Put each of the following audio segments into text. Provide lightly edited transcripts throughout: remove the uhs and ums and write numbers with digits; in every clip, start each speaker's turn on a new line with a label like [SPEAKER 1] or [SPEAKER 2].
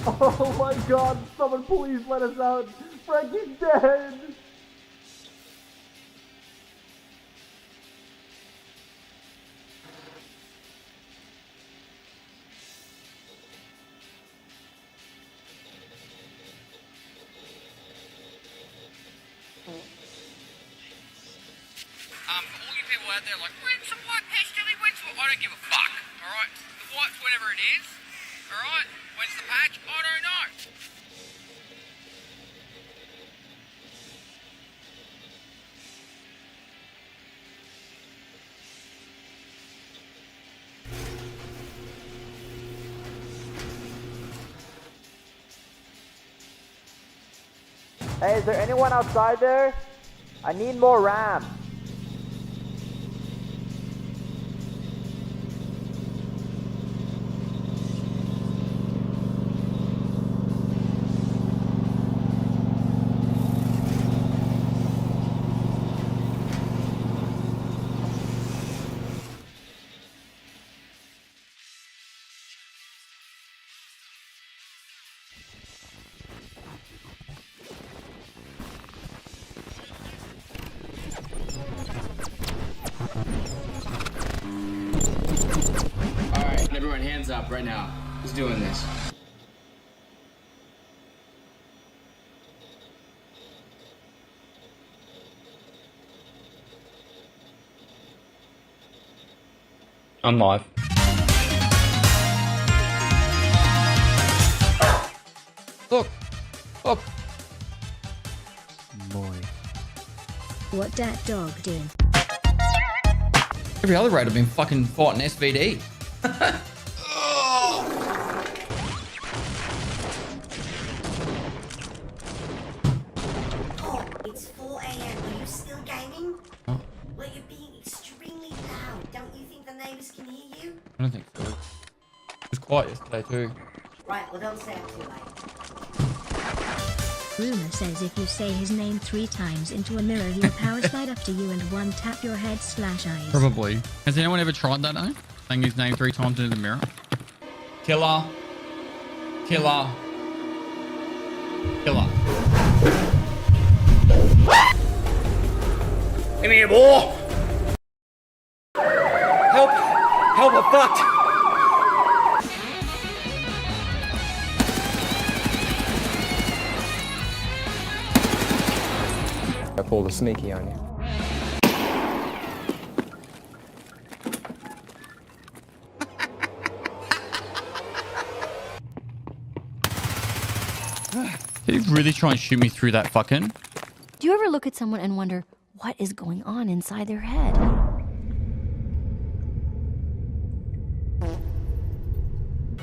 [SPEAKER 1] Oh my god, someone please let us out. Frankie's dead.
[SPEAKER 2] All you people out there like, when's the white Pestily? When's the... I don't give a fuck, alright? The white's whenever it is, alright? When's the patch? I don't know.
[SPEAKER 1] Hey, is there anyone outside there? I need more RAM.
[SPEAKER 2] Alright, everyone hands up right now. Who's doing this?
[SPEAKER 3] I'm live. Look! Up!
[SPEAKER 1] Boy.
[SPEAKER 4] What that dog doing?
[SPEAKER 3] Every other raid I've been fucking fighting SVD.
[SPEAKER 5] Oh, it's 4 a.m. Are you still gaming?
[SPEAKER 3] Oh.
[SPEAKER 5] Well, you're being extremely loud. Don't you think the neighbors can hear you?
[SPEAKER 3] I don't think so. It was quiet yesterday too.
[SPEAKER 5] Right, well, don't stay up too late.
[SPEAKER 4] Rumor says if you say his name 3 times into a mirror, he'll power slide up to you and one tap your head / eyes.
[SPEAKER 3] Probably. Has anyone ever tried that though? Saying his name 3 times into the mirror? Killer. Killer. Killer.
[SPEAKER 2] Come here, boy! Help! Help, I'm fucked!
[SPEAKER 6] I pulled a sneaky on you.
[SPEAKER 3] Did he really try and shoot me through that fucking?
[SPEAKER 7] Do you ever look at someone and wonder what is going on inside their head?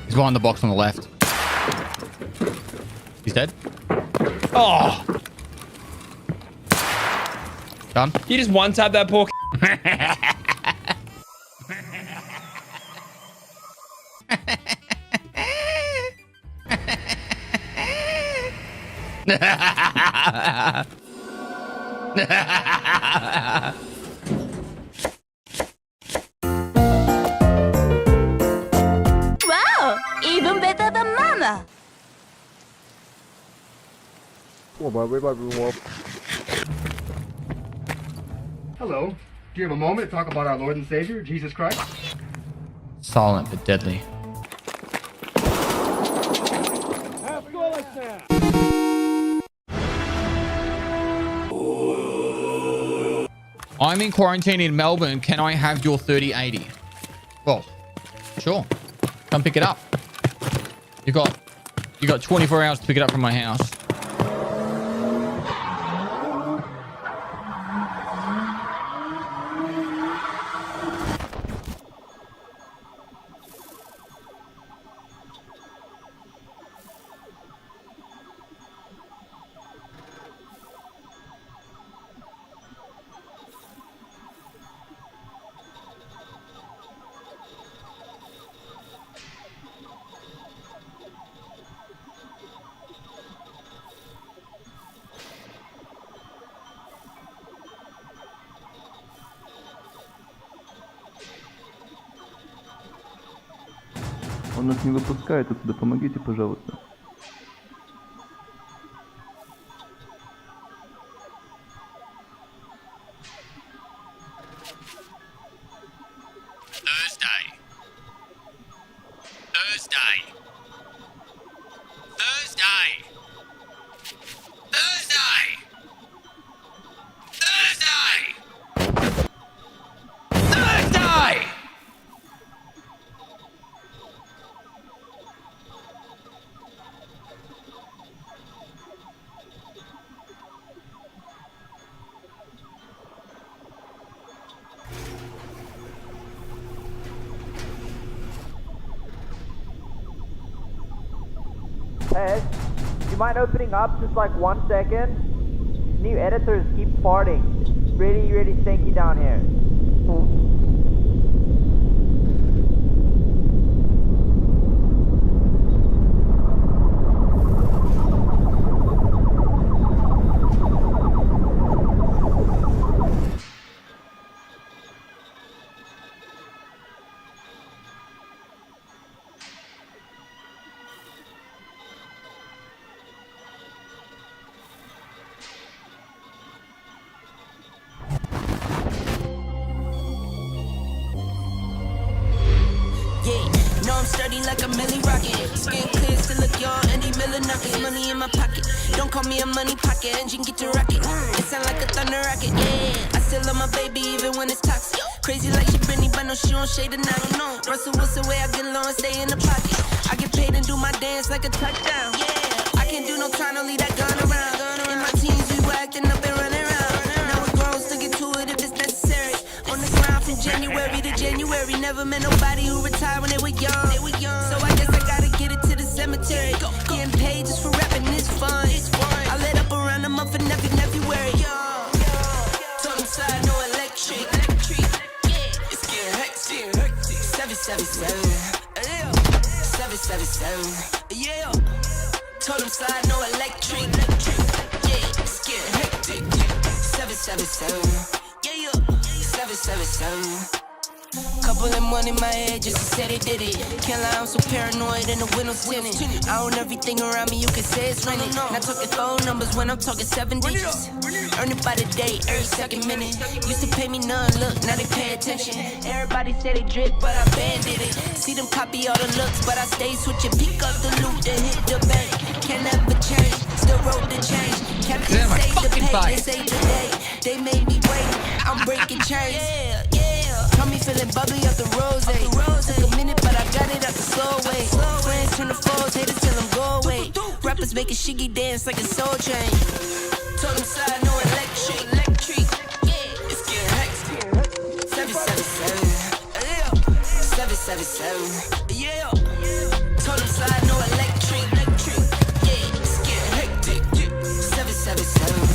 [SPEAKER 3] He's behind the box on the left. He's dead. Oh! Done.
[SPEAKER 6] You just one-tap that poor
[SPEAKER 7] Wow! Even better than Mama!
[SPEAKER 8] Hello. Do you have a moment to talk about our Lord and Savior, Jesus Christ?
[SPEAKER 3] Silent but deadly. I'm in quarantine in Melbourne. Can I have your 3080? Well, sure. Come pick it up. You got 24 hours to pick it up from my house.
[SPEAKER 1] Он нас не выпускает отсюда, помогите, пожалуйста. Hey, you mind opening up just like 1 second? New editors keep farting. It's really, really stinky down here.
[SPEAKER 9] No, I'm sturdy like a milli rocket. Skin clear, still look young, Andy Miller knockers. Money in my pocket. Don't call me a money pocket. Engine get to rocket. It sound like a thunder rocket. Yeah, I still love my baby even when it's toxic. Crazy like she Britney, but no, she don't shade the night. No, Russell Wilson way I get low and stay in the pocket. I get paid and do my dance like a touchdown. Yeah, I can't do no time, don't leave that gun around. In my teens, we were acting up and running around. Now we're grown, still get to it if it's necessary. On the ground from January to January. Never met nobody who retired when they were young. So I guess I gotta get it to the cemetery. Getting paid just for rapping is fun. I lit up around a month and every February. Told them side, no electric. It's getting hectic. 777. 777. Yeah. Told them slide, no electric. Yeah, it's getting hectic. 777. Yeah. 777. Couple of money in my head just to say they did it. Can't lie, I'm so paranoid and the windows tinted. I own everything around me, you can say it's rented. Not talking phone numbers when I'm talking 7 digits. Earn it by the day, every second minute. Used to pay me none, look, now they pay attention. Everybody say they drip, but I banded it. See them copy all the looks, but I stay switching. Pick up the loot, then hit the bank. Can never change, still roll the change. Captain say the pay, they say the day. They made me wait, I'm breaking chains. Got me feeling bubbly up the rose. Took a minute, but I got it out the slow way. Friends turn to foes, haters tell them go away. Rappers making shiggy dance like a soul train. Told them side, no electric. Yeah, it's getting hectic. 777. 777. Yeah. Told them slide, no electric. Yeah, it's getting hectic. 777.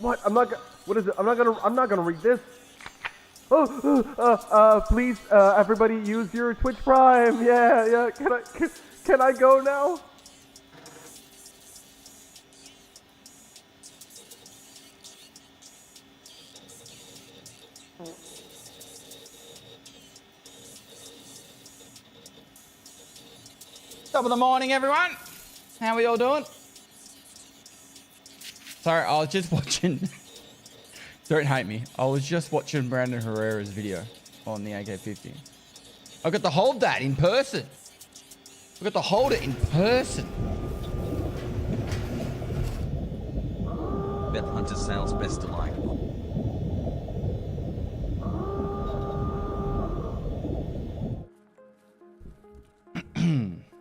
[SPEAKER 10] What? What is it? I'm not gonna read this. Please, everybody use your Twitch Prime. Yeah. Can I go now?
[SPEAKER 3] Top of the morning, everyone. How are we all doing? Sorry, I was just watching. Don't hate me. I was just watching Brandon Herrera's video on the AK-50. I got to hold that in person. I got to hold it in person.
[SPEAKER 11] Beth Hunter sales best alike.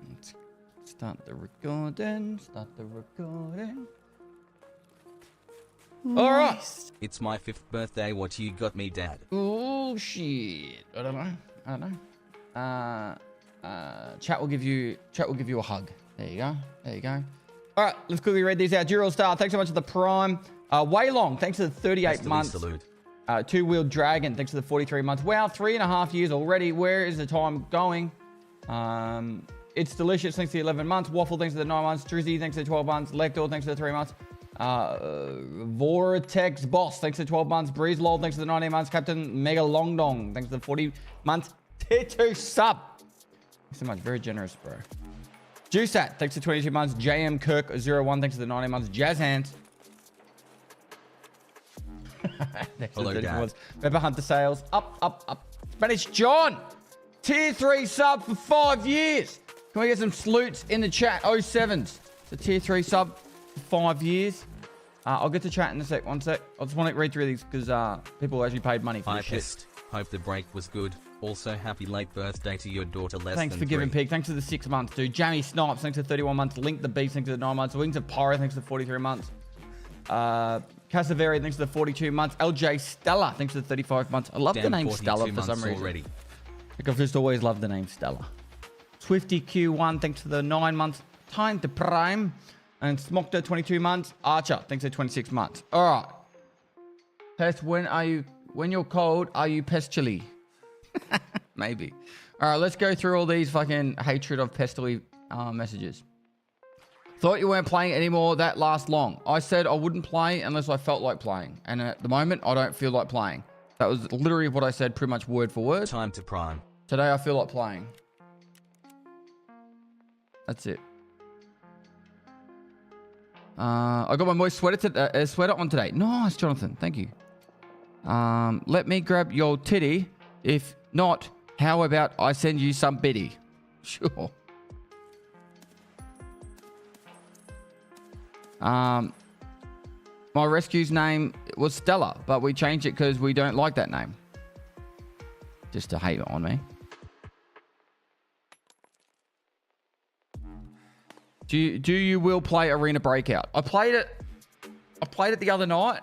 [SPEAKER 3] Let's start the recording. All right.
[SPEAKER 11] It's my 5th birthday. What you got me, Dad?
[SPEAKER 3] Oh shit! I don't know. Chat will give you a hug. There you go. All right, let's quickly read these out. Dural Star, thanks so much for the Prime. Way Long, thanks for the 38
[SPEAKER 11] Pestily
[SPEAKER 3] months.
[SPEAKER 11] Salute.
[SPEAKER 3] Two-Wheeled Dragon, thanks for the 43 months. Wow, 3.5 years already. Where is the time going? It's Delicious, thanks for the 11 months. Waffle, thanks for the 9 months. Drizzy, thanks for the 12 months. Lector, thanks for the 3 months. Vortex Boss, thanks for 12 months. Breeze Lol, thanks for the 19 months. Captain Mega Long Dong, thanks for the 40 months. Titu Sub, thanks so much, very generous, bro. Juiceat, thanks for 22 months. JM Kirk 01, thanks for the 19 months. Jazz Hands.
[SPEAKER 11] Hello, Dad.
[SPEAKER 3] Pepper Hunter Sales, up. Spanish John, Tier 3 sub for 5 years. Can we get some salutes in the chat? 07s. It's a tier 3 sub for 5 years. I'll get to chat in a sec. 1 sec. I just want to read through these because people actually paid money for this shit.
[SPEAKER 11] Hope the break was good. Also, happy late birthday to your daughter less
[SPEAKER 3] Thanks
[SPEAKER 11] than
[SPEAKER 3] for giving
[SPEAKER 11] 3.
[SPEAKER 3] Pig. Thanks for the 6 months, dude. Jamie Snipes, thanks for 31 months. Link the Beast, thanks for the 9 months. Wings of Pyro, thanks for 43 months. Casaveri, thanks for the 42 months. LJ Stella, thanks for the 35 months. I love the name Stella for some reason. Already. Like I've just always loved the name Stella. Swifty Q1, thanks for the 9 months. Time to Prime. And Smokta, 22 months. Archer, thanks for 26 months. All right. Pest, when you're cold, are you Pestily? Maybe. All right, let's go through all these fucking hatred of Pestily messages. Thought you weren't playing anymore that last long. I said I wouldn't play unless I felt like playing. And at the moment, I don't feel like playing. That was literally what I said, pretty much word for word.
[SPEAKER 11] Time to Prime.
[SPEAKER 3] Today, I feel like playing. That's it. I got my moist sweater on today. Nice, Jonathan. Thank you. Let me grab your titty. If not, how about I send you some biddy? Sure. My rescue's name was Stella, but we changed it because we don't like that name. Just to hate on me. Do you will play Arena Breakout? I played it the other night.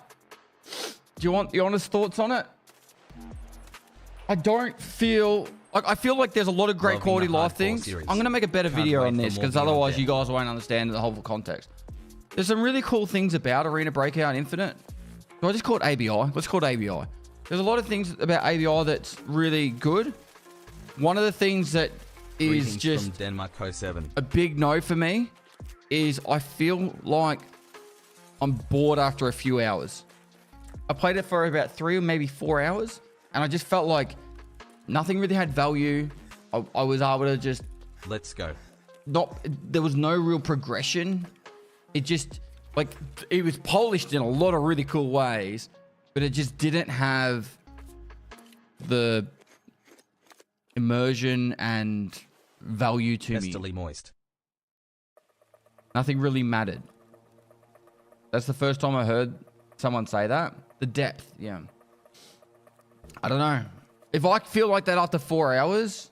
[SPEAKER 3] Do you want the honest thoughts on it? I don't feel like I feel like there's a lot of great quality life things.
[SPEAKER 11] Series.
[SPEAKER 3] I'm gonna make a better video on this because otherwise you guys won't understand the whole context. There's some really cool things about Arena Breakout Infinite. Do I just call it ABI? Let's call it ABI. There's a lot of things about ABI that's really good. One of the things that is just
[SPEAKER 11] from Denmark 07.
[SPEAKER 3] A big no for me is I feel like I'm bored after a few hours. I played it for about 3 or maybe 4 hours, and I just felt like nothing really had value. I was able to just...
[SPEAKER 11] Let's go.
[SPEAKER 3] There was no real progression. It just... Like, it was polished in a lot of really cool ways, but it just didn't have the immersion and value to me.
[SPEAKER 11] Pestily moist.
[SPEAKER 3] Nothing really mattered. That's the first time I heard someone say that. The depth, yeah. I don't know. If I feel like that after 4 hours...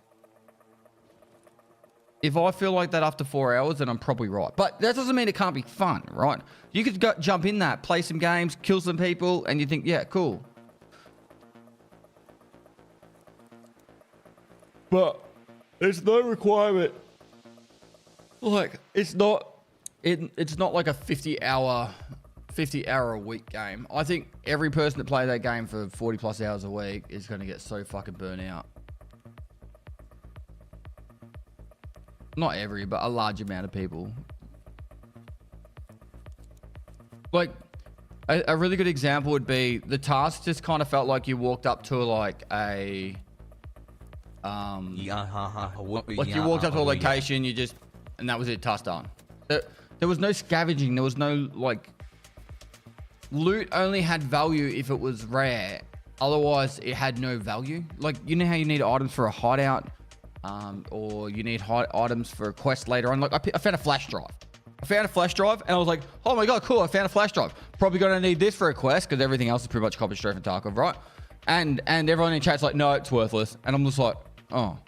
[SPEAKER 3] If I feel like that after 4 hours, then I'm probably right. But that doesn't mean it can't be fun, right? You could go, jump in that, play some games, kill some people, and you think, yeah, cool. But there's no requirement. Like, it's not like a 50 hour a week game. I think every person that plays that game for 40 plus hours a week is going to get so fucking burnt out. Not every, but a large amount of people. Like, a really good example would be the task just kind of felt like you walked up to like a... like you walked up to a location, you just... And that was it, task done. There was no scavenging. There was no, like... Loot only had value if it was rare. Otherwise, it had no value. Like, you know how you need items for a hideout? Or you need items for a quest later on. Like, I found a flash drive. And I was like, oh my god, cool, I found a flash drive. Probably gonna need this for a quest because everything else is pretty much copied straight from Tarkov, right? And everyone in chat's like, no, it's worthless. And I'm just like, oh.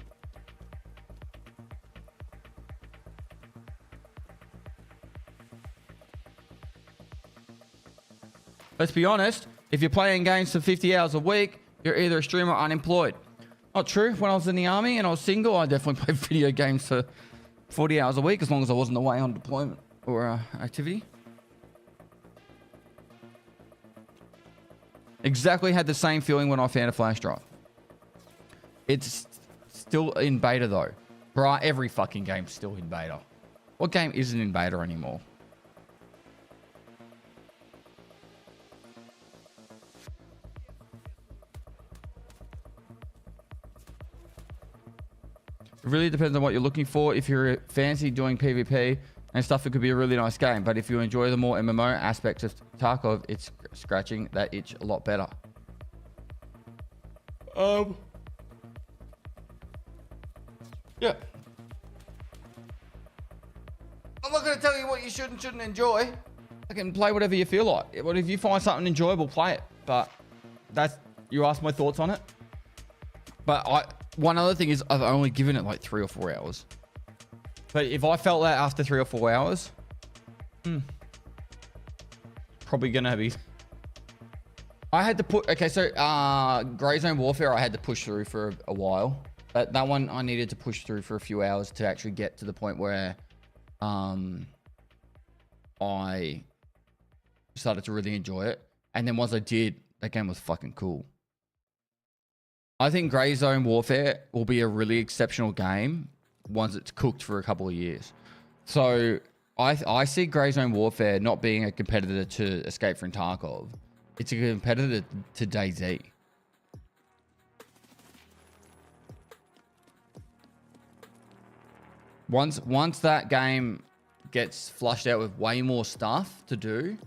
[SPEAKER 3] Let's be honest, if you're playing games for 50 hours a week, you're either a streamer or unemployed. Not true. When I was in the army and I was single, I definitely played video games for 40 hours a week, as long as I wasn't away on deployment or activity. Exactly had the same feeling when I found a flash drive. It's still in beta though. Bruh, every fucking game's still in beta. What game isn't in beta anymore? It really depends on what you're looking for. If you're fancy doing PvP and stuff, it could be a really nice game. But if you enjoy the more MMO aspects of Tarkov, it's scratching that itch a lot better. Yeah. I'm not going to tell you what you should and shouldn't enjoy. I can play whatever you feel like. But if you find something enjoyable, play it. But that's, you asked my thoughts on it. But one other thing is I've only given it like 3 or 4 hours. But if I felt that after 3 or 4 hours, probably going to be... I had to put... Okay, so Grey Zone Warfare I had to push through for a while. But that one I needed to push through for a few hours to actually get to the point where I started to really enjoy it. And then once I did, that game was fucking cool. I think Grey Zone Warfare will be a really exceptional game once it's cooked for a couple of years. So I see Grey Zone Warfare not being a competitor to Escape from Tarkov. It's a competitor to DayZ. Once that game gets flushed out with way more stuff to do,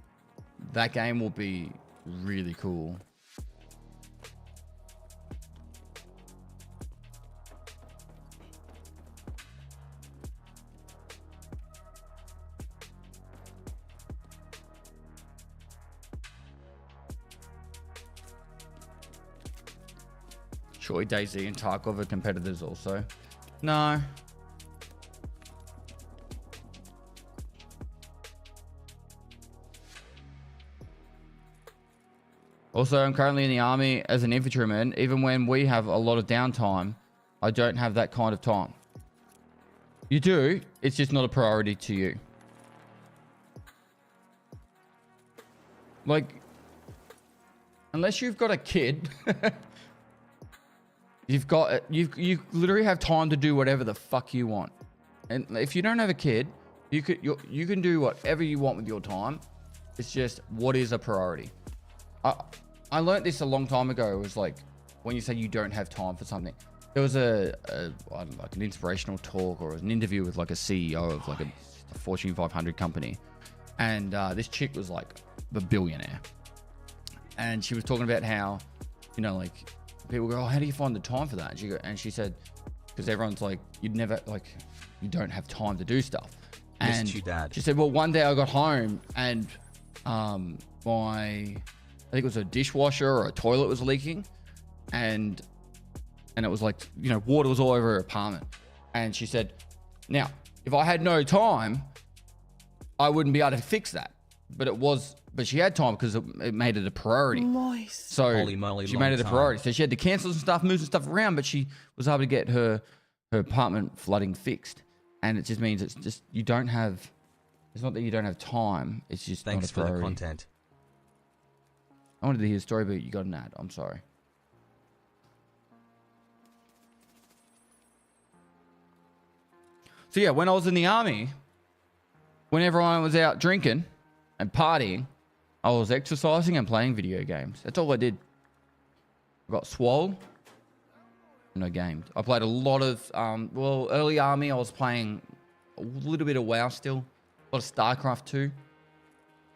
[SPEAKER 3] that game will be really cool. Surely DayZ and Tarkov are competitors also. No. Also, I'm currently in the army as an infantryman. Even when we have a lot of downtime, I don't have that kind of time. You do, it's just not a priority to you. Like, unless you've got a kid, you literally have time to do whatever the fuck you want. And if you don't have a kid, you can do whatever you want with your time. It's just what is a priority. I learned this a long time ago. It was like when you say you don't have time for something. There was I don't know, like an inspirational talk or an interview with like a CEO of like a Fortune 500 company, and this chick was like the billionaire, and she was talking about how, you know, like people go, oh, how do you find the time for that? And she said, because everyone's like, you don't have time to do stuff. And
[SPEAKER 11] Missed you, Dad.
[SPEAKER 3] She said, well, one day I got home and I think it was a dishwasher or a toilet was leaking, and it was like, you know, water was all over her apartment. And she said, now, if I had no time, I wouldn't be able to fix that. But she had time because it made it a priority.
[SPEAKER 11] Moist.
[SPEAKER 3] So
[SPEAKER 11] Holy moly,
[SPEAKER 3] she made it a priority. So she had to cancel some stuff, move some stuff around, but she was able to get her apartment flooding fixed. And it just means it's just, you don't have, it's not that you don't have time. It's just
[SPEAKER 11] Thanks
[SPEAKER 3] not a
[SPEAKER 11] for
[SPEAKER 3] priority.
[SPEAKER 11] the content.
[SPEAKER 3] I wanted to hear the story, but you got an ad. I'm sorry. So yeah, when I was in the army, when everyone was out drinking and partying, I was exercising and playing video games. That's all I did. I got swole and I gamed. I played a lot of, well, early army, I was playing a little bit of WoW still. A lot of StarCraft 2.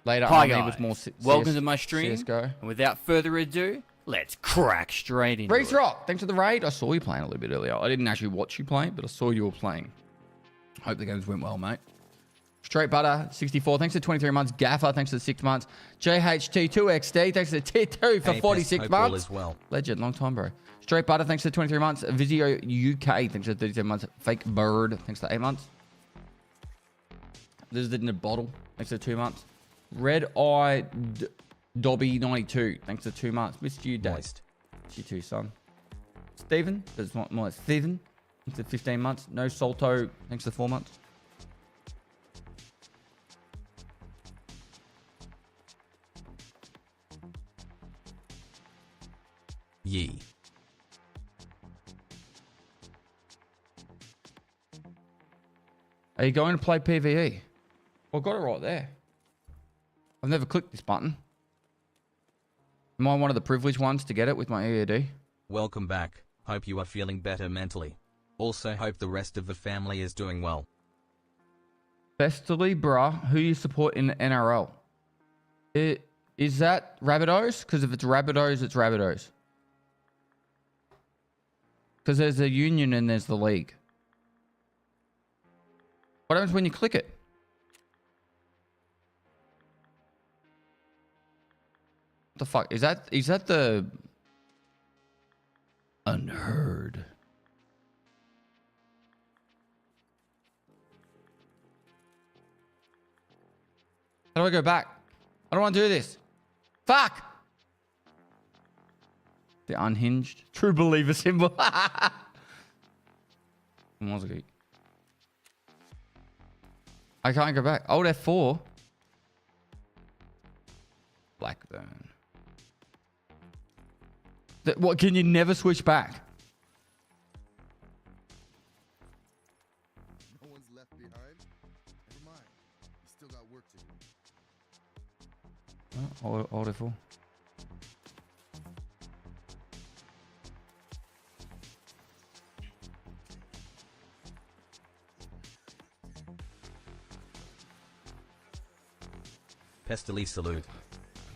[SPEAKER 3] Later
[SPEAKER 12] Hi
[SPEAKER 3] army was
[SPEAKER 12] guys,
[SPEAKER 3] more
[SPEAKER 12] welcome to my stream,
[SPEAKER 3] CSGO.
[SPEAKER 12] and without further ado, let's crack straight into
[SPEAKER 3] Reese
[SPEAKER 12] it.
[SPEAKER 3] Rock, thanks for the raid. I saw you playing a little bit earlier. I didn't actually watch you play, but I saw you were playing. Hope the games went well, mate. Straight Butter, 64, thanks for 23 months. Gaffer, thanks for 6 months. JHT2XD, thanks for tier 2 for
[SPEAKER 11] Hey,
[SPEAKER 3] 46
[SPEAKER 11] Pest, hope all
[SPEAKER 3] months.
[SPEAKER 11] is well.
[SPEAKER 3] Legend, long time, bro. Straight Butter, thanks for 23 months. Visio UK, thanks for 37 months. Fake Bird, thanks for 8 months. This is in a bottle, thanks for 2 months. Red Eye Dobby 92, thanks for 2 months. Missed you, Dave.
[SPEAKER 11] Moist.
[SPEAKER 3] Missed you too, son. Stephen, that's more like Steven, thanks for 15 months. No Salto, thanks for 4 months.
[SPEAKER 11] Yee.
[SPEAKER 3] Are you going to play PVE? Well, I got it right there. I've never clicked this button. Am I one of the privileged ones to get it with my EAD?
[SPEAKER 11] Welcome back. Hope you are feeling better mentally. Also hope the rest of the family is doing well.
[SPEAKER 3] Pestily, bruh, who you support in the NRL? Is that Rabbitohs? Because if it's Rabbitohs, it's Rabbitohs. Because there's a union and there's the league. What happens when you click it? What the fuck? Is that the unheard? How do I go back? I don't want to do this. Fuck! The unhinged. True believer symbol. I can't go back. Alt F4. Blackburn. What, can you never switch back?
[SPEAKER 13] No one's left behind. Never mind. You still got work to do.
[SPEAKER 3] Alt F4.
[SPEAKER 11] Pestily salute.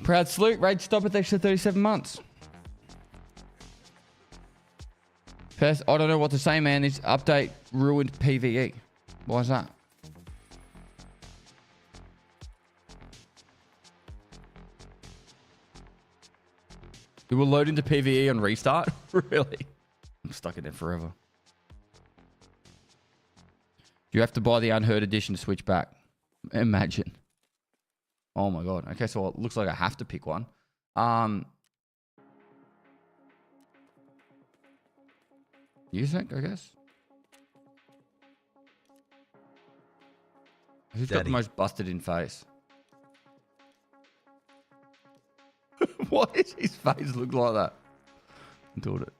[SPEAKER 3] Proud salute. Raid stop at extra 37 months. I don't know what to say, man. This update ruined PVE. Why is that? It will load into PVE on restart? Really? I'm stuck in it forever. You have to buy the unheard edition to switch back. Imagine. Oh my god. Okay, so it looks like I have to pick one. You think, I guess? Who's got the most busted in face? Why does his face look like that? Doing it.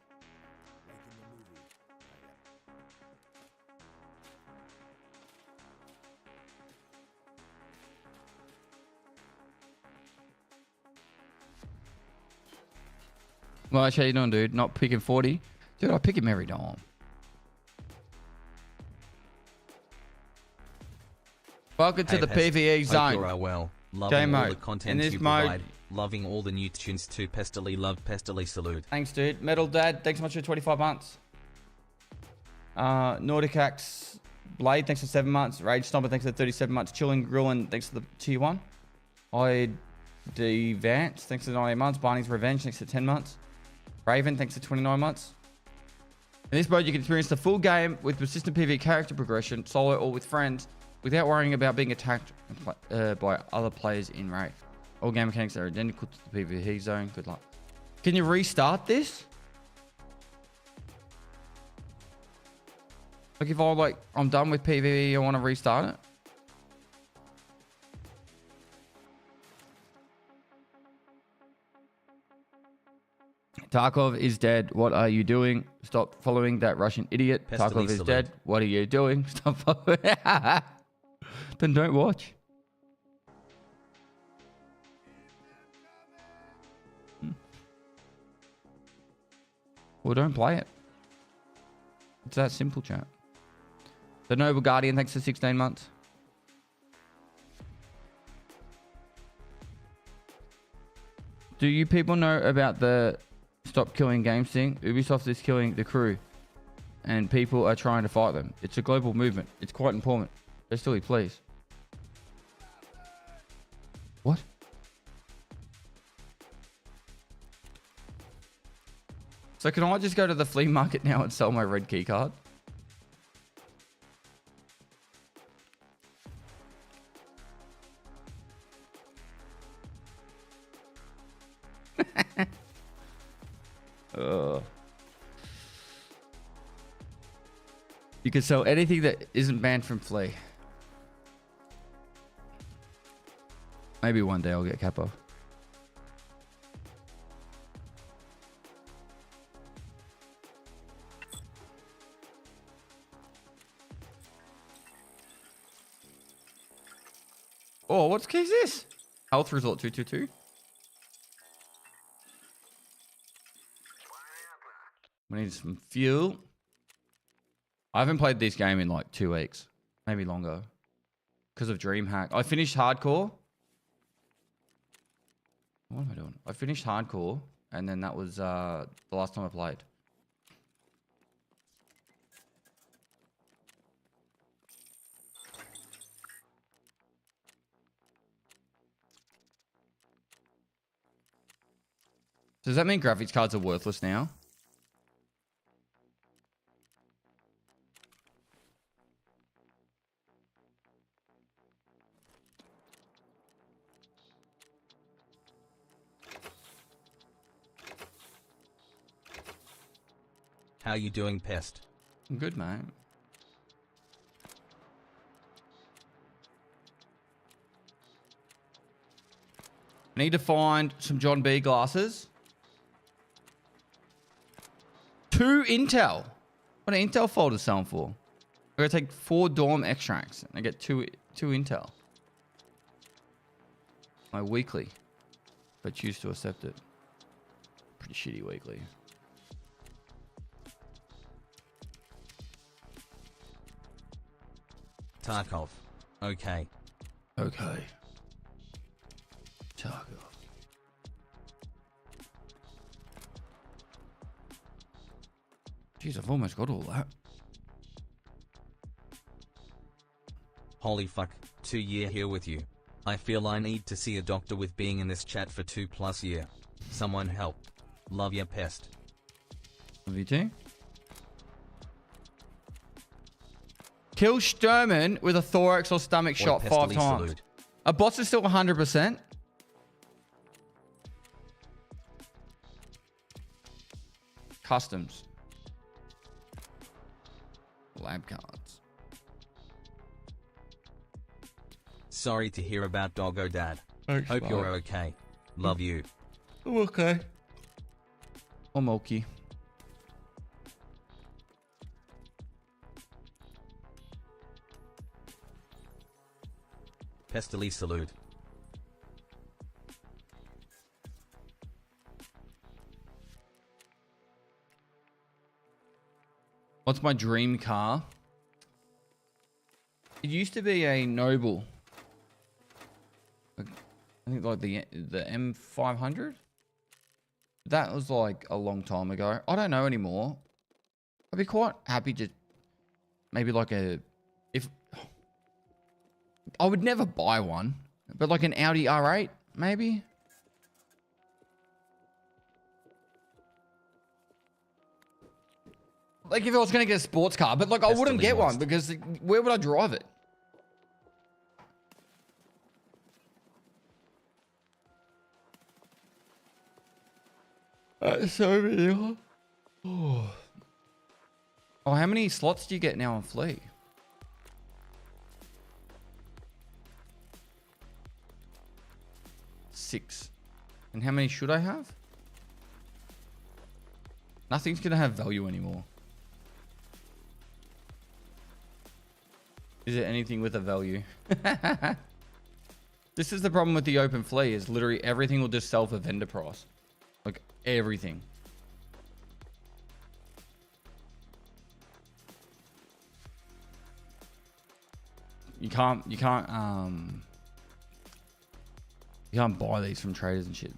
[SPEAKER 3] Well, how you doing, dude? Not picking 40? Dude, I pick him every time. Welcome to the PVE zone.
[SPEAKER 11] Hope you are well. Loving
[SPEAKER 3] Game
[SPEAKER 11] all
[SPEAKER 3] mode.
[SPEAKER 11] the content
[SPEAKER 3] In this
[SPEAKER 11] you
[SPEAKER 3] mode,
[SPEAKER 11] provide. Loving all the new tunes too. Pestily love. Pestily salute.
[SPEAKER 3] thanks, dude. Metal Dad, thanks so much for 25 months. Nordicax Blade, thanks for 7 months. Rage Stomper, thanks for 37 months. Chilling Grillin, thanks for the tier 1. ID Vance, thanks for 98 months. Barney's Revenge, thanks for 10 months. Raven, thanks for 29 months. In this mode, you can experience the full game with persistent PvE character progression, solo or with friends, without worrying about being attacked by other players in raid. All game mechanics are identical to the PvE zone. Good luck. Can you restart this? Like if I'm done with PvE, I want to restart it. Tarkov is dead. What are you doing? Stop following that Russian idiot. Tarkov is dead. What are you doing? Stop following. Then don't watch. Well, don't play it. It's that simple, chat. The Noble Guardian, thanks for 16 months. Do you people know about the stop killing games thing? Ubisoft is killing the crew and people are trying to fight them. It's a global movement. It's quite important. Pestily, please. What? So can I just go to the flea market now and sell my red key card? You can sell anything that isn't banned from Flea. Maybe one day I'll get Capo. Oh, what key is this? Health result 222. We need some fuel. I haven't played this game in like 2 weeks, maybe longer, because of DreamHack. I finished hardcore. What am I doing? I finished hardcore, and then that was the last time I played. Does that mean graphics cards are worthless now?
[SPEAKER 11] How you doing, Pest?
[SPEAKER 3] I'm good, mate. I need to find some John B glasses. 2 Intel. What an Intel folder selling for? I gotta take 4 dorm extracts and I get 2 Intel. My weekly. If I choose to accept it. Pretty shitty weekly.
[SPEAKER 11] Tarkov. Okay.
[SPEAKER 3] Okay. Tarkov. Jeez, I've almost got all that.
[SPEAKER 11] Holy fuck, 2 year here with you. I feel I need to see a doctor with being in this chat for 2+ year. Someone help. Love ya, Pest.
[SPEAKER 3] Love you too. Kill Sturman with a thorax or stomach shot 5
[SPEAKER 11] Pestily
[SPEAKER 3] times.
[SPEAKER 11] salute.
[SPEAKER 3] A bots is still 100%. Customs. Lab cards.
[SPEAKER 11] Sorry to hear about Doggo Dad.
[SPEAKER 3] Thanks,
[SPEAKER 11] Hope you're
[SPEAKER 3] mate.
[SPEAKER 11] okay. Love you.
[SPEAKER 3] I'm okay. I'm okay.
[SPEAKER 11] Pestily salute.
[SPEAKER 3] What's my dream car? It used to be a Noble. I think like the M500. That was like a long time ago. I don't know anymore. I'd be quite happy to maybe like a if I would never buy one, but like an Audi R8 maybe. Like if I was going to get a sports car, but like I wouldn't get one because where would I drive it? So many. Oh, how many slots do you get now on Flea? 6. And how many should I have? Nothing's going to have value anymore. Is there anything with a value? This is the problem with the open Flea is literally everything will just sell for vendor price. Like everything. You can't buy these from traders and shit.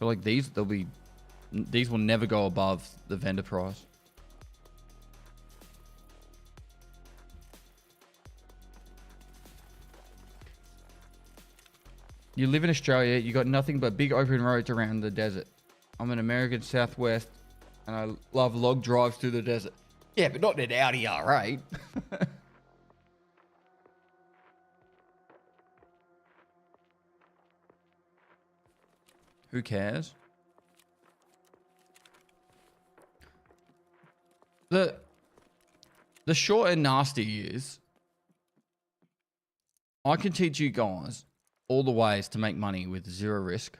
[SPEAKER 3] But like these will never go above the vendor price. You live in Australia, you got nothing but big open roads around the desert. I'm an American Southwest and I love log drives through the desert. Yeah, but not an Audi R8. Who cares? The short and nasty is I can teach you guys all the ways to make money with 0 risk.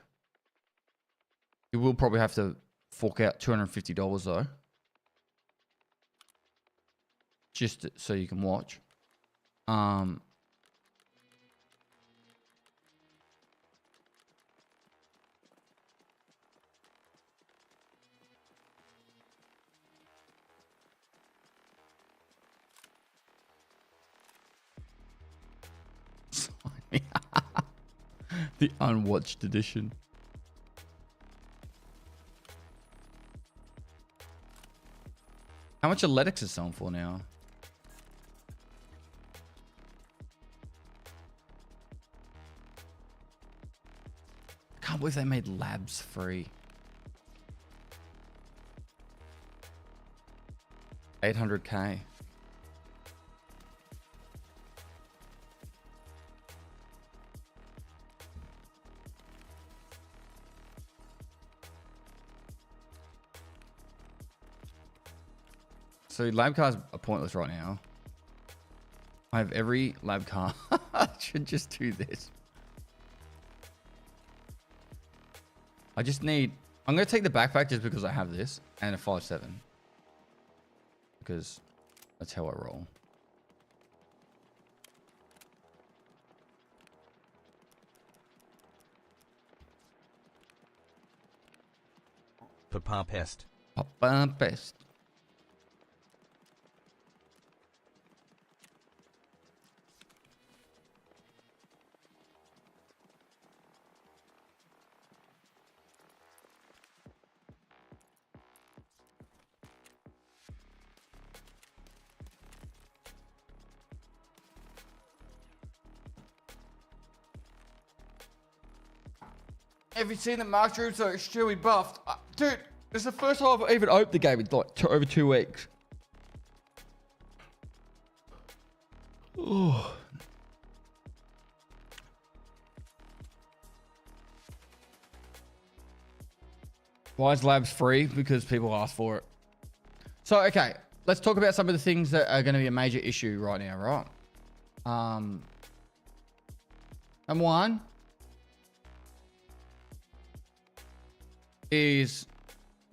[SPEAKER 3] You will probably have to fork out $250 though. Just so you can watch. The unwatched edition. How much are Letix is selling for now? I can't believe they made labs free. 800K. So lab cars are pointless right now. I have every lab car. I should just do this. I just need... I'm going to take the backpack just because I have this and a 5.7. Because that's how I roll.
[SPEAKER 11] Papa Pest.
[SPEAKER 3] Papa Pest. Have you seen the mushrooms are extremely buffed? Dude, this is the first time I've even opened the game in like over 2 weeks. Oh. Why is labs free? Because people ask for it. So, okay, let's talk about some of the things that are going to be a major issue right now, right? Number one is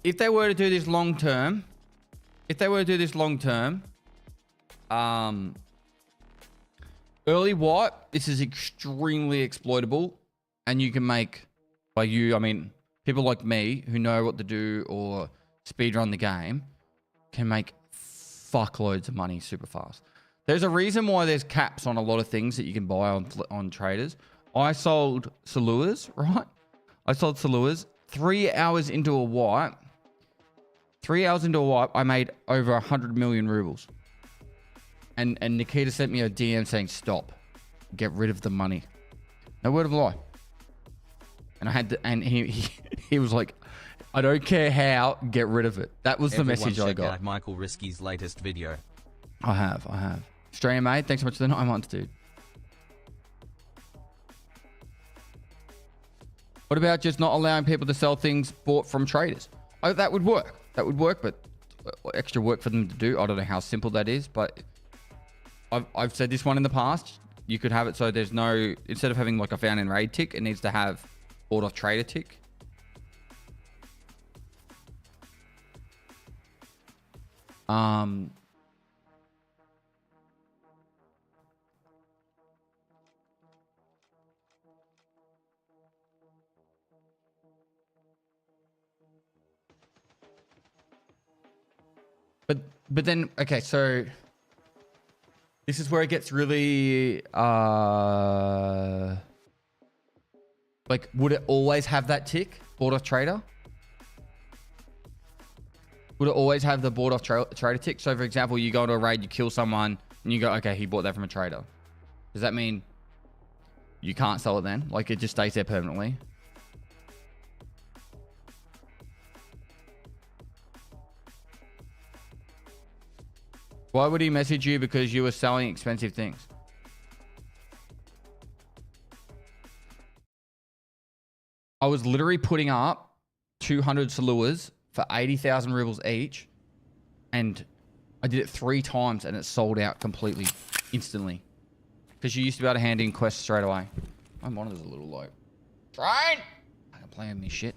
[SPEAKER 3] if they were to do this long term, early wipe, this is extremely exploitable, and you can make, by you, I mean, people like me who know what to do or speedrun the game can make fuckloads of money super fast. There's a reason why there's caps on a lot of things that you can buy on traders. I sold Saluas, right? I sold Saluas. 3 hours into a wipe, I made over 100 million rubles. And Nikita sent me a DM saying, stop. Get rid of the money. No word of a lie. And I had to, and he was like, I don't care how, get rid of it. That was the message I got.
[SPEAKER 11] Out Michael Risky's latest video.
[SPEAKER 3] I have. Australian made, thanks so much for the 9 months, dude. What about just not allowing people to sell things bought from traders? Oh, that would work. But extra work for them to do. I don't know how simple that is, but I've said this one in the past. You could have it so there's no, instead of having like a found in raid tick, it needs to have bought off trader tick. But then, okay, so this is where it gets really, like, would it always have that tick, bought off trader? Would it always have the bought off trader tick? So, for example, you go into a raid, you kill someone, and you go, okay, he bought that from a trader. Does that mean you can't sell it then? Like, it just stays there permanently? Why would he message you? Because you were selling expensive things. I was literally putting up 200 Saluas for 80,000 rubles each. And I did it 3 times and it sold out completely, instantly. Because you used to be able to hand in quests straight away. My monitor's a little low. Train! I can play on this shit.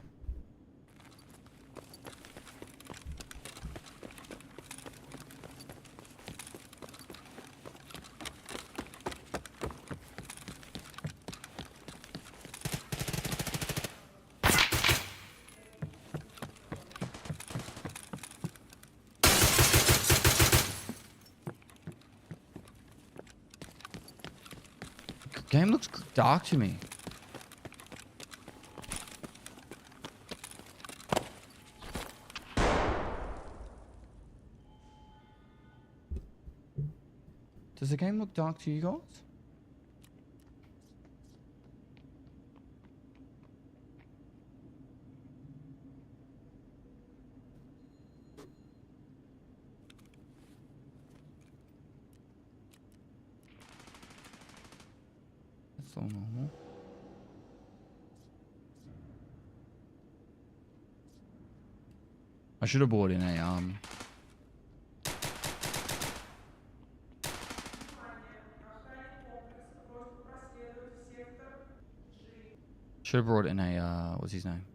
[SPEAKER 3] Game looks dark to me. Does the game look dark to you guys? all normal. I should have bought in a should have brought in a what's his name?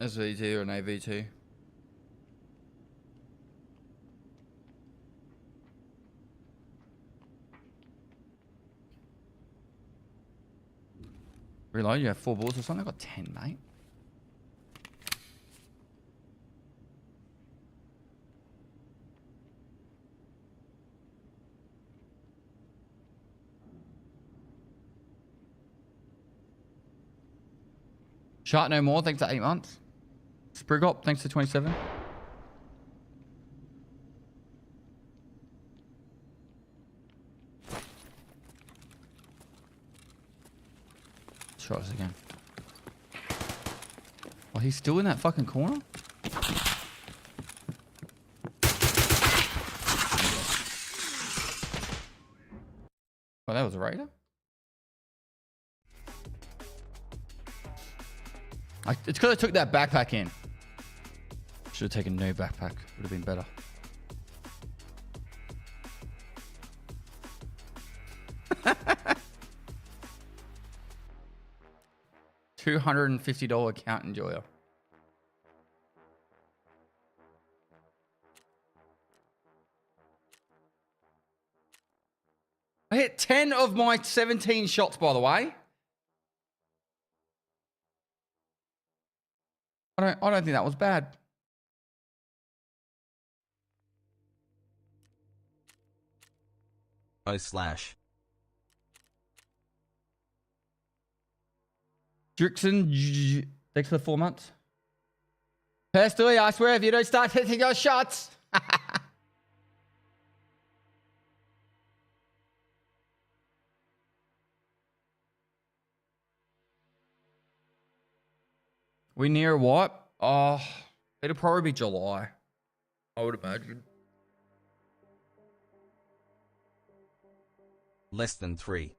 [SPEAKER 3] SVT or an AVT. Reload, you have 4 bullets or something? I got 10, mate. Shark no more, thanks to 8 months. Sprigop, thanks to 27. Try this again. Oh, he's still in that fucking corner? Oh, that was a raider? It's because I took that backpack in. Should have taken no backpack. Would have been better. $250 account enjoyer. I hit 10 of my 17 shots, by the way. I don't think that was bad.
[SPEAKER 11] //
[SPEAKER 3] Drixon, thanks for the 4 months. Pestily, I swear, if you don't start hitting your shots. We near what? Oh, it'll probably be July, I would imagine.
[SPEAKER 11] Less than 3.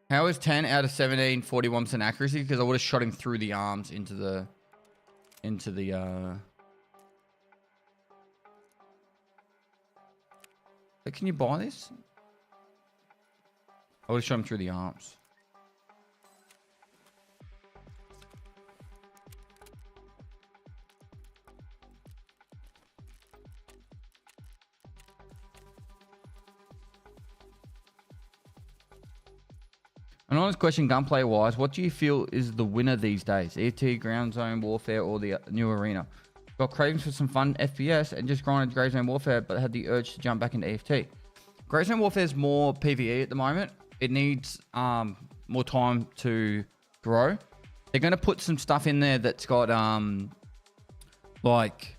[SPEAKER 3] How is 10 out of 17 41% accuracy? Because I would have shot him through the arms into the But can you buy this? I would have shot him through the arms. An honest question, gunplay wise, what do you feel is the winner these days? EFT, Ground Zone Warfare, or the new Arena? Got cravings for some fun FPS and just grinded Grey Zone Warfare, but had the urge to jump back into EFT. Grey Zone Warfare is more PVE at the moment. It needs more time to grow. They're going to put some stuff in there that's got like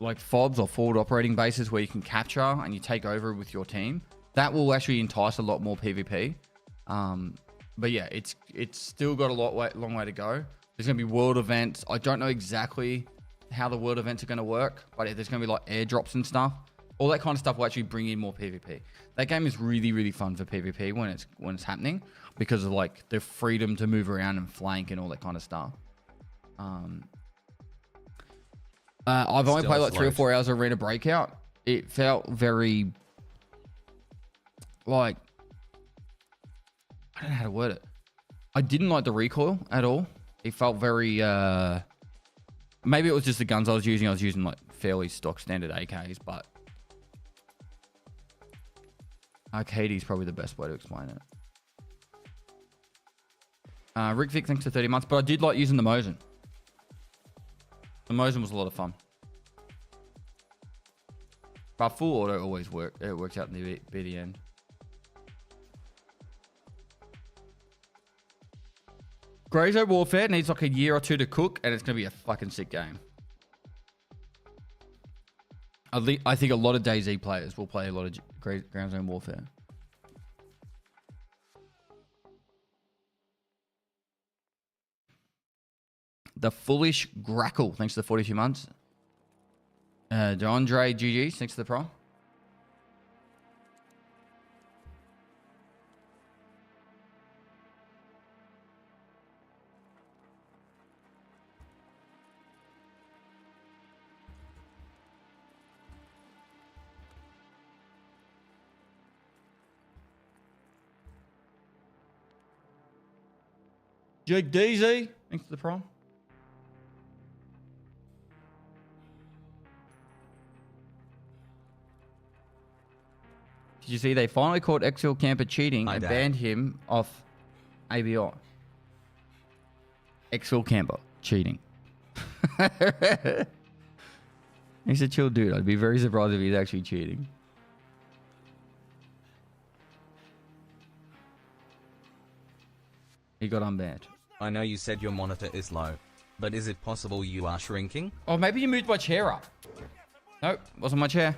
[SPEAKER 3] FOBs or forward operating bases where you can capture and you take over with your team. That will actually entice a lot more PvP. But yeah, it's still got a long way to go. There's going to be world events. I don't know exactly how the world events are going to work, but there's going to be like airdrops and stuff. All that kind of stuff will actually bring in more PvP. That game is really, really fun for PvP when it's happening because of like the freedom to move around and flank and all that kind of stuff. I've only played like 3 or 4 hours of Arena Breakout. It felt very like, I don't know how to word it. I didn't like the recoil at all. It felt very maybe it was just the guns I was using. I was using like fairly stock standard AKs, but arcade is probably the best way to explain it. Rick Vic, thanks for 30 months, but I did like using the Mosin. The Mosin was a lot of fun. But full auto always works. It works out in the end. Grey Zone Warfare needs like a year or 2 to cook, and it's going to be a fucking sick game. I think a lot of DayZ players will play a lot of Ground Zone Warfare. The Foolish Grackle, thanks to the 42 months. DeAndre GG, thanks to the pro. Jake DZ, thanks to the pro. Did you see they finally caught Exfil Camper cheating and banned him off ABI? Exfil Camper cheating. He's a chill dude. I'd be very surprised if he's actually cheating. He got unbanned.
[SPEAKER 11] I know you said your monitor is low, but is it possible you are shrinking?
[SPEAKER 3] Oh, maybe you moved my chair up. Nope, wasn't my chair.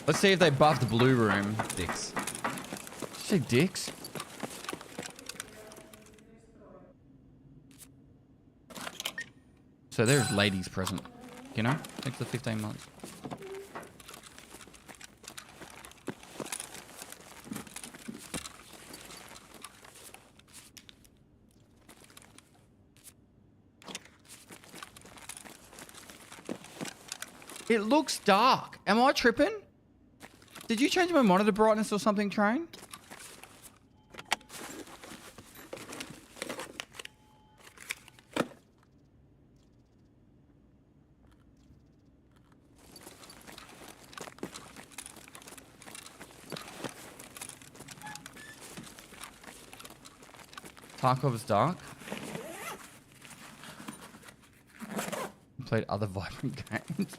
[SPEAKER 3] Let's see if they buffed the blue room.
[SPEAKER 11] Dicks.
[SPEAKER 3] Did you say dicks? So there's ladies present, you know? Thanks for 15 months. It looks dark. Am I tripping? Did you change my monitor brightness or something, Train? Tarkov is dark. Played other vibrant games.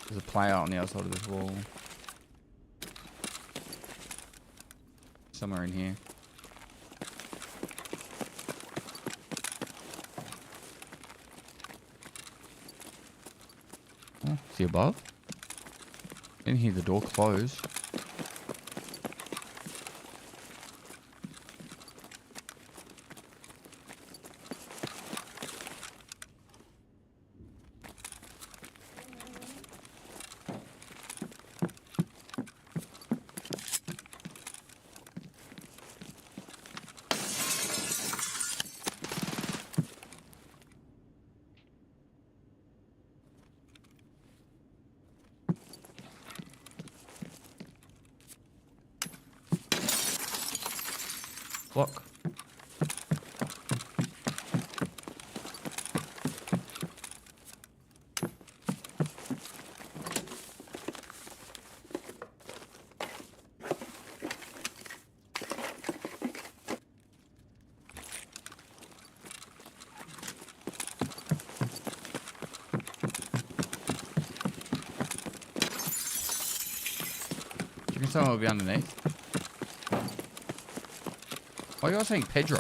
[SPEAKER 3] There's a player on the outside of this wall. Somewhere in here. Oh, is he above? Didn't hear the door close. Block. Do you think someone will be underneath? Why are you all saying Pedro?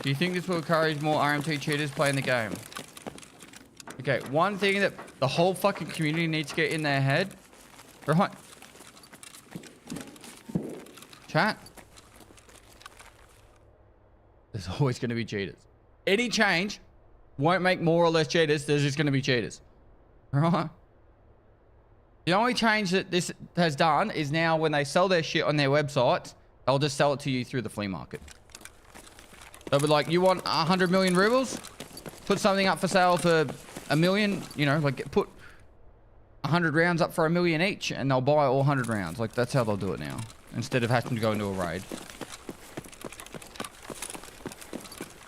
[SPEAKER 3] Do you think this will encourage more RMT cheaters playing the game? Okay, one thing that the whole fucking community needs to get in their head. Right. Chat. There's always going to be cheaters. Any change won't make more or less cheaters. There's just going to be cheaters. Right? The only change that this has done is now when they sell their shit on their websites, they'll just sell it to you through the flea market. They'll be like, you want 100 million rubles? Put something up for sale for 1 million, you know, like put 100 rounds up for 1 million each and they'll buy all 100 rounds. Like that's how they'll do it now. Instead of having to go into a raid.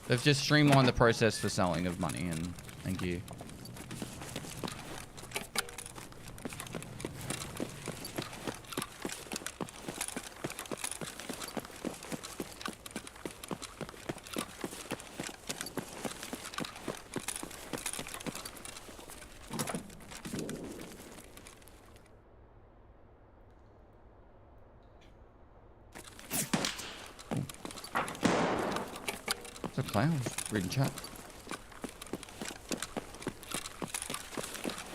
[SPEAKER 3] They've just streamlined the process for selling of money and gear. It's a play. I was reading chat.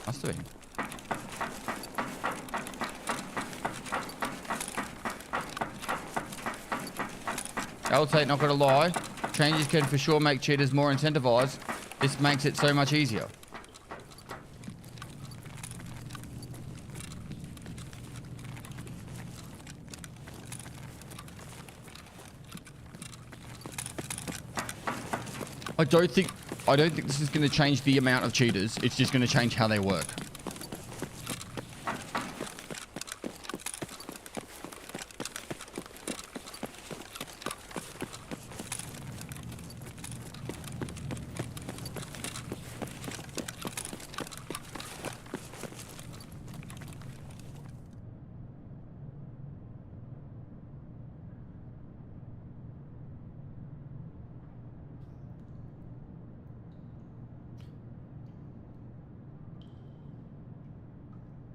[SPEAKER 3] Must have been. I'll take, not gonna lie. Changes can for sure make cheaters more incentivized. This makes it so much easier. I don't think this is going to change the amount of cheaters. It's just going to change how they work.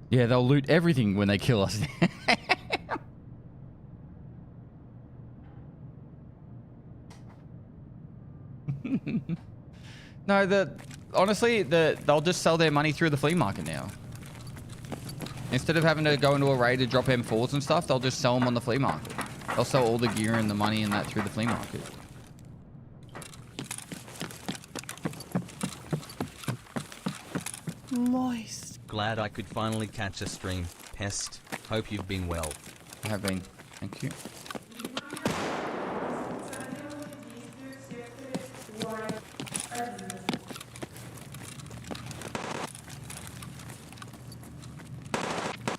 [SPEAKER 3] Yeah, they'll loot everything when they kill us. No, honestly, they'll just sell their money through the flea market now. Instead of having to go into a raid to drop M4s and stuff, they'll just sell them on the flea market. They'll sell all the gear and the money and that through the flea market.
[SPEAKER 11] Moist. Glad I could finally catch a stream. Pest. Hope you've been well.
[SPEAKER 3] I have been. Thank you.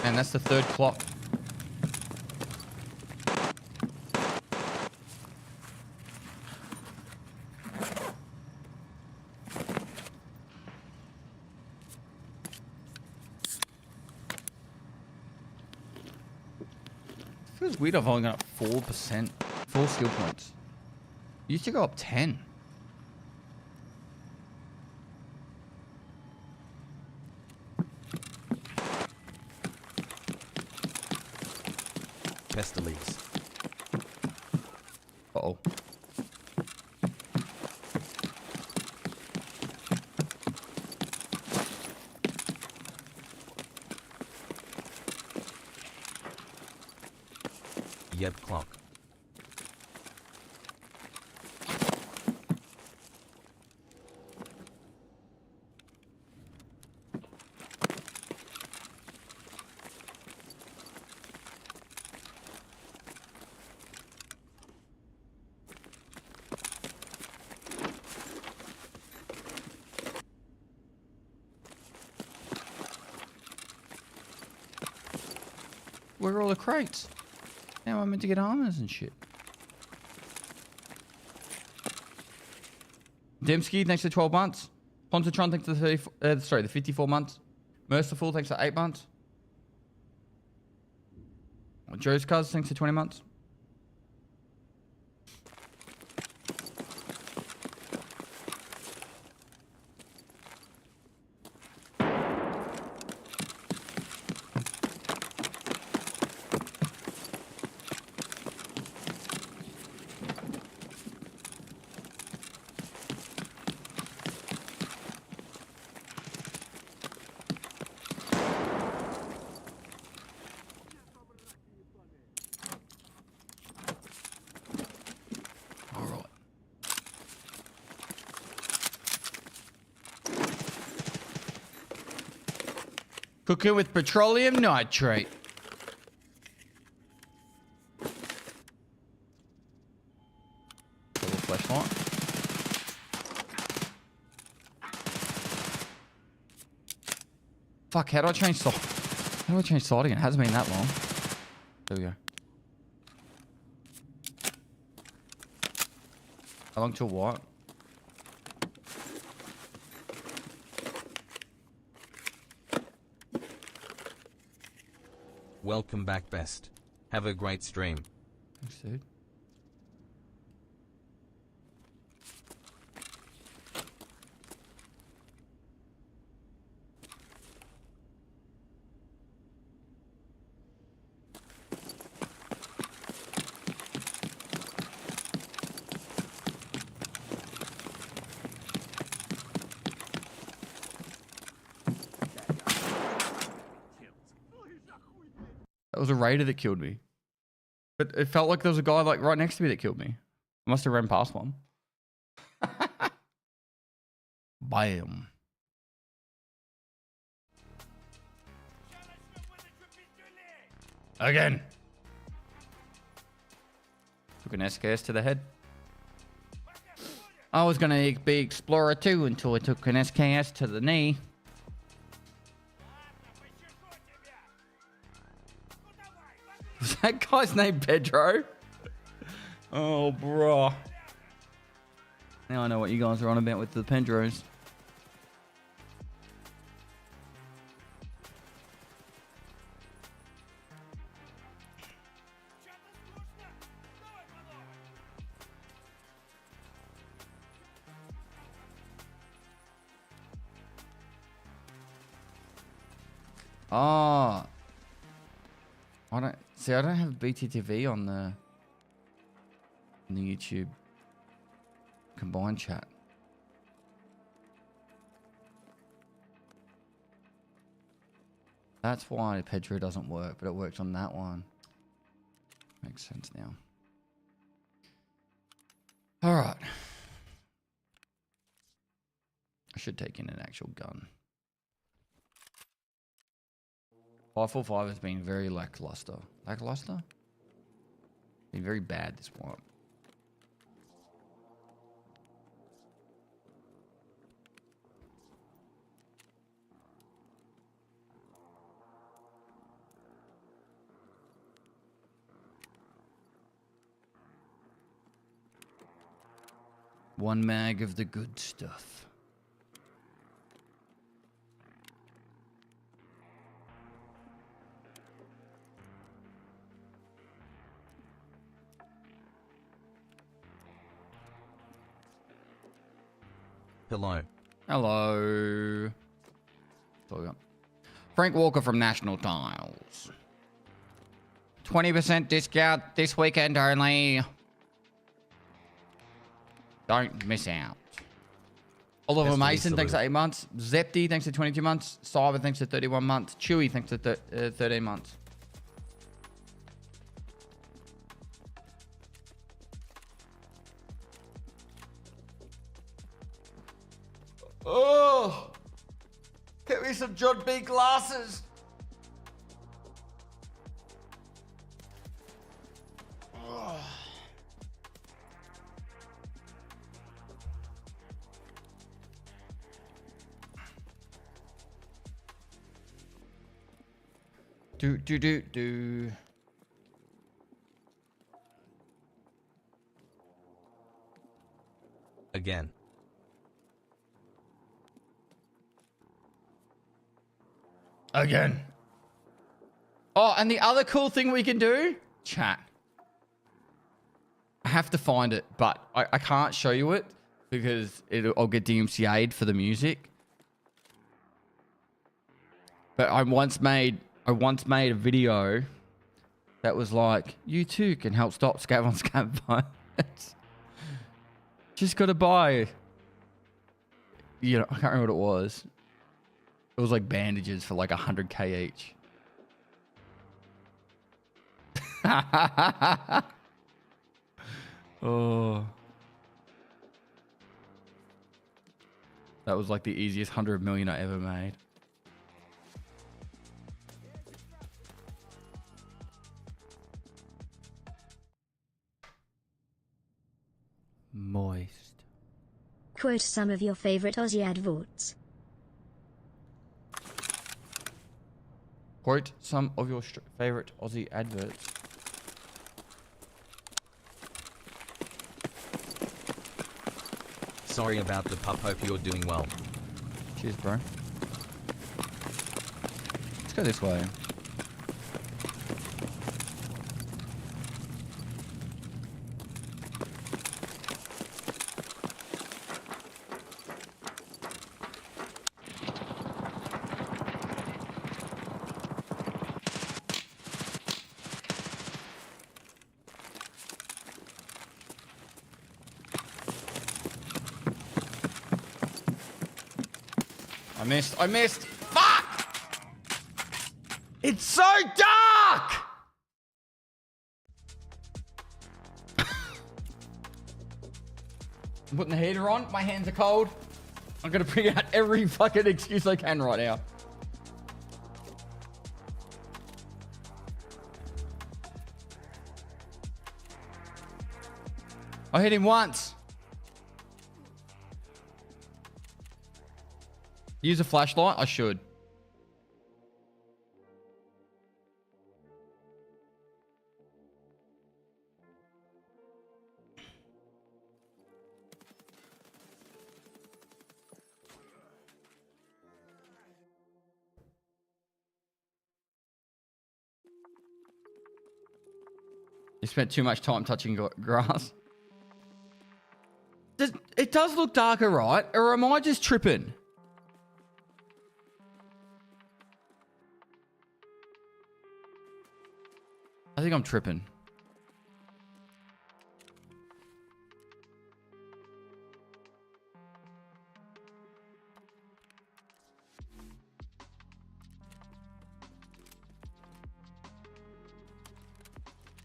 [SPEAKER 3] And that's the third clock. Feels weird I've only got 4%, 4 skill points. You used to go up 10.
[SPEAKER 11] Pestily.
[SPEAKER 3] Uh-oh.
[SPEAKER 11] Yep, clock.
[SPEAKER 3] Where are all the crates? Now I'm meant to get armors and shit. DMCA, thanks for 12 months. Pontotron, thanks for the 54 months. Merciful, thanks for 8 months. Joe's Cuz, thanks for 20 months. Cooking with petroleum nitrate. Little flashlight. Fuck, how do I change side? How do I change side again? It hasn't been that long. There we go. How long till what?
[SPEAKER 11] Welcome back, Best. Have a great stream.
[SPEAKER 3] Thanks, dude. raider that killed me. But it felt like there was a guy like right next to me that killed me. I must have ran past one. Bam. Again. Took an SKS to the head. I was going to be Explorer 2 until I took an SKS to the knee. Was that guy's name Pedro? Oh, bro. Now I know what you guys are on about with the Pedros. Oh. I don't have BTTV on the YouTube combined chat. That's why Pedro doesn't work, but it works on that one. Makes sense now. All right. I should take in an actual gun. 545 has been very lackluster. Lackluster? Been very bad this one. One mag of the good stuff.
[SPEAKER 11] Hello.
[SPEAKER 3] Hello. Frank Walker from National Tiles. 20% discount this weekend only. Don't miss out. Oliver
[SPEAKER 11] Pestily
[SPEAKER 3] Mason, thanks for
[SPEAKER 11] salute.
[SPEAKER 3] 8 months. Zepti, thanks for 22 months. Cyber, thanks for 31 months. Chewy, thanks for 13 months. Oh! Get me some John B. glasses. Oh. Do.
[SPEAKER 11] Again.
[SPEAKER 3] Again. Oh, and the other cool thing we can do? Chat. I have to find it, but I can't show you it because I'll get DMCA'd for the music. But I once made a video that was like, you too can help stop scav on scav violence. Just gotta buy, you know, I can't remember what it was. It was like bandages for like 100k each. Oh. That was like the easiest 100 million I ever made. Moist.
[SPEAKER 4] Quote some of your favorite Aussie adverts.
[SPEAKER 3] Quote some of your favorite Aussie adverts.
[SPEAKER 11] Sorry about the pup, hope you're doing well.
[SPEAKER 3] Cheers, bro. Let's go this way. I missed. Fuck! It's so dark! I'm putting the heater on. My hands are cold. I'm gonna bring out every fucking excuse I can right now. I hit him once. Use a flashlight? I should. You spent too much time touching grass. It does look darker, right? Or am I just tripping? I think I'm tripping.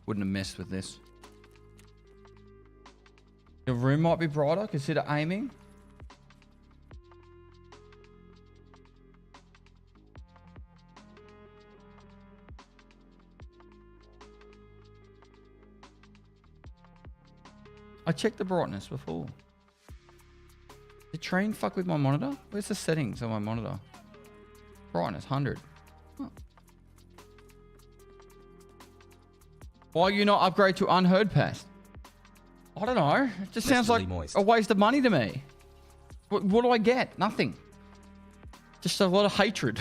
[SPEAKER 3] Wouldn't have messed with this. Your room might be brighter. Consider aiming. I checked the brightness before. Did train fuck with my monitor? Where's the settings on my monitor? Brightness 100. Huh. Why you not upgrade to unheard pest? I don't know. It just sounds like a waste of money to me. What do I get? Nothing. Just a lot of hatred.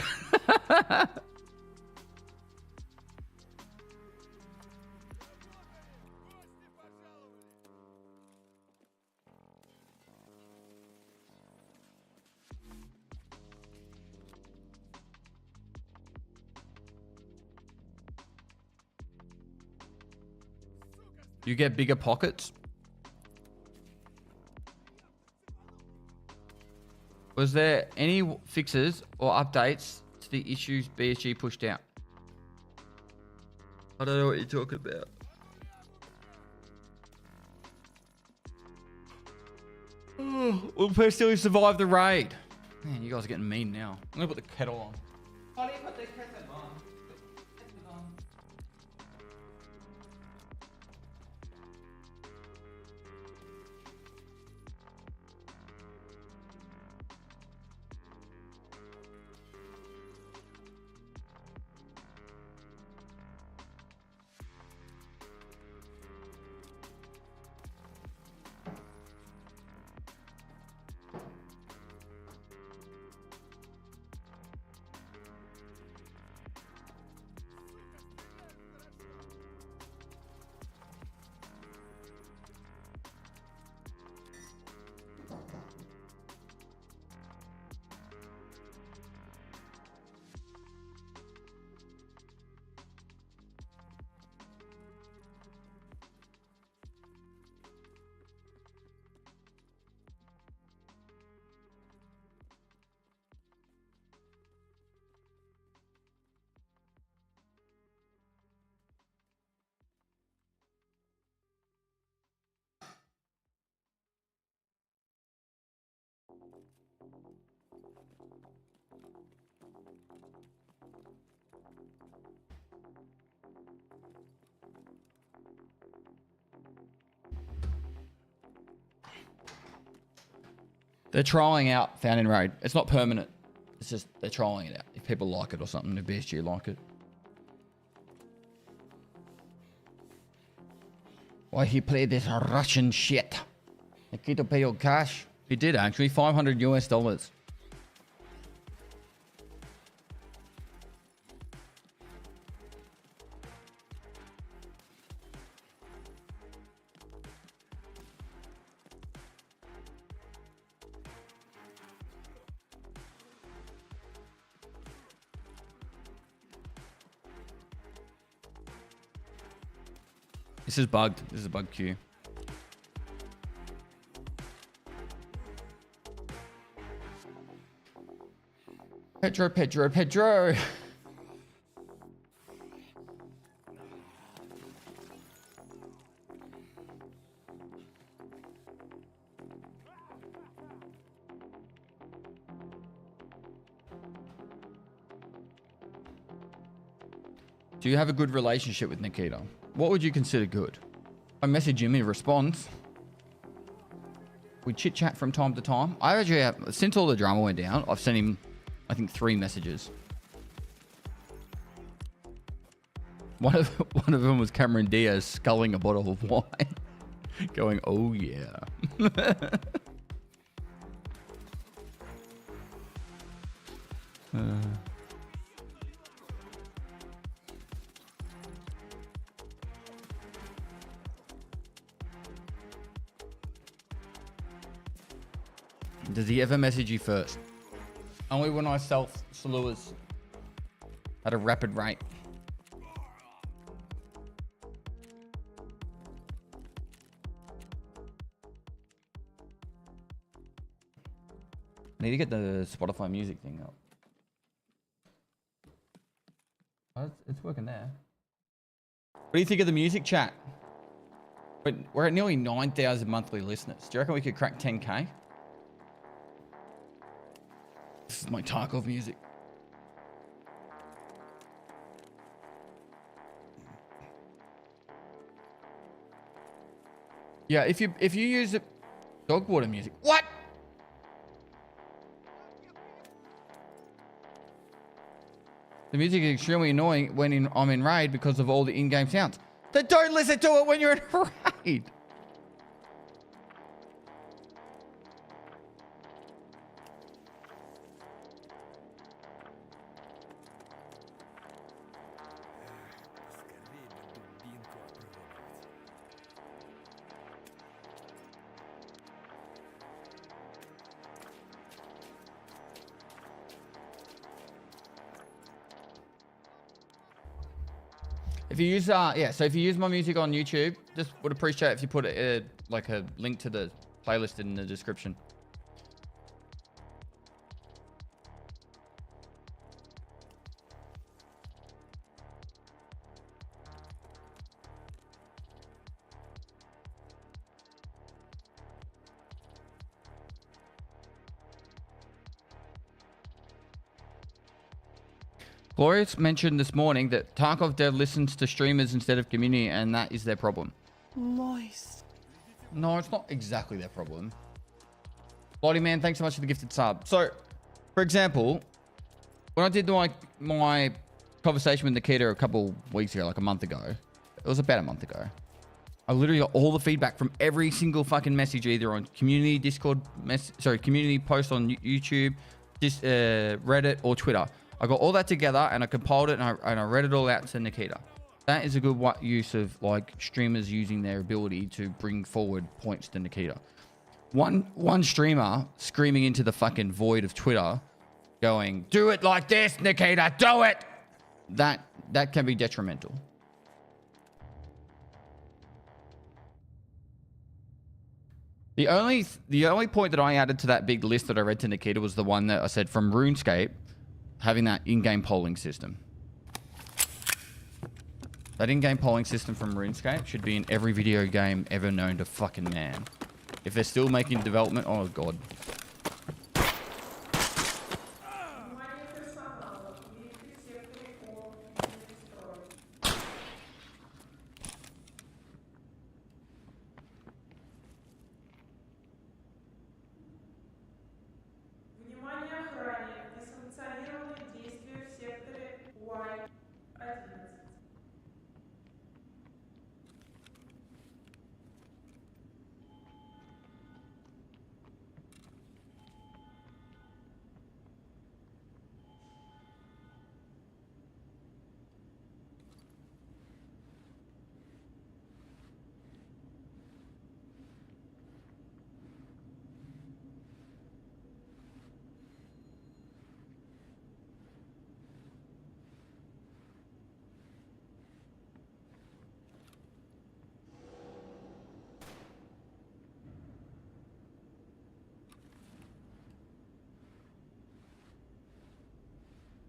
[SPEAKER 3] You get bigger pockets? Was there any fixes or updates to the issues BSG pushed out? I don't know what you're talking about. Will Pestily survive the raid? Man, you guys are getting mean now. I'm gonna put the kettle on. How do you put the kettle on? They're trying out Found in Raid. It's not permanent. It's just they're trying it out. If people like it or something, the BSG like it. Why he played this Russian shit? Nikito pay your cash. He did actually, $500 US. This is bugged. This is a bug queue. Pedro. Do you have a good relationship with Nikita? What would you consider good? I message him, he responds. We chit chat from time to time. I actually have, since all the drama went down, I've sent him, I think, 3 messages. One of them was Cameron Diaz sculling a bottle of wine, going, "Oh yeah." Does he ever message you first? Only when I self-salute at a rapid rate. I need to get the Spotify music thing up. Oh, it's working there. What do you think of the music chat? We're at nearly 9,000 monthly listeners. Do you reckon we could crack 10K? This is my Tarkov music. Yeah, if you use the dog water music. What? The music is extremely annoying when I'm in raid because of all the in-game sounds. Then don't listen to it when you're in raid. If you use, yeah, so if you use my music on YouTube, just would appreciate if you put like a link to the playlist in the description. Glorious mentioned this morning that Tarkov Dev listens to streamers instead of community, and that is their problem.
[SPEAKER 9] Moist.
[SPEAKER 3] No, it's not exactly their problem. Bloody man, thanks so much for the gifted sub. So, for example, when I did my conversation with Nikita a couple weeks ago, like a month ago, it was about a month ago. I literally got all the feedback from every single fucking message, either on community Discord, community post on YouTube, Reddit or Twitter. I got all that together and I compiled it and I read it all out to Nikita. That is a good use of like streamers using their ability to bring forward points to Nikita. One streamer screaming into the fucking void of Twitter, going, "Do it like this, Nikita, do it!" That can be detrimental. The only point that I added to that big list that I read to Nikita was the one that I said from RuneScape, having that in-game polling system. That in-game polling system from RuneScape should be in every video game ever known to fucking man. If they're still making development, oh god.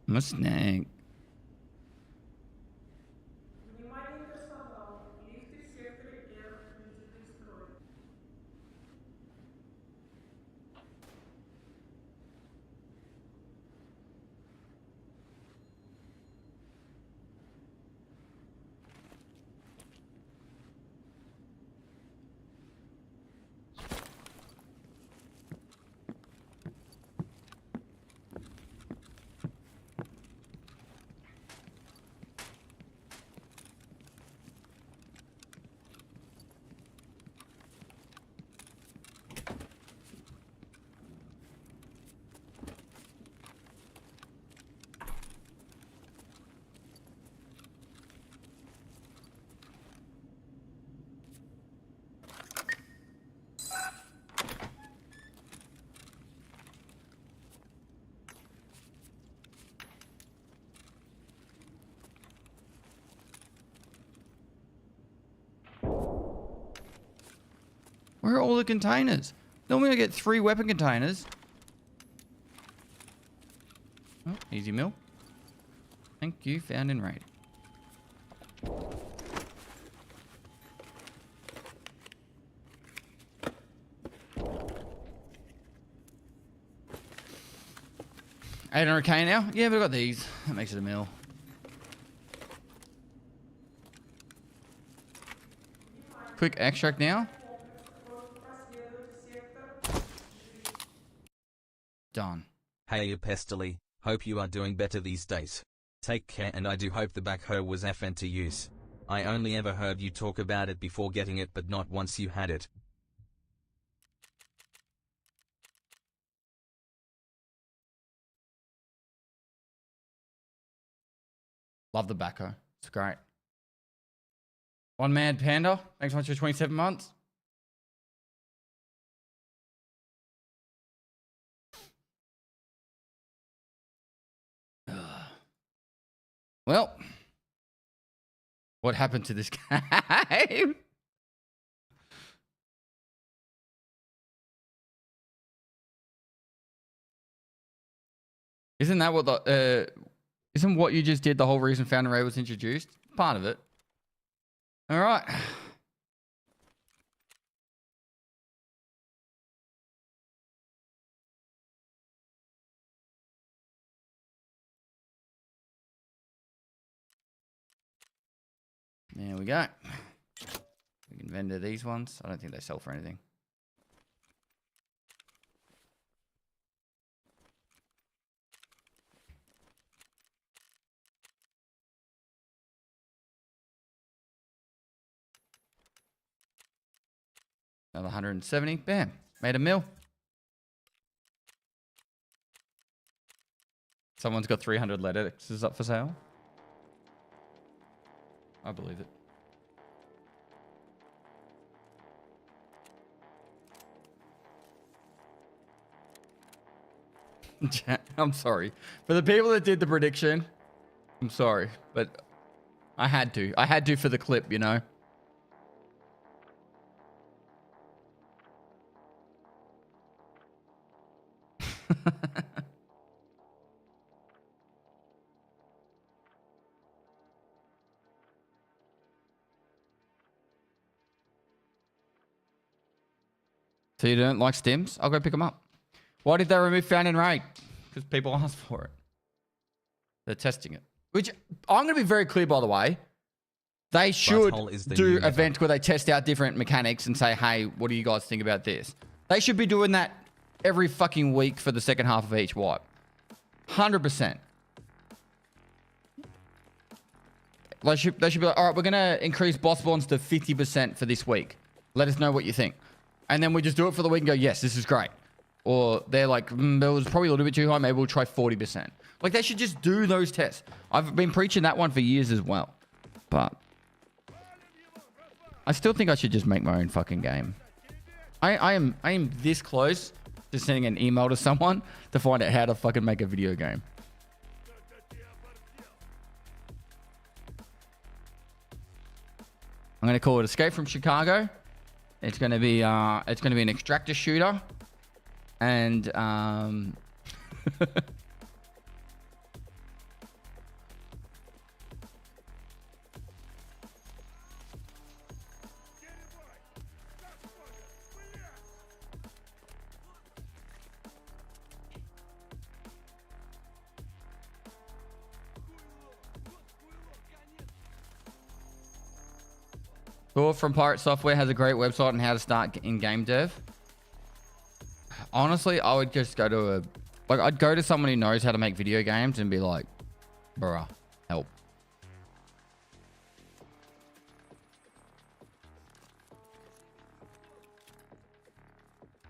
[SPEAKER 3] I'm a snake. Where are all the containers? Normally I get 3 weapon containers. Oh, easy mill. Thank you, found in raid. $800k now? Yeah, but I've got these. That makes it a mill. Quick extract now. Done.
[SPEAKER 11] Hey Pestily, hope you are doing better these days. Take care, and I do hope the backhoe was FN to use. I only ever heard you talk about it before getting it, but not once you had it.
[SPEAKER 3] Love the backhoe. It's great. One Mad Panda. Thanks so much for 27 months. Well, what happened to this game? Isn't that what the isn't what you just did the whole reason Found Array was introduced? Part of it. All right. There we go. We can vendor these ones. I don't think they sell for anything. Another 170. Bam. Made a mill. Someone's got 300 lead X's up for sale. I believe it. I'm sorry. For the people that did the prediction, I'm sorry. But I had to. I had to for the clip, you know. So you don't like stims? I'll go pick them up. Why did they remove Found in Raid? Because people asked for it. They're testing it. Which, I'm going to be very clear, by the way. They should do events where they test out different mechanics and say, hey, what do you guys think about this? They should be doing that every fucking week for the second half of each wipe. 100%. They should be like, all right, we're going to increase boss bonds to 50% for this week. Let us know what you think. And then we just do it for the week and go, yes, this is great. Or they're like, it was probably a little bit too high. Maybe we'll try 40%. Like, they should just do those tests. I've been preaching that one for years as well. But I still think I should just make my own fucking game. I am this close to sending an email to someone to find out how to fucking make a video game. I'm going to call it Escape from Chicago. It's going to be an extractor shooter. And Thor from Pirate Software has a great website on how to start in game dev. Honestly, I would just go to I'd go to someone who knows how to make video games and be like, bruh, help.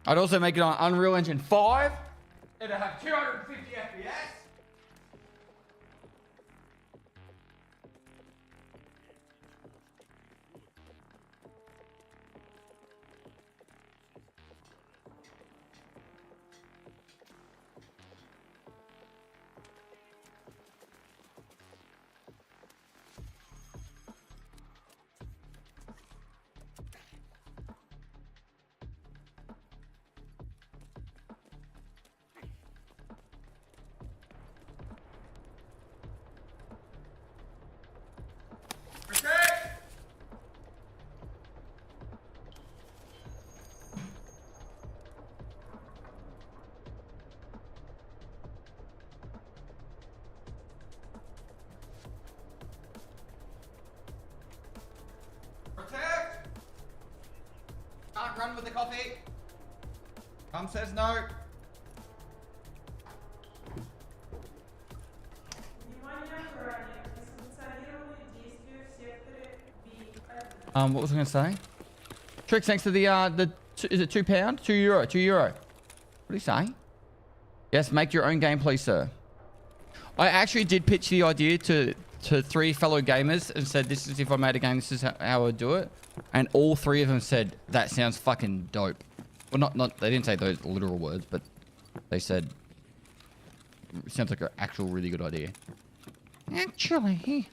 [SPEAKER 3] I'd also make it on Unreal Engine 5. It'd have 250 FPS. run with the coffee. Mum says no. What was I going to say? Tricks, thanks to the is it £2? €2. €2. What did he say? Yes, make your own game, please, sir. I actually did pitch the idea to 3 fellow gamers and said, this is if I made a game, this is how I would do it. And all 3 of them said, that sounds fucking dope. Well, not they didn't say those literal words, but they said, it sounds like an actual really good idea. Actually.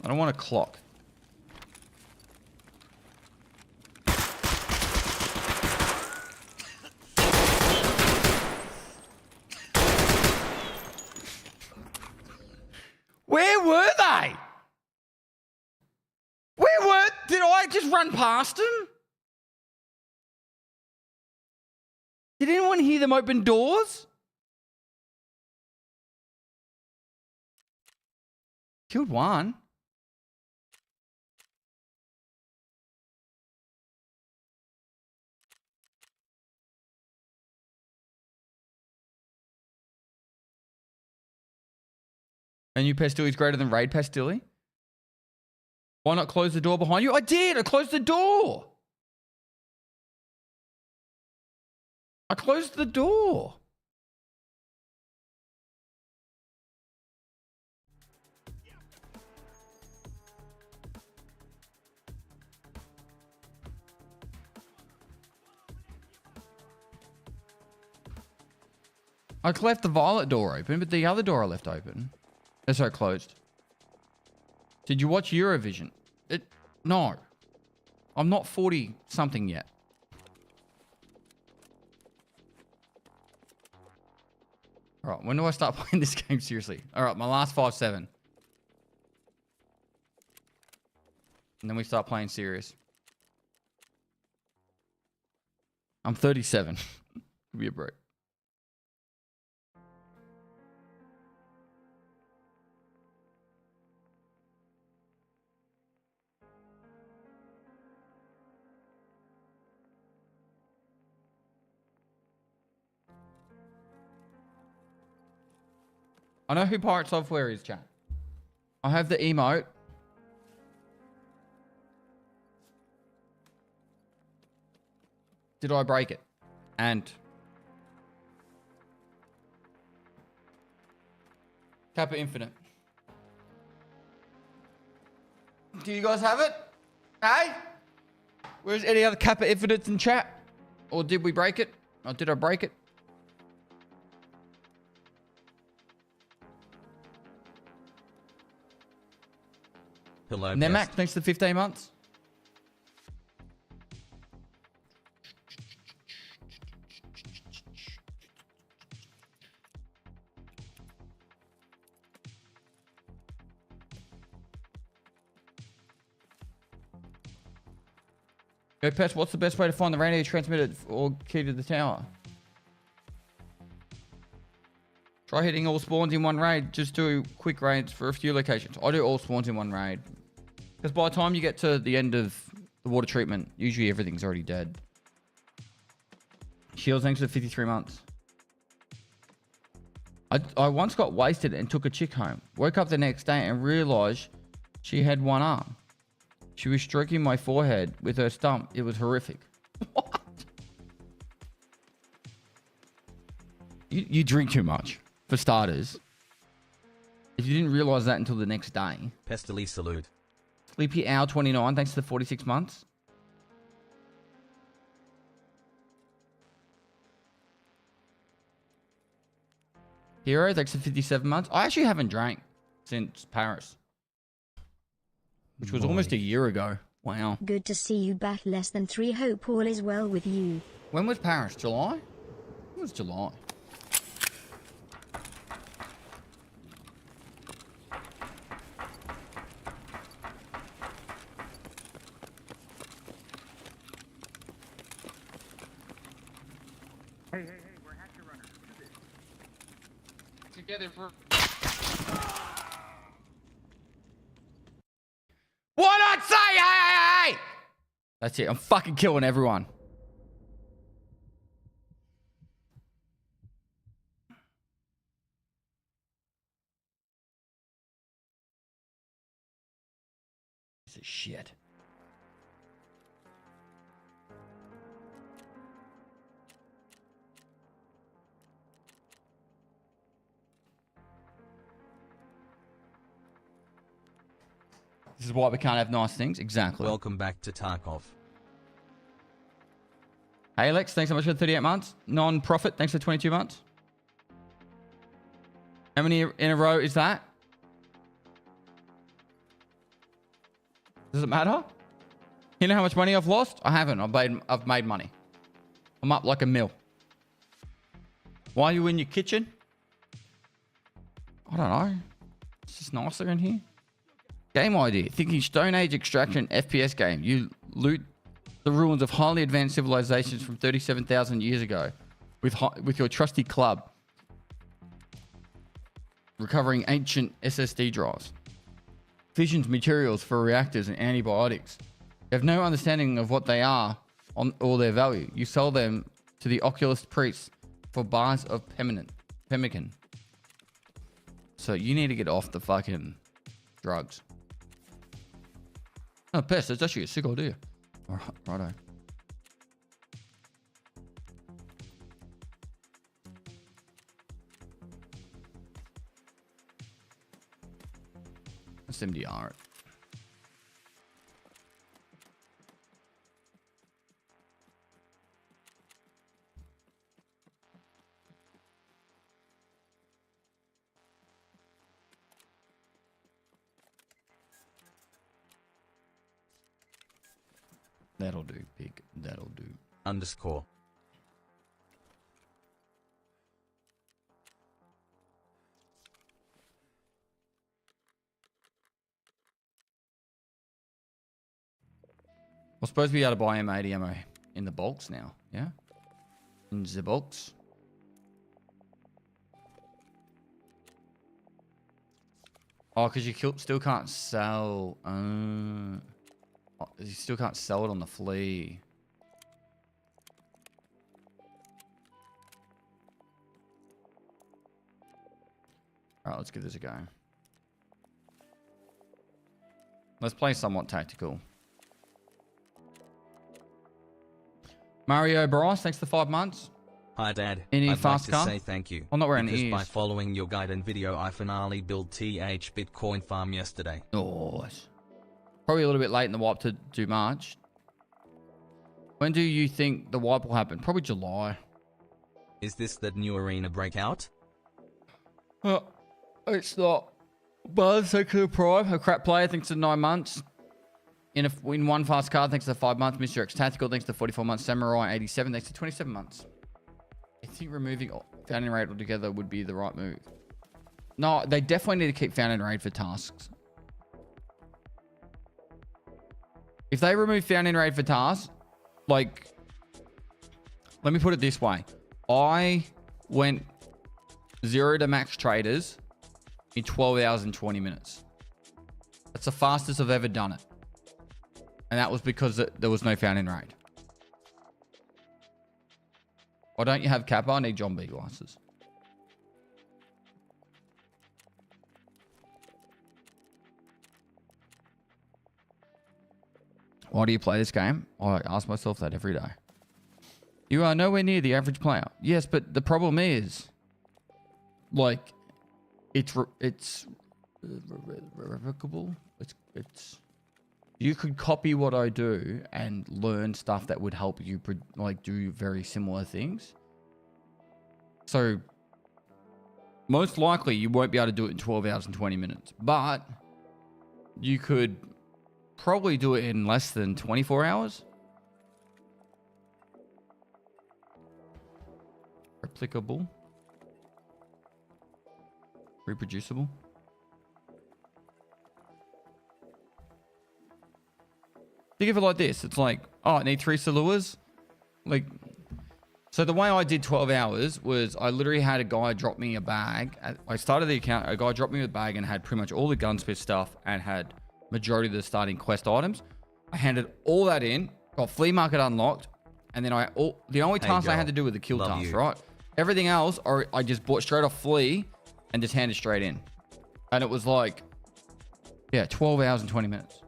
[SPEAKER 3] I don't want a clock. Where were they? Did I just run past them? Did anyone hear them open doors? Killed one. And you Pestily is greater than Raid Pestily? Why not close the door behind you? I did! I closed the door! I closed the door! I left the violet door open, but the other door I left open. Sorry, closed. Did you watch Eurovision? No. I'm not 40 something yet. Alright, when do I start playing this game seriously? Alright, my last 5-7. And then we start playing serious. I'm 37. Give me a break. I know who Pirate Software is, chat. I have the emote. Did I break it? And Kappa Infinite. Do you guys have it? Hey? Where's any other Kappa Infinites in chat? Or did we break it? Or did I break it?
[SPEAKER 11] Hello,
[SPEAKER 3] and then Mac, thanks to 15 months. Go Pets, what's the best way to find the radio transmitter or key to the tower? Try hitting all spawns in one raid. Just do quick raids for a few locations. I do all spawns in one raid. Because by the time you get to the end of the water treatment, usually everything's already dead. Shields, thanks for 53 months. I once got wasted and took a chick home. Woke up the next day and realized she had one arm. She was stroking my forehead with her stump. It was horrific. What? You drink too much, for starters. If you didn't realize that until the next day.
[SPEAKER 11] Pestily salute.
[SPEAKER 3] Sleepy Owl 29, thanks to the 46 months. Hero, thanks for 57 months. I actually haven't drank since Paris. Which was almost a year ago. Wow.
[SPEAKER 4] Good to see you back. Less than 3. Hope all is well with you.
[SPEAKER 3] When was Paris? July? It was July.
[SPEAKER 8] Hey, we're Hatchet runners. What is it?
[SPEAKER 3] Together for... Why not say hey? That's it. I'm fucking killing everyone. This is shit. This is why we can't have nice things. Exactly.
[SPEAKER 11] Welcome back to Tarkov.
[SPEAKER 3] Hey, Alex, thanks so much for 38 months. Non-profit, thanks for 22 months. How many in a row is that? Does it matter? You know how much money I've lost? I haven't. I've made money. I'm up like a mil. Why are you in your kitchen? I don't know. It's just nicer in here. Game idea. Thinking Stone Age extraction FPS game. You loot the ruins of highly advanced civilizations from 37,000 years ago with your trusty club. Recovering ancient SSD drives. Fissions materials for reactors and antibiotics. You have no understanding of what they are or their value. You sell them to the oculist priests for bars of pemmican. So you need to get off the fucking drugs. Oh, Pest, that's actually a sick idea. All right, righto. Let's MDR it. That'll do, pig. That'll do.
[SPEAKER 11] _
[SPEAKER 3] We're supposed to be able to buy M80 ammo in the bulks now, yeah? In the bulks. Oh, because you still can't sell... you still can't sell it on the Flea. Alright, let's give this a go. Let's play somewhat tactical. Mario Bryce, thanks for 5 months.
[SPEAKER 11] Hi Dad,
[SPEAKER 3] Any
[SPEAKER 11] I'd
[SPEAKER 3] fast
[SPEAKER 11] like to
[SPEAKER 3] car?
[SPEAKER 11] say thank you.
[SPEAKER 3] I'm not wearing
[SPEAKER 11] because
[SPEAKER 3] ears.
[SPEAKER 11] by following your guide and video I finally built TH Bitcoin farm yesterday.
[SPEAKER 3] Oh, probably a little bit late in the wipe to do much. When do you think the wipe will happen? Probably July.
[SPEAKER 11] Is this that new arena breakout?
[SPEAKER 3] It's not. Buzz, thanks for the prime. A crap player thinks of 9 months. In one fast card, thanks to 5 months. Mr. X Tactical, thanks to 44 months. Samurai 87, thanks to 27 months. I think removing found in raid altogether would be the right move. No, they definitely need to keep found in raid for tasks. If they remove found in raid for tasks, like, let me put it this way. I went 0 to max traders in 12 hours and 20 minutes. That's the fastest I've ever done it. And that was because there was no found in raid. Why don't you have Kappa? I need John B glasses. Why do you play this game? I ask myself that every day. You are nowhere near the average player. Yes, but the problem is, like, it's revocable. It's you could copy what I do and learn stuff that would help you like do very similar things. So most likely you won't be able to do it in 12 hours and 20 minutes, but you could probably do it in less than 24 hours. Replicable. Reproducible. Think of it like this. It's like, oh, I need 3 Saluas. Like, So the way I did 12 hours was I literally had a guy drop me a bag. I started the account. A guy dropped me a bag and had pretty much all the gunsmith stuff and had majority of the starting quest items. I handed all that in, got flea market unlocked, and then the only tasks I had to do were the kill tasks, right? Everything else, I just bought straight off Flea and just handed straight in. And it was like, yeah, 12 hours and 20 minutes.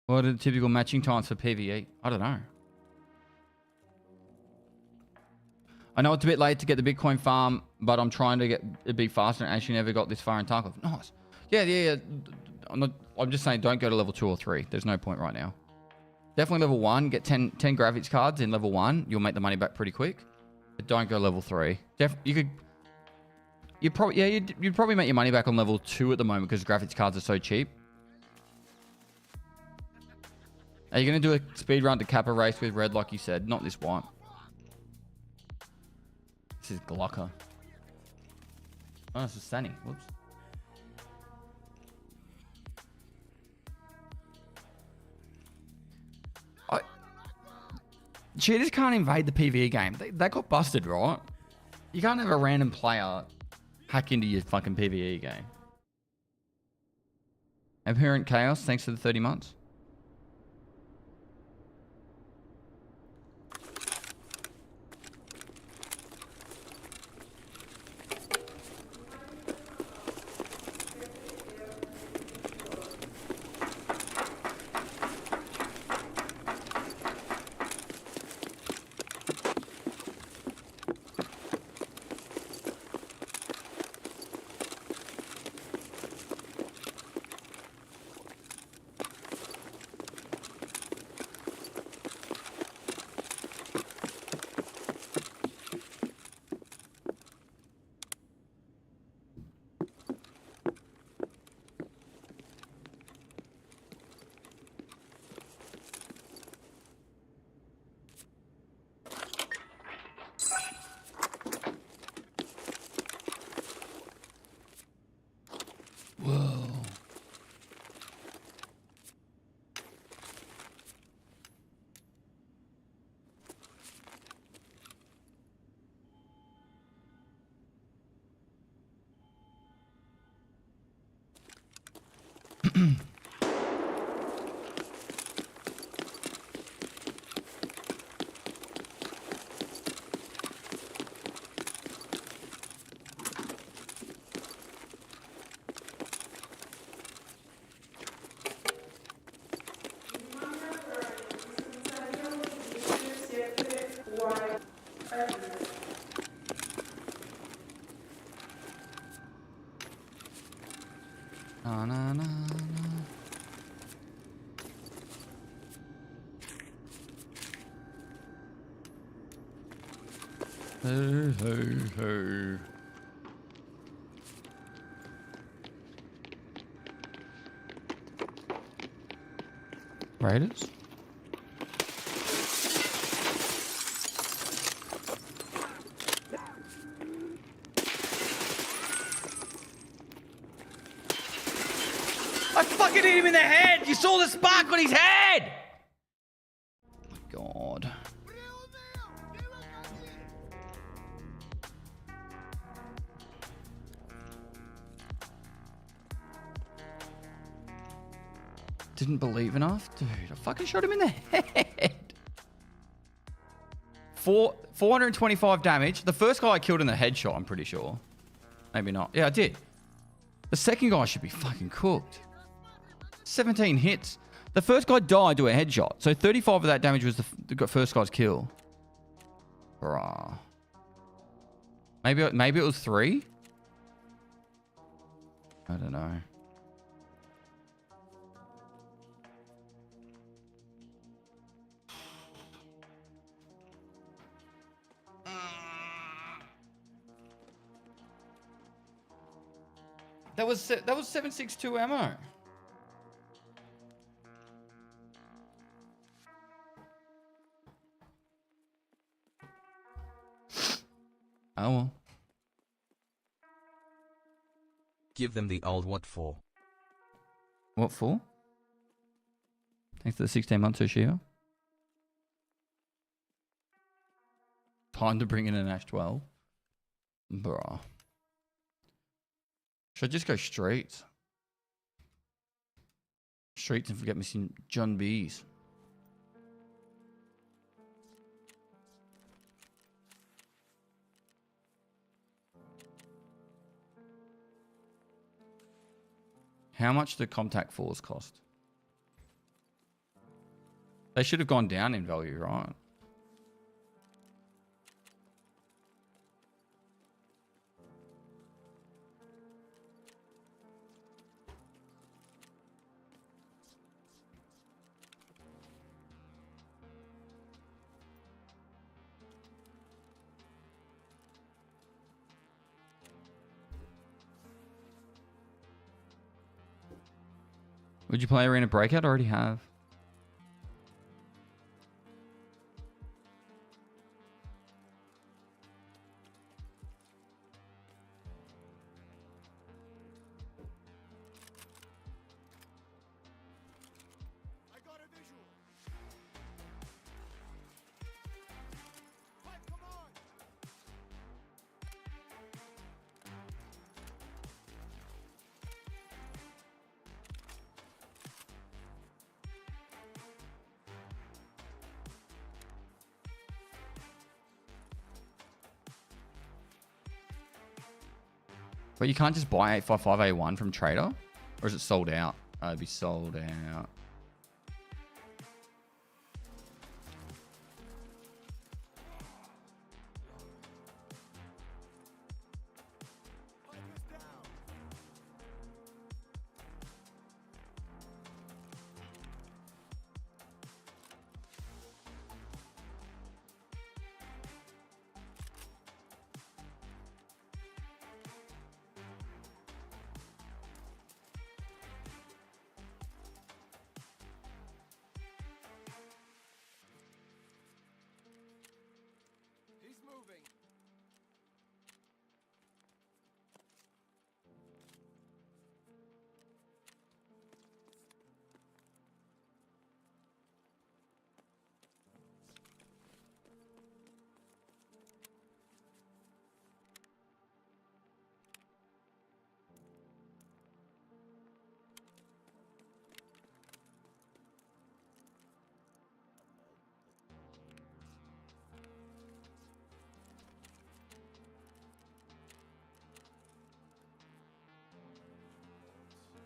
[SPEAKER 3] What are the typical matching times for PVE? I don't know. I know it's a bit late to get the Bitcoin farm, but I'm trying to get it be faster and actually never got this far in Tarkov. Nice. Yeah. I'm just saying don't go to level 2 or 3. There's no point right now. Definitely level 1. Get 10 graphics cards in level 1. You'll make the money back pretty quick. But don't go level 3. You'd probably make your money back on level 2 at the moment because graphics cards are so cheap. Are you going to do a speed run to cap a race with red like you said? Not this one. This is Glocker. Oh, this is Sunny. Whoops. Cheaters can't invade the PvE game. They got busted, right? You can't have a random player hack into your fucking PvE game. Apparent Chaos, thanks for the 30 months. Hey. Raiders? I fucking hit him in the head! You saw the spark on his head! Oh my god. Didn't believe enough? Dude, I fucking shot him in the head. 425 damage. The first guy I killed in the headshot, I'm pretty sure. Maybe not. Yeah, I did. The second guy should be fucking cooked. 17 hits. The first guy died to a headshot. So 35 of that damage was the first guy's kill. Bruh. Maybe it was 3? I don't know. That was 7.62 ammo. Oh well.
[SPEAKER 11] Give them the old what for.
[SPEAKER 3] What for? Thanks to the 16 months, Ushio. Time to bring in an Ash 12. Bruh. Should I just go streets? Streets and forget missing John B's. How much do contact fours cost? They should have gone down in value, right? Would you play Arena Breakout? I already have. But you can't just buy 855A1 from Trader? Or is it sold out? It'd be sold out.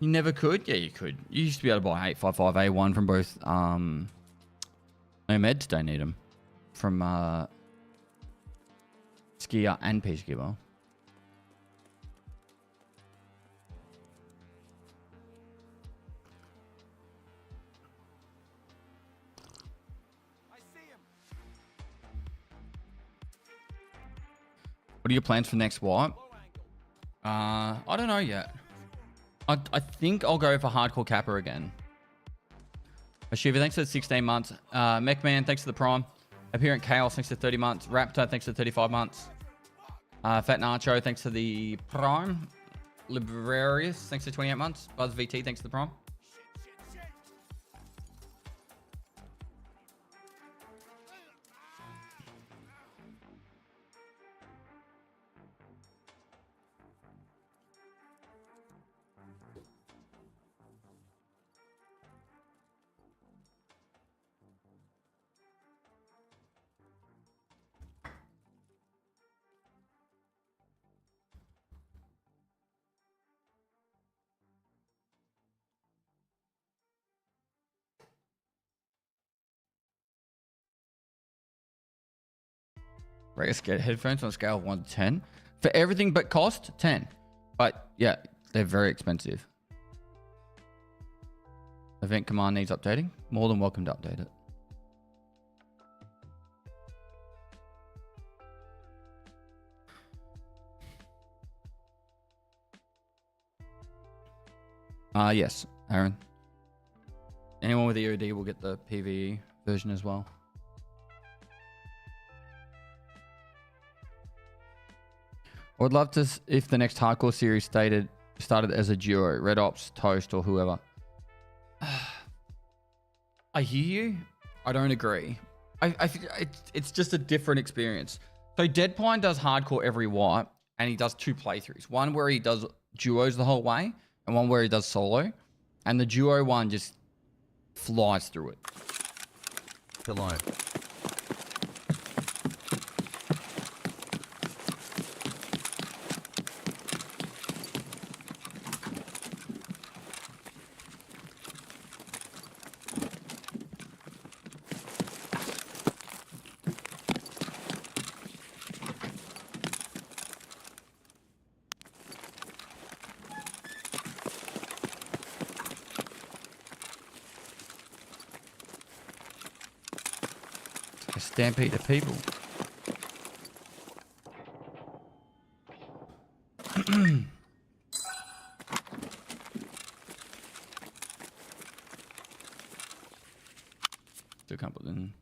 [SPEAKER 3] You never could? Yeah, you could. You used to be able to buy 855A1 from both no meds don't need them. From Skier and Peacekeeper. What are your plans for next wipe? I don't know yet. I think I'll go for Hardcore Kappa again. Shiva, thanks for the 16 months. Mechman, thanks for the Prime. Apparent Chaos, thanks for 30 months. Raptor, thanks for 35 months. Fat Nacho, thanks for the Prime. Librarius, thanks for 28 months. Buzz VT, thanks for the Prime. Rate a headphones on a scale of 1 to 10. For everything but cost, 10. But yeah, they're very expensive. Event command needs updating. More than welcome to update it. Yes, Aaron. Anyone with EOD will get the PVE version as well. I would love to if the next hardcore series started as a duo, Red Ops, Toast, or whoever. I hear you. I don't agree. I think it's just a different experience. So Deadpine does hardcore every wipe, and he does 2 playthroughs. One where he does duos the whole way, and one where he does solo. And the duo one just flies through it.
[SPEAKER 11] Hello.
[SPEAKER 3] A stampede of people. Still can't put in.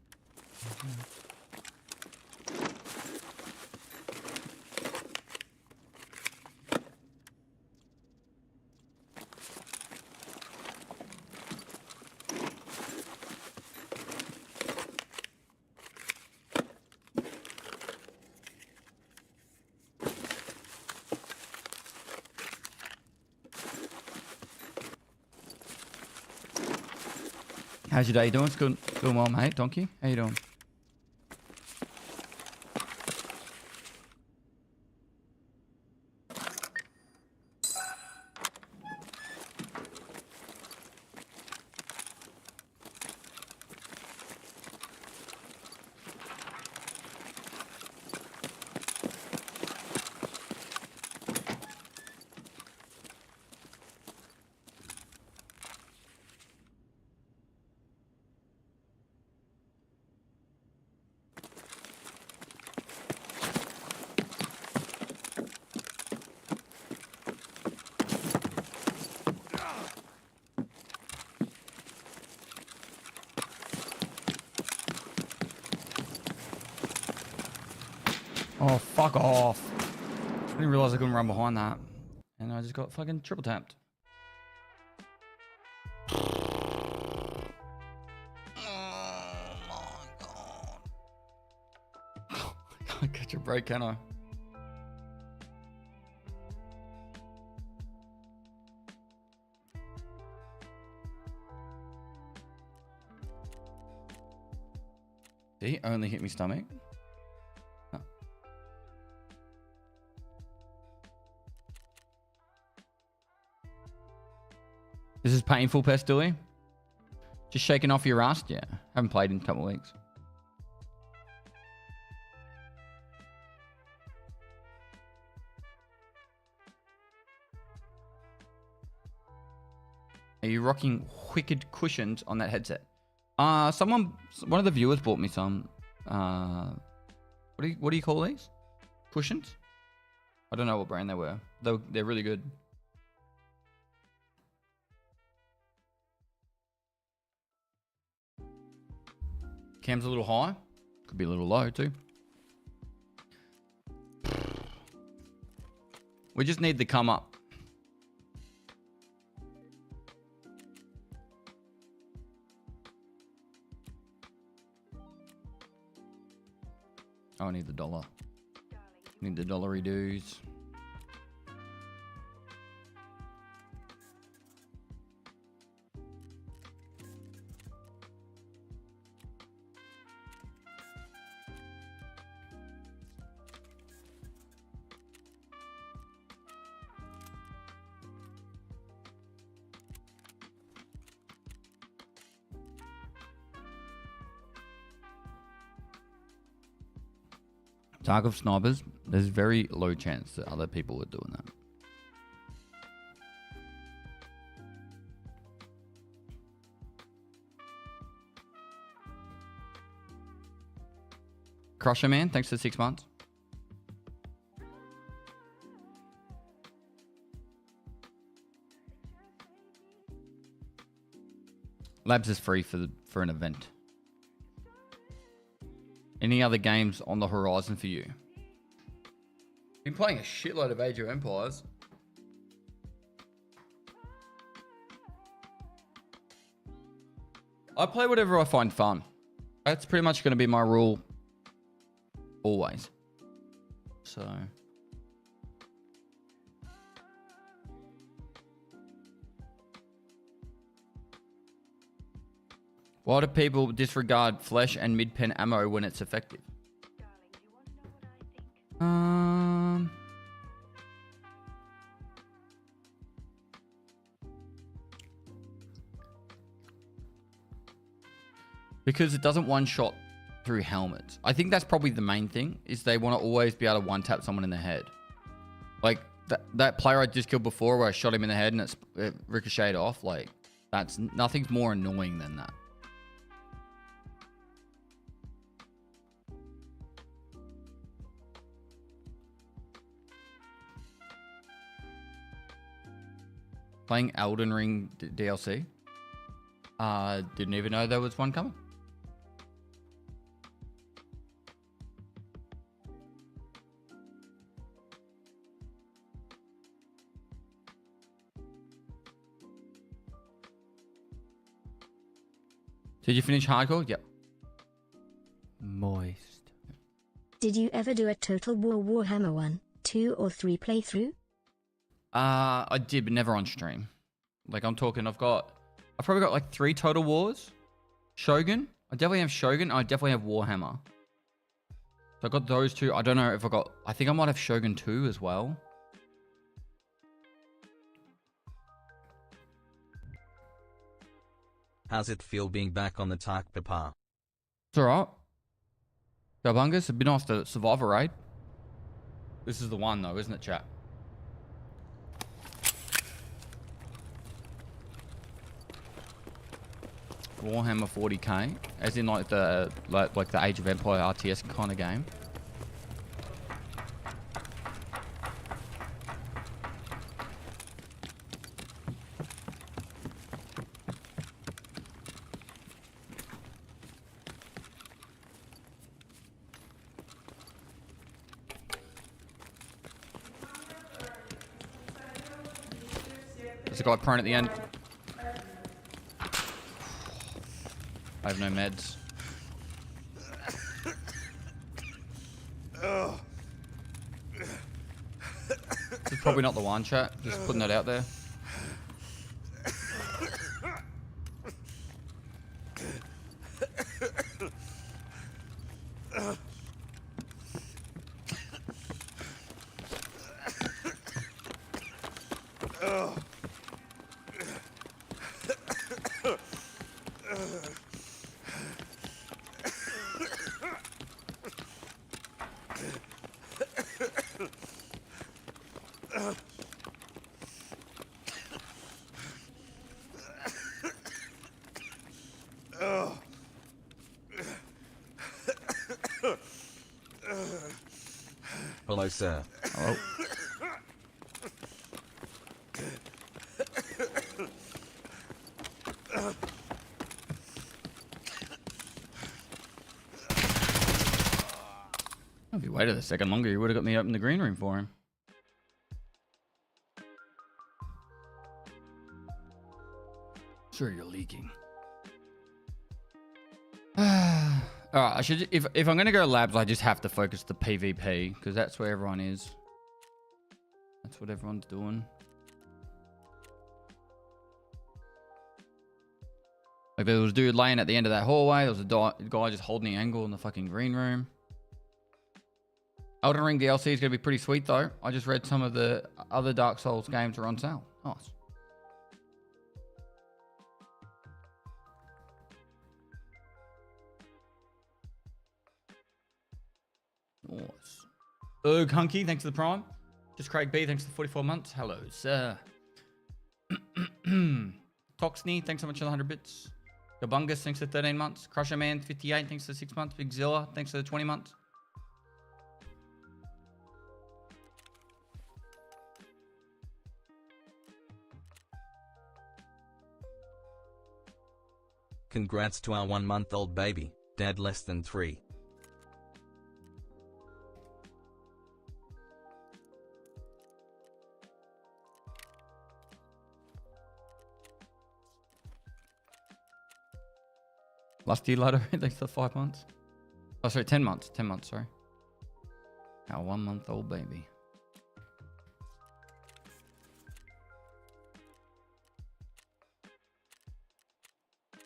[SPEAKER 3] How's your day doing? It's going well, mate. Donkey, how you doing? Oh, fuck off. I didn't realize I couldn't run behind that. And I just got fucking triple tapped. Oh my god. I can't catch a break, can I? See, only hit me stomach. Oh. This is painful, Pestily. Just shaking off your rust? Yeah. Haven't played in a couple of weeks. Are you rocking wicked cushions on that headset? One of the viewers bought me some. What do you call these? Cushions? I don't know what brand they were. They're really good. Cam's a little high. Could be a little low too. We just need the come up. Oh, I need the dollar. Need the dollary dues. Tarkov snipers, there's very low chance that other people are doing that. Crusher Man, thanks for 6 months. Labs is free for an event. Any other games on the horizon for you? Been playing a shitload of Age of Empires. I play whatever I find fun. That's pretty much going to be my rule always. So why do people disregard flesh and mid-pen ammo when it's effective? Because it doesn't one-shot through helmets. I think that's probably the main thing, is they want to always be able to one-tap someone in the head. Like, that player I just killed before where I shot him in the head and it ricocheted off, like, that's nothing's more annoying than that. Playing Elden Ring DLC. Didn't even know there was one coming. Did you finish hardcore? Yep. Moist.
[SPEAKER 4] Did you ever do a Total War Warhammer 1, 2 or 3 playthrough?
[SPEAKER 3] I did, but never on stream. Like, I'm talking, I've probably got like 3 Total Wars. Shogun. I definitely have Shogun. I definitely have Warhammer. So I got those 2. I don't know if I think I might have Shogun 2 as well.
[SPEAKER 11] How's it feel being back on the Tark PVE?
[SPEAKER 3] It's alright. Gobungus, I've been off the Survivor raid. This is the one though, isn't it, chat? Warhammer 40k, as in like the Age of Empire RTS kind of game. There's a guy prone at the end. I have no meds. This is probably not the one, chat. Just putting that out there.
[SPEAKER 11] Hello, sir.
[SPEAKER 3] Hello. If you waited a second longer, you would have got me up in the green room for him. Sure, you're leaking. Alright, I should. If I'm gonna go labs, I just have to focus the PvP because that's where everyone is. That's what everyone's doing. Like there was a dude laying at the end of that hallway. There was a guy just holding the angle in the fucking green room. Elden Ring DLC is gonna be pretty sweet though. I just read some of the other Dark Souls games are on sale. Nice. Nice. Erg Hunky, thanks for the prime. Just Craig B, thanks for 44 months. Hello, sir. Toxney, thanks so much for the 100 bits. Gabungus, thanks for 13 months. Crusher Man, 58, thanks for 6 months. Big Zilla, thanks for the 20 months.
[SPEAKER 11] Congrats to our 1-month-old baby, dad less than 3.
[SPEAKER 3] Last year, Lado, thanks for 5 months. Oh, sorry, 10 months. 10 months, sorry. Our 1 month old baby.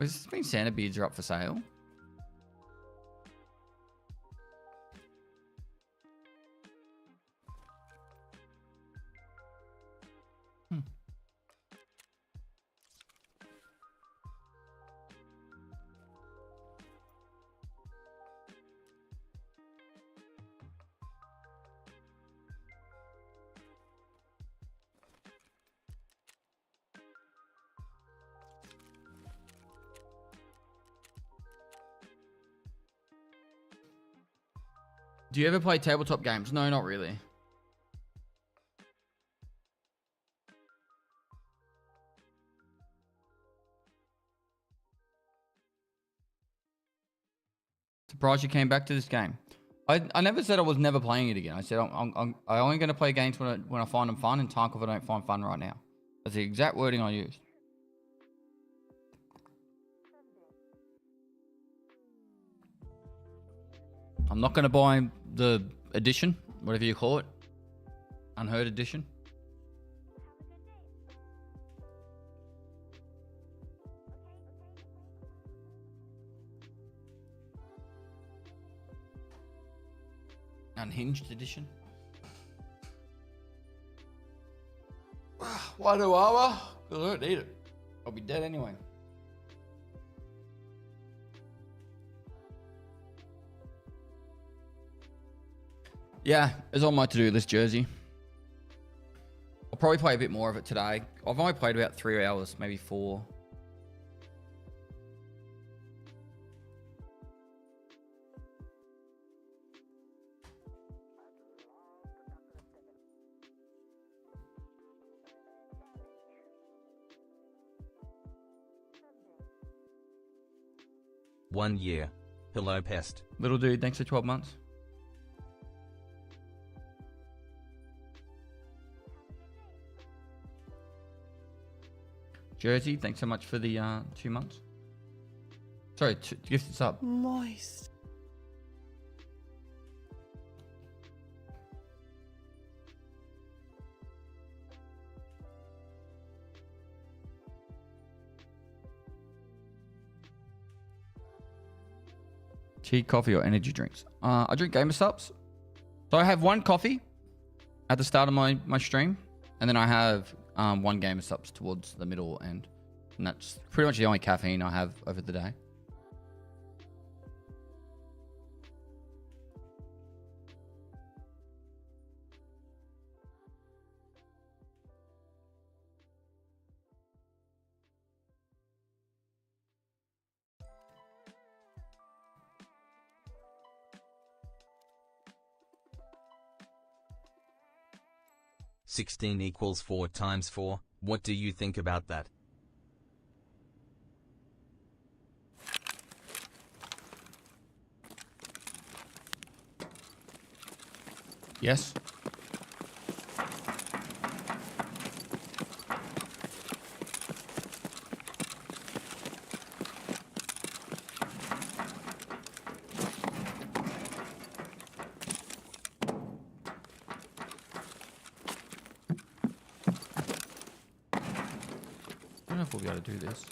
[SPEAKER 3] Does this mean Santa beards are up for sale? Do you ever play tabletop games? No, not really. Surprised you came back to this game. I never said I was never playing it again. I said I'm only going to play games when I find them fun, and Tarkov I don't find fun right now. That's the exact wording I used. I'm not going to buy the edition, whatever you call it. Unheard edition. Unhinged edition. Why do armor? Because I don't need it. I'll be dead anyway. Yeah, it's on my to-do list, Jersey. I'll probably play a bit more of it today. I've only played about 3 hours, maybe 4.
[SPEAKER 11] One year. Hello, Pest.
[SPEAKER 3] Little dude, thanks for 12 months. Jersey, thanks so much for the 2 months. Sorry, gifted sub.
[SPEAKER 14] Moist.
[SPEAKER 3] Tea, coffee, or energy drinks? I drink Gamer Subs. So I have 1 coffee at the start of my stream, and then I have 1 Gamer Subs towards the middle end. And that's pretty much the only caffeine I have over the day.
[SPEAKER 11] $16 equals 4 times 4. What do you think about that?
[SPEAKER 3] Yes. I don't know if we'll be able to do this.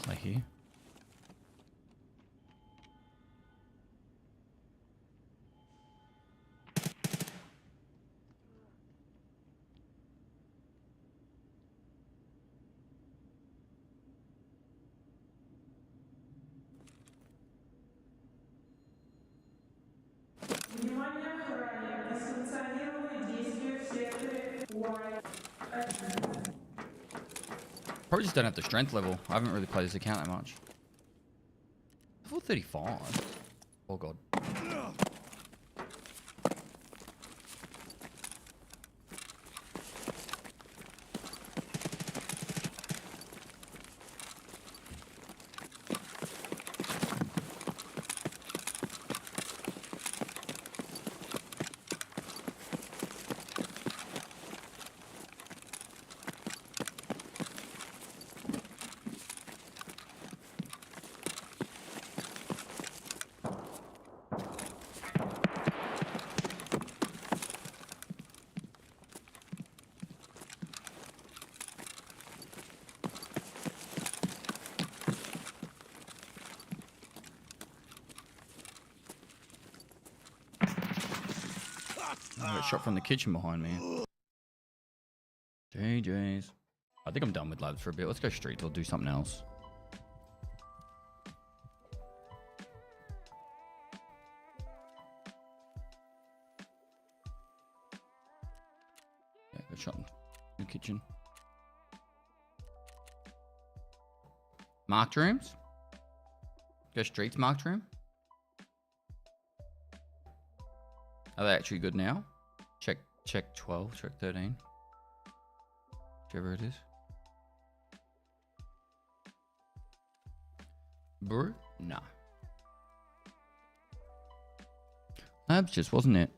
[SPEAKER 3] Like here. Probably just don't have the strength level. I haven't really played this account that much. Level 35. Oh god. I got shot from the kitchen behind me. JJ's. I think I'm done with labs for a bit. Let's go streets or do something else. Yeah, got shot in the kitchen. Marked rooms? Go streets marked room? Are they actually good now? Check 12, check 13. Whichever it is. Brew? Nah. Labs just wasn't it.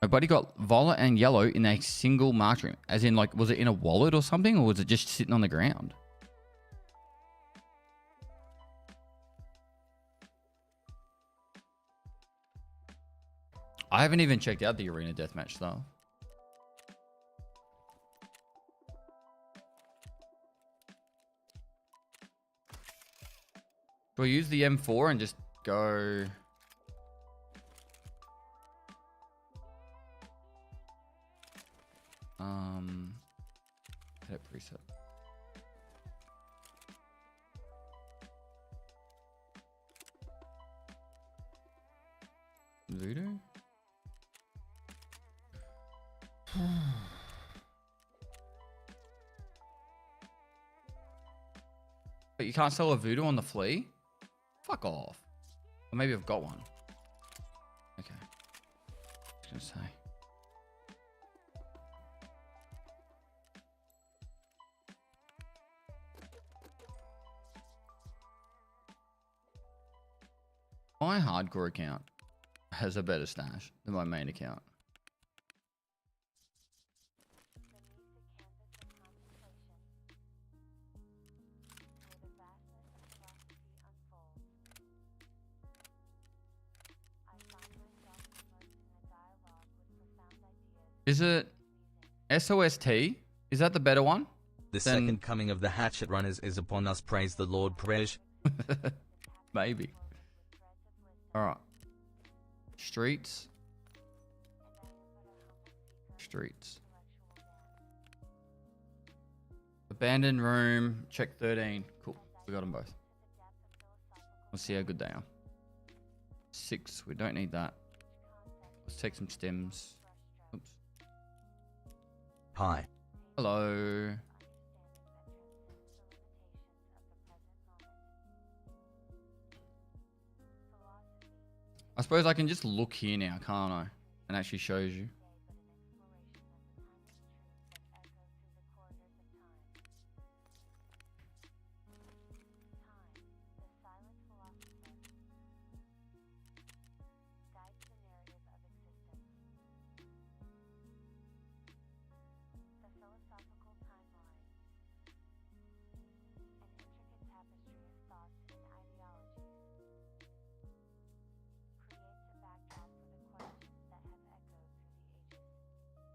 [SPEAKER 3] My buddy got violet and yellow in a single marked room. As in, like, was it in a wallet or something? Or was it just sitting on the ground? I haven't even checked out the arena deathmatch though. Do I use the M4 and just go... Edit preset. Voodoo? But you can't sell a voodoo on the Flea? Fuck off. Or maybe I've got one. Okay. I was gonna say. My hardcore account has a better stash than my main account. Is it SOST? Is that the better one?
[SPEAKER 11] The second coming of the Hatchet runners is upon us. Praise the Lord. Praise.
[SPEAKER 3] Maybe. Alright. Streets. Streets. Abandoned room. Check 13. Cool. We got them both. Let's see how good they are. 6. We don't need that. Let's take some stems. Oops.
[SPEAKER 11] Hi.
[SPEAKER 3] Hello. I suppose I can just look here now, can't I? And actually shows you.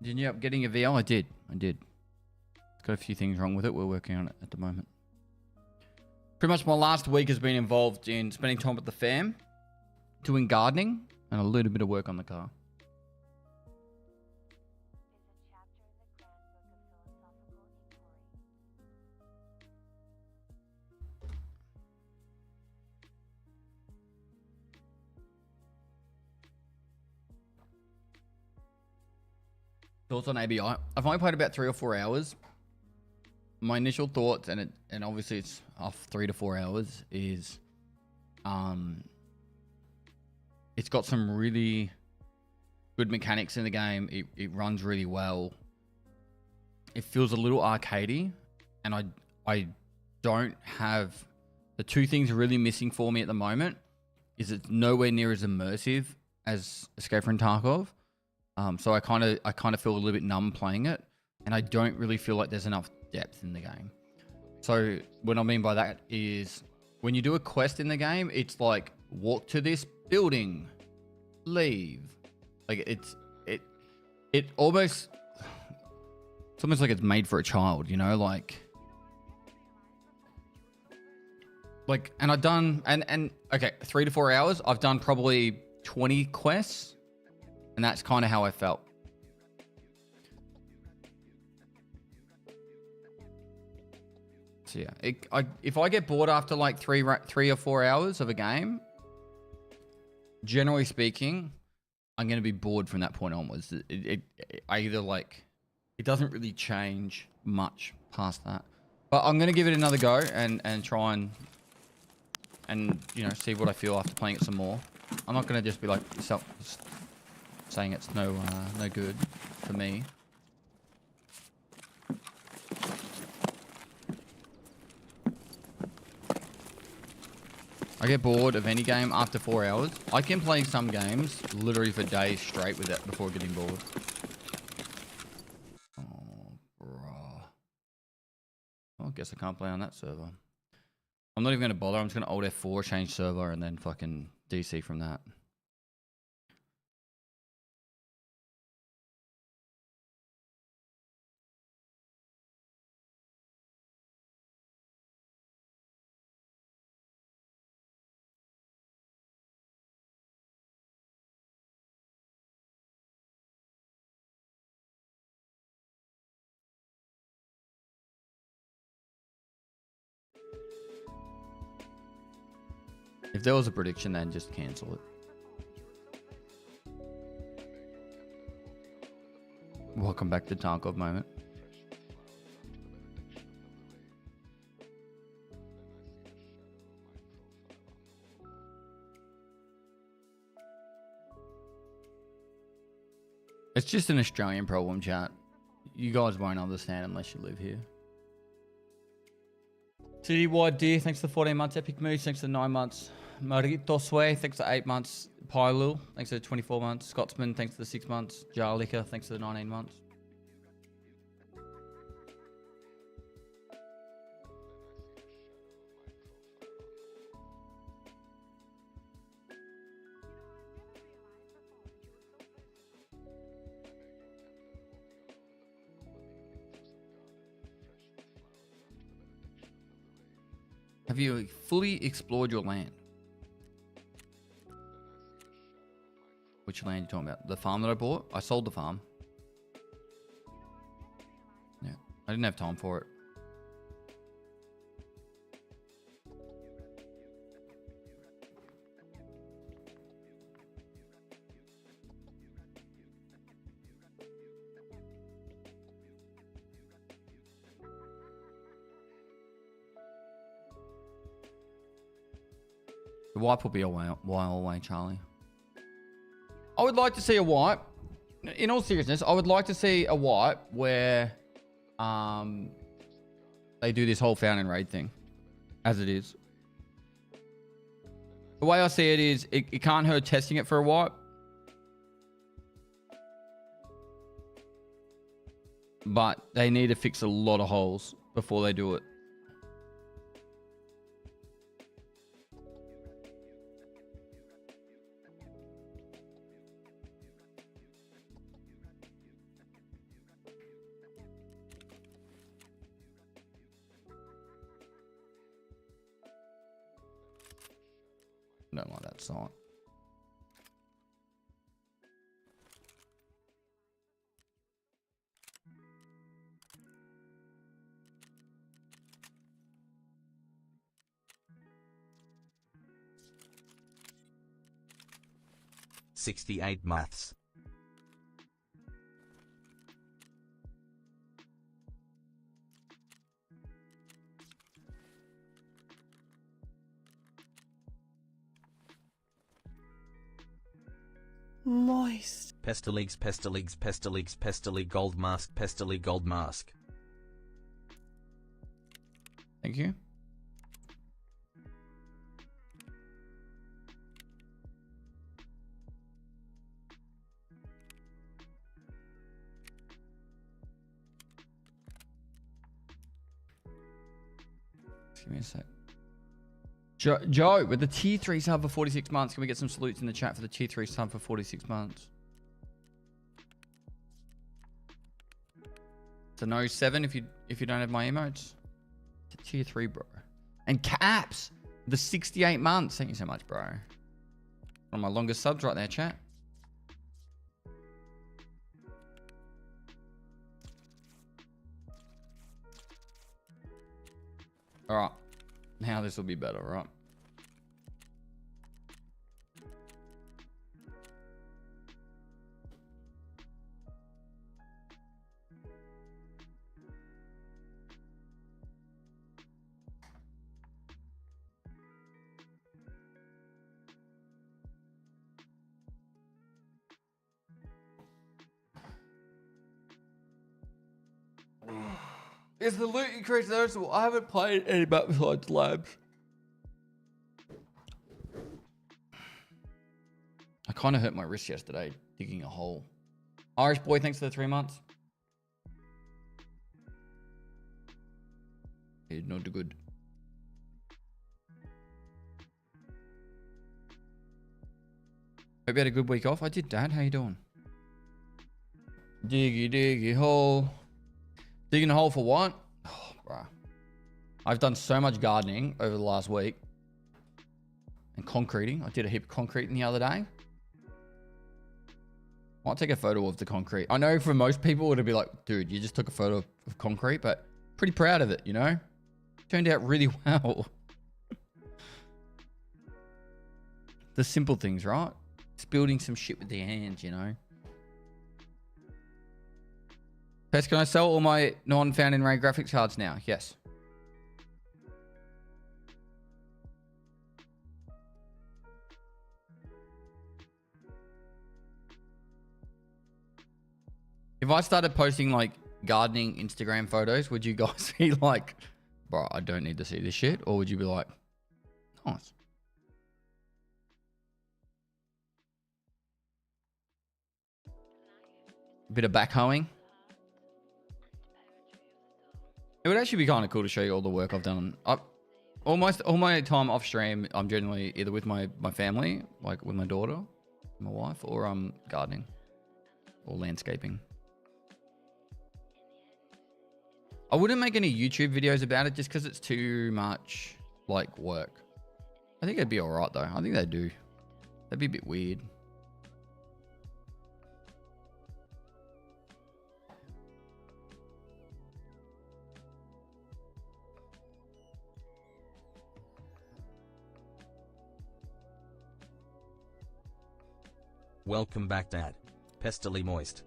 [SPEAKER 3] Did you end up getting a VL? I did. Got a few things wrong with it. We're working on it at the moment. Pretty much my last week has been involved in spending time with the fam, doing gardening, and a little bit of work on the car. Thoughts on ABI? I've only played about 3 or 4 hours. My initial thoughts, and obviously it's off 3 to 4 hours, is it's got some really good mechanics in the game. It runs really well. It feels a little arcadey, and I don't have the 2 things really missing for me at the moment. Is it's nowhere near as immersive as Escape from Tarkov. So I kind of feel a little bit numb playing it, and I don't really feel like there's enough depth in the game. So what I mean by that is when you do a quest in the game, it's like walk to this building, leave. Like it's almost like it's made for a child, you know, like and I've done and okay, 3 to 4 hours. I've done probably 20 quests And that's kind of how I felt. So yeah, if I get bored after like 3 or 4 hours of a game, generally speaking, I'm going to be bored from that point onwards. I either like, it doesn't really change much past that. But I'm going to give it another go and try and you know, see what I feel after playing it some more. I'm not going to just be like saying it's no good for me. I get bored of any game after 4 hours. I can play some games literally for days straight with it before getting bored. Oh, bro. Well, I guess I can't play on that server. I'm not even going to bother. I'm just going to Alt F4, change server, and then fucking DC from that. If there was a prediction, then just cancel it. Welcome back to Tarkov moment. It's just an Australian problem, chat. You guys won't understand unless you live here. Citywide Deer, thanks for the 14 months. Epic Moose, thanks for the 9 months. Marito Sway, thanks for 8 months. Pylul, thanks for the 24 months. Scotsman, thanks for the 6 months. Jarlica, thanks for the 19 months. Have you fully explored your land? Which land are you talking about? The farm that I bought? I sold the farm. Yeah, I didn't have time for it. The wipe will be a while away, Charlie. I would like to see a wipe. In all seriousness, I would like to see a wipe where they do this whole found and raid thing as it is. The way I see it is it can't hurt testing it for a wipe. But they need to fix a lot of holes before they do it. Don't like that song.
[SPEAKER 11] $68 maths.
[SPEAKER 9] Moist.
[SPEAKER 11] Pestily, Pestily, gold mask, Pestily, gold mask.
[SPEAKER 3] Thank you. Give me a sec. Joe, with the tier 3 sub for 46 months, can we get some salutes in the chat for the tier 3 sub for 46 months? It's a no 7 if you don't have my emotes. It's a tier 3, bro. And Caps, the 68 months. Thank you so much, bro. One of my longest subs right there, chat. All right. Now this will be better, right? Is the loot increase noticeable? I haven't played any map besides labs. I kind of hurt my wrist yesterday digging a hole. Irish boy, thanks for the 3 months. It's not good. Hope you had a good week off. I did, Dad. How you doing? Diggy hole. Digging a hole for what? Oh, bruh. I've done so much gardening over the last week. And concreting. I did a heap of concreting the other day. Might take a photo of the concrete. I know for most people it'd be like, dude, you just took a photo of concrete, but pretty proud of it, you know? Turned out really well. The simple things, right? Just building some shit with their hands, you know? Pest, can I sell all my non-found in Ray graphics cards now? Yes. If I started posting like gardening Instagram photos, would you guys be like, bro, I don't need to see this shit? Or would you be like, nice? A bit of backhoeing. It would actually be kind of cool to show you all the work I've done. All my time off stream, I'm generally either with my family, like with my daughter, my wife, or I'm gardening or landscaping. I wouldn't make any YouTube videos about it just because it's too much like work. I think it'd be alright though. I think they do. That'd be a bit weird.
[SPEAKER 11] Welcome back, Dad. Pestily moist.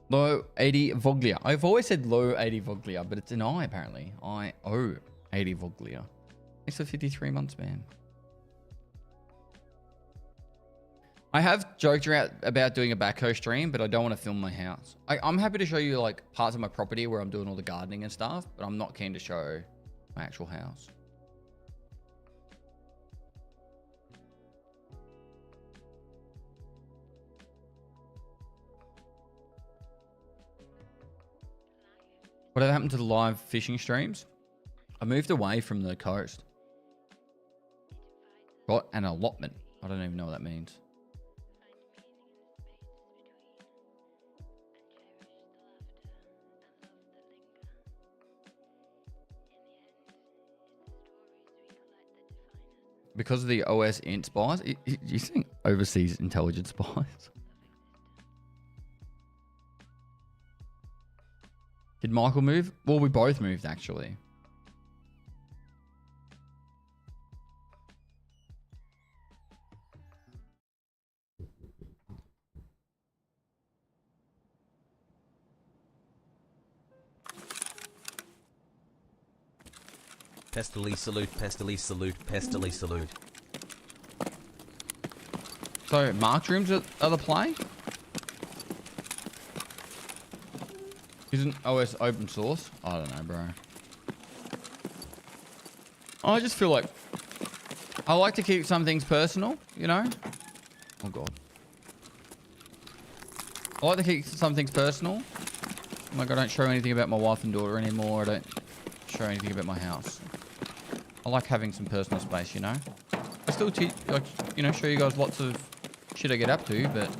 [SPEAKER 3] Low 80 Voglia. I've always said low 80 Voglia, but it's an I apparently. I-O 80 Voglia. Thanks for 53 months, man. I have joked around about doing a backhoe stream, but I don't want to film my house. I'm happy to show you like parts of my property where I'm doing all the gardening and stuff, but I'm not keen to show my actual house. Whatever happened to the live fishing streams? I moved away from the coast. Got an allotment. I don't even know what that means. Because of the OS int spies? You think overseas intelligence spies? Did Michael move? Well, we both moved, actually.
[SPEAKER 11] Pestily salute, Pestily salute, Pestily salute.
[SPEAKER 3] So, marked rooms are the play? Isn't OS open source? I don't know, bro. I just feel like I like to keep some things personal, you know? Oh, God. I like to keep some things personal. Like, I don't show anything about my wife and daughter anymore. I don't show anything about my house. I like having some personal space, you know? I still, like, you know, show you guys lots of shit I get up to, but...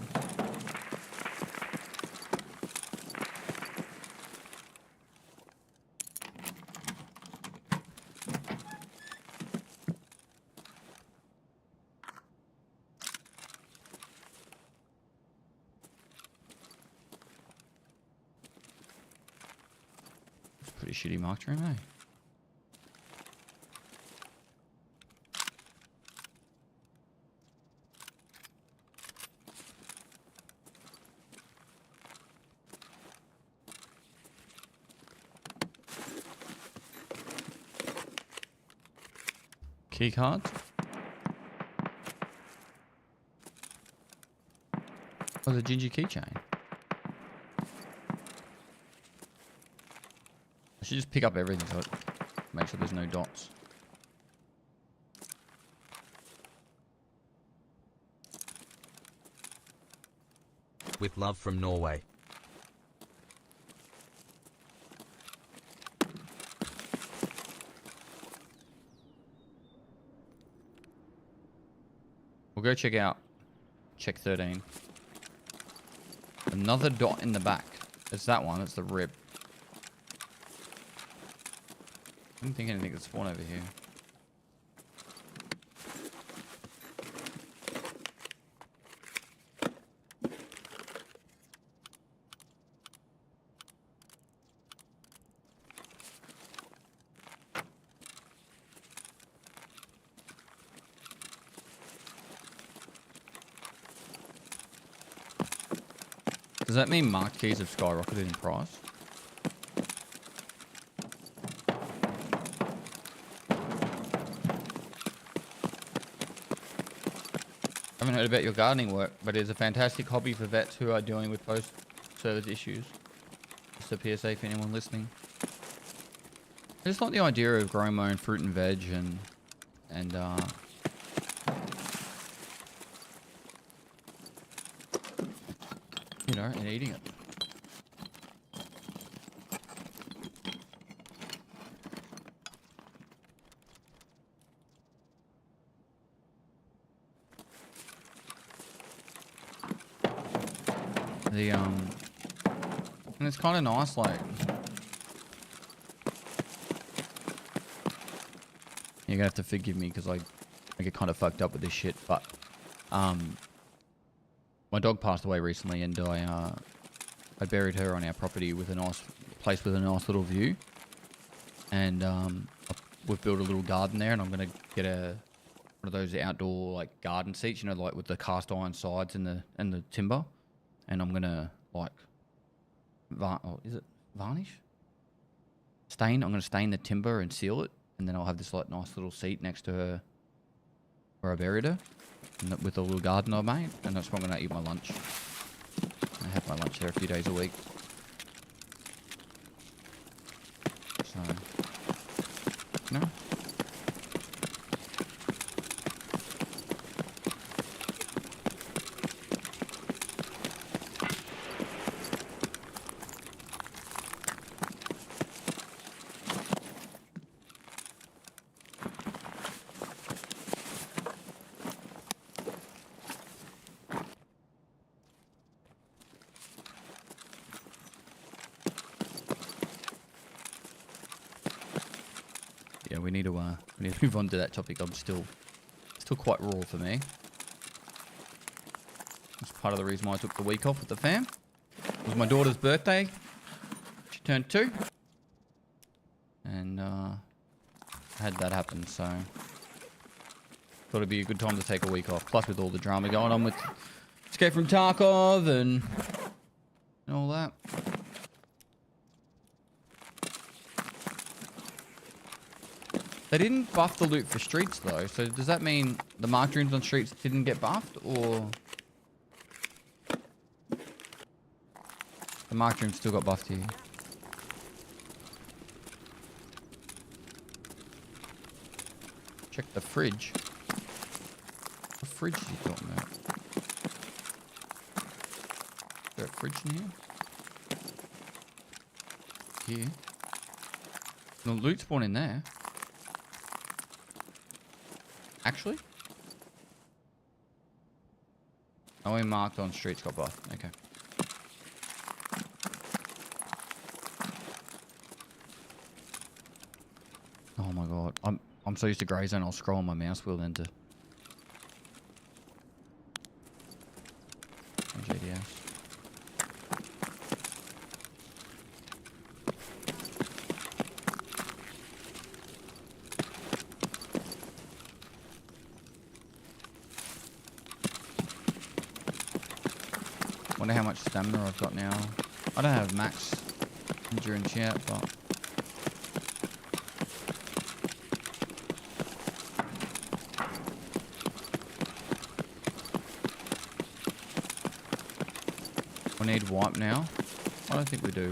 [SPEAKER 3] Pretty shitty marked room, eh? Key cards. Oh, the Gingy keychain. I should just pick up everything so it make sure there's no dots.
[SPEAKER 11] With love from Norway.
[SPEAKER 3] We'll go check out check 13. Another dot in the back. It's that one. It's the rib. I don't think anything could spawn over here. Does that mean marked keys have skyrocketed in price? I haven't heard about your gardening work, but it is a fantastic hobby for vets who are dealing with post-service issues. Just a PSA for anyone listening. I just like the idea of growing my own fruit and veg and you know, and eating it. And it's kind of nice, like, you're gonna have to forgive me because I get kind of fucked up with this shit, but my dog passed away recently, and I buried her on our property with a nice place with a nice little view, and we've built a little garden there, and I'm gonna get one of those outdoor like garden seats, you know, like with the cast iron sides and the timber, and I'm gonna like is it varnish? Stain. I'm gonna stain the timber and seal it, and then I'll have this like nice little seat next to her where I buried her, and with a little garden I made, and that's where I'm gonna eat my lunch. I have my lunch there a few days a week. So, no. Yeah, we need to move on to that topic. I'm still quite raw for me. That's part of the reason why I took the week off with the fam. It was my daughter's birthday. She turned 2. And I had that happen, so thought it'd be a good time to take a week off. Plus with all the drama going on with Escape from Tarkov and all that. They didn't buff the loot for streets though, so does that mean the marked rooms on streets didn't get buffed, or the marked rooms still got buffed here? Check the fridge. What fridge are you talking about? Is there a fridge in here? Here. The loot spawn in there. Actually? Only marked on streets got buffed. Okay. Oh my god. I'm so used to grey zone, I'll scroll on my mouse wheel then to JDS. Wonder how much stamina I've got now. I don't have max endurance yet, but should wipe now. I don't think we do.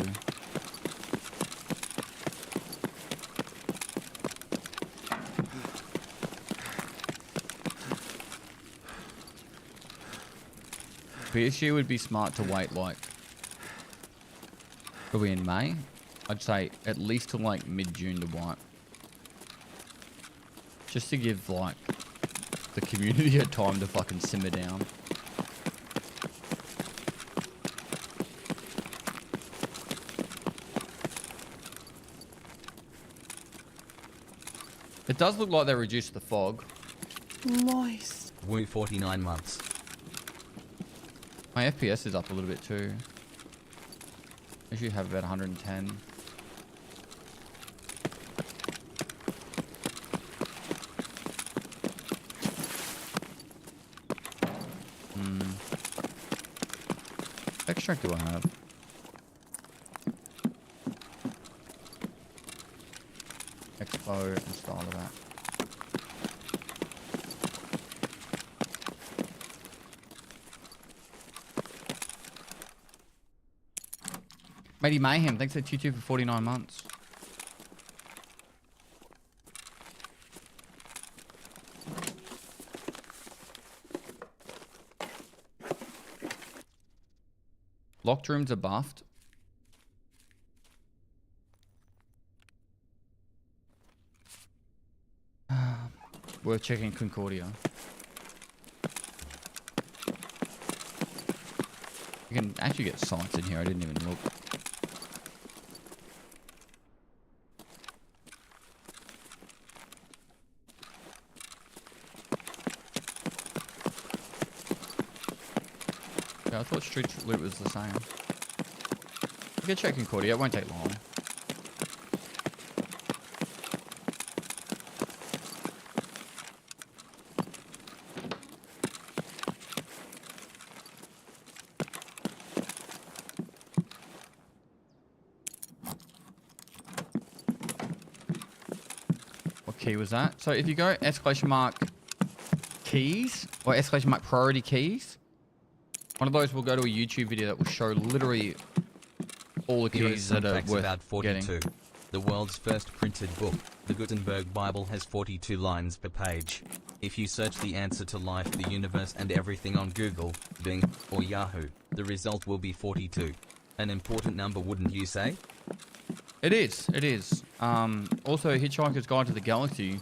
[SPEAKER 3] PSG would be smart to wait like, are we in May? I'd say at least till like mid-June to wipe. Just to give like the community a time to fucking simmer down. It does look like they reduced the fog.
[SPEAKER 11] Nice. Woo 49 months.
[SPEAKER 3] My FPS is up a little bit too. I usually have about 110. Extract do I have? Expo and style of that. Matey Mayhem, thanks for Tutu for 49 months. Locked rooms are buffed. We're checking Concordia. You can actually get sights in here, I didn't even look. I thought street loot was the same. You can check Concordia, it won't take long. What key was that? So if you go exclamation mark keys or exclamation mark priority keys, one of those will go to a YouTube video that will show literally all the keys that are worth
[SPEAKER 11] about 42.
[SPEAKER 3] getting.
[SPEAKER 11] The world's first printed book, the Gutenberg Bible, has 42 lines per page. If you search the answer to life, the universe and everything on Google, Bing, or Yahoo, the result will be 42. An important number, wouldn't you say?
[SPEAKER 3] It is, it is. Also, Hitchhiker's Guide to the Galaxy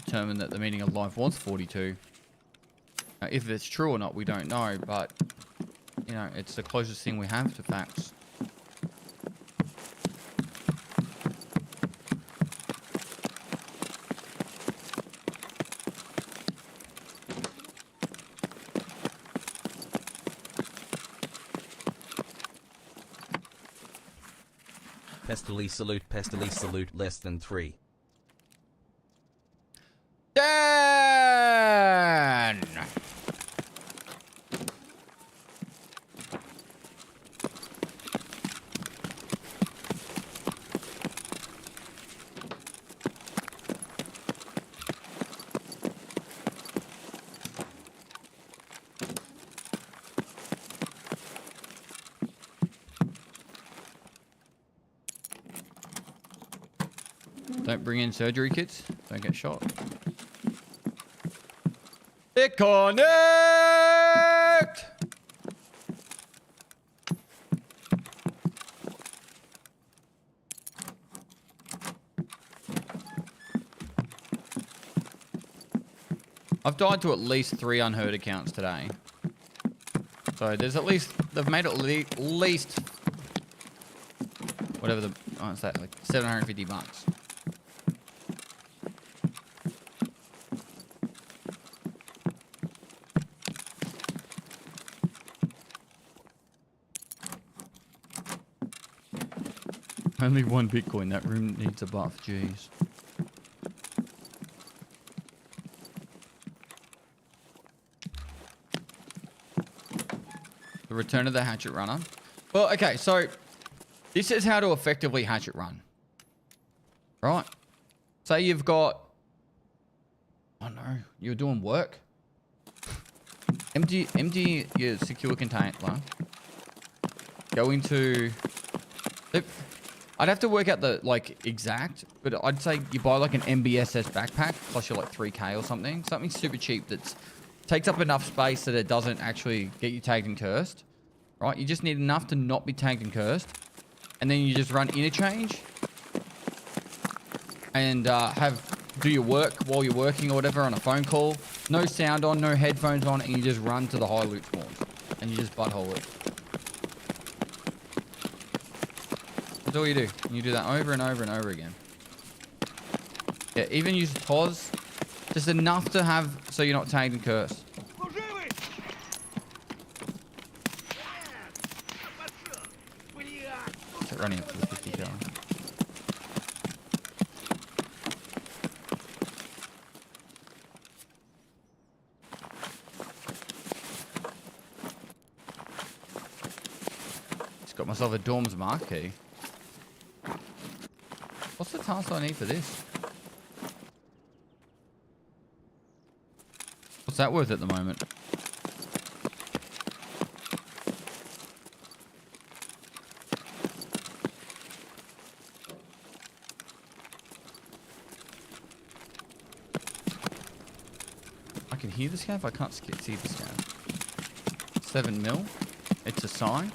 [SPEAKER 3] determined that the meaning of life was 42. If it's true or not, we don't know, but, you know, it's the closest thing we have to facts.
[SPEAKER 11] Pestily salute less than 3.
[SPEAKER 3] Dan! Don't bring in surgery kits. Don't get shot. Connect! I've died to at least 3 unheard accounts today. So there's at least, they've made at least, whatever the, what's that, like 750 bucks. Only 1 Bitcoin. That room needs a buff. Jeez. The return of the hatchet runner. Well, okay, so this is how to effectively hatchet run. Right? Say you've got, oh no, you're doing work. Empty your secure container. go into... I'd have to work out the, like, exact, but I'd say you buy, like, an MBSS backpack, costs you, like, 3K or something. Something super cheap that takes up enough space that it doesn't actually get you tagged and cursed. Right? You just need enough to not be tagged and cursed. And then you just run interchange. And do your work while you're working or whatever on a phone call. No sound on, no headphones on, and you just run to the high loot spawns. And you just butthole it. That's all you do. And you do that over and over and over again. Yeah, even use pause. Just enough to have so you're not tagged and cursed. It's running up to the 50 kill. Just got myself a Dorm's marquee. What's the task I need for this? What's that worth at the moment? I can hear the scav, I can't see the scav. 7 mil. It's a sign.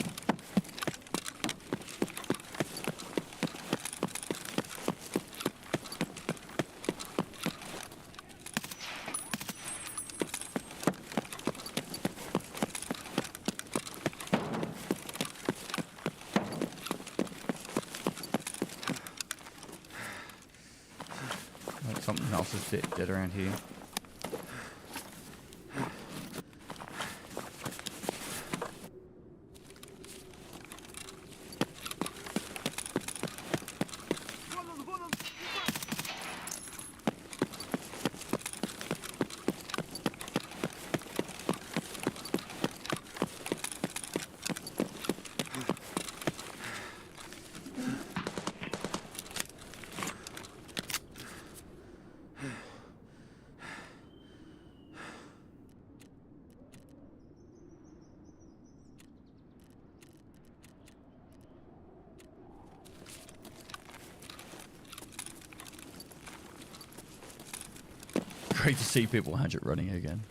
[SPEAKER 3] Something else is dead around here. Great to see people Hatchet running again.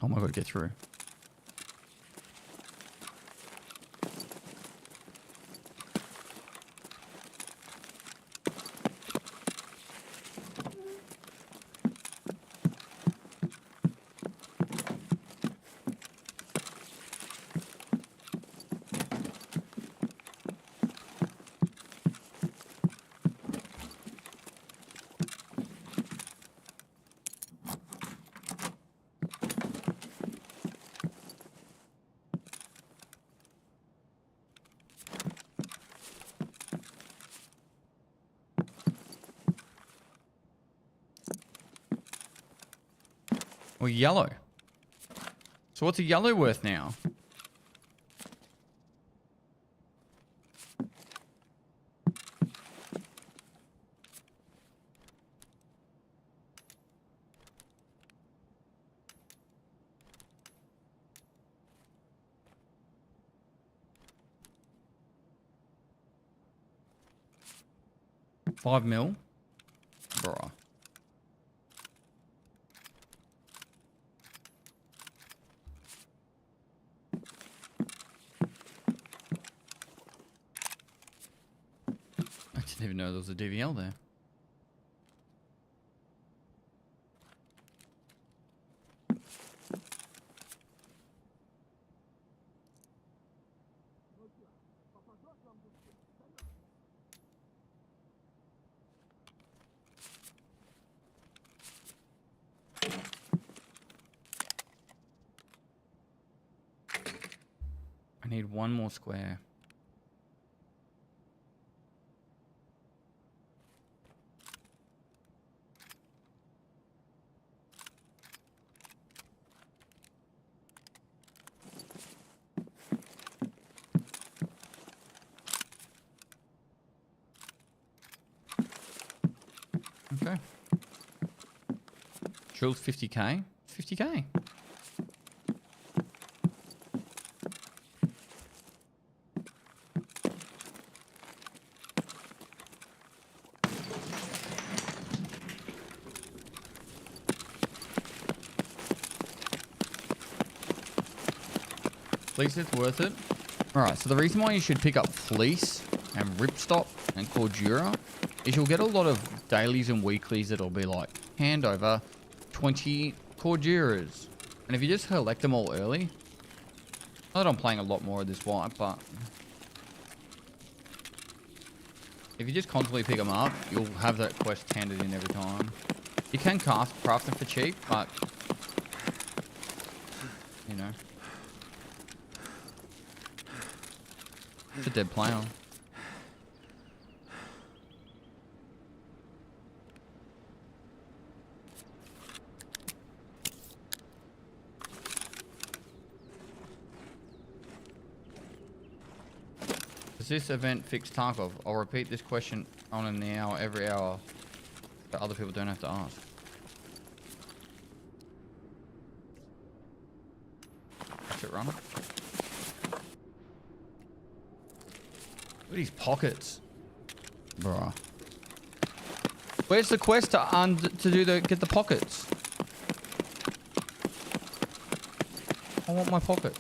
[SPEAKER 3] Oh my god, get through. Or yellow. So what's a yellow worth now? $5 mil? Bruh. I didn't even know there was a DVL there. I need one more square. Drilled 50k. 50k. At least it's worth it. Alright, so the reason why you should pick up Fleece and Ripstop and Cordura is you'll get a lot of dailies and weeklies that'll be like, hand over 20 Corduras. And if you just collect them all early, not that I'm playing a lot more of this wipe, but if you just constantly pick them up, you'll have that quest handed in every time. You can craft them for cheap, but you know. It's a dead player. Does this event fix Tarkov? I'll repeat this question on an hour every hour, but other people don't have to ask. Hatchet runner. Look at these pockets, bruh. Where's the quest to get the pockets? I want my pockets.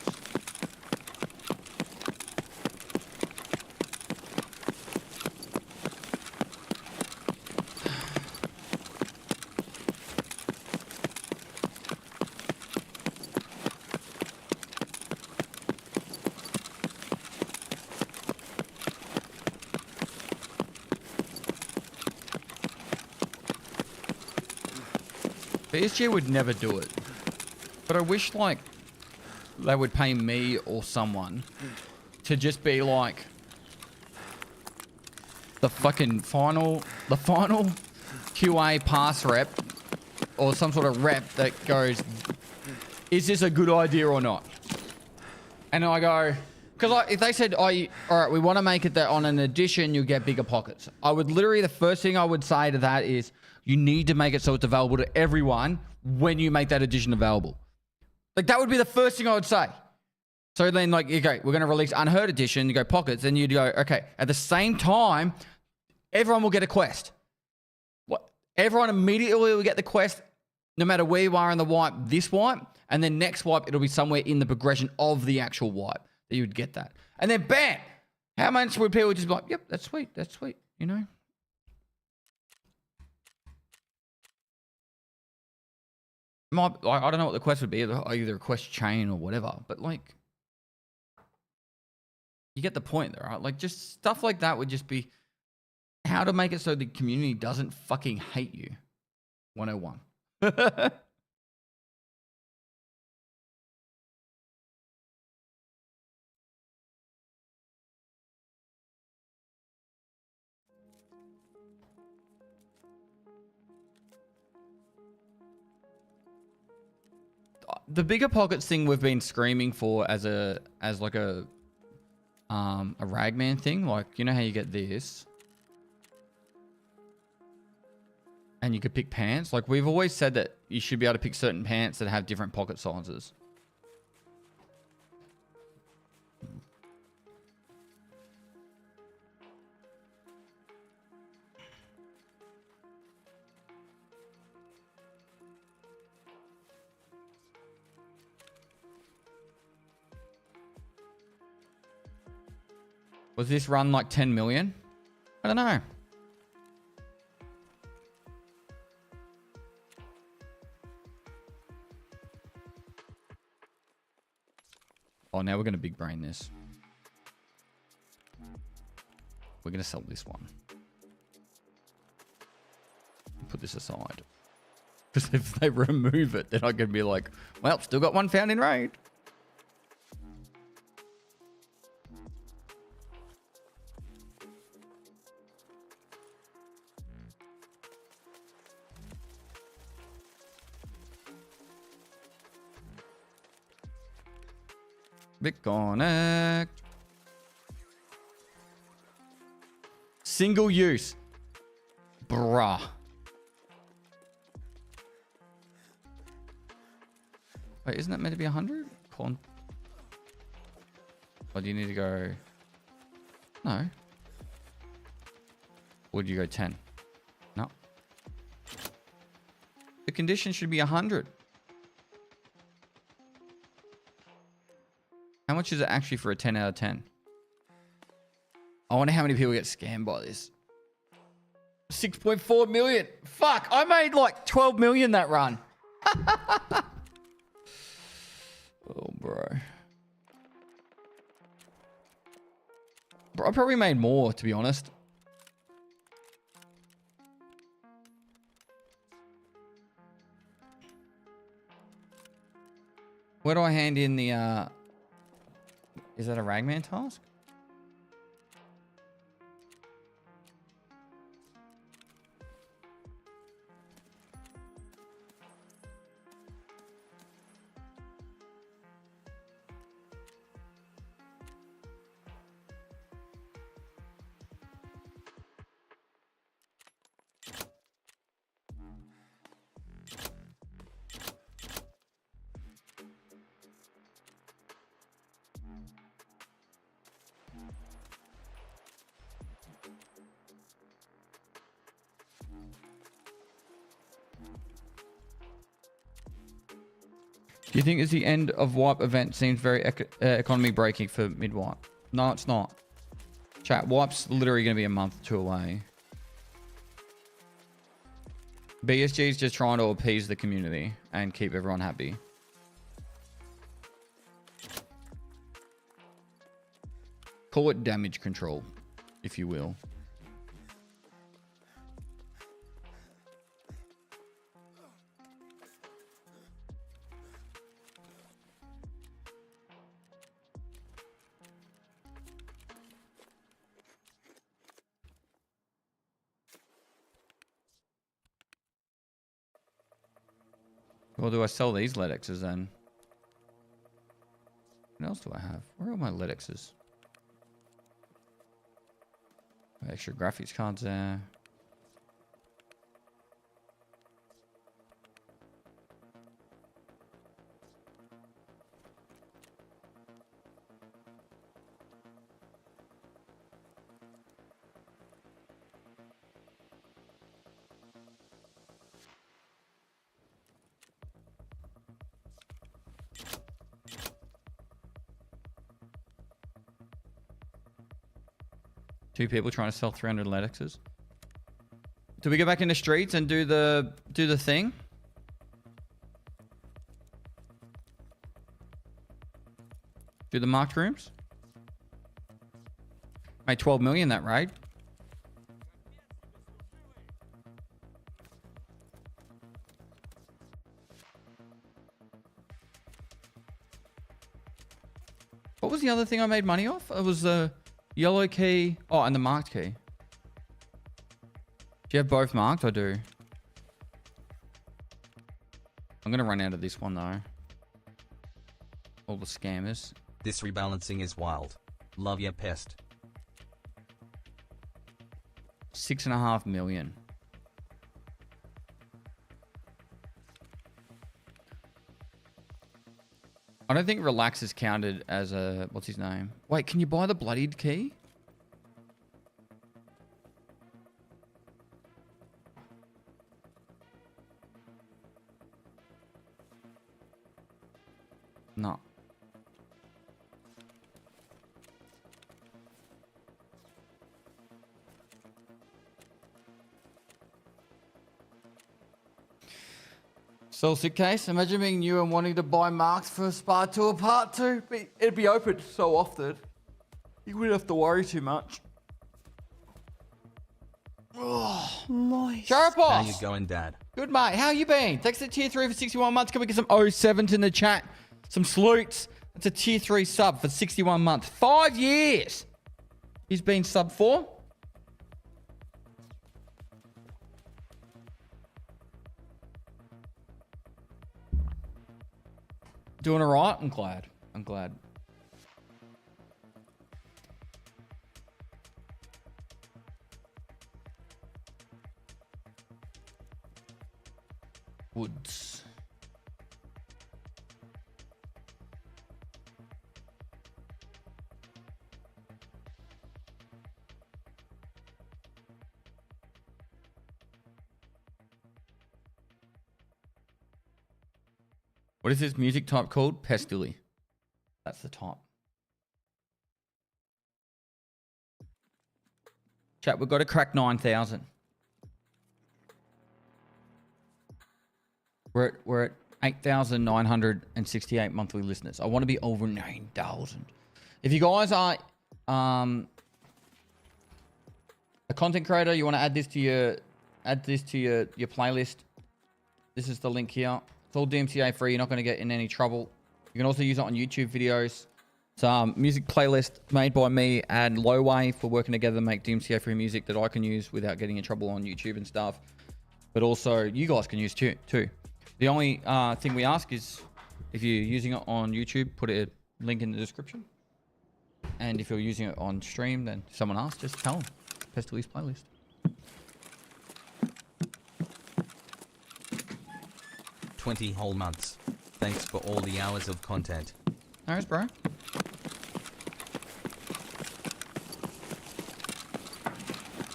[SPEAKER 3] PSG would never do it, but I wish like they would pay me or someone to just be like the final QA pass rep or some sort of rep that goes, is this a good idea or not? And I go, because if they said, all right, we want to make it that on an edition you'll get bigger pockets, I would literally, the first thing I would say to that is, you need to make it so it's available to everyone when you make that edition available. Like, that would be the first thing I would say. So then, like, okay, we're going to release Unheard Edition. You go pockets, and you'd go, okay, at the same time, everyone will get a quest. What? Everyone immediately will get the quest, no matter where you are in the wipe, this wipe, and then next wipe, it'll be somewhere in the progression of the actual wipe that you would get that. And then, bam! How much would people just be like, yep, that's sweet, you know? I don't know what the quest would be, either a quest chain or whatever, but like, you get the point there, right? Like, just stuff like that would just be how to make it so the community doesn't fucking hate you. 101. The bigger pockets thing we've been screaming for as like a ragman thing, like, you know how you get this and you could pick pants, like we've always said that you should be able to pick certain pants that have different pocket sizes. Was this run like 10 million? I don't know. Oh, now we're going to big brain this. We're going to sell this one. Put this aside. Because if they remove it, then I can be like, well, still got one found in raid. BitConnect. Single use. Bruh. Wait, isn't that meant to be 100? Or do you need to go... No. Or do you go 10? No. The condition should be 100. How much is it actually for a 10 out of 10? I wonder how many people get scammed by this. 6.4 million. Fuck, I made like 12 million that run. Oh, bro. Bro, I probably made more, to be honest. Where do I hand in the, is that a ragman task? Do you think it's the end of wipe event seems very economy breaking for mid wipe? No, it's not. Chat, wipe's literally going to be a month or two away. BSG is just trying to appease the community and keep everyone happy. Call it damage control, if you will. Well, do I sell these LEDXs then? What else do I have? Where are my LEDXs? Extra graphics cards there. Two people trying to sell 300 LEDXs. Do we go back in the streets and do the thing? Do the marked rooms? Made 12 million that raid. What was the other thing I made money off? It was the yellow key. Oh, and the marked key. Do you have both marked? I do. I'm going to run out of this one though. All the scammers.
[SPEAKER 11] This rebalancing is wild. Love ya, Pest.
[SPEAKER 3] 6.5 million. I don't think relax is counted as a... What's his name? Wait, can you buy the bloodied key? No. Celtic case, imagine being new and wanting to buy marks for Spa Tour Part 2. It'd be open so often. You wouldn't have to worry too much. Oh, moist. Sharapos!
[SPEAKER 11] How you going, Dad?
[SPEAKER 3] Good, mate. How you been? Thanks to tier 3 for 61 months. Can we get some 07s in the chat? Some salutes. That's a tier 3 sub for 61 months. 5 years he's been sub for. Doing all right? I'm glad. I'm glad. Woods. What is this music type called? Pestily. That's the type. Chat, we've got to crack 9,000. We're at 8,968 monthly listeners. I want to be over 9,000. If you guys are a content creator, you want to add this to your playlist. This is the link here. It's all DMCA free. You're not going to get in any trouble. You can also use it on YouTube videos. It's a music playlist made by me and Lowway for working together to make DMCA free music that I can use without getting in trouble on YouTube and stuff. But also you guys can use too. The only thing we ask is if you're using it on YouTube, put a link in the description. And if you're using it on stream, then someone asks, just tell them. Pestyly's playlist.
[SPEAKER 11] $20 whole months. Thanks for all the hours of content.
[SPEAKER 3] No worries, bro.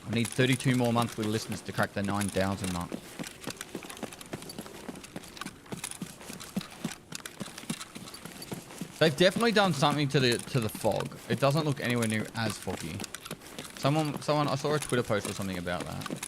[SPEAKER 3] I need 32 more monthly listeners to crack the 9,000 mark. They've definitely done something to the fog. It doesn't look anywhere near as foggy. Someone, I saw a Twitter post or something about that.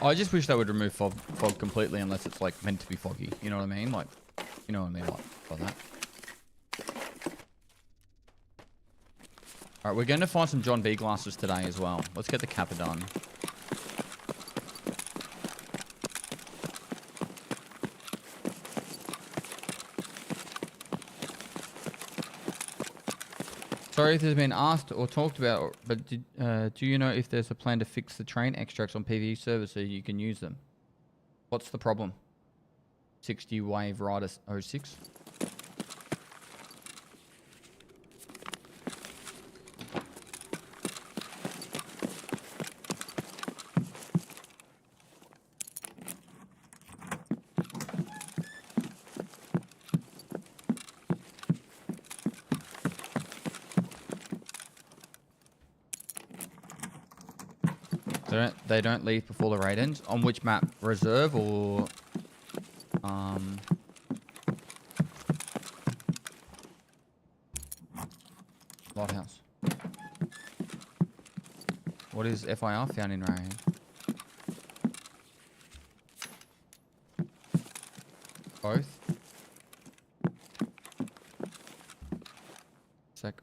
[SPEAKER 3] I just wish they would remove fog completely unless it's like meant to be foggy. You know what I mean? Like, you know what I mean by that. Alright, we're going to find some John B glasses today as well. Let's get the kappa done. Sorry if there's been asked or talked about, but do you know if there's a plan to fix the train extracts on PVE servers so you can use them? What's the problem? 60 Wave Rider 06? They don't leave before the raid ends. On which map? Reserve or Lighthouse? What is FIR found in raid? Both. Sec.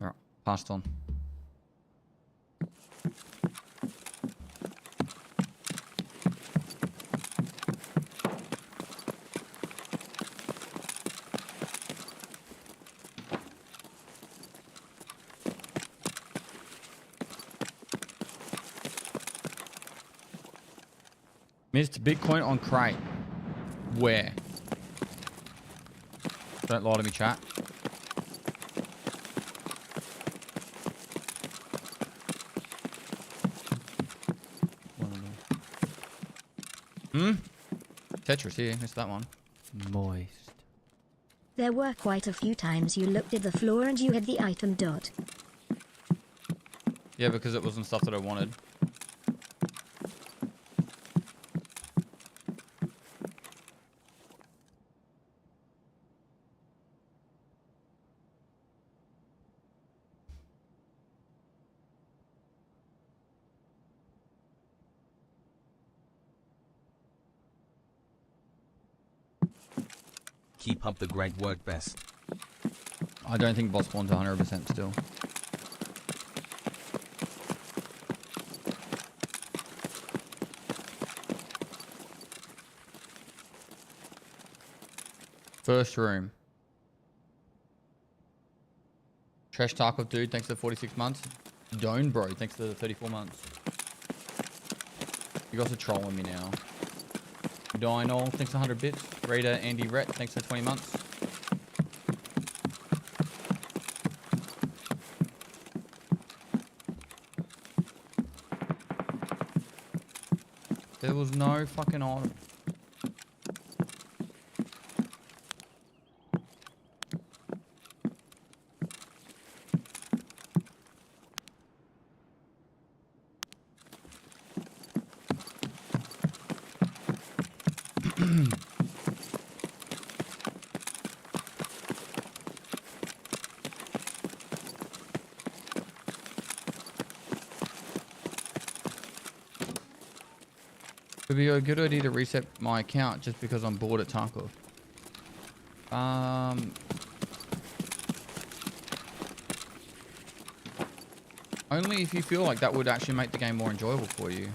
[SPEAKER 3] Alright, passed on. Missed Bitcoin on crate. Where? Don't lie to me, chat. Tetris here, missed that one. Moist.
[SPEAKER 4] There were quite a few times you looked at the floor and you had the item dot.
[SPEAKER 3] Yeah, because it wasn't stuff that I wanted.
[SPEAKER 11] Keep up the great work, Best.
[SPEAKER 3] I don't think boss spawn's 100% still. First room. Trash Tarkov dude, thanks for the 46 months. Don't bro, thanks for the 34 months. You guys are trolling me now. Dino, thanks for 100 bits. Raider Andy Rhett, thanks for 20 months. There was no fucking item. Would be a good idea to reset my account just because I'm bored at Tarkov. Only if you feel like that would actually make the game more enjoyable for you.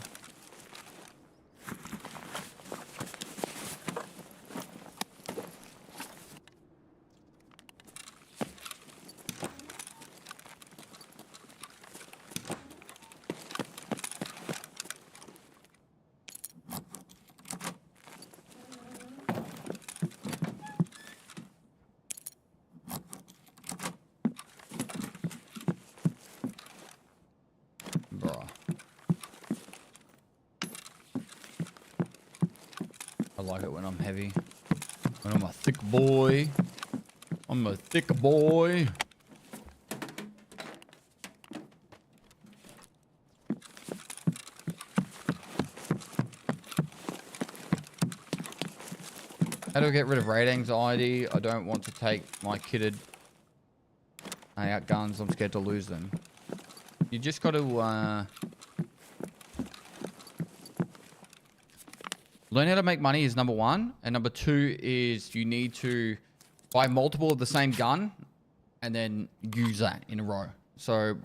[SPEAKER 3] I like it when I'm heavy. When I'm a thick boy. I'm a thick boy. How do I get rid of raid anxiety? I don't want to take my kitted out guns. I'm scared to lose them. You just got to learn how to make money is number one. And number two is you need to buy multiple of the same gun and then use that in a row. So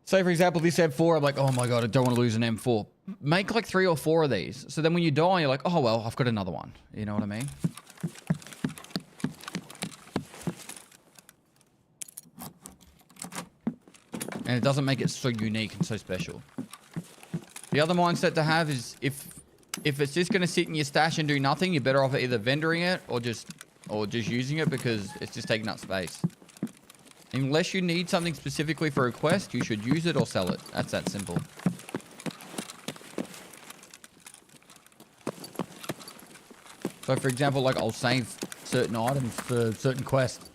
[SPEAKER 3] say for example, this M4, I'm like, oh my God, I don't want to lose an M4. Make like 3 or 4 of these. So then when you die, you're like, oh, well, I've got another one. You know what I mean? And it doesn't make it so unique and so special. The other mindset to have is if it's just going to sit in your stash and do nothing, you're better off either vendoring it or just using it because it's just taking up space. Unless you need something specifically for a quest, you should use it or sell it. That's that simple. So for example, like I'll save certain items for certain quests.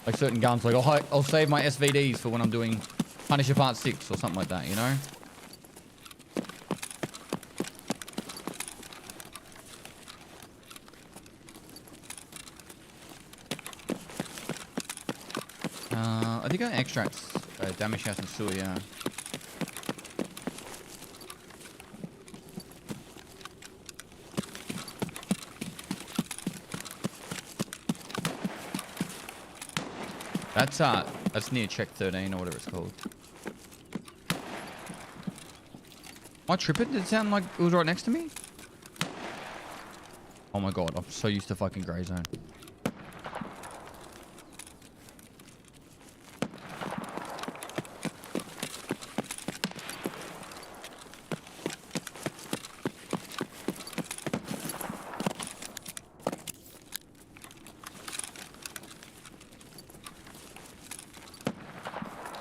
[SPEAKER 3] Like certain guns, like I'll save my SVDs for when I'm doing Punisher Part 6 or something like that, you know? I think I extracts damage house and sewer, yeah. That's near check 13 or whatever it's called. Am I tripping? Did it sound like it was right next to me? Oh my God, I'm so used to fucking grey zone.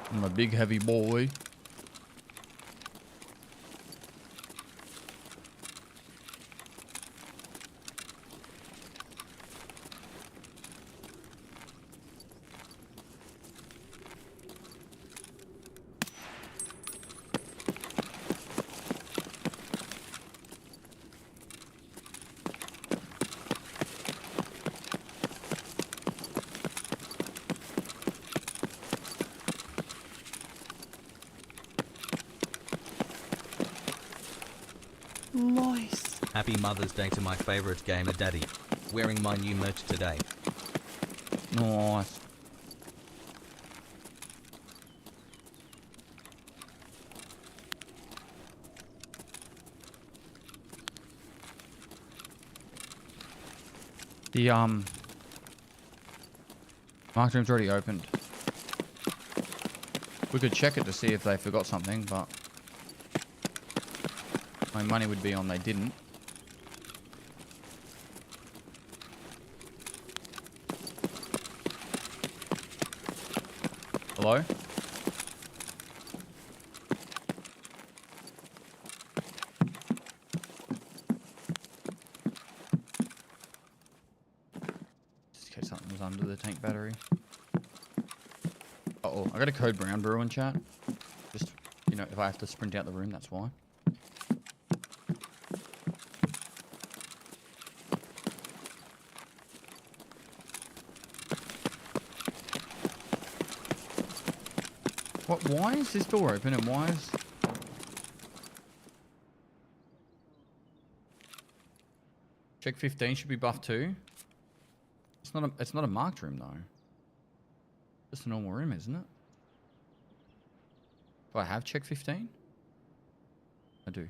[SPEAKER 3] I'm a big heavy boy.
[SPEAKER 11] Nice. Happy Mother's Day to my favorite gamer daddy. Wearing my new merch today.
[SPEAKER 3] Nice. The marked room's already opened. We could check it to see if they forgot something, but my money would be on they didn't. Hello? Just in case something was under the tank battery. Uh-oh, I got a code brown brew in chat. Just, you know, if I have to sprint out the room, that's why. What? Why is this door open and why is... Check 15 should be buffed too. It's not a marked room though. Just a normal room, isn't it? Do I have check 15? I do.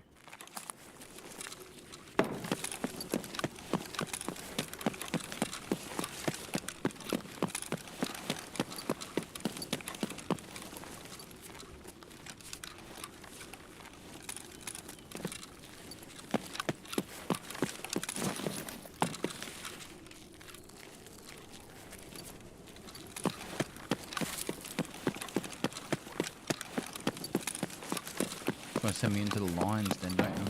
[SPEAKER 3] Send me into the lines then, don't you?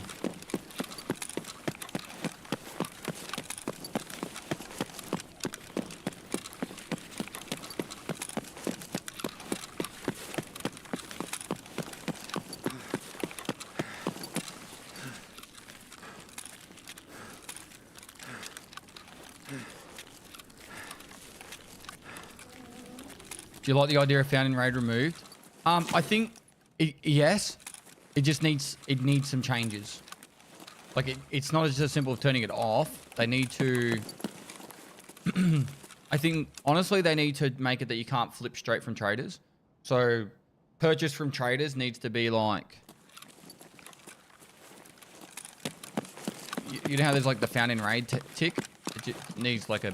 [SPEAKER 3] Do you like the idea of found in raid removed? I think yes. It just needs some changes. Like it's not just as simple as turning it off. They need to I think honestly they need to make it that you can't flip straight from traders. So purchase from traders needs to be like, you know how there's like the found in raid tick? It just needs like a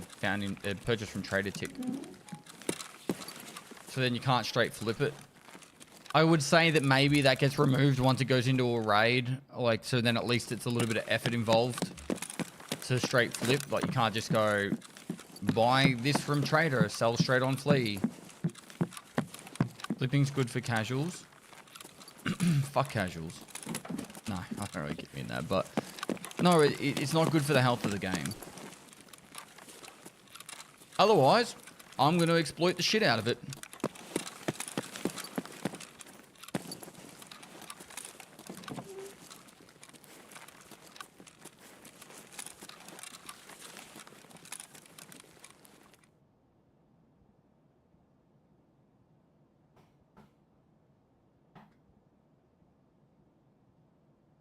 [SPEAKER 3] purchase from trader tick. So then you can't straight flip it. I would say that maybe that gets removed once it goes into a raid. Like, so then at least it's a little bit of effort involved to straight flip. Like, you can't just go buy this from trader, sell straight on Flea. Flipping's good for casuals. Fuck casuals. No, I don't really get me in that, but no, it's not good for the health of the game. Otherwise, I'm going to exploit the shit out of it.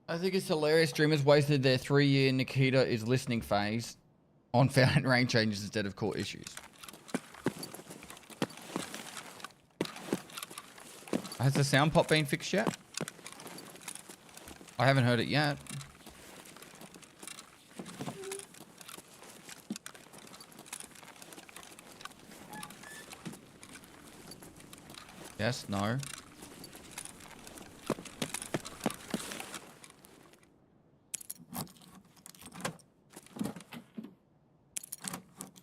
[SPEAKER 3] I think it's hilarious. Streamers wasted their 3-year Nikita is listening phase on found range changes instead of core issues. Has the sound pop been fixed yet? I haven't heard it yet. Yes, no.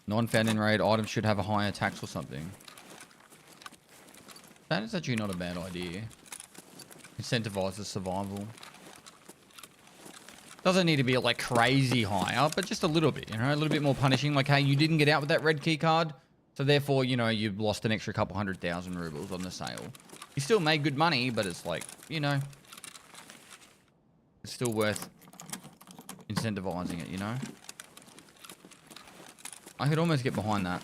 [SPEAKER 3] Non-found in raid items should have a higher tax or something. That is actually not a bad idea. Incentivizes survival. Doesn't need to be like crazy higher, but just a little bit, you know, a little bit more punishing. Like, hey, you didn't get out with that red key card, so therefore, you know, you've lost an extra couple 100,000 rubles on the sale. You still made good money, but it's like, you know, it's still worth incentivizing it, you know? I could almost get behind that.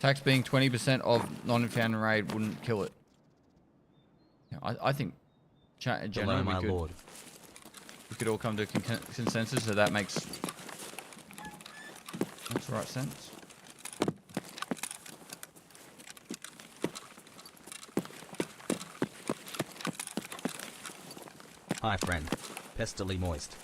[SPEAKER 3] Tax being 20% of non-found in raid wouldn't kill it. Yeah, I think chat in general
[SPEAKER 11] Hello, my
[SPEAKER 3] we
[SPEAKER 11] lord.
[SPEAKER 3] could all come to a consensus, so that makes the right sense.
[SPEAKER 11] Hi friend. Pestily moist.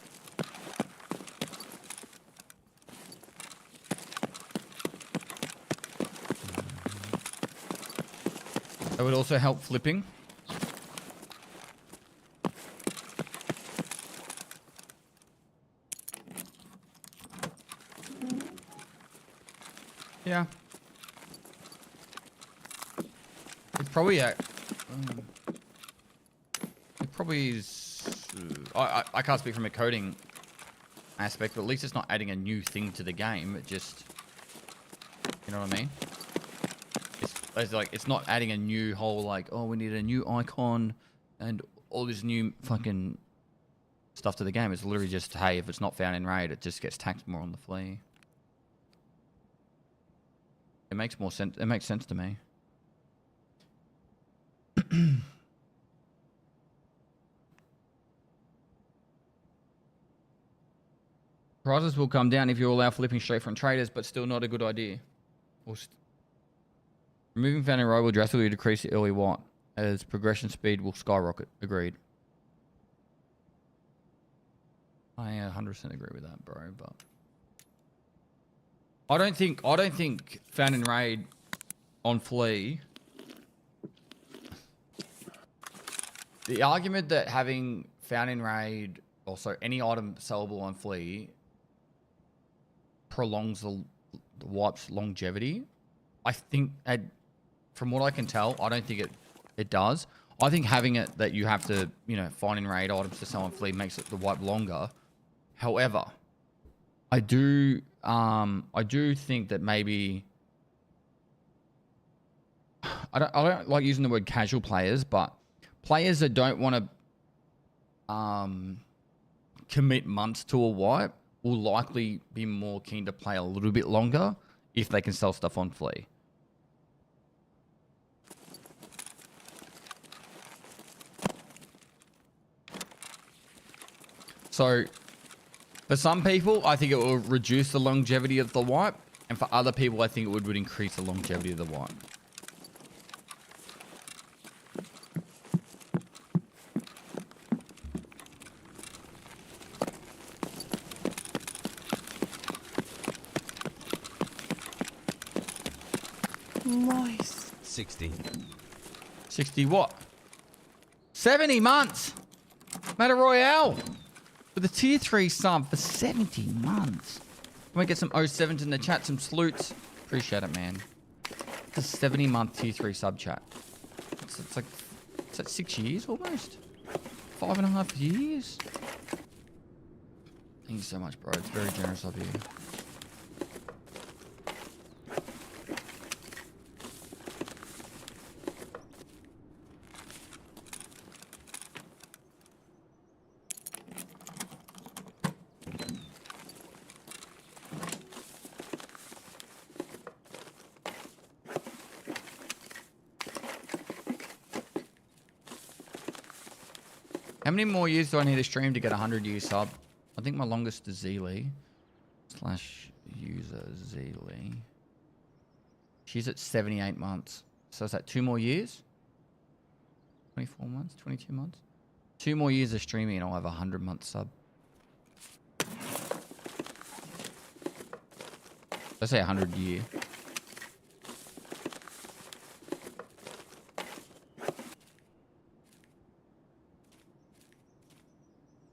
[SPEAKER 3] That would also help flipping. Yeah. It's probably a... it probably is... I can't speak from a coding aspect, but at least it's not adding a new thing to the game. It just... You know what I mean? It's like, it's not adding a new whole, like, oh, we need a new icon and all this new fucking stuff to the game. It's literally just, hey, if it's not found in raid, it just gets taxed more on the Flea. It makes more sense. It makes sense to me. Prices will come down if you allow flipping straight from traders, but still not a good idea. Removing found in raid will drastically decrease the early white, as progression speed will skyrocket. Agreed. I 100% agree with that, bro. But I don't think found in raid on Flea. The argument that having found in raid, also any item sellable on Flea, prolongs the wipe's longevity. I think, from what I can tell, I don't think it does. I think having it that you have to, you know, find in raid items to sell on Flea makes it the wipe longer. However, I do think that maybe I don't like using the word casual players, but players that don't want to commit months to a wipe will likely be more keen to play a little bit longer if they can sell stuff on Flea. So, for some people, I think it will reduce the longevity of the wipe, and for other people, I think it would increase the longevity of the wipe.
[SPEAKER 11] Nice. 60.
[SPEAKER 3] 60 what? 70 months! Battle Royale! With a tier 3 sub for 70 months. Can we get some 07s in the chat? Some salutes. Appreciate it, man. It's a 70-month tier 3 sub chat. It's like 6 years almost? 5.5 years? Thank you so much, bro. It's very generous of you. How many more years do I need to stream to get a 100-year sub? I think my longest is Zeely. /user Zeely. She's at 78 months. So is that 2 more years? 24 months? 22 months? 2 more years of streaming and I'll have a 100-month sub. Let's say 100-year.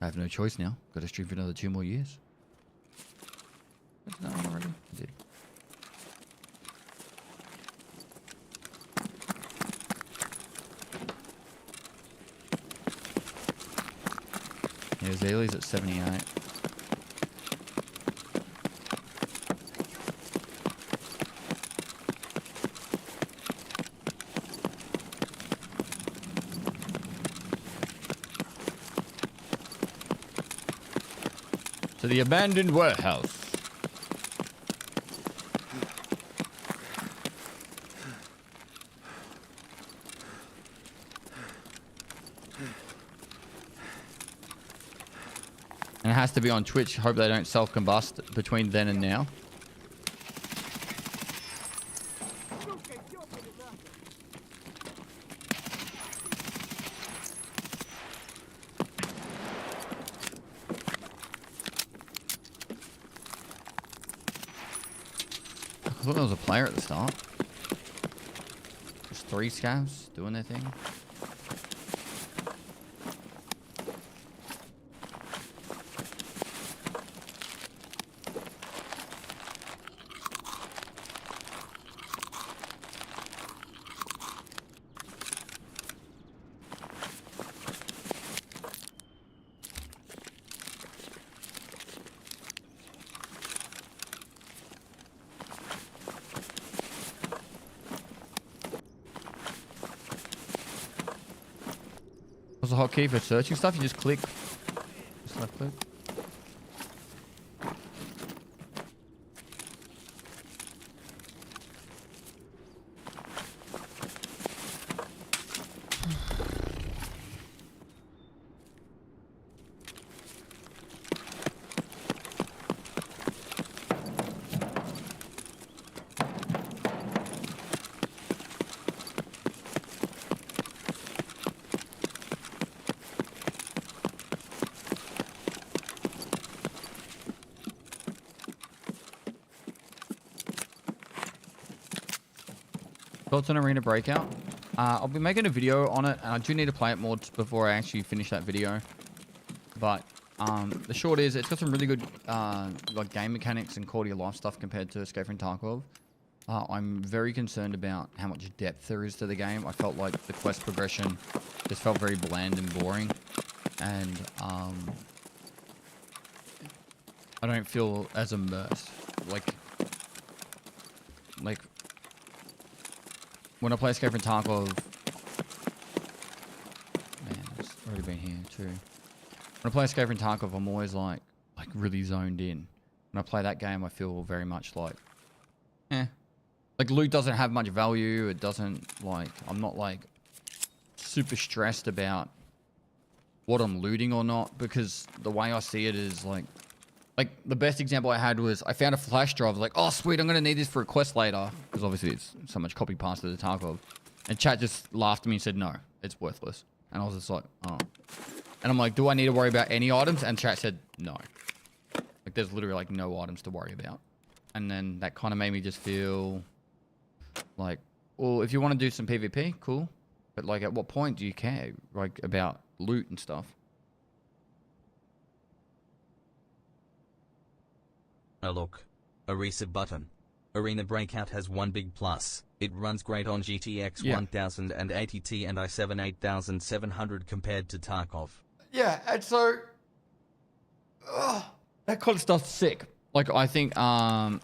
[SPEAKER 3] I have no choice now. Got to stream for another 2 more years. Isn't that one already? I did. Yeah, Zaylee's at 78. To the abandoned warehouse. And it has to be on Twitch. Hope they don't self-combust between then and now. thought there was a player at the start. Just 3 scavs doing their thing. What's the hotkey for searching stuff? You just click. Just left click. Thoughts on Arena Breakout? I'll be making a video on it, and I do need to play it more before I actually finish that video. But the short is, it's got some really good like game mechanics and quality of life stuff compared to Escape from Tarkov. I'm very concerned about how much depth there is to the game. I felt like the quest progression just felt very bland and boring, and I don't feel as immersed. Like when I play Escape from Tarkov, man, it's already been here too. When I play Escape from Tarkov, I'm always like really zoned in. When I play that game, I feel very much like, like loot doesn't have much value. It doesn't I'm not like super stressed about what I'm looting or not, because the way I see it is like the best example I had was I found a flash drive. Like, oh sweet, I'm gonna need this for a quest later, because obviously it's so much copy paste to the Tarkov. And chat just laughed at me and said, no, it's worthless. And I was just like, oh. And I'm like, do I need to worry about any items? And chat said, no. Like, there's literally like no items to worry about. And then that kind of made me just feel like, well, if you want to do some PvP, cool. But like, at what point do you care like about loot and stuff?
[SPEAKER 11] Oh look. A reset button. Arena Breakout has one big plus. It runs great on GTX 1080 Ti and i7 8700 compared to Tarkov.
[SPEAKER 3] Yeah, and so that kind of stuff's sick. Like, I think I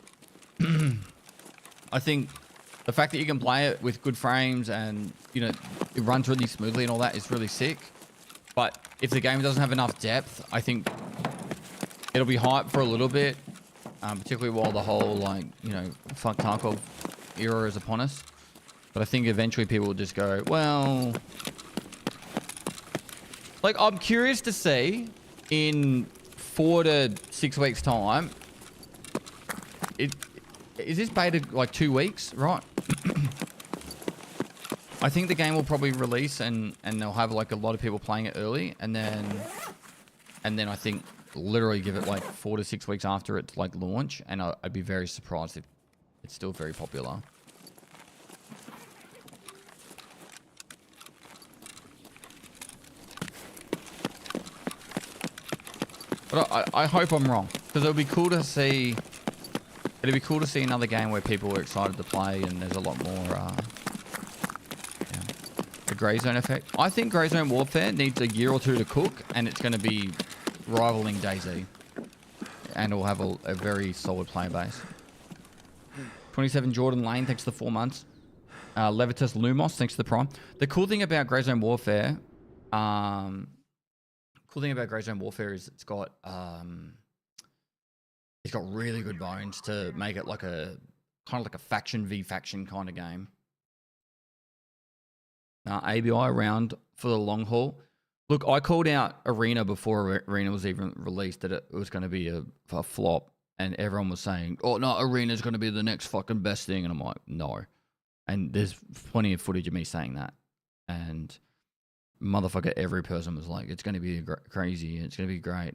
[SPEAKER 3] think the fact that you can play it with good frames and, you know, it runs really smoothly and all that is really sick. But if the game doesn't have enough depth, I think it'll be hyped for a little bit. Particularly while the whole, like, you know, fuck Tarkov era is upon us. But I think eventually people will just go, well... Like, I'm curious to see in 4 to 6 weeks' time... Is this beta, like, 2 weeks? Right. I think the game will probably release and they'll have, like, a lot of people playing it early. And then I think... literally give it like 4 to 6 weeks after it's like launch, and I'd be very surprised if it's still very popular. But I hope I'm wrong, because it'll be cool to see. It'd be cool to see another game where people are excited to play, and there's a lot more. The Grey Zone effect. I think Grey Zone Warfare needs a year or 2 to cook, and it's going to be rivaling DayZ, and it'll have a very solid player base. 27 Jordan Lane, thanks to the 4 months. Levitus Lumos, thanks to the prime. The cool thing about Grey Zone Warfare, is it's got really good bones to make it like a kind of like a faction v faction kind of game. ABI around for the long haul. Look, I called out Arena before Arena was even released that it was going to be a flop, and everyone was saying, oh no, Arena's going to be the next fucking best thing, and I'm like, no. And there's plenty of footage of me saying that, and motherfucker, every person was like, it's going to be crazy, it's going to be great.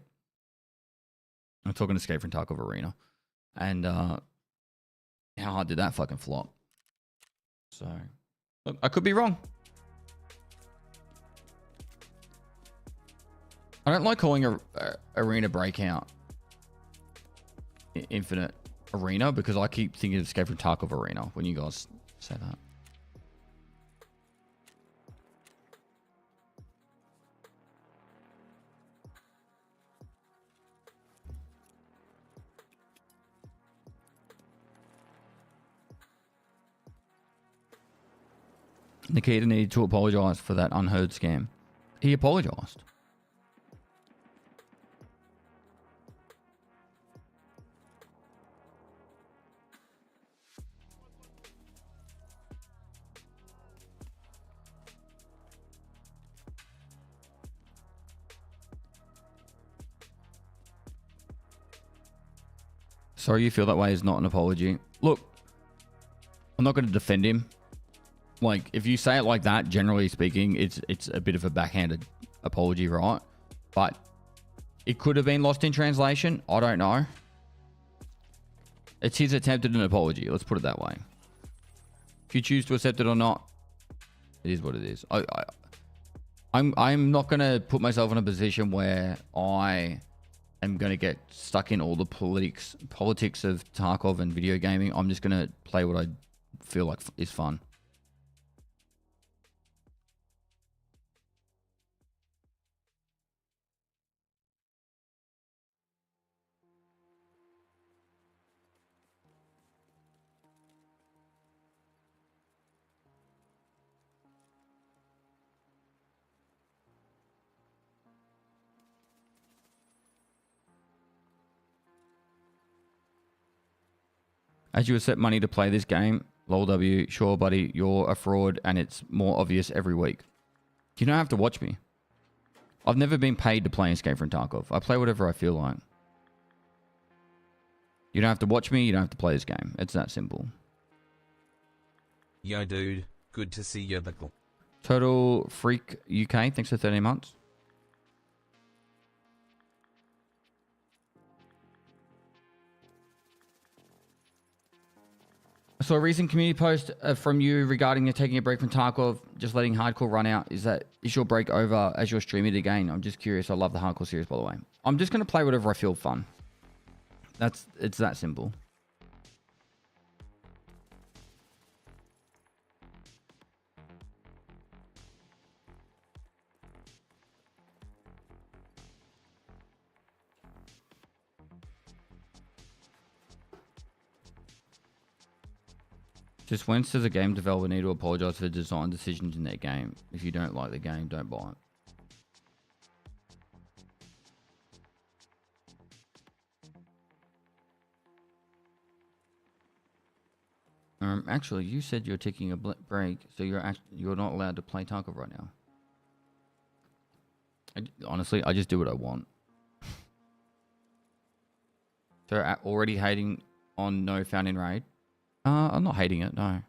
[SPEAKER 3] I'm talking Escape from Tarkov Arena, and How hard did that fucking flop? So, look, I could be wrong. I don't like calling a arena breakout infinite arena because I keep thinking of Escape from Tarkov arena when you guys say that. Nikita needed to apologize for that unheard scam. He apologized. Sorry you feel that way is not an apology. Look, I'm not going to defend him. Like, if you say it like that, generally speaking, it's a bit of a backhanded apology, right? But it could have been lost in translation. I don't know. It's his attempt at an apology. Let's put it that way. If you choose to accept it or not, it is what it is. I'm not going to put myself in a position where I am going to get stuck in all the politics of Tarkov and video gaming. I'm just going to play what I feel like is fun. As you accept money to play this game, lol W, sure buddy, you're a fraud and it's more obvious every week. You don't have to watch me. I've never been paid to play Escape from Tarkov. I play whatever I feel like. You don't have to watch me, you don't have to play this game. It's that simple.
[SPEAKER 11] Yo dude, good to see you.
[SPEAKER 3] Total Freak UK, thanks for 13 months. I saw a recent community post from you regarding you taking a break from Tarkov, just letting hardcore run out. Is your break over as you're streaming it again? I'm just curious. I love the hardcore series, by the way. I'm just going to play whatever I feel fun. It's that simple. Just when does a game developer need to apologize for design decisions in their game? If you don't like the game, don't buy it. Actually, you said you're taking a break, so you're not allowed to play Tarkov right now. Honestly, I just do what I want. So already hating on no found in raid. I'm not hating it, no.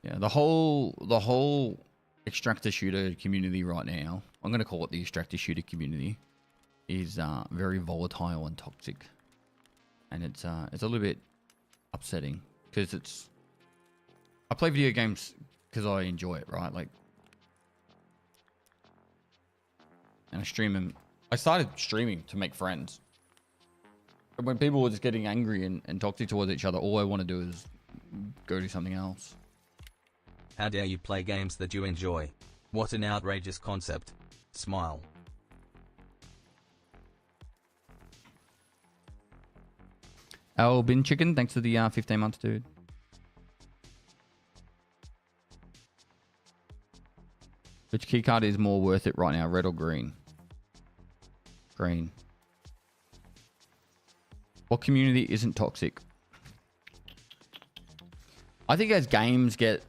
[SPEAKER 3] Yeah, the whole extractor shooter community right now, I'm going to call it the extractor shooter community, is very volatile and toxic. And it's a little bit upsetting because I play video games because I enjoy it, right? Like, and I stream them. I started streaming to make friends. But when people were just getting angry and toxic towards each other, all I want to do is go do something else.
[SPEAKER 11] How dare you play games that you enjoy? What an outrageous concept. Smile.
[SPEAKER 3] Albin Chicken, thanks for the 15 months, dude. Which keycard is more worth it right now, red or green? Green. What community isn't toxic? I think as games get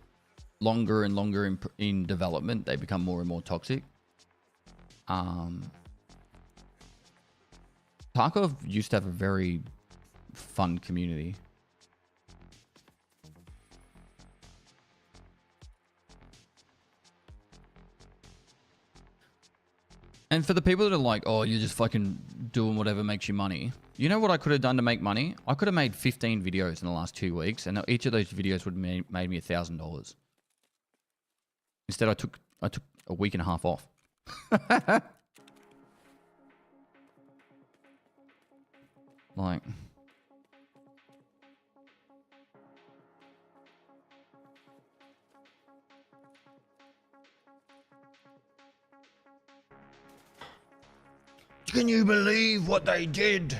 [SPEAKER 3] longer and longer in development, they become more and more toxic. Tarkov used to have a very fun community. And for the people that are like, oh, you're just fucking doing whatever makes you money. You know what I could have done to make money? I could have made 15 videos in the last 2 weeks, and each of those videos would have made me $1,000. Instead, I took a week and a half off. Like... Can you believe what they did?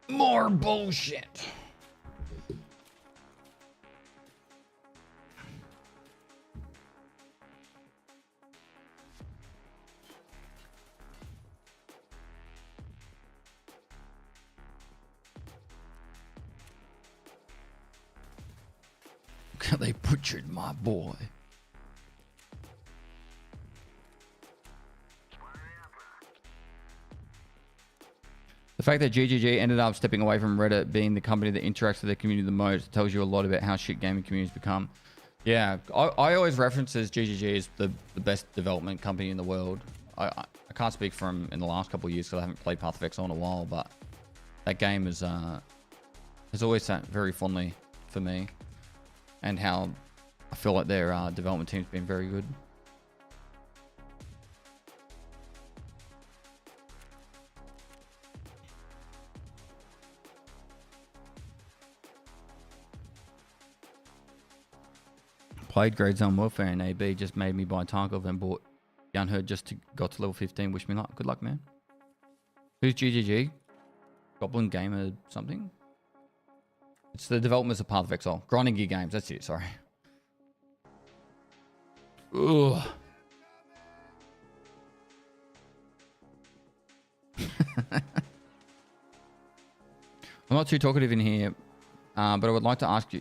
[SPEAKER 3] More bullshit. They butchered my boy. The fact that GGG ended up stepping away from Reddit being the company that interacts with their community the most tells you a lot about how shit gaming communities become. Yeah, I always reference as GGG as the best development company in the world. I can't speak from in the last couple of years because I haven't played Path of Exile in a while, but that game has always sat very fondly for me, and how I feel like their development team's been very good. Played Grade Zone Warfare and AB just made me buy Tarkov and bought Gunherd just got to level 15. Wish me luck. Good luck, man. Who's GGG? Goblin Gamer something? It's the developers of Path of Exile. Grinding Gear Games. That's it. Sorry. Ugh. I'm not too talkative in here, but I would like to ask you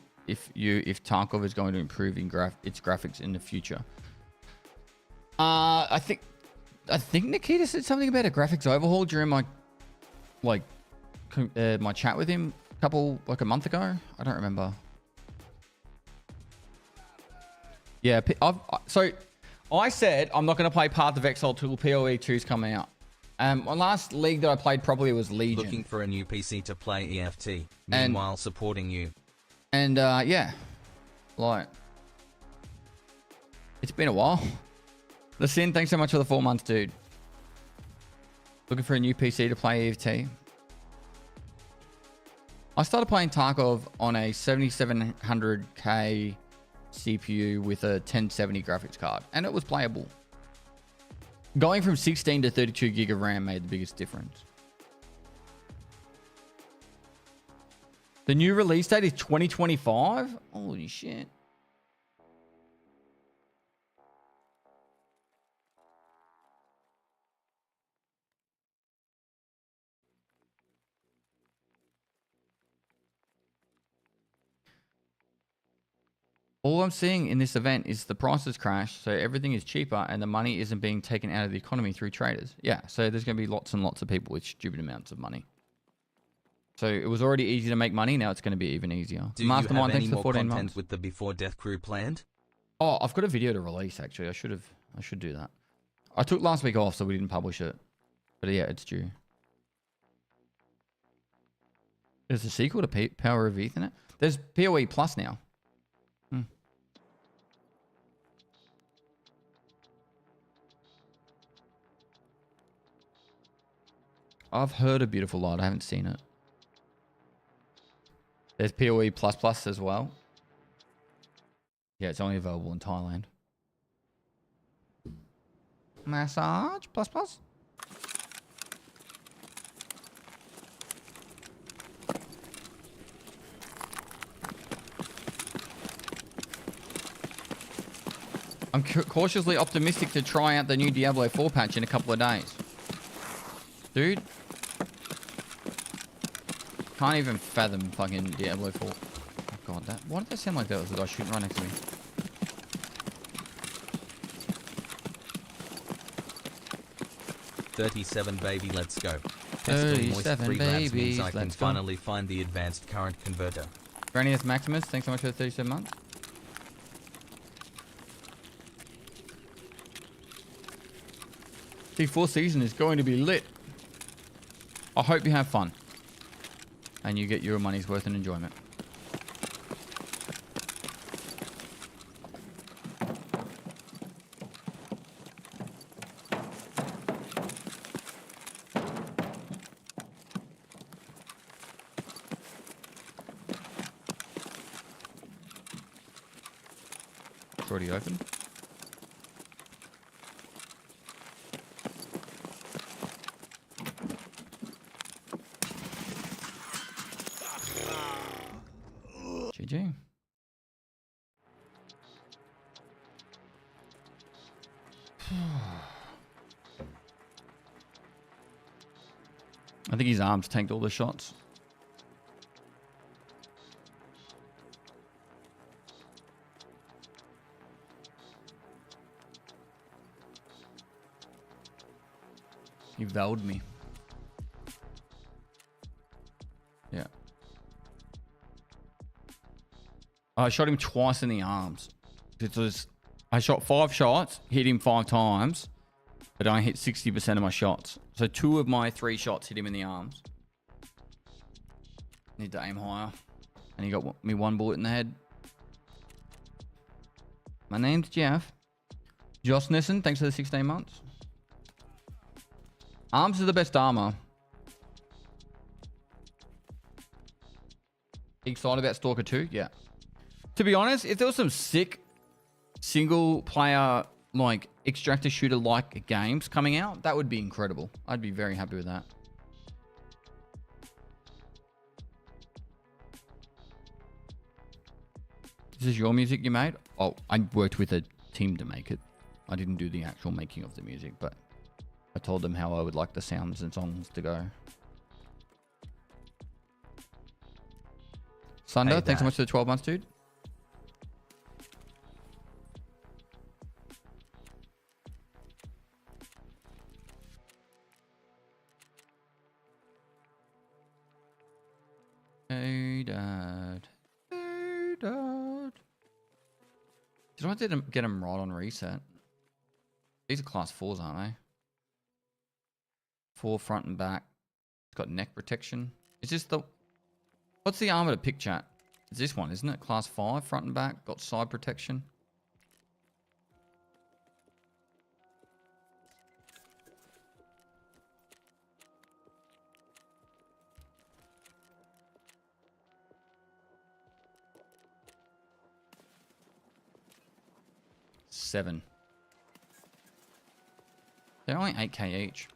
[SPEAKER 3] if Tarkov is going to improve in its graphics in the future. I think Nikita said something about a graphics overhaul during my my chat with him a month ago. I don't remember. Yeah, so I said I'm not going to play Path of Exile till PoE 2's come out. My last league that I played properly was Legion.
[SPEAKER 11] Looking for a new PC to play EFT, meanwhile supporting you.
[SPEAKER 3] And yeah, like, it's been a while. The Sin, thanks so much for the 4 months, dude. Looking for a new PC to play EFT. I started playing Tarkov on a 7700K CPU with a 1070 graphics card, and it was playable. Going from 16 to 32 gig of RAM made the biggest difference. The new release date is 2025? Holy shit. All I'm seeing in this event is the prices crash, so everything is cheaper and the money isn't being taken out of the economy through traders. Yeah, so there's going to be lots and lots of people with stupid amounts of money. So it was already easy to make money, now it's going to be even easier.
[SPEAKER 11] Do you have any more content with the Before Death crew planned?
[SPEAKER 3] Oh, I've got a video to release, actually. I should do that. I took last week off, so we didn't publish it. But yeah, it's due. There's a sequel to Power of Ethernet? There's PoE Plus now. I've heard of Beautiful Light. I haven't seen it. There's PoE++ as well. Yeah, it's only available in Thailand. Massage ++. I'm cautiously optimistic to try out the new Diablo 4 patch in a couple of days. Dude. Can't even fathom fucking Diablo 4. Oh god, why did that sound like that was the guy shooting right next to me?
[SPEAKER 11] $37 baby, let's go. Pestily moist 3 grams means I can finally find the advanced current converter.
[SPEAKER 3] Granius Maximus, thanks so much for the 37 months. The fourth season is going to be lit. I hope you have fun. And you get your money's worth in enjoyment. It's already open. GG. I think his arms tanked all the shots. He vowed me. Yeah. I shot him twice in the arms. It was, I shot 5 shots, hit him 5 times, but I hit 60% of my shots. So 2 of my 3 shots hit him in the arms. Need to aim higher. And he got me 1 bullet in the head. My name's Jeff. Josh Nissen, thanks for the 16 months. Arms are the best armor. Excited about Stalker 2? Yeah. To be honest, if there was some sick single player like extractor shooter like games coming out, that would be incredible. I'd be very happy with that. This is your music you made? Oh, I worked with a team to make it. I didn't do the actual making of the music, but I told them how I would like the sounds and songs to go. Sunder,
[SPEAKER 12] Hey,
[SPEAKER 3] thanks so much for the 12 months, dude. Hey, Dad. Hey, Dad. Did I get him right on reset? These are class 4s, aren't they? 4 front and back. It's got neck protection. Is this the... What's the armor to pick, chat? It's this one, isn't it? Class 5, front and back. Got side protection. $7. They're only 8k each.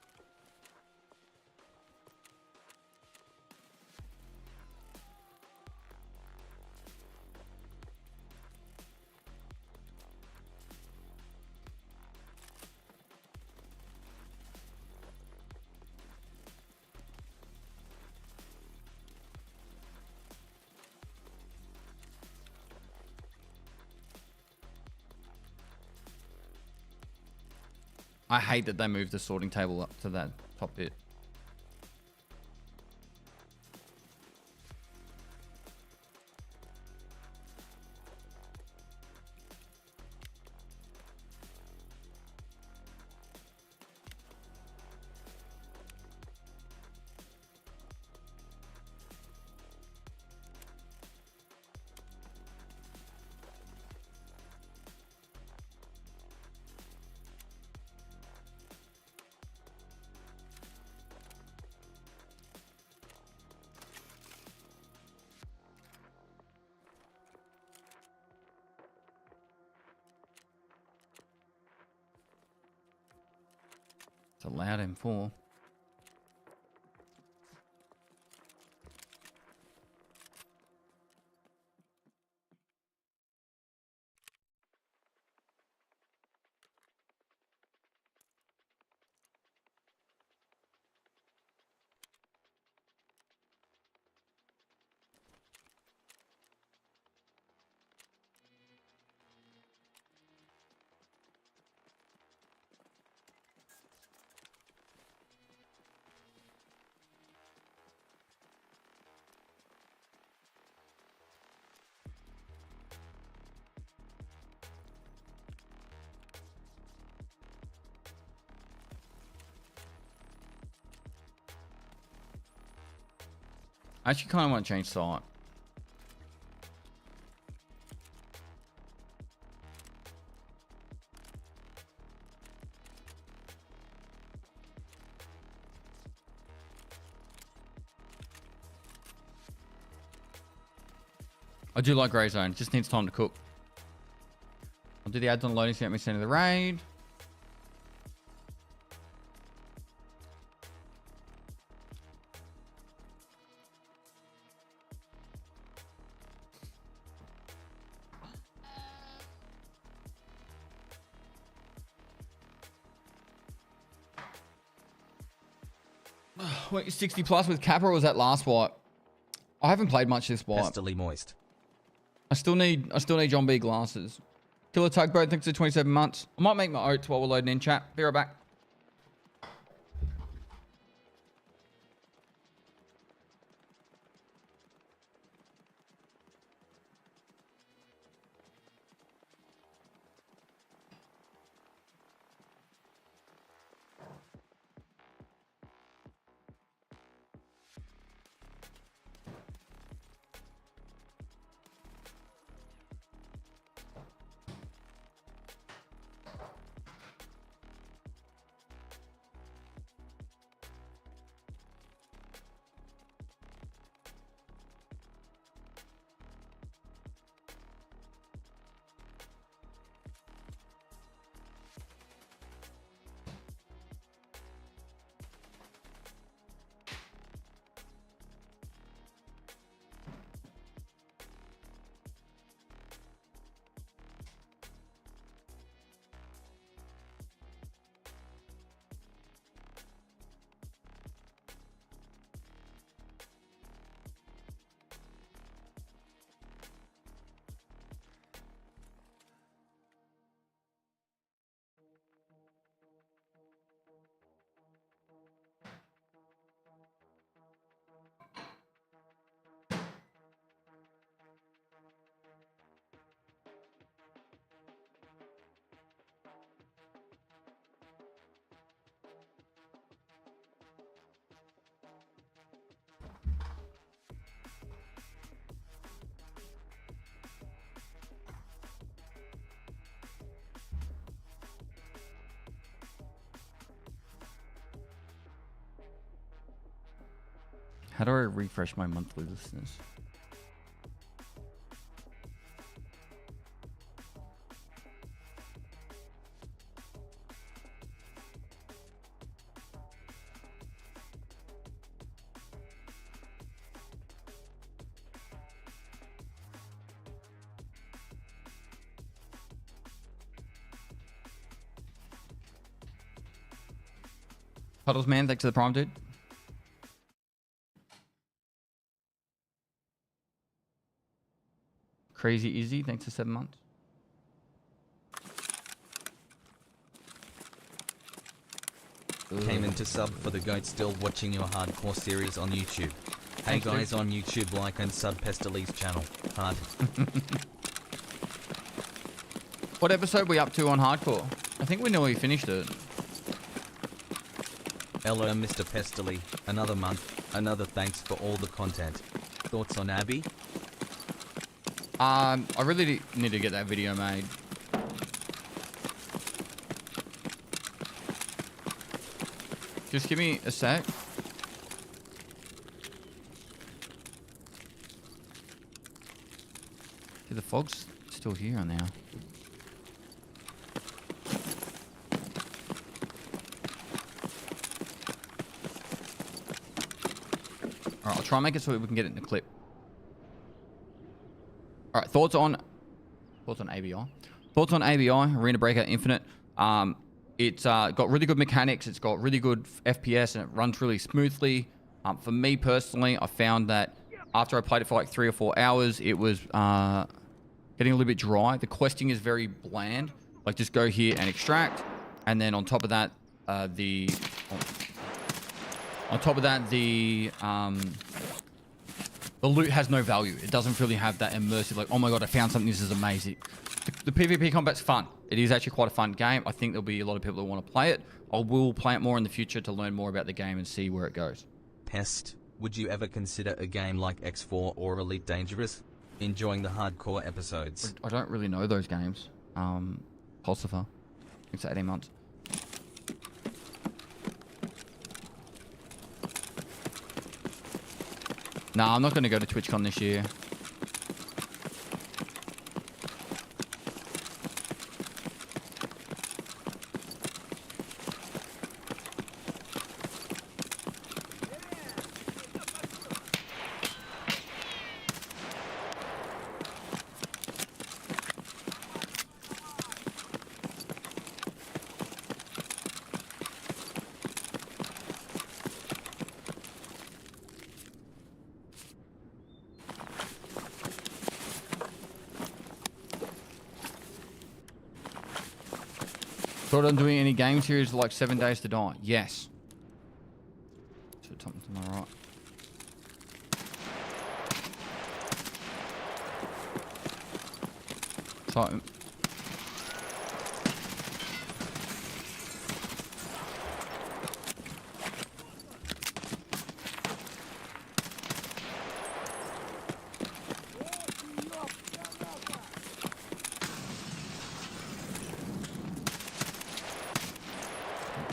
[SPEAKER 3] I hate that they moved the sorting table up to that top bit. It's a loud M4. I actually kind of want to change site. I do like Grey Zone. It just needs time to cook. I'll do the ads on loading so you get me sent to the raid. Wait, 60 plus with Kappa, or was that last wipe? I haven't played much this wipe.
[SPEAKER 11] Pestily moist.
[SPEAKER 3] I still need John B glasses. Killer Tugboat, thanks for 27 months. I might make my oats while we're loading in chat. Be right back. How do I refresh my monthly listeners? Puddles man, thanks for the prime, dude. Crazy Izzy, thanks for 7 months.
[SPEAKER 11] Came into sub for the goat, still watching your hardcore series on YouTube. Hey guys on YouTube, like and sub Pestyly's channel. Hard.
[SPEAKER 3] What episode are we up to on hardcore? I think we nearly finished it.
[SPEAKER 11] Hello Mr. Pestily, another month, another thanks for all the content. Thoughts on Abby?
[SPEAKER 3] I really need to get that video made. Just give me a sec. The fog's still here now. Alright, I'll try and make it so we can get it in the clip. Alright, thoughts on ABI. Thoughts on ABI, Arena Breakout Infinite. It's got really good mechanics, it's got really good FPS, and it runs really smoothly. For me personally, I found that after I played it for like 3 or 4 hours, it was getting a little bit dry. The questing is very bland. Like, just go here and extract, and then on top of that, the loot has no value. It doesn't really have that immersive, like, oh my god, I found something, this is amazing. The PvP combat's fun. It is actually quite a fun game. I think there'll be a lot of people that want to play it. I will play it more in the future to learn more about the game and see where it goes.
[SPEAKER 11] Pest, Would you ever consider a game like X4 or Elite Dangerous? Enjoying the hardcore episodes.
[SPEAKER 3] I don't really know those games. Pulsifer. It's 18 months. Nah, I'm not going to go to TwitchCon this year. Thought on doing any game series like 7 Days to Die? Yes. So something to my right. So,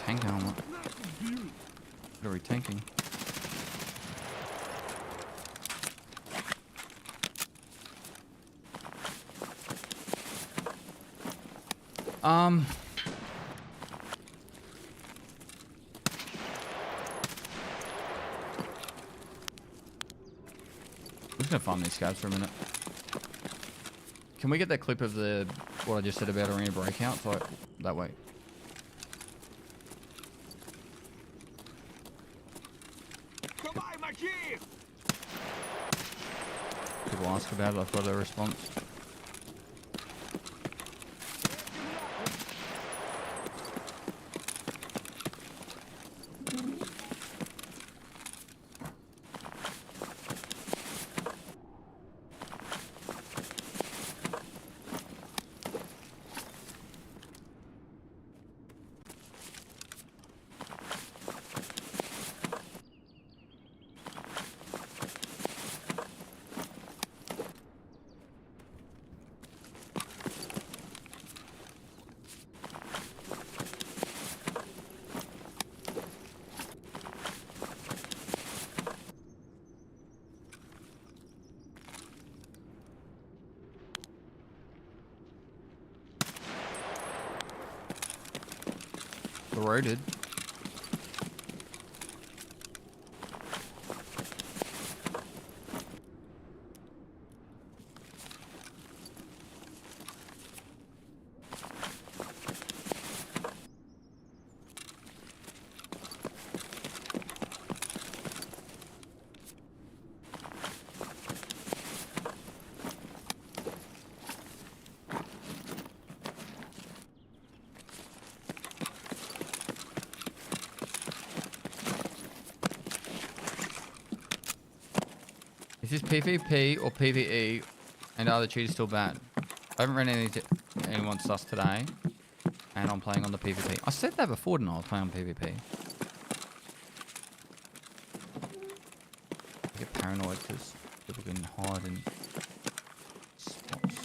[SPEAKER 3] tank helmet. What are we tanking? I'm just gonna farm these scabs for a minute. Can we get that clip of the what I just said about arena breakout? So that way. People ask about it, I've got a response. Corroded. Is this PvP or PvE, and are the cheaters still bad? I haven't ran anyone sus today, and I'm playing on the PvP. I said that before, didn't I? I was playing on PvP. I get paranoid because people can hide in spots.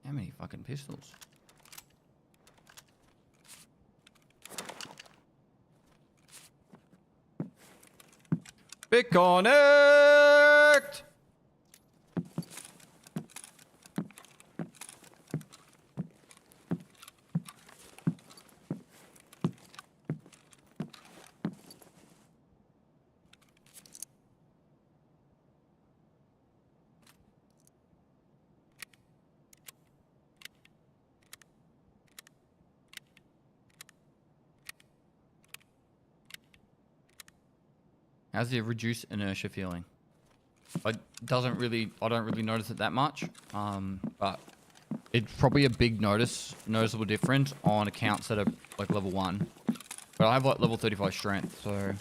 [SPEAKER 3] How many fucking pistols? BitConnect! How's the reduced inertia feeling? I don't really notice it that much. But it's probably a big noticeable difference on accounts that are like level 1. But I have like level 35 strength, so.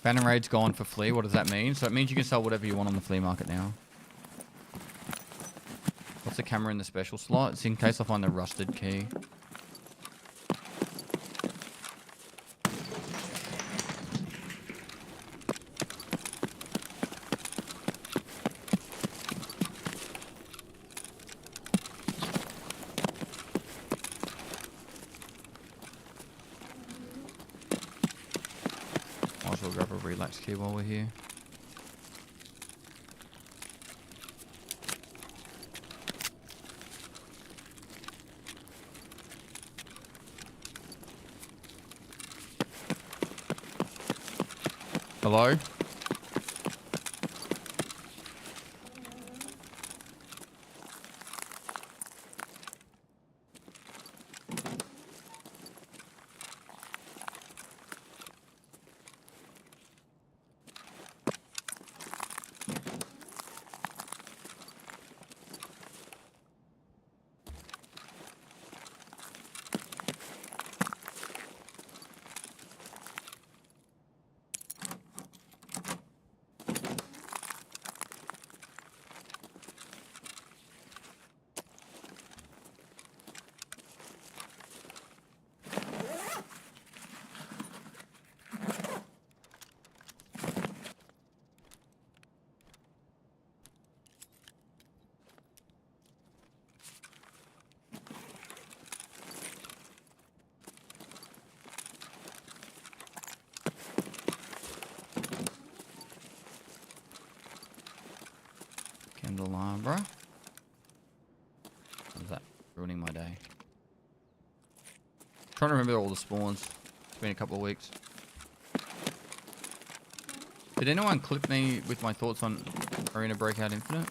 [SPEAKER 3] Banner raid's gone for Flea. What does that mean? So it means you can sell whatever you want on the flea market now. What's the camera in the special slot? It's in case I find the rusted key. Might as well grab a relax key while we're here. Hello? Candelabra. How's that ruining my day? Trying to remember all the spawns. It's been a couple of weeks. Did anyone clip me with my thoughts on Arena Breakout Infinite?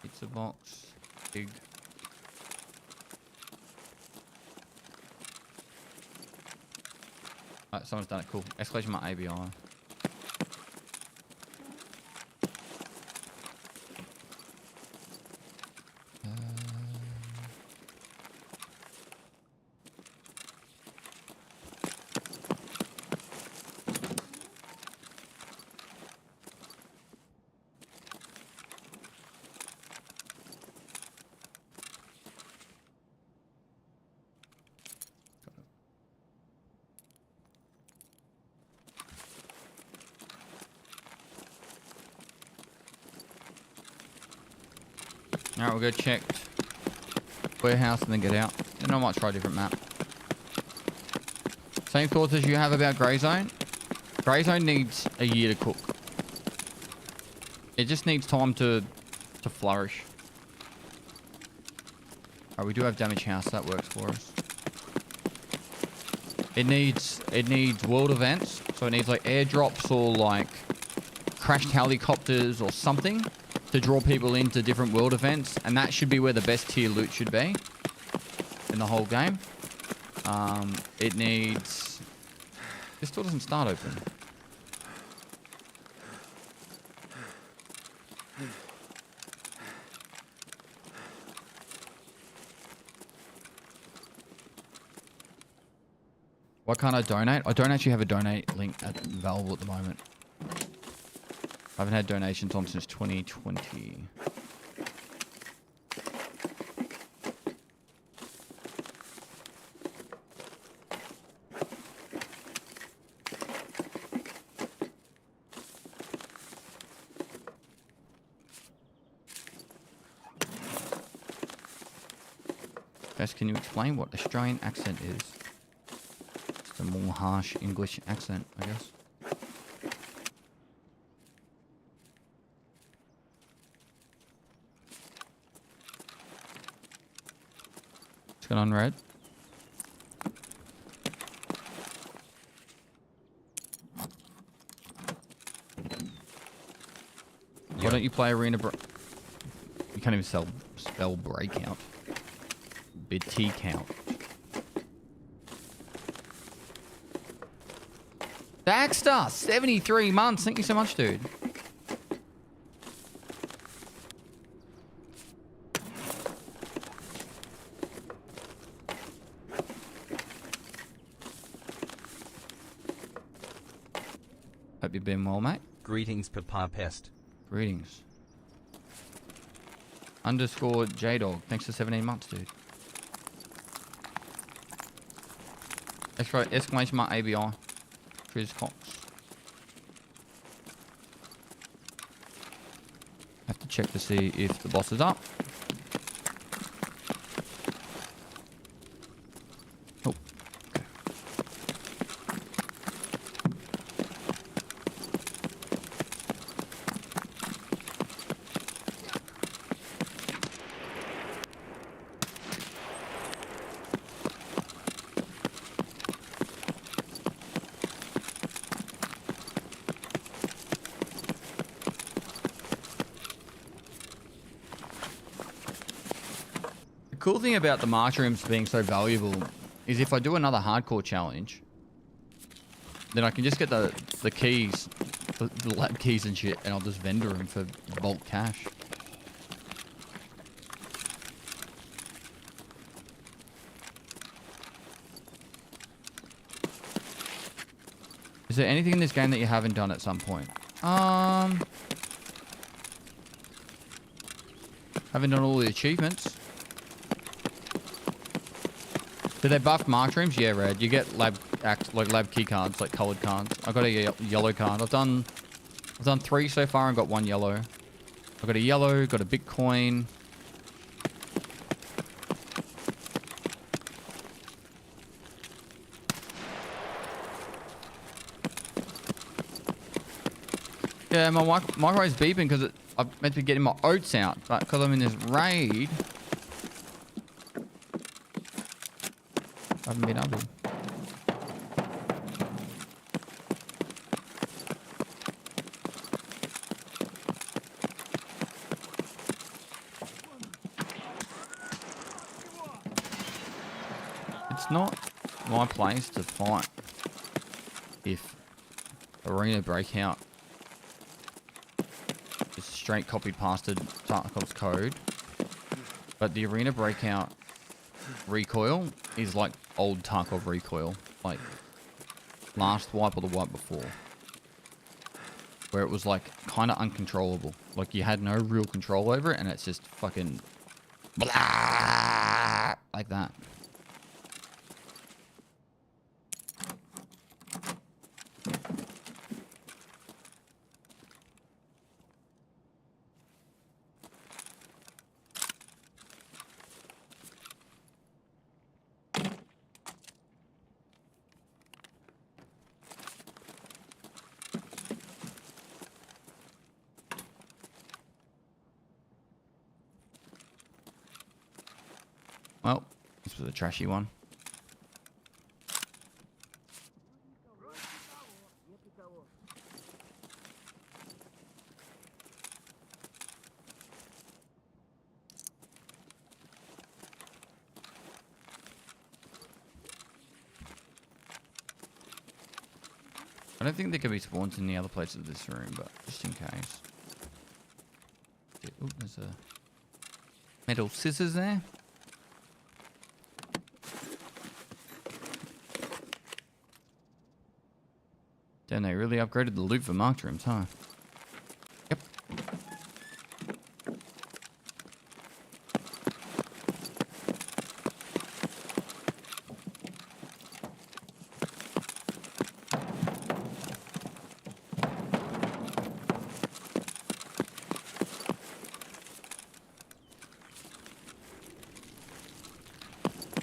[SPEAKER 3] Pizza box. Big. Alright, someone's done it. Cool. Exclamation mark ABI. Alright, we'll go check warehouse and then get out. Then I might try a different map. Same thoughts as you have about Grey Zone. Grey Zone needs a year to cook. It just needs time to flourish. Alright, we do have damage house, that works for us. It needs world events, so it needs like airdrops or like crashed helicopters or something to draw people into different world events, and that should be where the best tier loot should be in the whole game. It needs... This door doesn't start open. Why can't I donate? I don't actually have a donate link available at the moment. I haven't had donations on since 2020. Best, can you explain what Australian accent is? It's a more harsh English accent, I guess. What's going on, Red? don't you play Arena You can't even spell breakout. BT count. Daxter, 73 months. Thank you so much, dude. Hope you've been well, mate.
[SPEAKER 11] Greetings, Papa Pest.
[SPEAKER 3] Greetings. Underscore J-Dog. Thanks for 17 months, dude. Exclamation mark ABI. Chris Cox. Have to check to see if the boss is up. Oh. The cool thing about the mushrooms being so valuable is if I do another hardcore challenge, then I can just get the keys, the lab keys and shit, and I'll just vendor them for bulk cash. Is there anything in this game that you haven't done at some point? Haven't done all the achievements. Did they buff mushrooms? Yeah, Red. You get lab key cards, like colored cards. I got a yellow card. I've done 3 so far and got 1 yellow. I got a yellow, got a Bitcoin. Yeah, my microwave's beeping because I'm meant to be getting my oats out, but because I'm in this raid, I haven't been able to. It's not my place to fight if Arena Breakout is straight copy pasted Tarkov's code, but the Arena Breakout recoil is like old Tarkov recoil, like last wipe or the wipe before, where it was like kind of uncontrollable, like you had no real control over it and it's just fucking blah, like that. Well, this was a trashy one. I don't think there could be spawns in the other places of this room, but just in case. Oh, there's a metal scissors there. Damn, they really upgraded the loot for marked rooms, huh? Yep.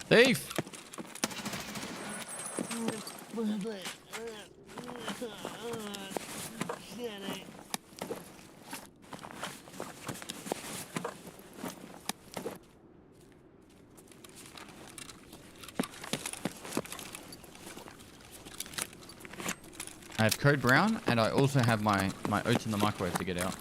[SPEAKER 3] Thief! I have code brown, and I also have my oats in the microwave to get out.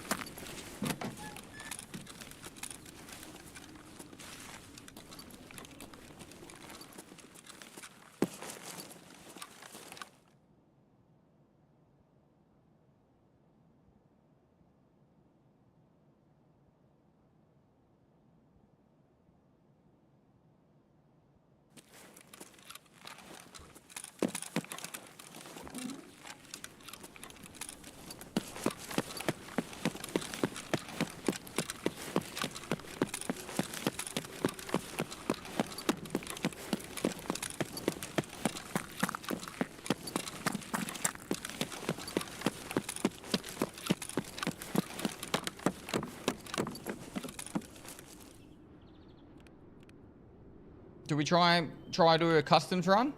[SPEAKER 3] we try do a customs run?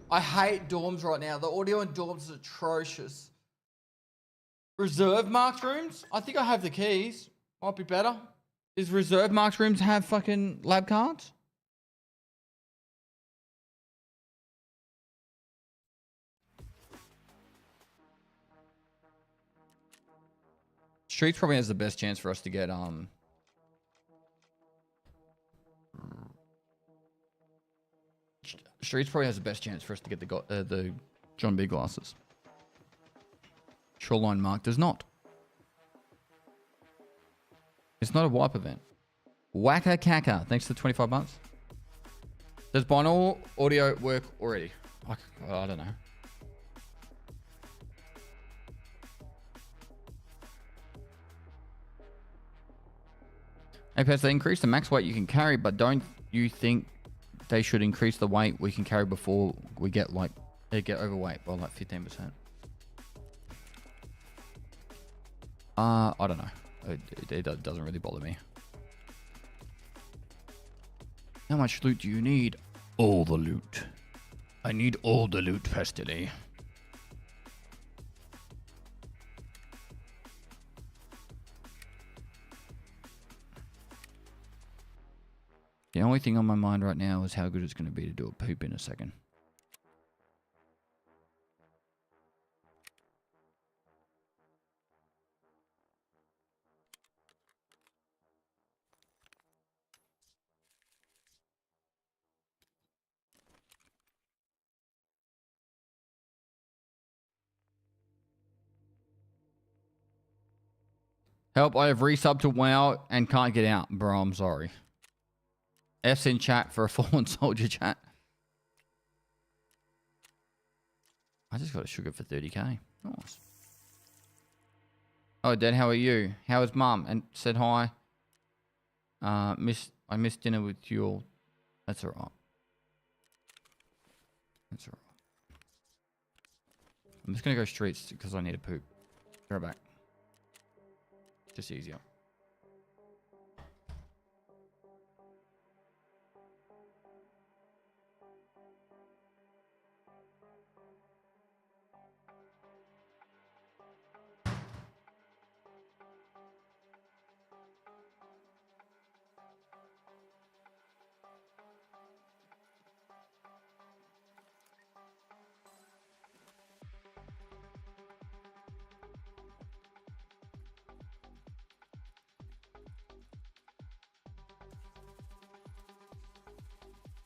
[SPEAKER 3] I hate dorms right now. The audio in dorms is atrocious. Reserve marked rooms? I think I have the keys. Might be better. Is reserve marked rooms have fucking lab cards? Streets probably has the best chance for us to get Streets probably has the best chance for us to get the John B glasses. Shoreline Mark does not. It's not a wipe event. Wacka Kaka, thanks for the 25 months. Does binaural audio work already? I don't know. Hey, Pets, they increase the max weight you can carry, but don't you think they should increase the weight we can carry before we get get overweight by like 15%? I don't know. It doesn't really bother me. How much loot do you need? All the loot. I need all the loot, Pestily. The only thing on my mind right now is how good it's going to be to do a poop in a second. Help, I have resubbed to WoW and can't get out. Bro, I'm sorry. F's in chat for a fallen soldier chat. I just got a sugar for 30k. Nice. Oh, Dad, how are you? How is Mum? And said hi. I missed dinner with you all. That's alright. That's alright. I'm just gonna go streets because I need a poop. Be right back. Just easier.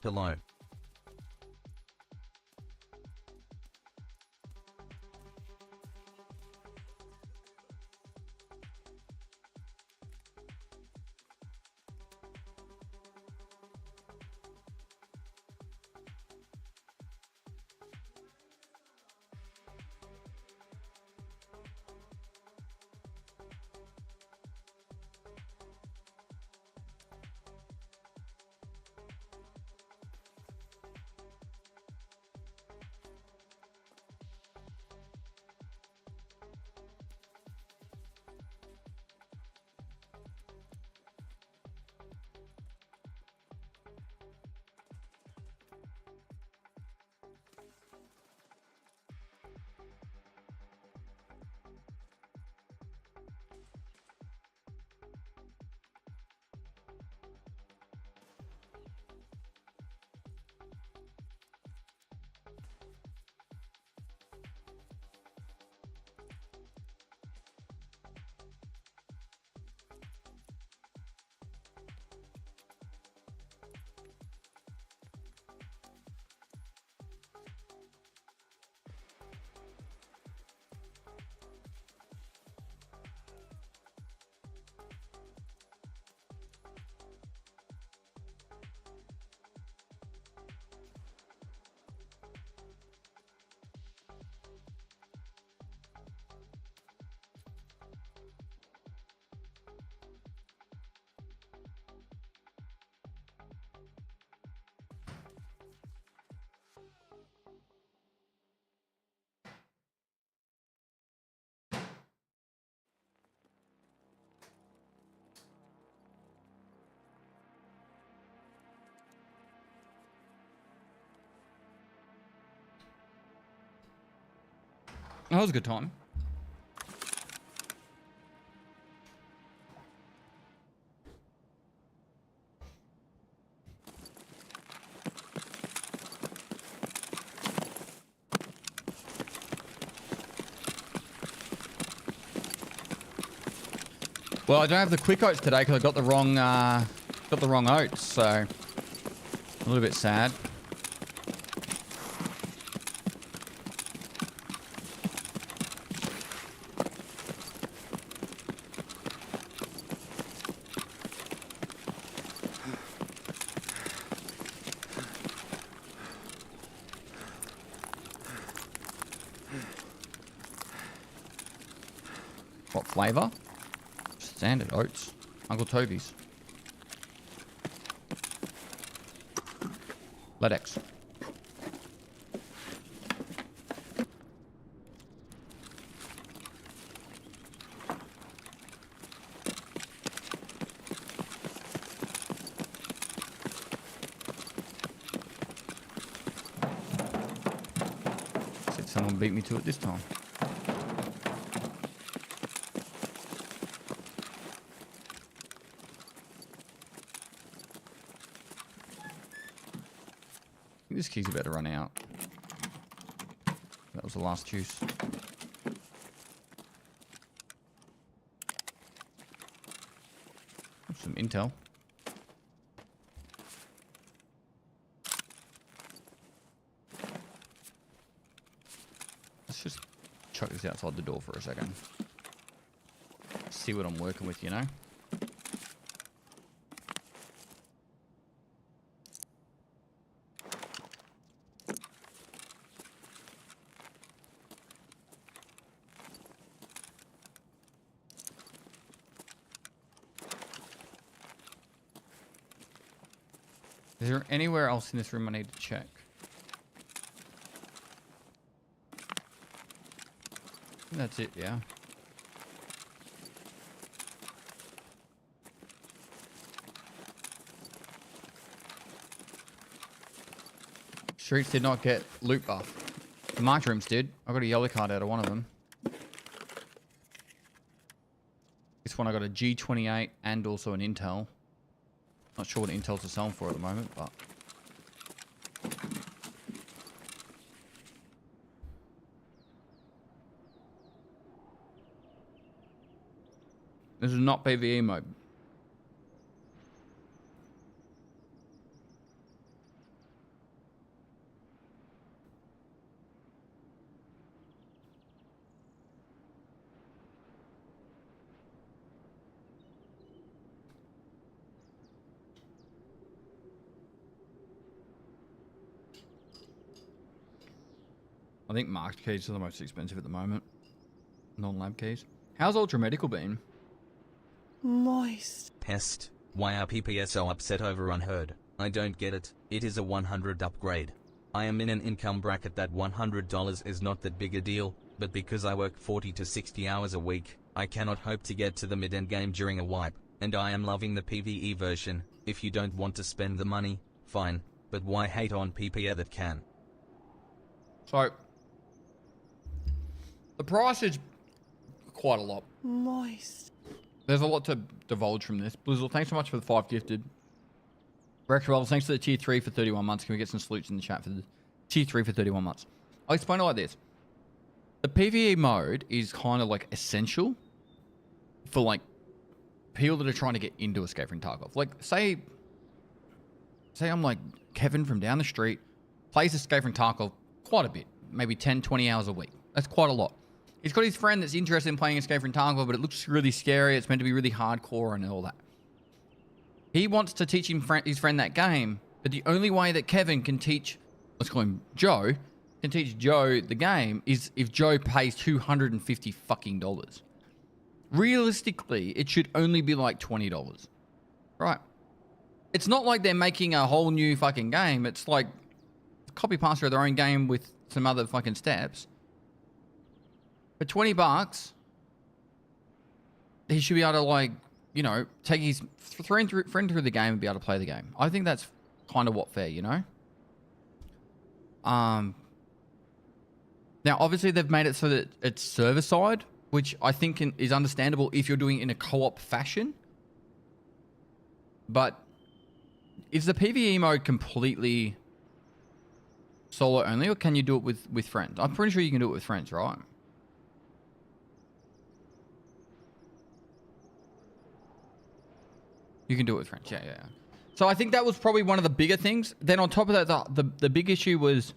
[SPEAKER 11] Hello.
[SPEAKER 3] That was a good time. Well, I don't have the quick oats today because I got the wrong oats, so a little bit sad. What flavor? Standard oats. Uncle Toby's. Ledex. Said someone beat me to it this time. This key's about to run out. That was the last juice. Some intel. Let's just chuck this outside the door for a second. See what I'm working with, you know? Is there anywhere else in this room I need to check? That's it, yeah. Streets did not get loot buff. The march rooms did. I got a yellow card out of one of them. This one I got a G28 and also an intel. Not sure what intels are selling for at the moment, but this is not PVE mode. I think marked keys are the most expensive at the moment. Non-lab keys. How's Ultra Medical been?
[SPEAKER 9] Moist.
[SPEAKER 11] Pest. Why are PPS so upset over unheard? I don't get it. It is a 100 upgrade. I am in an income bracket that $100 is not that big a deal, but because I work 40 to 60 hours a week, I cannot hope to get to the mid-end game during a wipe, and I am loving the PvE version. If you don't want to spend the money, fine, but why hate on PPE that can?
[SPEAKER 3] So, the price is quite a lot.
[SPEAKER 9] Moist.
[SPEAKER 3] There's a lot to divulge from this. Blizzle, thanks so much for the 5 gifted. Rexwell, thanks for the tier 3 for 31 months. Can we get some salutes in the chat for the tier 3 for 31 months? I'll explain it like this. The PvE mode is kind of like essential for like people that are trying to get into Escape from Tarkov. Like say I'm like Kevin from down the street, plays Escape from Tarkov quite a bit, maybe 10, 20 hours a week. That's quite a lot. He's got his friend that's interested in playing Escape from Tarkov, but it looks really scary. It's meant to be really hardcore and all that. He wants to teach his friend that game, but the only way that Kevin can teach, let's call him Joe, can teach Joe the game is if Joe pays $250 fucking dollars. Realistically, it should only be like $20. Right. It's not like they're making a whole new fucking game. It's like copy pasta of their own game with some other fucking steps. For $20, he should be able to, like, you know, take his friend through the game and be able to play the game. I think that's kind of what fair, you know? Now, obviously, they've made it so that it's server side, which I think is understandable if you're doing it in a co-op fashion. But is the PvE mode completely solo only, or can you do it with friends? I'm pretty sure you can do it with friends, right? You can do it with friends, yeah. So I think that was probably one of the bigger things. Then on top of that, the big issue was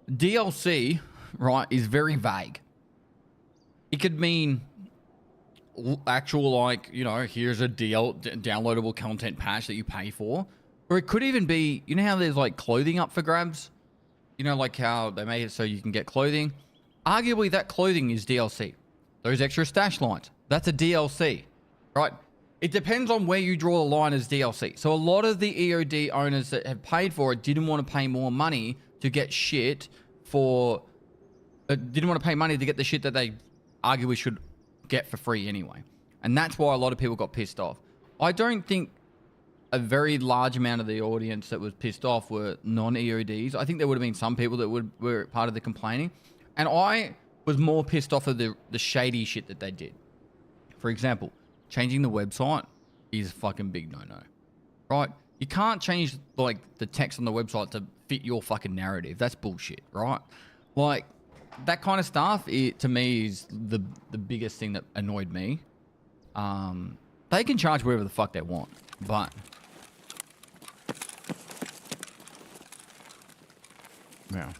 [SPEAKER 3] DLC, right, is very vague. It could mean actual, like, you know, here's a downloadable content patch that you pay for. Or it could even be, you know how there's like clothing up for grabs? You know, like how they made it so you can get clothing? Arguably that clothing is DLC. Those extra stash lines, that's a DLC, right? It depends on where you draw the line as DLC. So a lot of the EOD owners that have paid for it didn't want to pay more money to get shit for... didn't want to pay money to get the shit that they arguably should get for free anyway. And that's why a lot of people got pissed off. I don't think a very large amount of the audience that was pissed off were non-EODs. I think there would have been some people that were part of the complaining. And I was more pissed off of the shady shit that they did. For example, changing the website is a fucking big no-no, right? You can't change like the text on the website to fit your fucking narrative. That's bullshit, right? Like that kind of stuff, to me, is the biggest thing that annoyed me. They can charge whatever the fuck they want, but yeah.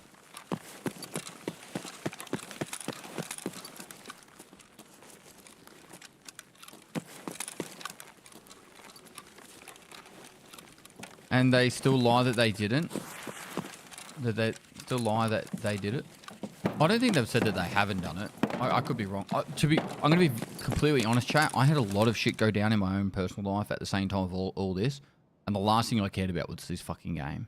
[SPEAKER 3] And they still lie that they didn't. That they still lie that they did it. I don't think they've said that they haven't done it. I could be wrong. I'm going to be completely honest, chat. I had a lot of shit go down in my own personal life at the same time of all this. And the last thing I cared about was this fucking game.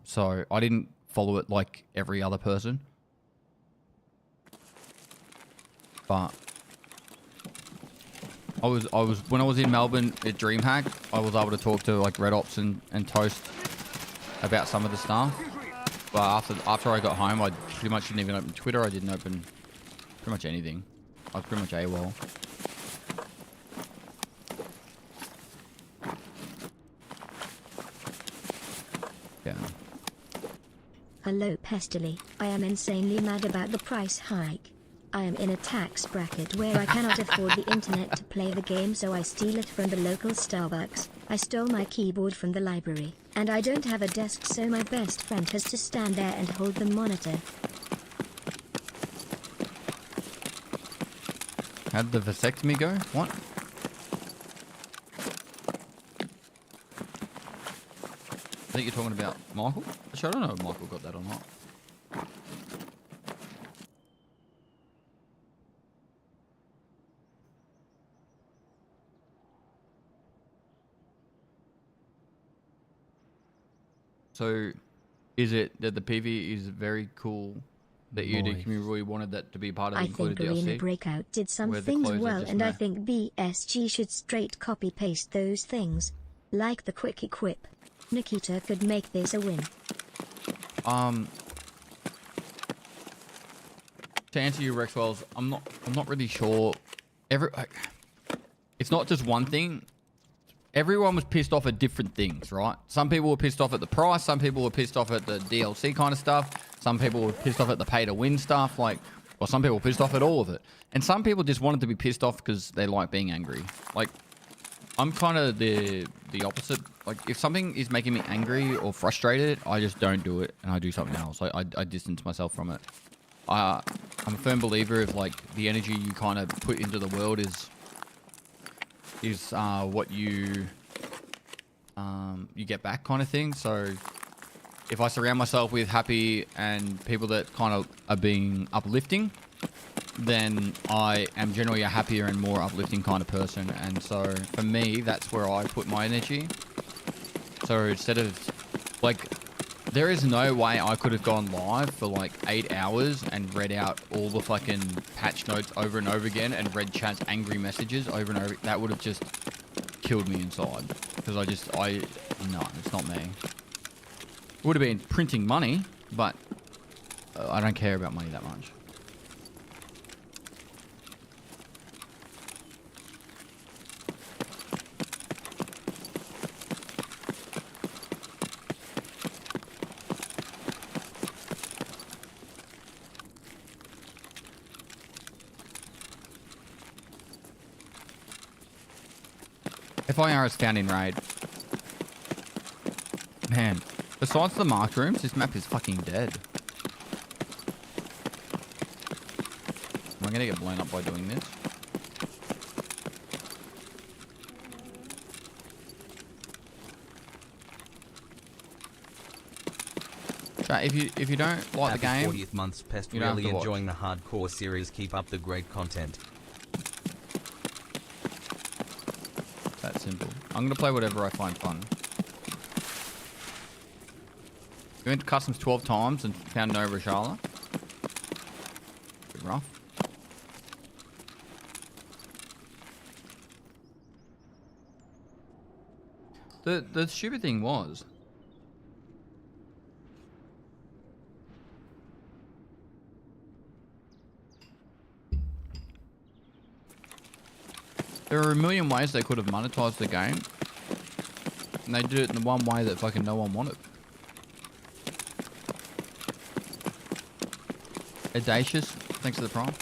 [SPEAKER 3] So I didn't follow it like every other person. But when I was in Melbourne at DreamHack, I was able to talk to like Red Ops and Toast about some of the stuff. But after I got home, I pretty much didn't even open Twitter. I didn't open pretty much anything. I was pretty much AWOL. Yeah.
[SPEAKER 4] Hello Pestily, I am insanely mad about the price hike. I am in a tax bracket where I cannot afford the internet to play the game, so I steal it from the local Starbucks. I stole my keyboard from the library, and I don't have a desk, so my best friend has to stand there and hold the monitor.
[SPEAKER 3] How'd the vasectomy go? What? I think you're talking about Michael? Actually, I don't know if Michael got that or not. So, is it that the PvE is very cool? That you really wanted that to be part of the included DLC?
[SPEAKER 4] I think Arena Breakout did some things well, and I think BSG should straight copy-paste those things. Like the quick equip. Nikita could make this a win.
[SPEAKER 3] To answer you, Rexwells, I'm not really sure. It's not just one thing. Everyone was pissed off at different things, right? Some people were pissed off at the price. Some people were pissed off at the DLC kind of stuff. Some people were pissed off at the pay-to-win stuff. Or some people were pissed off at all of it. And some people just wanted to be pissed off because they like being angry. Like, I'm kind of the opposite. Like, if something is making me angry or frustrated, I just don't do it and I do something else. I distance myself from it. I'm a firm believer of, like, the energy you kind of put into the world is what you get back, kind of thing. So if I surround myself with happy and people that kind of are being uplifting, then I am generally a happier and more uplifting kind of person. And so for me, that's where I put my energy. So instead of, like, there is no way I could have gone live for like 8 hours and read out all the fucking patch notes over and over again and read chat's angry messages over and over. That would have just killed me inside. Because no, it's not me. It would have been printing money, but I don't care about money that much. FIR is found in raid. Man, besides the marked rooms, this map is fucking dead. Am I gonna get blown up by doing this? If you don't like the game,
[SPEAKER 11] 40th month's Pest,
[SPEAKER 3] you don't
[SPEAKER 11] really
[SPEAKER 3] have to watch.
[SPEAKER 11] enjoying the hardcore series. Keep up the great content.
[SPEAKER 3] That simple. I'm gonna play whatever I find fun. We went to customs 12 times and found no Rashala. Bit rough. The stupid thing was, there are a million ways they could have monetized the game, and they did it in the one way that fucking no one wanted. Audacious, thanks for the prime.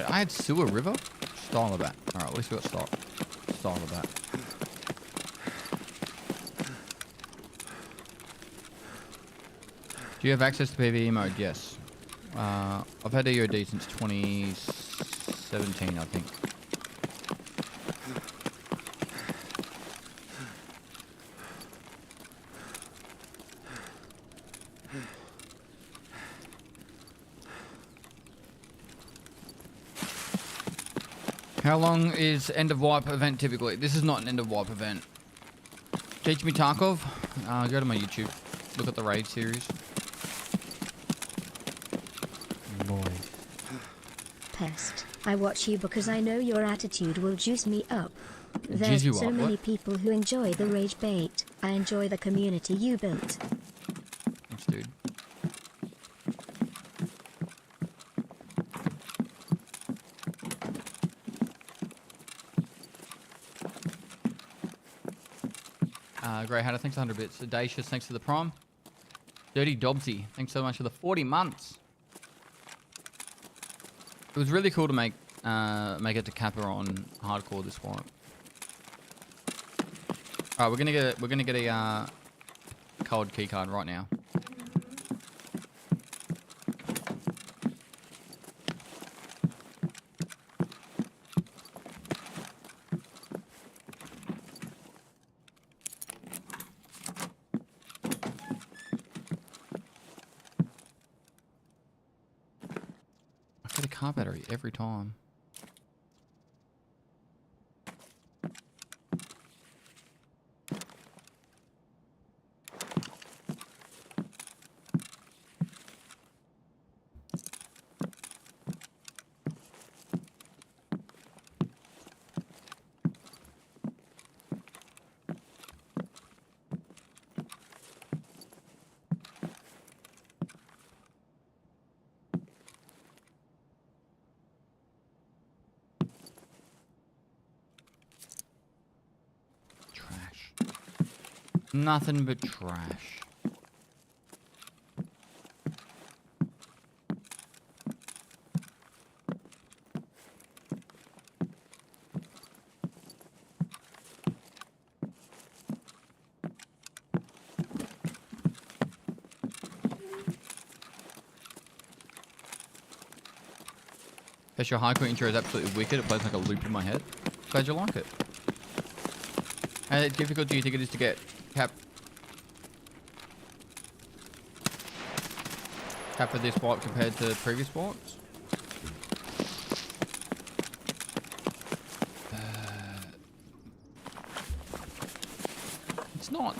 [SPEAKER 3] I had Sewer River? Style of that. Alright, at least we got style of that. Do you have access to PVE mode? Yes. I've had EOD since 2017, I think. How long is end of wipe event typically? This is not an end of wipe event. Teach me Tarkov. Go to my YouTube. Look at the raid series. Boy.
[SPEAKER 4] Pest, I watch you because I know your attitude will juice me up. There's
[SPEAKER 3] Juice you
[SPEAKER 4] so
[SPEAKER 3] up,
[SPEAKER 4] many
[SPEAKER 3] what?
[SPEAKER 4] people who enjoy the rage bait. I enjoy the community you built.
[SPEAKER 3] Thanks, dude. Grey Hatter, thanks for 100 bits. Audacious, thanks for the prime. Dirty Dobsy, thanks so much for the 40 months. It was really cool to make it to Kappa on hardcore this one. Alright, we're gonna get a cold key card right now. I get a car battery every time. Nothing but trash. Guess your hardcore intro is absolutely wicked. It plays like a loop in my head. Glad you like it. How difficult do you think it is to get cap for this wipe compared to previous wipes? It's not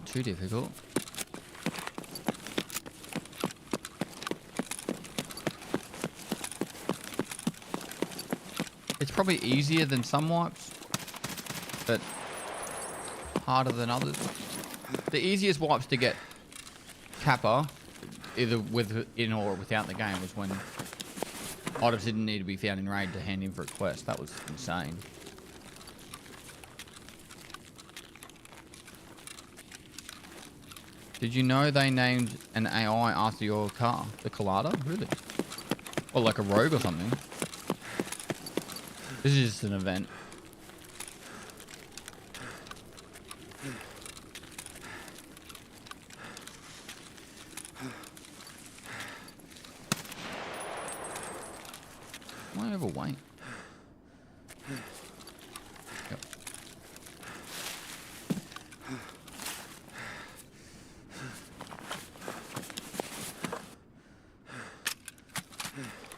[SPEAKER 3] too difficult. It's probably easier than some wipes, but harder than others. The easiest wipes to get Kappa, either within or without the game, was when items didn't need to be found in raid to hand in for a quest. That was insane. Did you know they named an AI after your car? The Colada? Really? Or like a rogue or something? This is just an event. Am I overweight? Yep.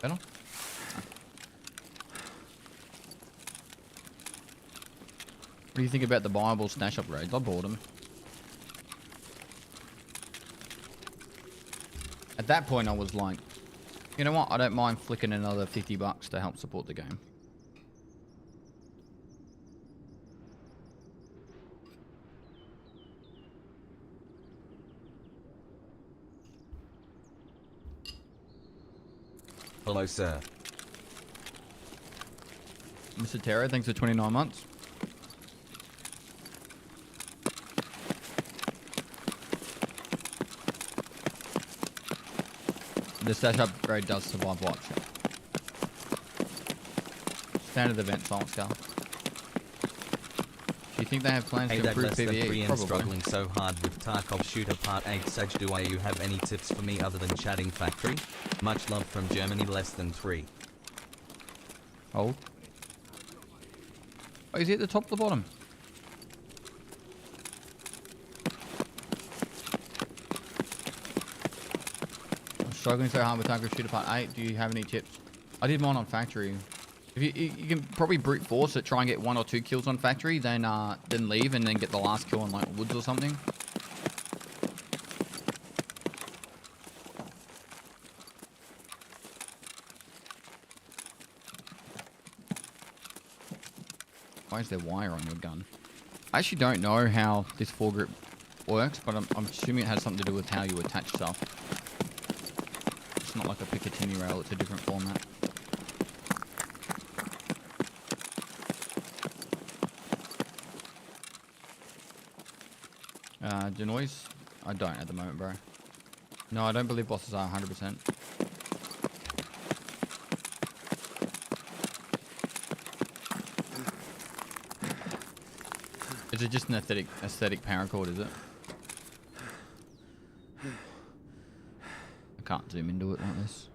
[SPEAKER 3] Better? What do you think about the Bible stash upgrades? I bought them. At that point, I was like, you know what? I don't mind flicking another $50 to help support the game.
[SPEAKER 11] Hello, sir.
[SPEAKER 3] Mr. Terra, thanks for 29 months. The stash upgrade does survive wipe shot. Standard event silent scale. Do you think they have plans
[SPEAKER 11] Hey,
[SPEAKER 3] to
[SPEAKER 11] that
[SPEAKER 3] improve
[SPEAKER 11] less than
[SPEAKER 3] PVE?
[SPEAKER 11] 3 and
[SPEAKER 3] Probably.
[SPEAKER 11] struggling so hard with Tarkov Shooter Part 8 Sage. Do you have any tips for me other than chatting factory? Much love from Germany, less than 3.
[SPEAKER 3] Hold. Oh, is he at the top or the bottom? I'm struggling so hard with Tarkov Shooter Part 8. Do you have any tips? I did mine on factory. If you can probably brute force it, try and get 1 or 2 kills on factory, then leave and then get the last kill on like woods or something. Why is there wire on your gun? I actually don't know how this foregrip works, but I'm assuming it has something to do with how you attach stuff. It's not like a Picatinny rail, it's a different format. Denoise? I don't at the moment, bro. No, I don't believe bosses are 100%. Is it just an aesthetic paracord, is it? I can't zoom into it like this.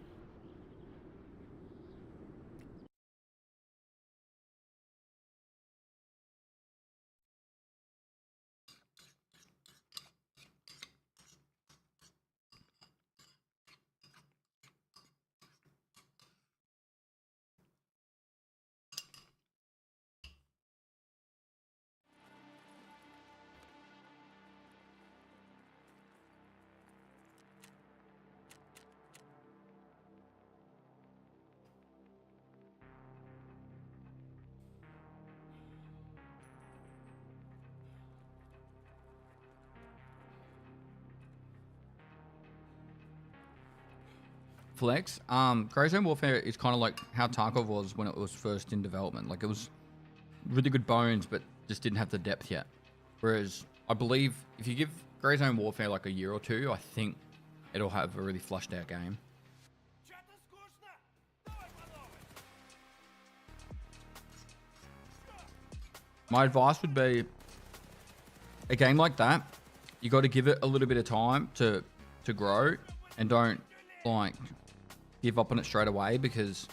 [SPEAKER 3] Flex. Grey Zone Warfare is kind of like how Tarkov was when it was first in development. Like, it was really good bones, but just didn't have the depth yet. Whereas, I believe if you give Grey Zone Warfare like a year or two, I think it'll have a really flushed out game. My advice would be, a game like that, you got to give it a little bit of time to grow, and don't like give up on it straight away, because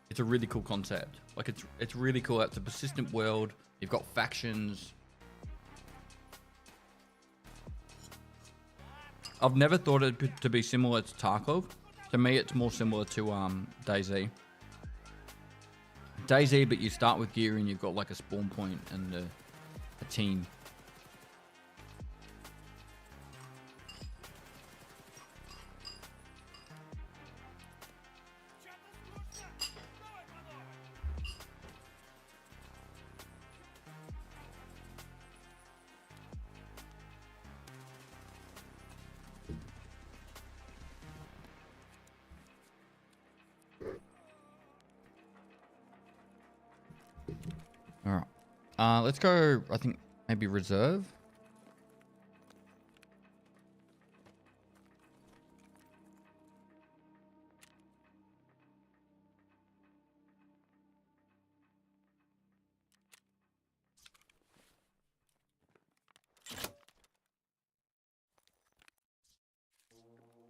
[SPEAKER 3] it's a really cool concept. Like, it's really cool. It's a persistent world. You've got factions. I've never thought it to be similar to Tarkov. To me, it's more similar to DayZ. DayZ, but you start with gear and you've got like a spawn point and a team. Let's go, I think, maybe reserve.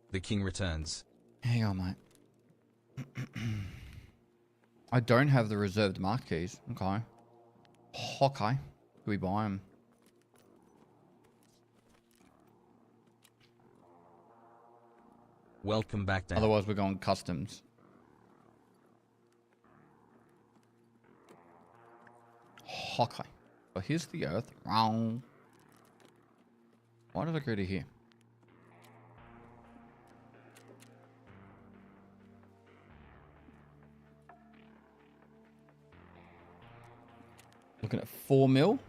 [SPEAKER 11] The king returns.
[SPEAKER 3] Hang on, mate. I don't have the reserved marked keys. Okay. Okay. Do we buy them?
[SPEAKER 11] Welcome back down.
[SPEAKER 3] Otherwise, we're going customs. Okay. So here's the earth. Wrong. Why did I go to here? Looking at 4 mil.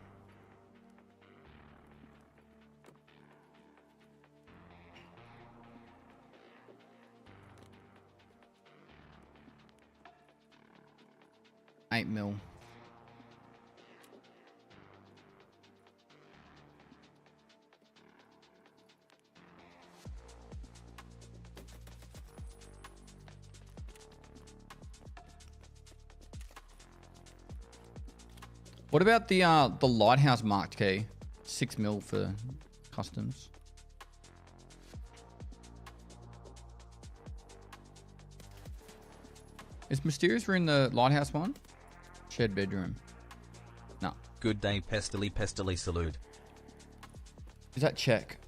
[SPEAKER 3] $8 mil. What about the lighthouse marked key? 6 mil for customs. Is Mysterious Room the lighthouse one? Shared bedroom. No.
[SPEAKER 11] Good day, Pestily, Pestily salute.
[SPEAKER 3] Is that check?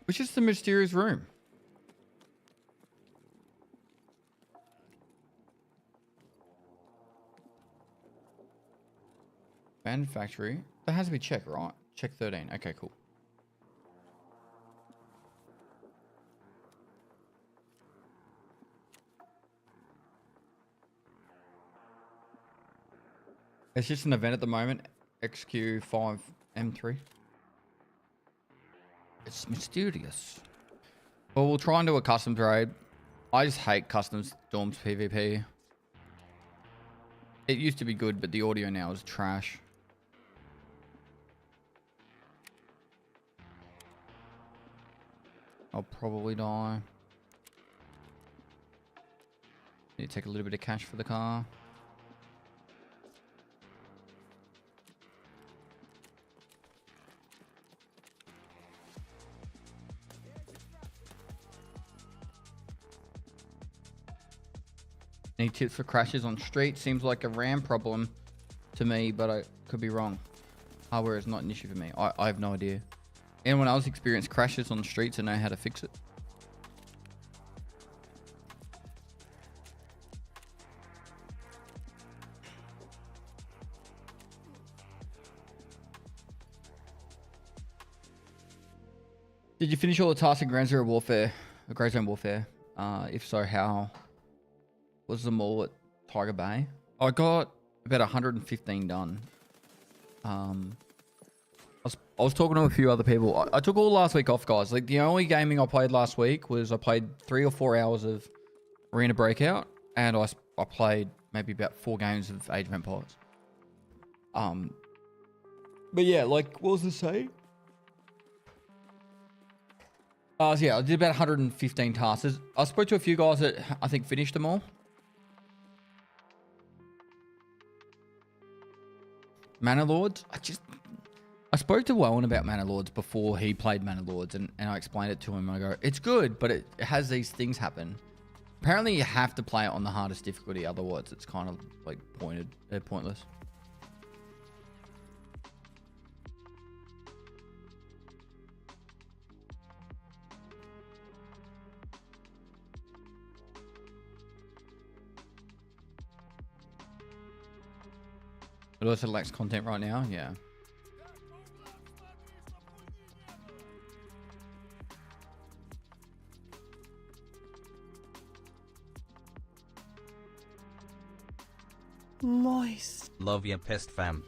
[SPEAKER 3] Which is the Mysterious Room? Factory. That has to be check, right? Check 13. Okay, cool. It's just an event at the moment. XQ5M3. It's mysterious. Well, we'll try and do a customs raid. I just hate customs Storms PvP. It used to be good, but the audio now is trash. I'll probably die. Need to take a little bit of cash for the car. Any tips for crashes on street? Seems like a RAM problem to me, but I could be wrong. Hardware is not an issue for me. I have no idea. Anyone else experience crashes on the streets and know how to fix it? Did you finish all the tasks in Ground Zero Warfare, Grey Zone Warfare? If so, how? Was them all at Tiger Bay? I got about 115 done. I was talking to a few other people. I took all last week off, guys. Like, the only gaming I played last week was I played 3 or 4 hours of Arena Breakout, and I played maybe about 4 games of Age of Empires. But yeah, like, what was the say? So yeah, I did about 115 tasks. I spoke to a few guys that I think finished them all. Manor Lords, I spoke to Welwyn about Manor Lords before he played Manor Lords, and I explained it to him. I go, it's good, but it has these things happen. Apparently, you have to play it on the hardest difficulty, otherwise it's kind of like pointless. It also lacks content right now, yeah.
[SPEAKER 11] Moist. Love ya, Pest fam.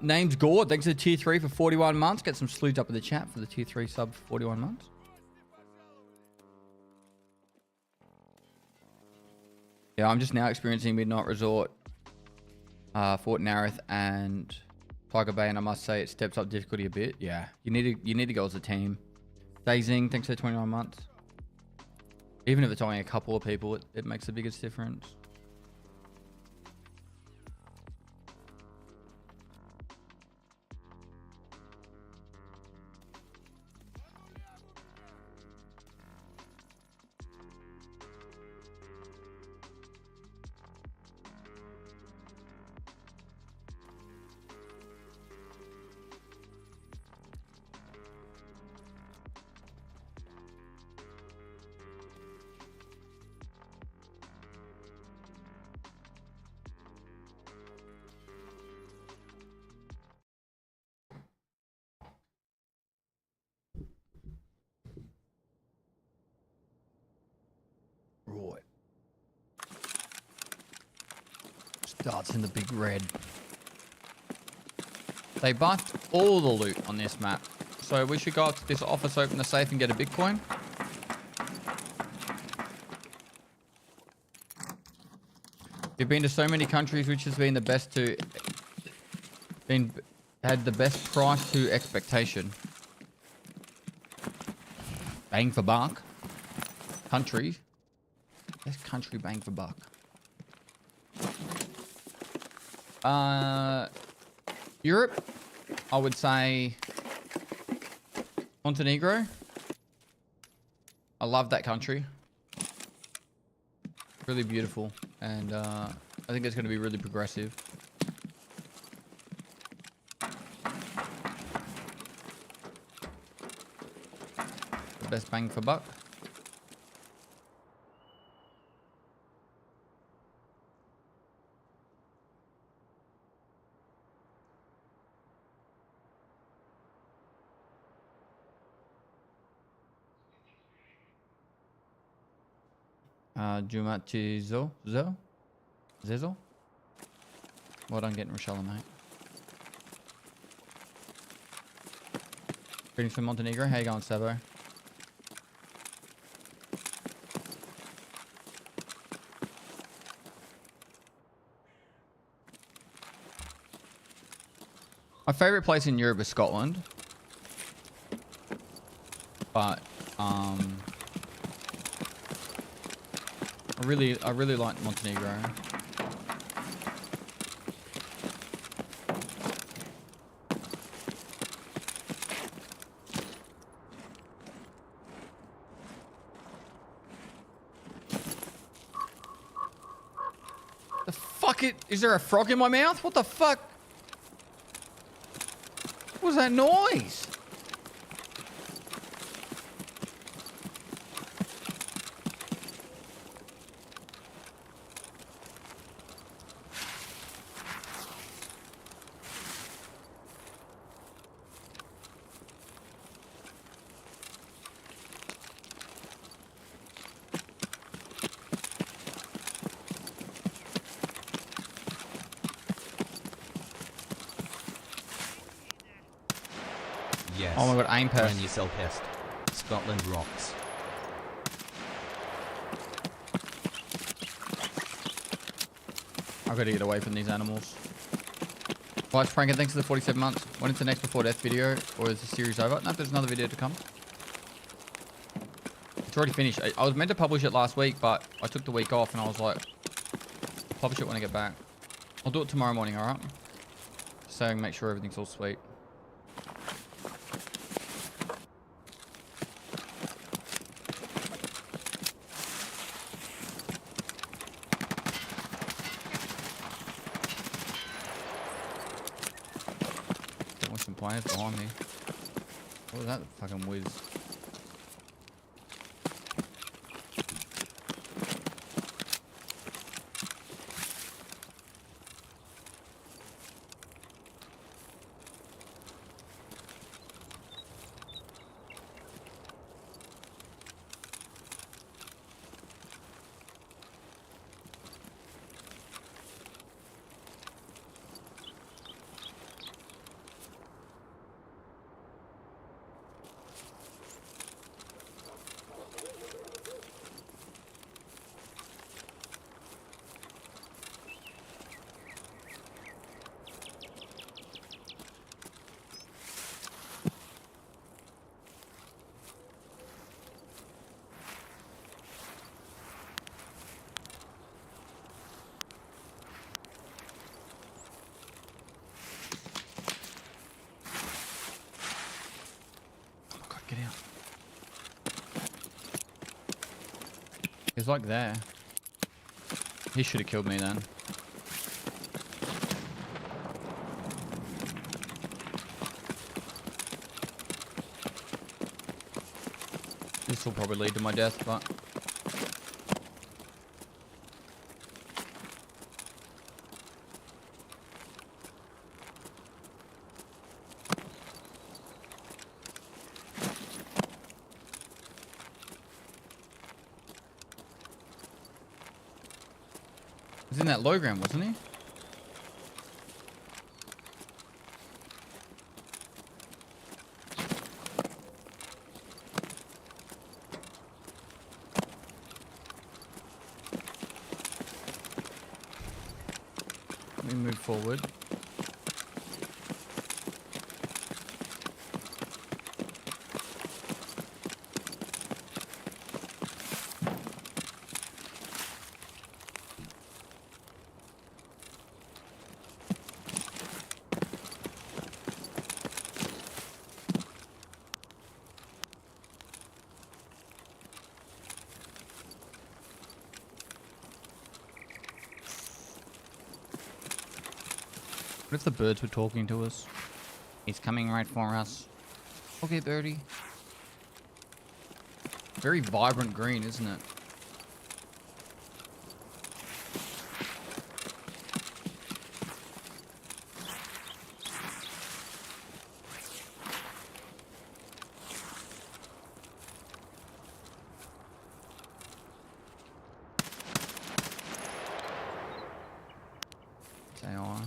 [SPEAKER 3] Name's Gord. Thanks to tier 3 for 41 months. Get some salutes up in the chat for the tier 3 sub for 41 months. Yeah, I'm just now experiencing Midnight Resort, Fort Nareth, and Tiger Bay, and I must say it steps up difficulty a bit. Yeah, you need to go as a team. Dazing, thanks for 29 months. Even if it's only a couple of people, it makes the biggest difference. Right. Starts in the big red. They buffed all the loot on this map. So we should go up to this office, open the safe, and get a Bitcoin. You've been to so many countries, which has been the best to... had the best price to expectation. Bang for buck. Country. Best country bang for buck. Europe, I would say Montenegro. I love that country. Really beautiful, and I think it's going to be really progressive. The best bang for buck. Jumatizo? Zezo? Well done getting Rochelle, mate. Greetings from Montenegro. How you going, Sabo? My favourite place in Europe is Scotland. But, I really like Montenegro. The fuck it? Is there a frog in my mouth? What the fuck? What was that noise?
[SPEAKER 11] Yes.
[SPEAKER 3] Oh my god, aim pest.
[SPEAKER 11] When you sell pest. Scotland rocks.
[SPEAKER 3] I've got to get away from these animals. Watch Franken, thanks for the 47 months. When is the next before death video, or is the series over? No, there's another video to come. It's already finished. I was meant to publish it last week, but I took the week off and I was like, publish it when I get back. I'll do it tomorrow morning, alright? So I can make sure everything's all sweet. Players behind me. What was that fucking whiz? Get out. He's like there. He should have killed me then. This will probably lead to my death, but... He's in that low ground, wasn't he? Let me move forward. What if the birds were talking to us? He's coming right for us. Okay, birdie. Very vibrant green, isn't it? They are.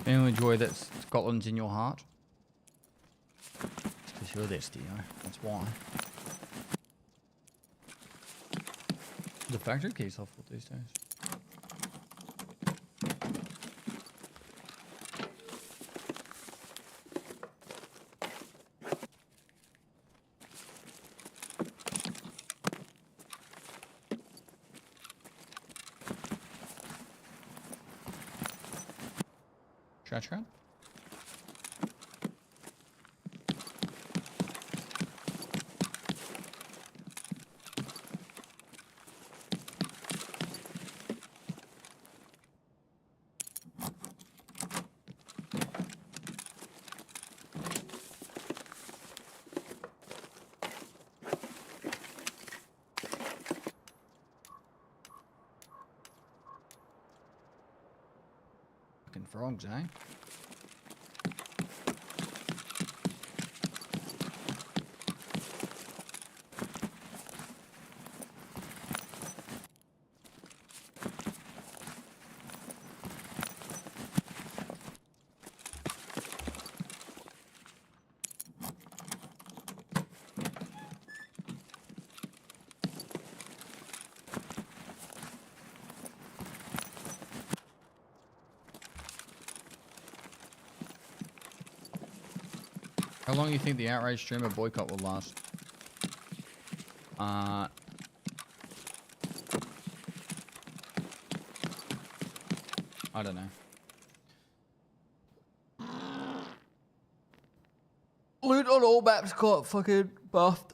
[SPEAKER 3] You enjoy that Scotland's in your heart? It's because you're there, Steve. That's why. The factory keys off these days. Trap? Fucking frogs, eh? How long do you think the outrage streamer boycott will last? I don't know. Loot on all maps got fucking buffed.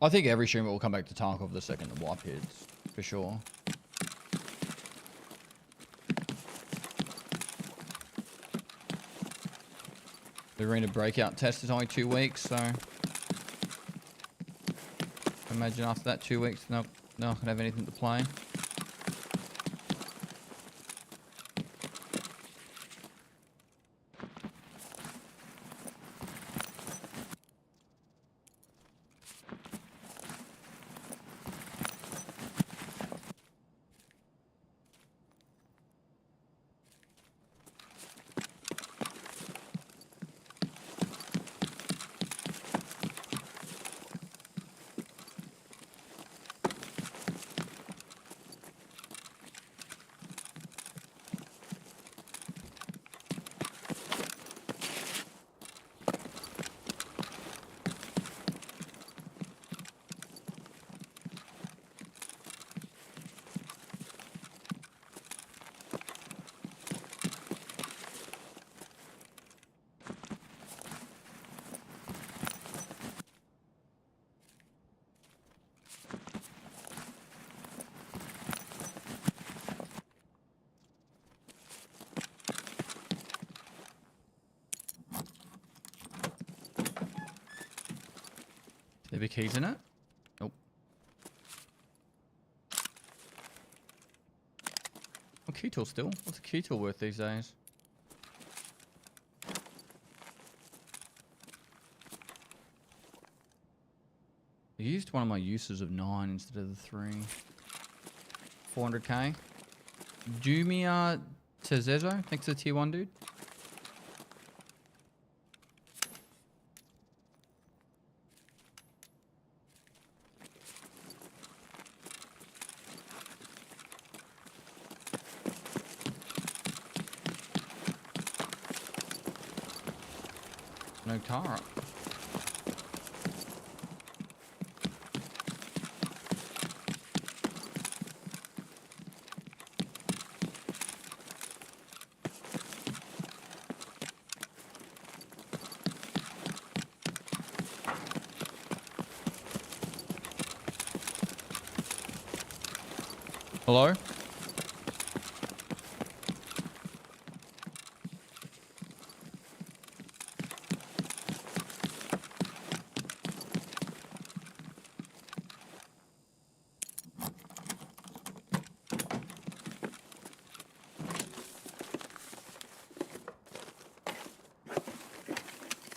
[SPEAKER 3] I think every streamer will come back to Tarkov the second the wipe hits, for sure. The arena breakout test is only 2 weeks, so imagine after that 2 weeks, they're not gonna have anything to play. There be keys in it? Nope. Oh, key tool still? What's a key tool worth these days? I used one of my uses of 9 instead of the 3. 400k. Jumia Tezezo, thanks to the tier 1 dude. No car. Hello?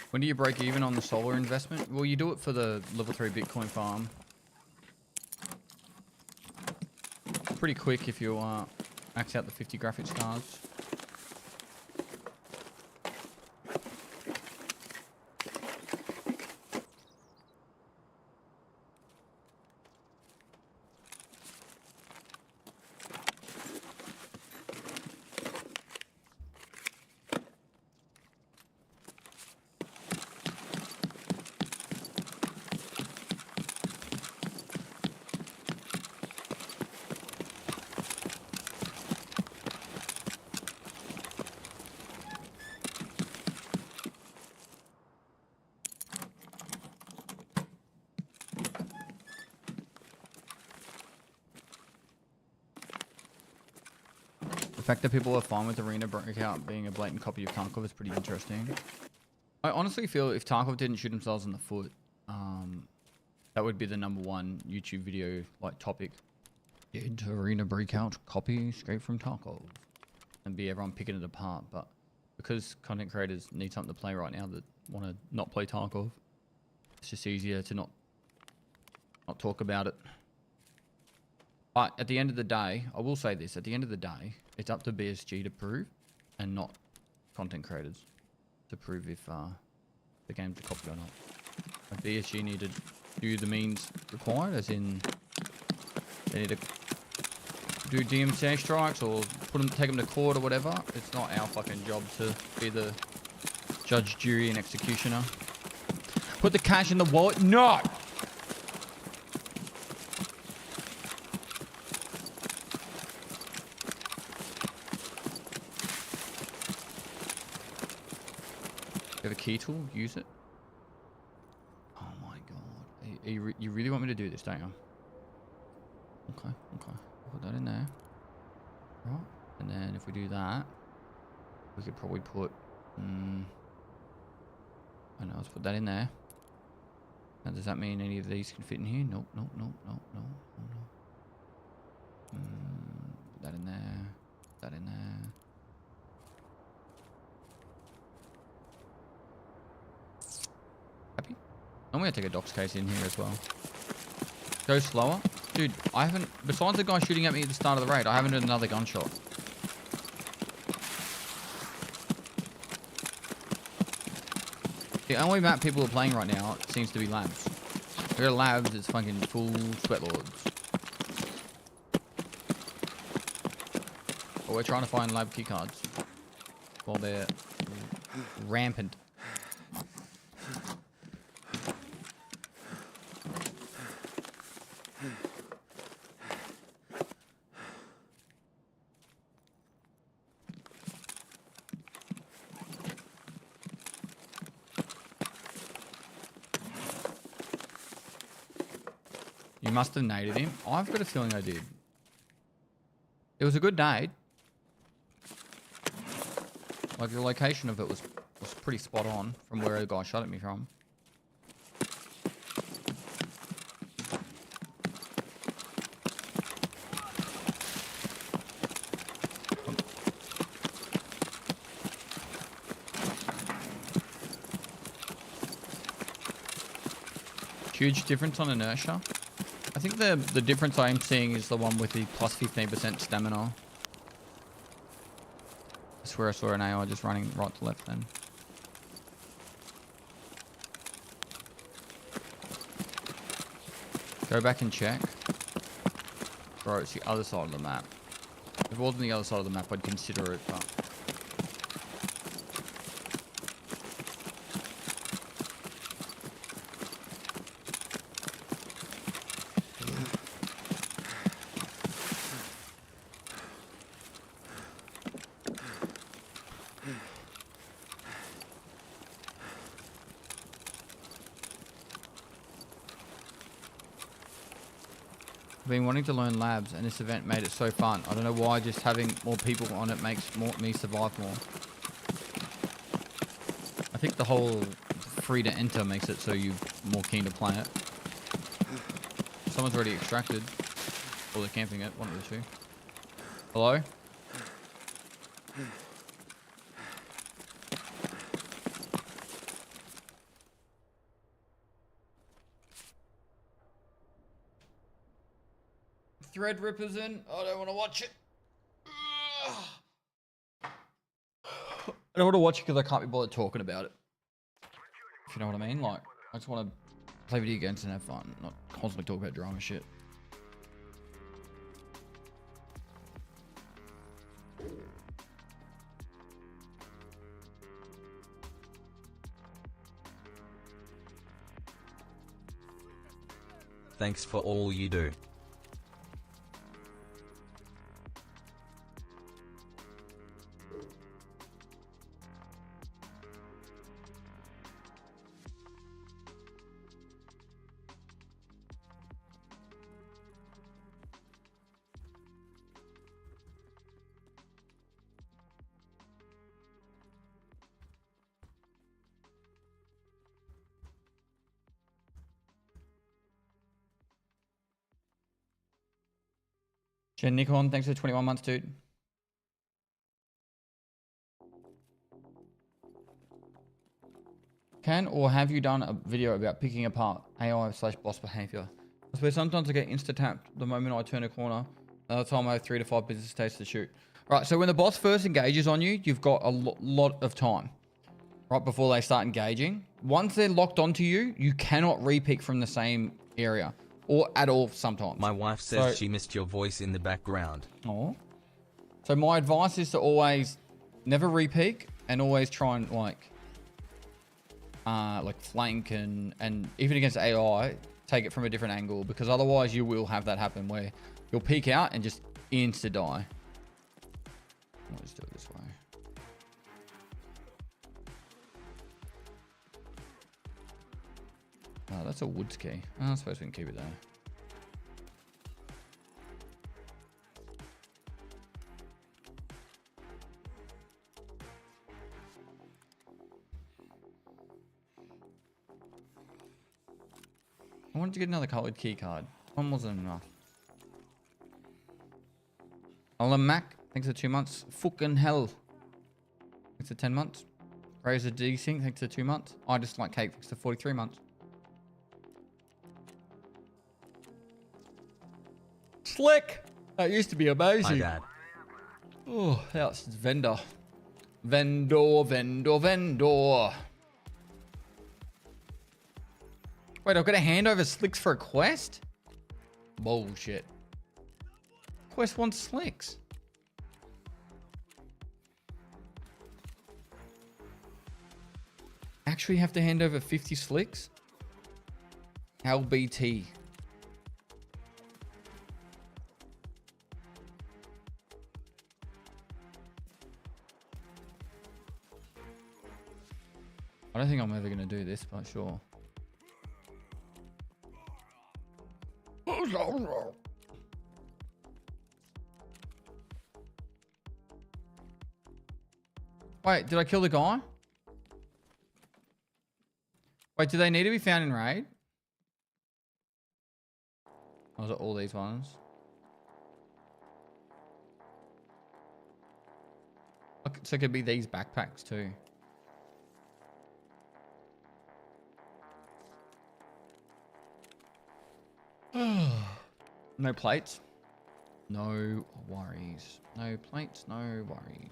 [SPEAKER 3] When do you break even on the solar investment? Well, you do it for the level 3 Bitcoin farm. Pretty quick if you max out the 50 graphics cards. The fact that people are fine with Arena Breakout being a blatant copy of Tarkov is pretty interesting. I honestly feel if Tarkov didn't shoot themselves in the foot, that would be the #1 YouTube video like topic. Did Arena Breakout copy straight from Tarkov? And be everyone picking it apart. But because content creators need something to play right now that want to not play Tarkov, it's just easier to not talk about it. But at the end of the day, I will say this, at the end of the day, it's up to BSG to prove and not content creators to prove if the game's a copy or not. Like BSG need to do the means required, as in they need to do DMCA strikes or take them to court or whatever. It's not our fucking job to be the judge, jury, and executioner. Put the cash in the wallet. No! You have a key tool? Use it. Oh my god. You really want me to do this, don't you? Okay, okay. Put that in there. Right. And then if we do that, we could probably put... I know, let's put that in there. Now, does that mean any of these can fit in here? Nope, nope, nope, nope, nope, nope. Put that in there. Put that in there. Happy? I'm gonna take a docs case in here as well. Go slower. Dude, I haven't... Besides the guy shooting at me at the start of the raid, I haven't done another gunshot. The only map people are playing right now seems to be labs. If you're labs, it's fucking full sweatlords. But we're trying to find lab keycards while they're rampant. You must have naded him. I've got a feeling I did. It was a good nade. Like the location of it was pretty spot on from where the guy shot at me from. Huge difference on inertia. I think the difference I'm seeing is the one with the plus 15% stamina. I swear I saw an AI just running right to left then. Go back and check. Bro, it's the other side of the map. If it wasn't the other side of the map, I'd consider it, but... I've been wanting to learn labs, and this event made it so fun. I don't know why just having more people on it makes me survive more. I think the whole free to enter makes it so you're more keen to play it. Someone's already extracted. Or they're camping it, one of the two. Hello? Thread rippers in. I don't want to watch it. I don't want to watch it because I can't be bothered talking about it. If you know what I mean. Like, I just want to play video games and have fun, not constantly talk about drama shit.
[SPEAKER 11] Thanks for all you do.
[SPEAKER 3] Jen Nikon, thanks for the 21 months, dude. Can or have you done a video about picking apart AI/boss behavior? I suppose sometimes I get insta-tapped the moment I turn a corner. Another time I have 3 to 5 business days to shoot. Right, so when the boss first engages on you, you've got a lot of time. Right before they start engaging. Once they're locked onto you, you cannot re-pick from the same area. Or at all sometimes.
[SPEAKER 11] My wife says she missed your voice in the background.
[SPEAKER 3] Oh. So my advice is to always never re-peek and always try and like flank and even against AI, take it from a different angle, because otherwise you will have that happen where you'll peek out and just insta die. I'll just do it this way. Oh, that's a woods key. Oh, I suppose we can keep it there. I wanted to get another colored key card. One wasn't enough. Ola Mac, thanks for 2 months. Fucking hell. Thanks for 10 months. Razor D-Sync, thanks for 2 months. I just like cake, thanks for 43 months. Slick! That used to be amazing.
[SPEAKER 11] Hi, Dad.
[SPEAKER 3] Oh, that's vendor. Vendor. Wait, I've got to hand over Slicks for a quest? Bullshit. Quest wants Slicks. Actually have to hand over 50 Slicks? LBT. I don't think I'm ever going to do this, but sure. Wait, did I kill the guy? Wait, do they need to be found in raid? Or was it all these ones? Okay, so it could be these backpacks too. No plates. No worries. No plates, no worries.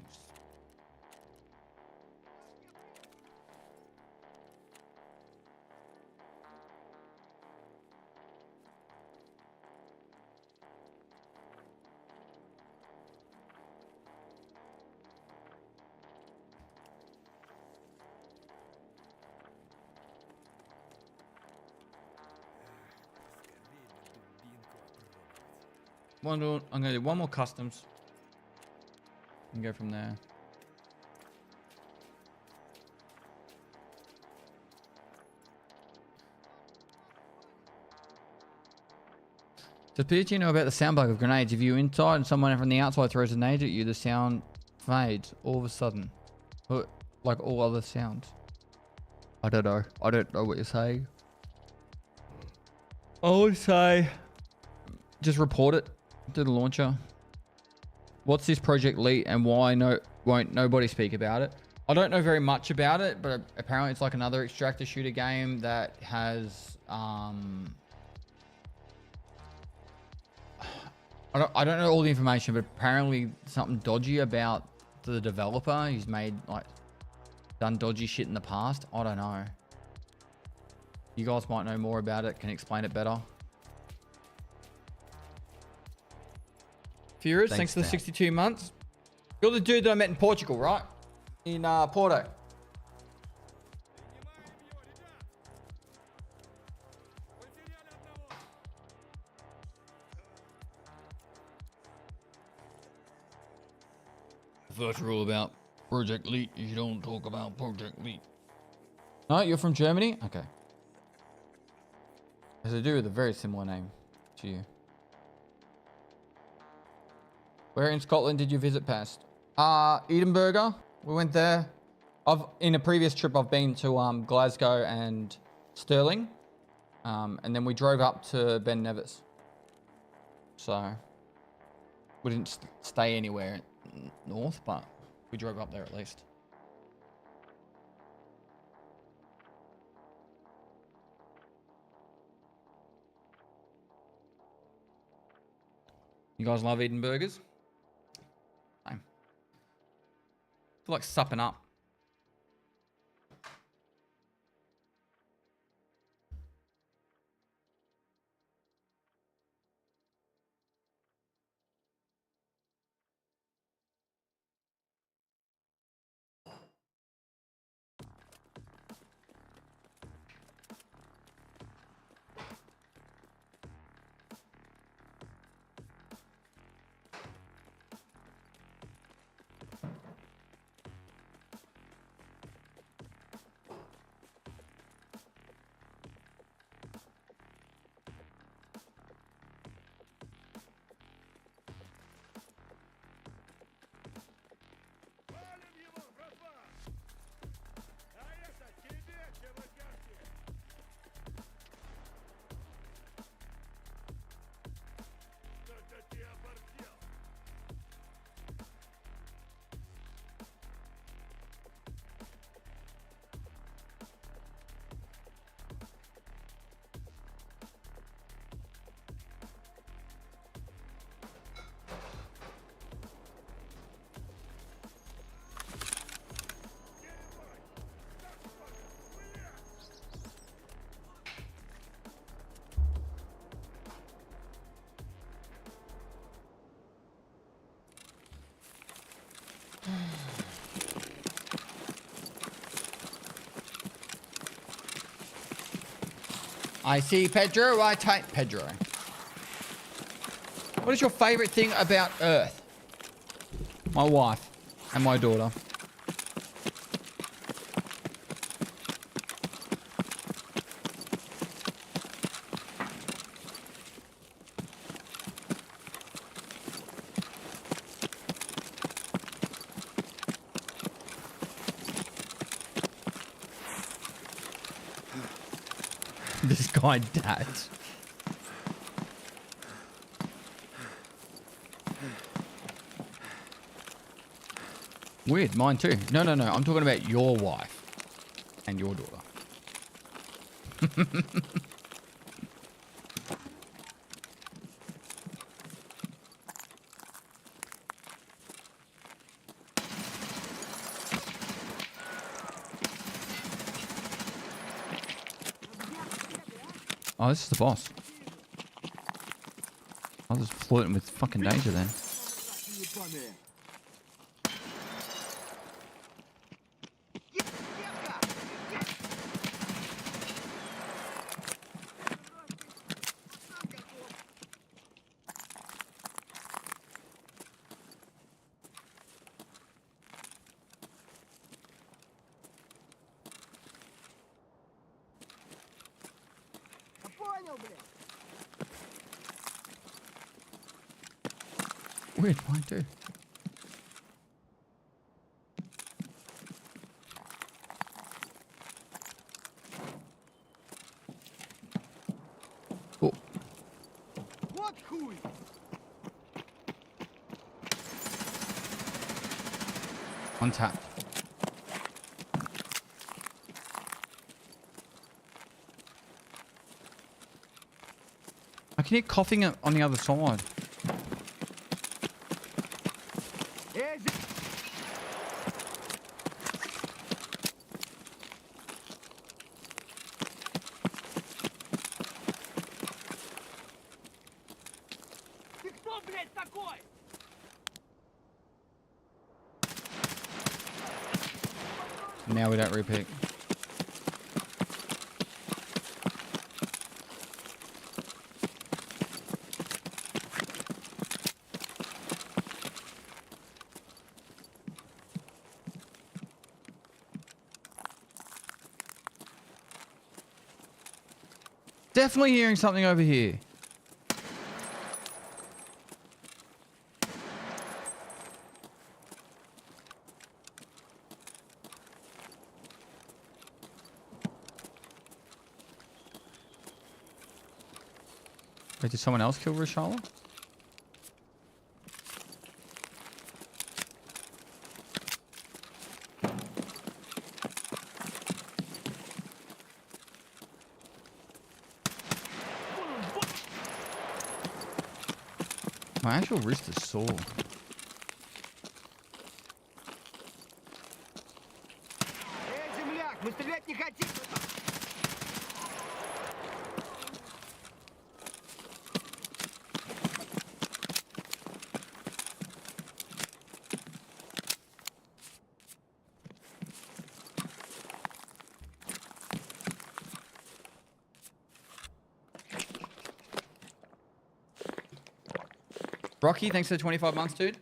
[SPEAKER 3] I'm gonna do one more customs and go from there. Does PG know about the sound bug of grenades? If you're inside and someone from the outside throws a grenade at you, the sound fades all of a sudden. Like all other sounds. I don't know. I don't know what you're saying. I would say just report it to the launcher. What's this Project Elite and why won't nobody speak about it? I don't know very much about it, but apparently it's like another extractor shooter game that has I don't know all the information, but apparently something dodgy about the developer. He's done dodgy shit in the past. I don't know. You guys might know more about it, can explain it better. Furious, thanks for the 62 months. You're the dude that I met in Portugal, right? In Porto. First rule about Project Elite, you don't talk about Project Elite. No, you're from Germany? Okay. As a dude with a very similar name to you. Where in Scotland did you visit past? Edinburgh. We went there. In a previous trip, I've been to Glasgow and Stirling. And then we drove up to Ben Nevis. So we didn't stay anywhere north, but we drove up there at least. You guys love eating burgers? Same. I feel like supping up. I see Pedro, I type Pedro. What is your favorite thing about Earth? My wife and my daughter. This guy dad. Weird, mine too. No, I'm talking about your wife and your daughter. Oh, this is the boss. I was flirting with fucking danger then. Weird, mine too. Oh.
[SPEAKER 9] What хуй?
[SPEAKER 3] On tap. I can hear coughing on the other side. Now we don't repick. Definitely hearing something over here. Wait, did someone else kill Rishala? My actual wrist is sore. Rocky, thanks for the 25 months, dude.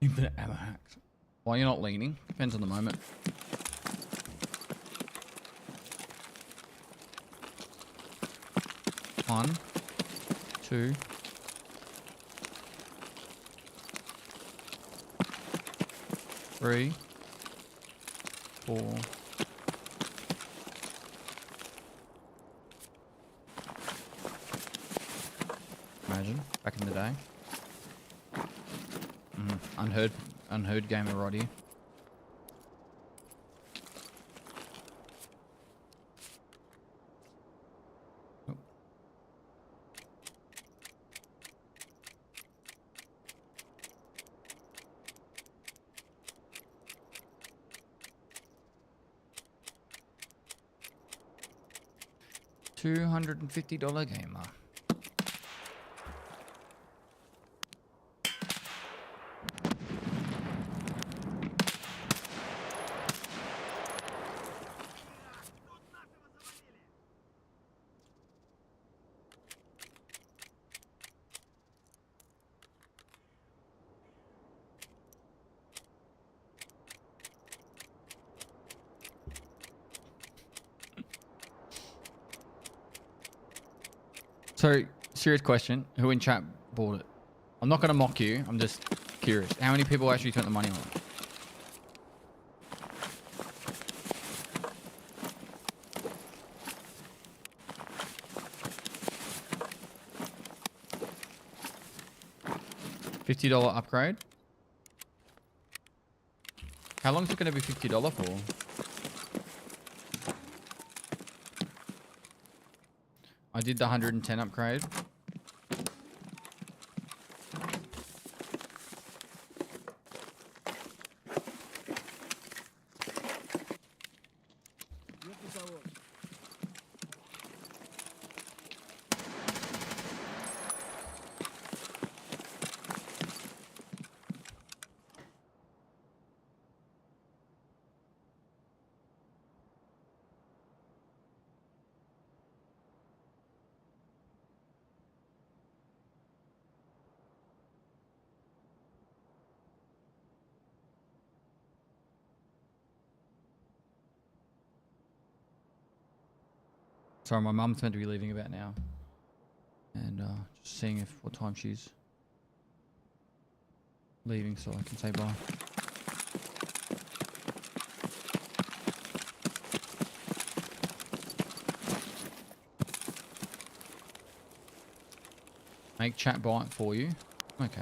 [SPEAKER 3] Infinite ammo hacks. Why you're not leaning? Depends on the moment. One, two. Three. Four. Imagine back in the day. Unheard gamer right here. Oh. $250 gamer. So, serious question. Who in chat bought it? I'm not going to mock you. I'm just curious. How many people actually spent the money on it? $50 upgrade? How long is it going to be $50 for? I did the 110 upgrade. Sorry, my mum's meant to be leaving about now. And just seeing what time she's leaving so I can say bye. Make chat bite for you. Okay.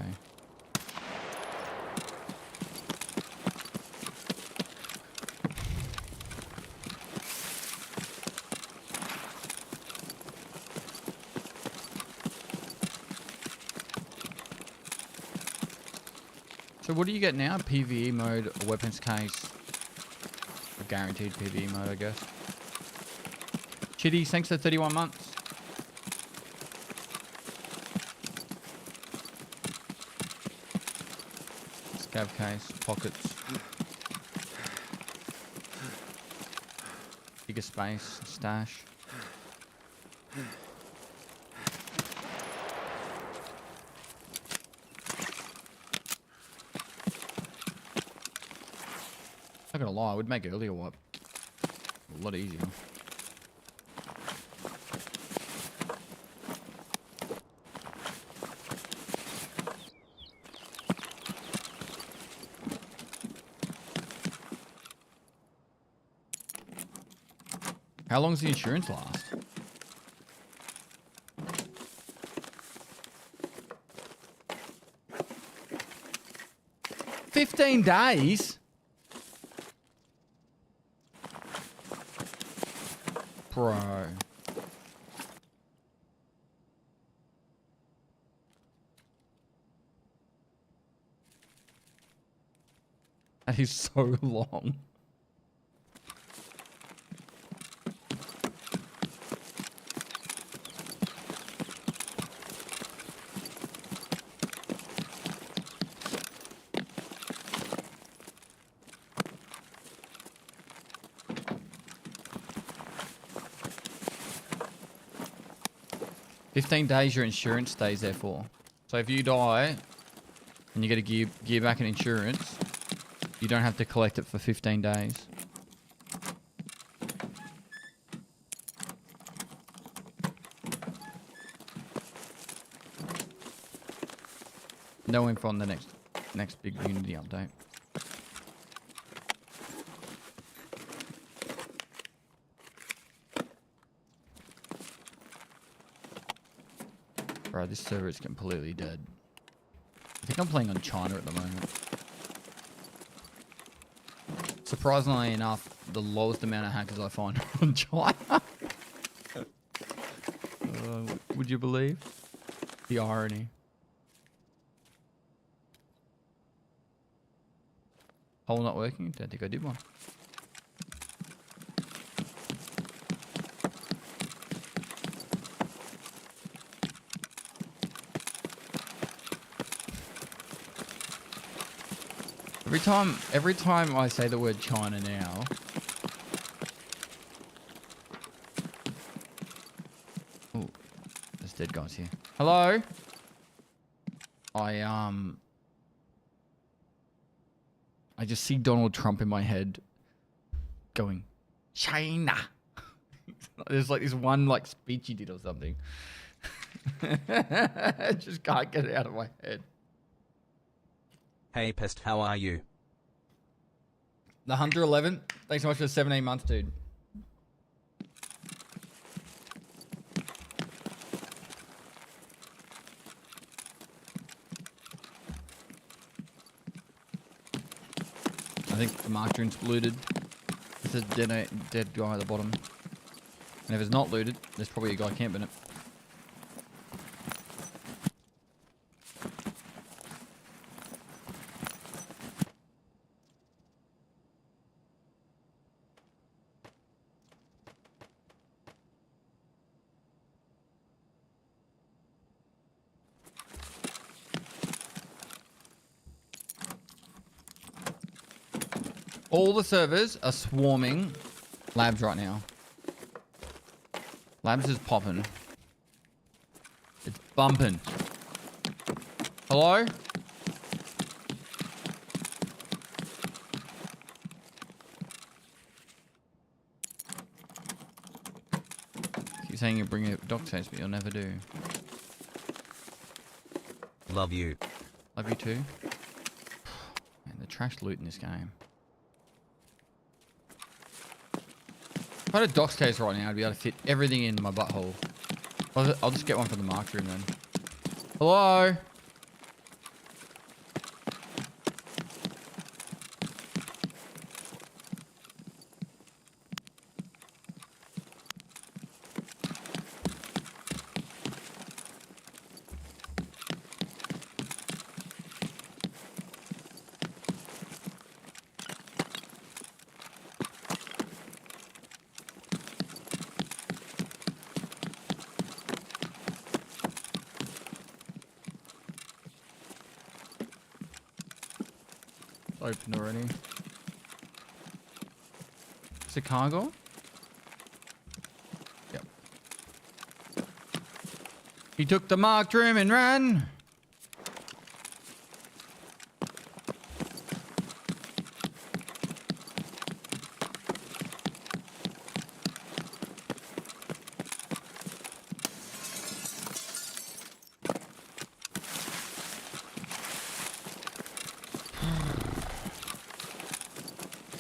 [SPEAKER 3] So what do you get now? PVE mode, a weapons case, a guaranteed PVE mode, I guess. Chitty, thanks for 31 months. Scav case, pockets. Bigger space, stash. Not gonna lie, I would make earlier wipe a lot easier. How long does the insurance last? $15 days? Bro. That is so long. $15 days your insurance stays there for. So if you die and you get a gear back in insurance, you don't have to collect it for 15 days. No info on the next big Unity update. Bro, this server is completely dead. I think I'm playing on China at the moment. Surprisingly enough, the lowest amount of hackers I find are on China. Would you believe? The irony. Hole not working? Don't think I did one. Every time I say the word China now, oh, there's dead guys here. Hello. I just see Donald Trump in my head, going, China. There's like this one like speech he did or something. I just can't get it out of my head.
[SPEAKER 11] Hey Pest, how are you?
[SPEAKER 3] The Hunter 11, thanks so much for the 17 months, dude. I think the Mark Drone's looted. There's a dead guy at the bottom. And if it's not looted, there's probably a guy camping it. All the servers are swarming labs right now. Labs is popping. It's bumping. Hello? Keep saying you bring a dock safe, but you'll never do.
[SPEAKER 11] Love you.
[SPEAKER 3] Love you too. Man, the trash loot in this game. If I had a docs case right now, I'd be able to fit everything in my butthole. I'll just get one from the marked room then. Hello? Open already. Is it cargo? Yep. He took the marked room and ran.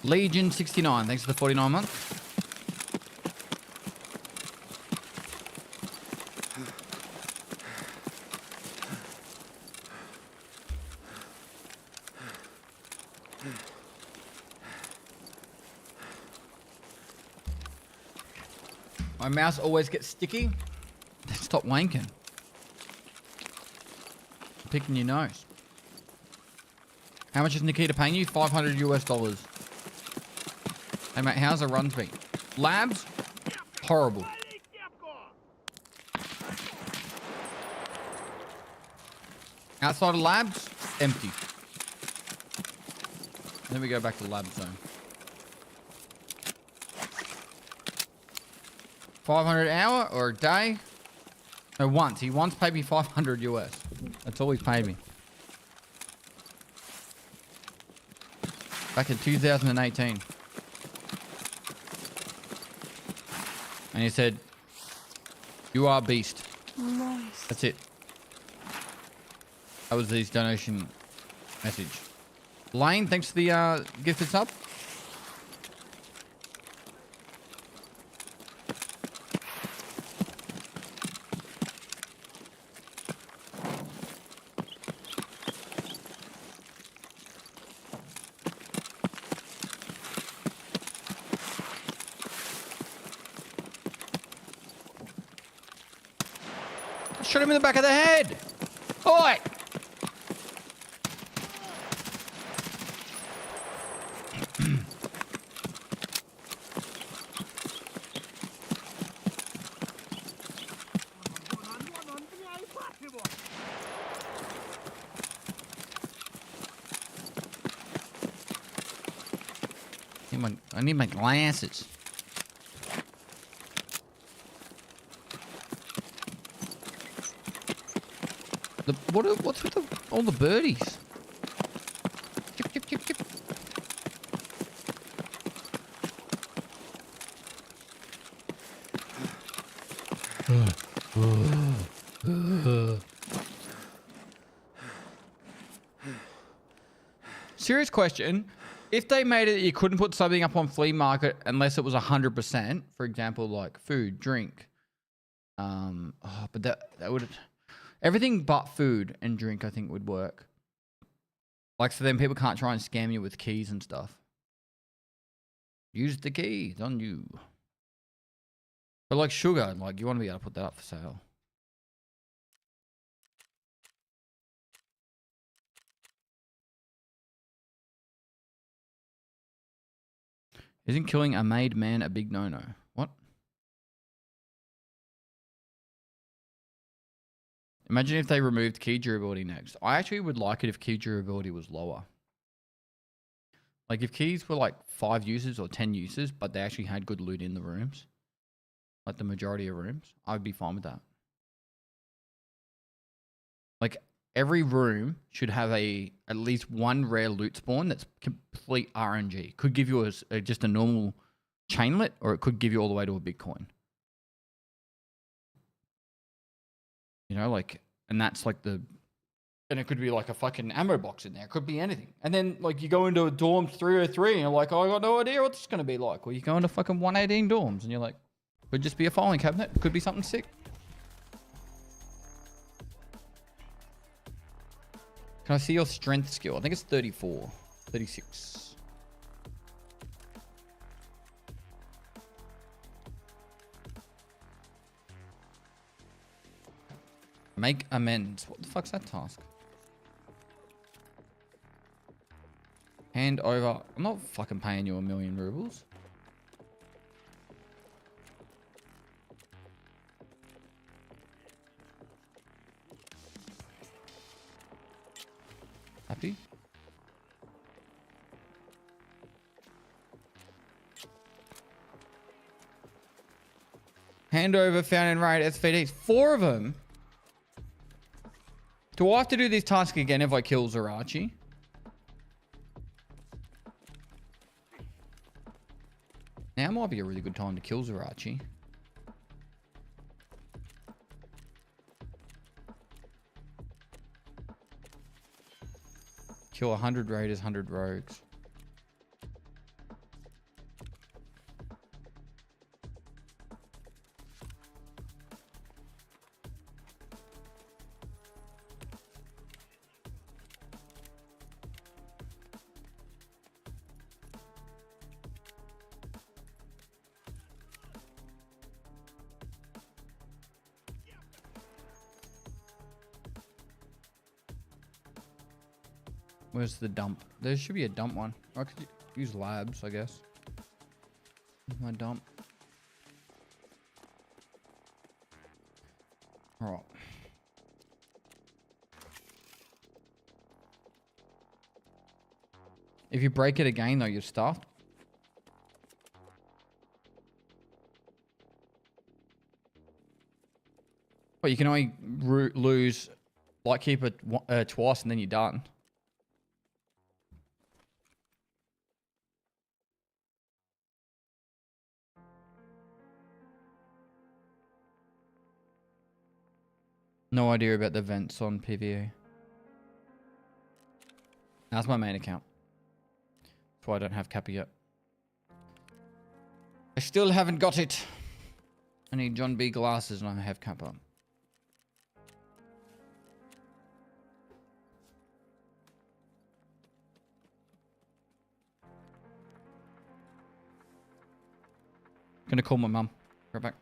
[SPEAKER 3] Legion 69, thanks for the 49 months. My mouse always gets sticky. Stop wanking. Picking your nose. How much is Nikita paying you? $500 US. Hey mate, how's the runs been? Labs? Horrible. Outside of labs? Empty. Then we go back to the lab zone. 500 an hour or a day? No, once. He once paid me 500 US. That's all he's paid me. Back in 2018. And he said, "You are a beast."
[SPEAKER 7] Nice.
[SPEAKER 3] That's it. That was his donation message. Lane, thanks for the gifted sub. Shot him in the back of the head. Oi! I need my glasses. What's with all the birdies? Chip, chip, chip, chip. Serious question. If they made it that you couldn't put something up on flea market unless it was 100%, for example, like food, drink, but that would... Everything but food and drink, I think, would work. Like, so then people can't try and scam you with keys and stuff. Use the keys on you. But like sugar, like you want to be able to put that up for sale. Isn't killing a made man a big no-no? What? Imagine if they removed key durability next. I actually would like it if key durability was lower. Like if keys were like 5 uses or 10 uses, but they actually had good loot in the rooms, like the majority of rooms, I'd be fine with that. Like every room should have at least one rare loot spawn that's complete RNG. Could give you just a normal chainlet, or it could give you all the way to a Bitcoin. You know, like, and that's like and it could be like a fucking ammo box in there. It could be anything. And then like you go into a dorm 303 and you're like, oh, I got no idea what this is going to be like. Or you go into fucking 118 dorms and you're like, could just be a filing cabinet. Could be something sick. Can I see your strength skill? I think it's 34, 36. Make amends. What the fuck's that task? Hand over. I'm not fucking paying you 1,000,000 rubles. Happy? Hand over found in raid SVDs. 4 of them. Do I have to do this task again if I kill Zarachi? Now might be a really good time to kill Zarachi. Kill 100 raiders, 100 rogues. Where's the dump? There should be a dump one. I could use labs, I guess. My dump. Alright. If you break it again, though, you're stuffed. But you can only lose Lightkeeper twice and then you're done. No idea about the vents on PVE. That's my main account. That's why I don't have Kappa yet. I still haven't got it. I need John B glasses and I have Kappa. Gonna call my mum. Right back.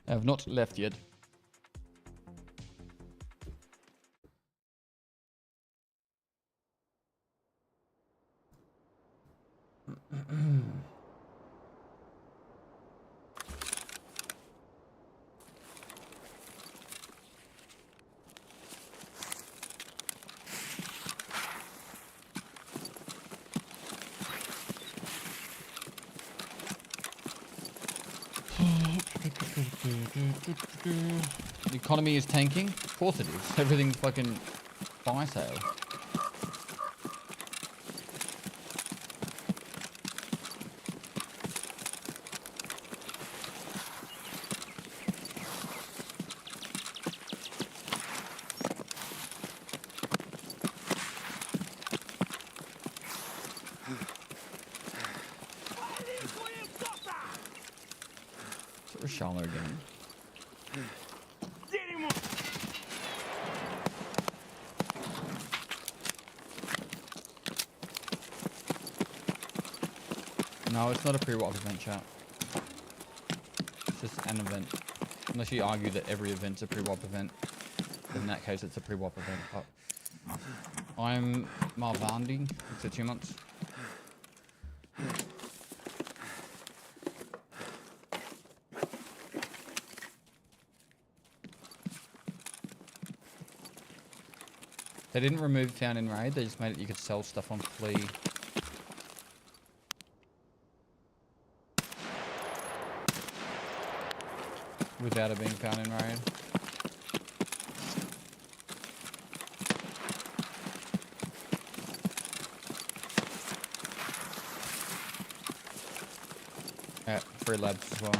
[SPEAKER 3] I have not left yet. The economy is tanking? Of course it is. Everything's fucking fire sale. Shallow again. No, it's not a pre-WAP event, chat. It's just an event. Unless you argue that every event's a pre-WAP event. In that case, it's a pre-WAP event. But I'm Marvandi. It's a 2 months. They didn't remove found in raid, they just made it you could sell stuff on Flea. Without it being found in raid. Yeah, free labs as well.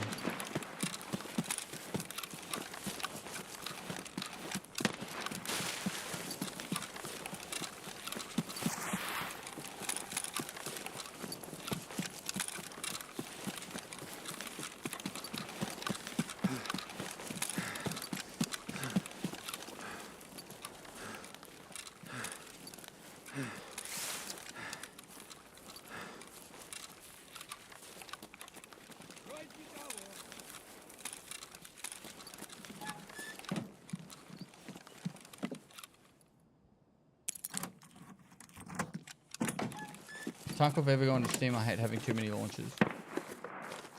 [SPEAKER 3] Tarkov ever go into Steam? I hate having too many launches.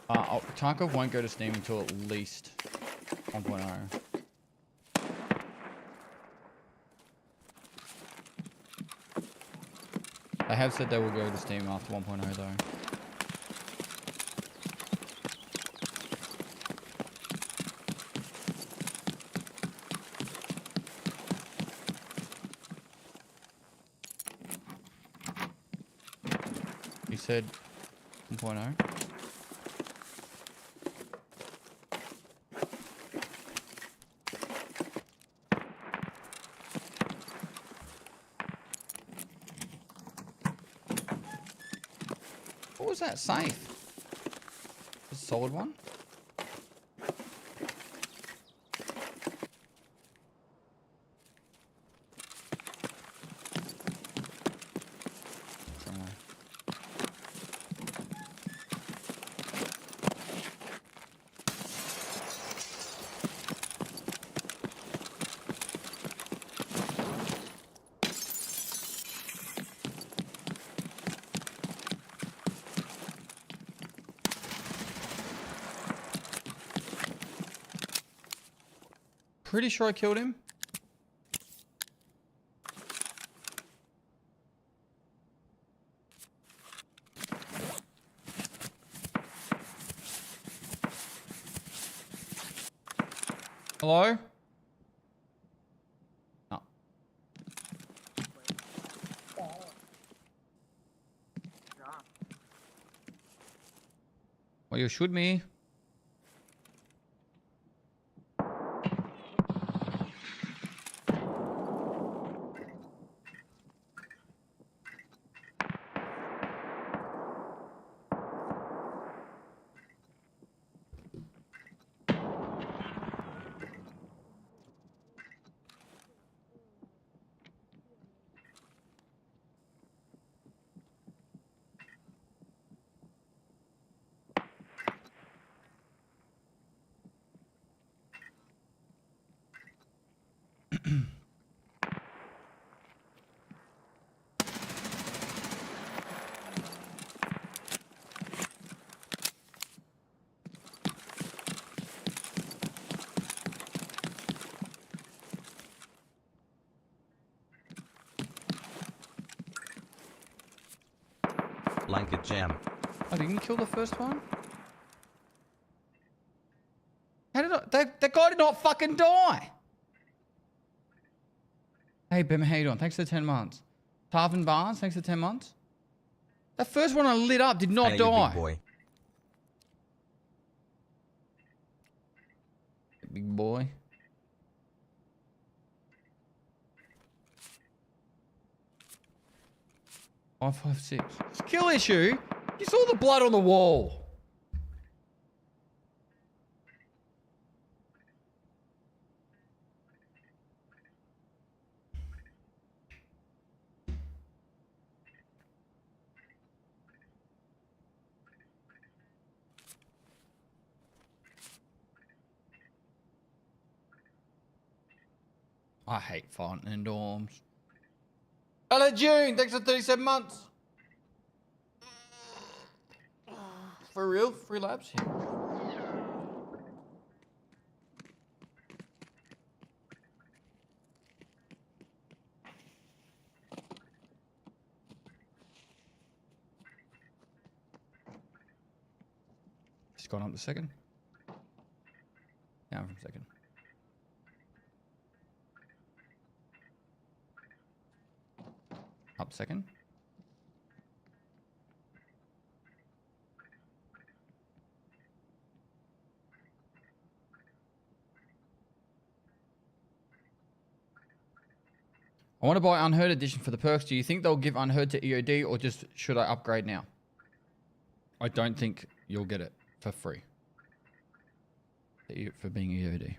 [SPEAKER 3] Tarkov won't go to Steam until at least 1.0. They have said they will go to Steam after 1.0 though. He said 1.0. What was that safe? A solid one? Pretty sure I killed him. Hello? No. Well, you shoot me.
[SPEAKER 11] Blanket jam.
[SPEAKER 3] I didn't kill the first one? How did I... That guy did not fucking die. Hey, Bim, how you doing? Thanks for the 10 months. Tarvin Barnes, thanks for the 10 months. That first one I lit up did not
[SPEAKER 11] Hey,
[SPEAKER 3] die.
[SPEAKER 11] big boy.
[SPEAKER 3] Big boy. Five, 6. Skill issue? You saw the blood on the wall. I hate fighting in dorms. Hello, June. Thanks for 37 months. For real? Free labs? Yeah. Just gone up the second. Down from second. Up second. I want to buy Unheard Edition for the perks. Do you think they'll give Unheard to EOD or just should I upgrade now? I don't think you'll get it for free. For being EOD.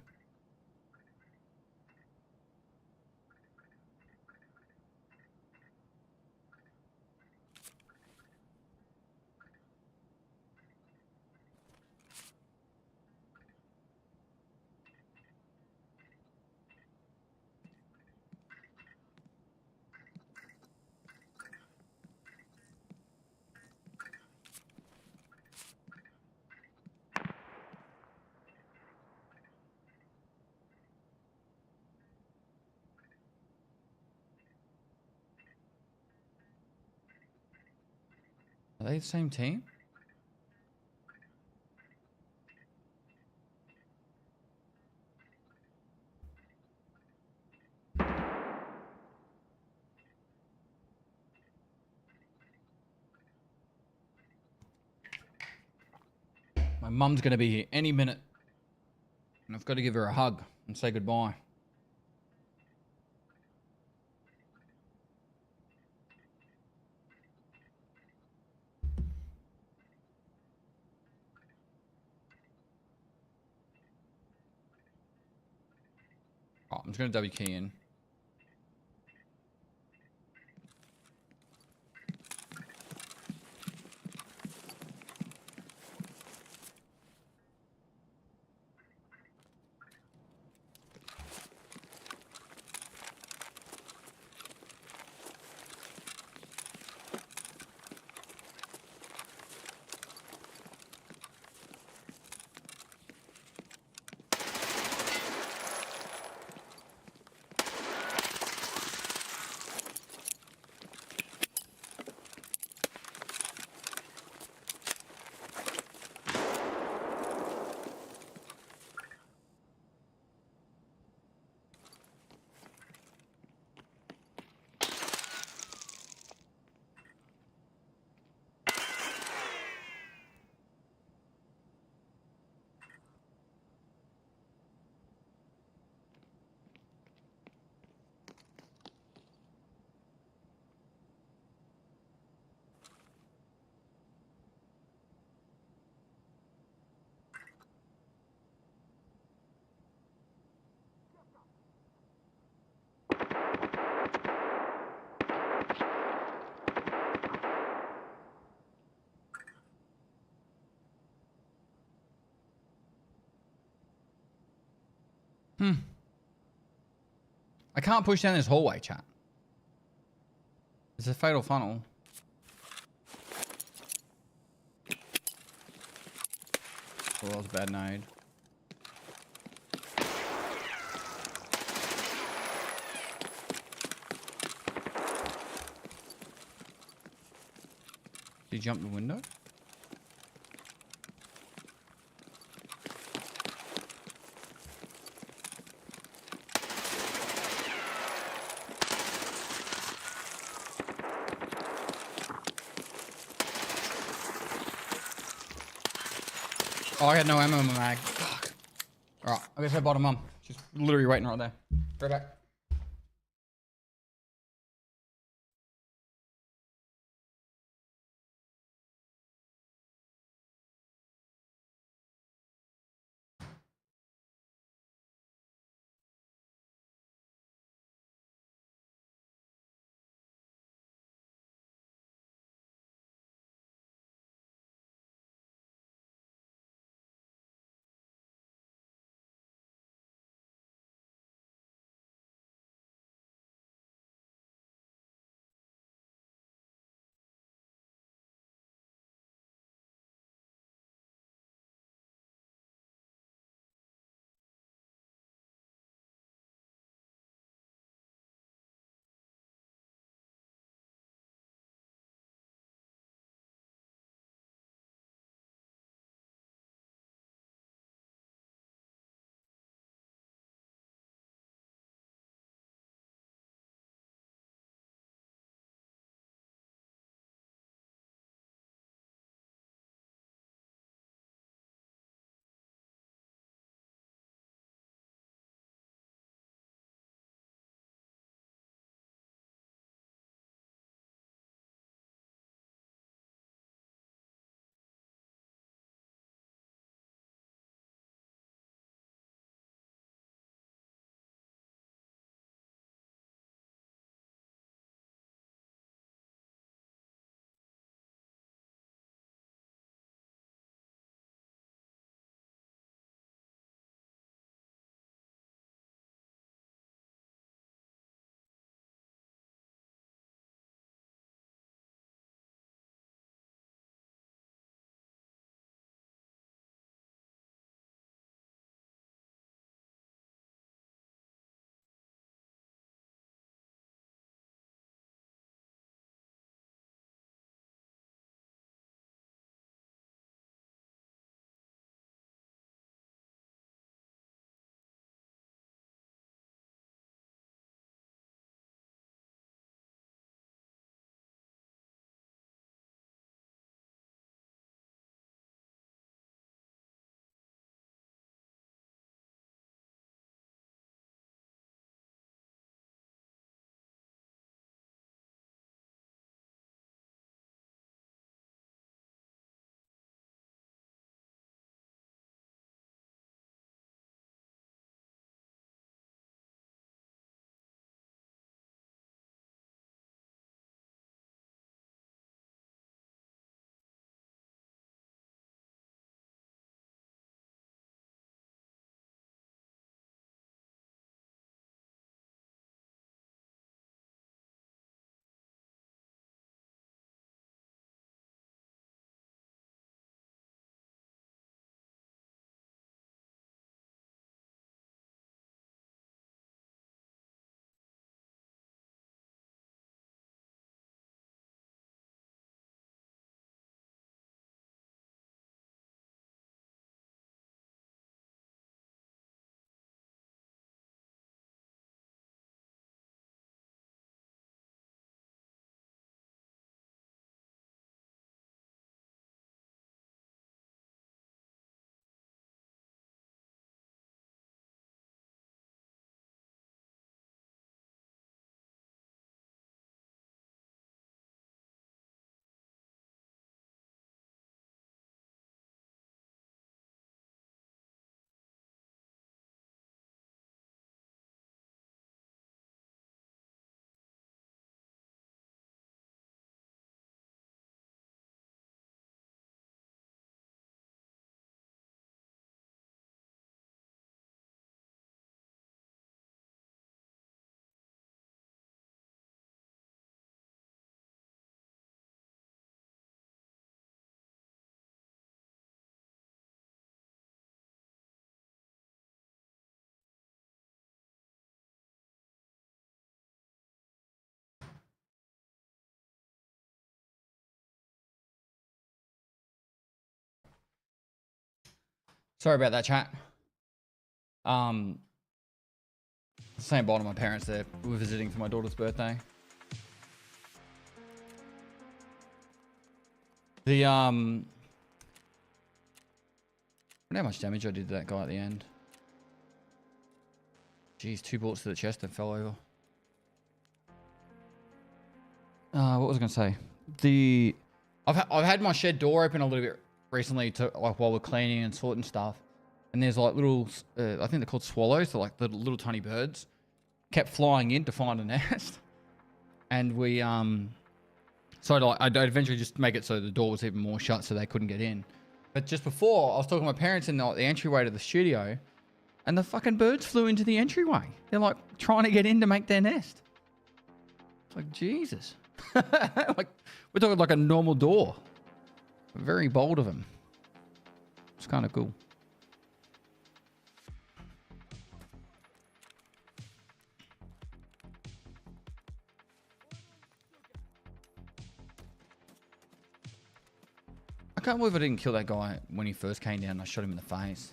[SPEAKER 3] Are they the same team? My mum's going to be here any minute. And I've got to give her a hug and say goodbye. Oh, I'm just going to W key in. I can't push down this hallway, chat. It's a fatal funnel. Oh, that was a bad nade. Did you jump the window? Oh, I had no ammo in my mag. Fuck. Alright, I guess I bought a mum. She's literally waiting right there. Right back. Sorry about that, chat. Saying bye to my parents there. We were visiting for my daughter's birthday. The wonder how much damage I did to that guy at the end. Jeez, 2 bullets to the chest and fell over. What was I going to say? I've had my shed door open a little bit recently to like while we're cleaning and sorting stuff. And there's like little, I think they're called swallows, so like the little tiny birds, kept flying in to find a nest. And we, so I'd eventually just make it so the door was even more shut so they couldn't get in. But just before, I was talking to my parents in the entryway to the studio, and the fucking birds flew into the entryway. They're like trying to get in to make their nest. It's like, Jesus. Like, we're talking like a normal door. Very bold of them. It's kind of cool. I can't believe I didn't kill that guy when he first came down and I shot him in the face.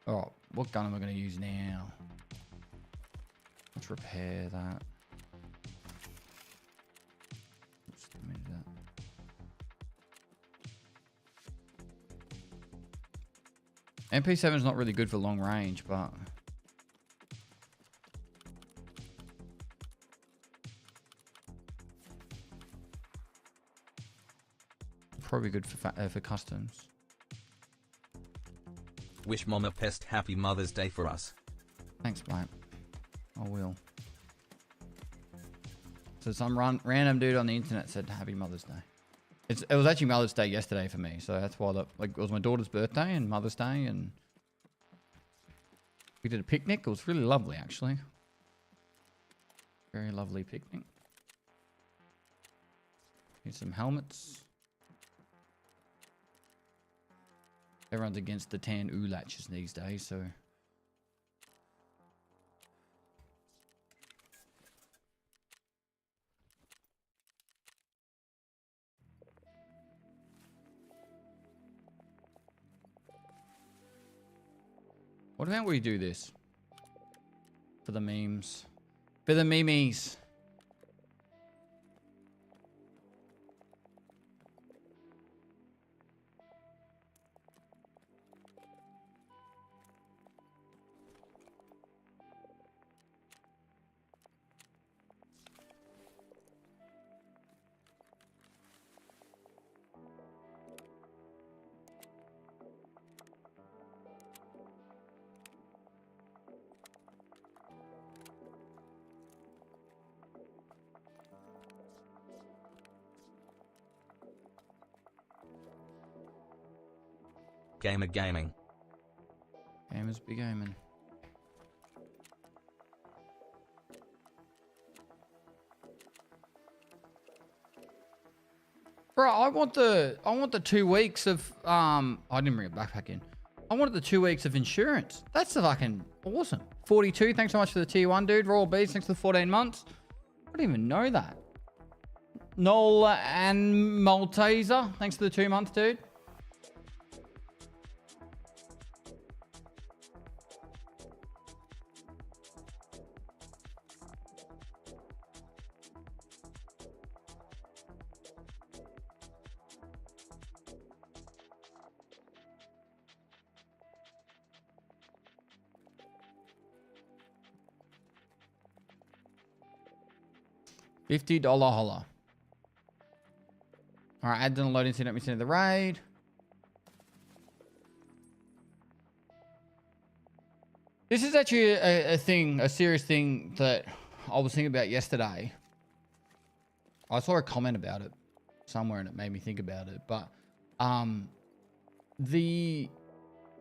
[SPEAKER 3] Alright, what gun am I going to use now? Let's repair that. Oops, didn't mean to do that. MP7 is not really good for long range, but probably good for customs.
[SPEAKER 11] Wish Mama Pest happy Mother's Day for us.
[SPEAKER 3] Thanks, mate. I will. So some random dude on the internet said happy Mother's Day. It was actually Mother's Day yesterday for me, so that's why it was my daughter's birthday and Mother's Day, and we did a picnic. It was really lovely, actually. Very lovely picnic. Here's some helmets. Everyone's against the tan oolatches these days, so. What about we do this? For the memes. For the memes.
[SPEAKER 11] Gamer gaming.
[SPEAKER 3] Gamers be gaming. Bro, I want the 2 weeks of I didn't bring a backpack in. I wanted the 2 weeks of insurance. That's fucking awesome. 42, thanks so much for the tier 1, dude. Royal Beast, thanks for the 14 months. I didn't even know that. Nola and Malteser, thanks for the 2 months, dude. $50 holla. Alright, add to the loading scene. Let me send the raid. This is actually a serious thing that I was thinking about yesterday. I saw a comment about it somewhere and it made me think about it. But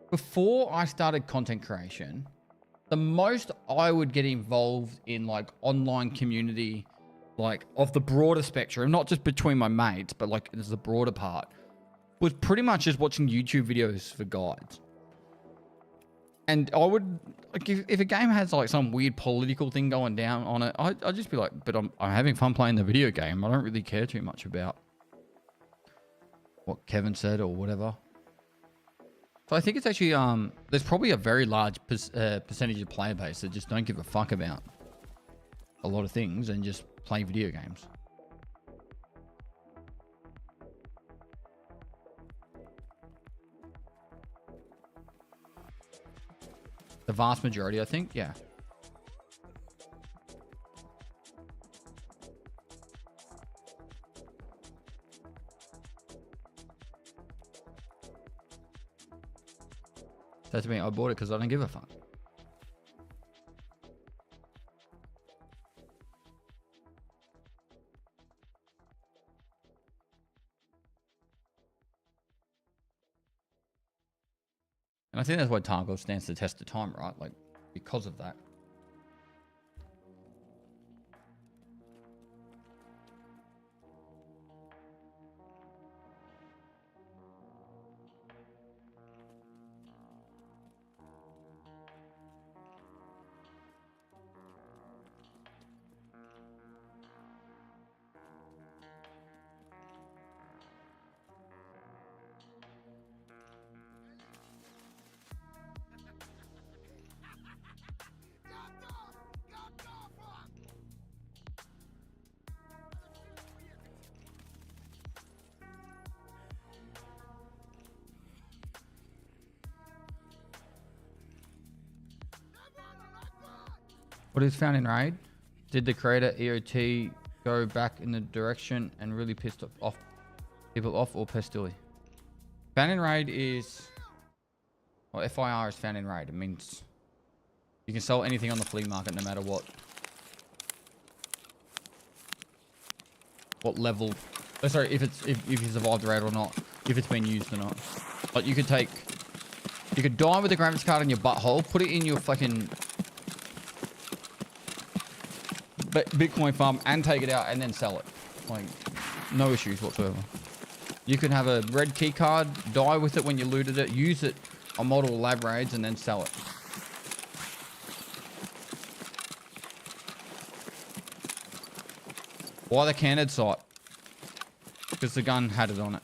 [SPEAKER 3] before I started content creation, the most I would get involved in like online community, like of the broader spectrum, not just between my mates, but like there's the broader part, was pretty much just watching YouTube videos for guides. And I would, like, if a game has like some weird political thing going down on it, I'd just be like, but I'm having fun playing the video game. I don't really care too much about what Kevin said or whatever. So I think it's actually, there's probably a very large percentage of player base that just don't give a fuck about a lot of things and just play video games. The vast majority, I think. Yeah. That's me. I bought it because I don't give a fuck. And I think that's why Tarkov stands the test of time, right? Like, because of that. What is found in raid? Did the creator EOT go back in the direction and really pissed off people off, or Pestily? Found in raid is, well, FIR is found in raid. It means you can sell anything on the flea market no matter what level. Oh, sorry, if you survived the raid or not, if it's been used or not. Like you could die with a graphics card in your butthole, put it in your fucking Bitcoin farm and take it out and then sell it. Like, no issues whatsoever. You can have a red key card, die with it when you looted it, use it on multiple lab raids and then sell it. Why the candid sight? Because the gun had it on it.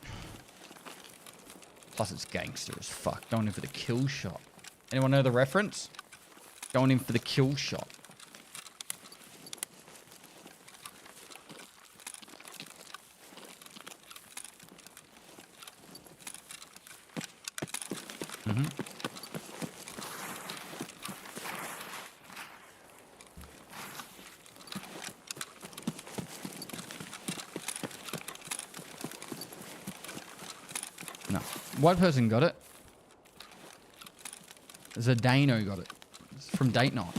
[SPEAKER 3] Plus it's gangster as fuck. Going in for the kill shot. Anyone know the reference? Going in for the kill shot. No. One person got it. Zdano got it. It's from Date Night.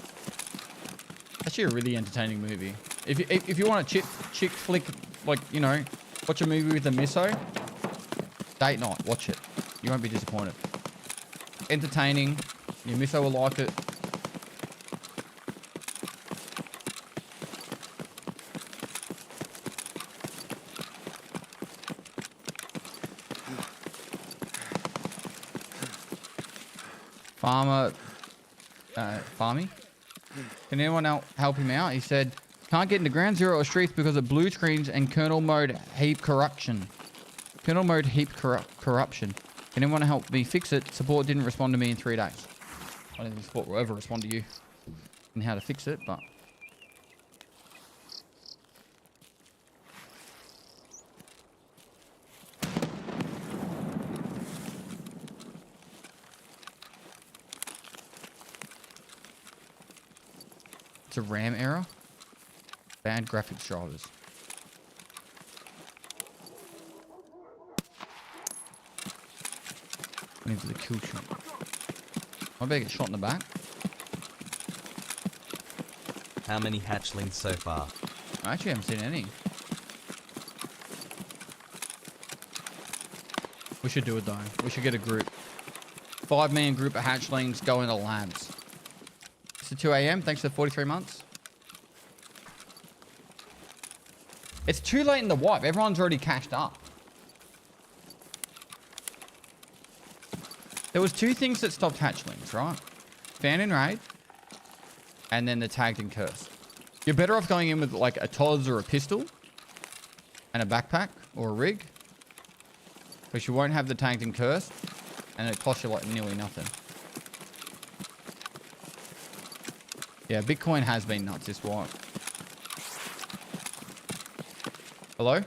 [SPEAKER 3] Actually a really entertaining movie. If you want a chick flick, like, you know, watch a movie with a misso, Date Night, watch it. You won't be disappointed. Entertaining. Your misso will like it. Farmy? Can anyone help him out? He said, can't get into ground zero or streets because of blue screens and kernel mode heap corruption. Kernel mode heap corruption. Can anyone help me fix it? Support didn't respond to me in 3 days. I don't think support will ever respond to you and how to fix it, but... It's a RAM error. Bad graphics drivers. Into the kill shot. I better get shot in the back.
[SPEAKER 11] How many hatchlings so far?
[SPEAKER 3] I actually haven't seen any. We should do it though. We should get a group. 5-man group of hatchlings go into labs. It's 2 AM. Thanks for the 43 months. It's too late in the wipe. Everyone's already cashed up. There was 2 things that stopped hatchlings, right? Fan in raid, and then the tagged and cursed. You're better off going in with like a TOS or a pistol, and a backpack or a rig, because you won't have the tagged and cursed, and it costs you like nearly nothing. Yeah, Bitcoin has been nuts this wipe. Hello?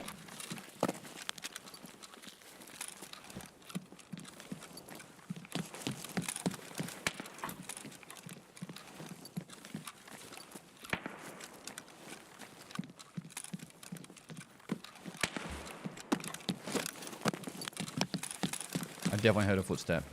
[SPEAKER 3] I've definitely heard a footstep.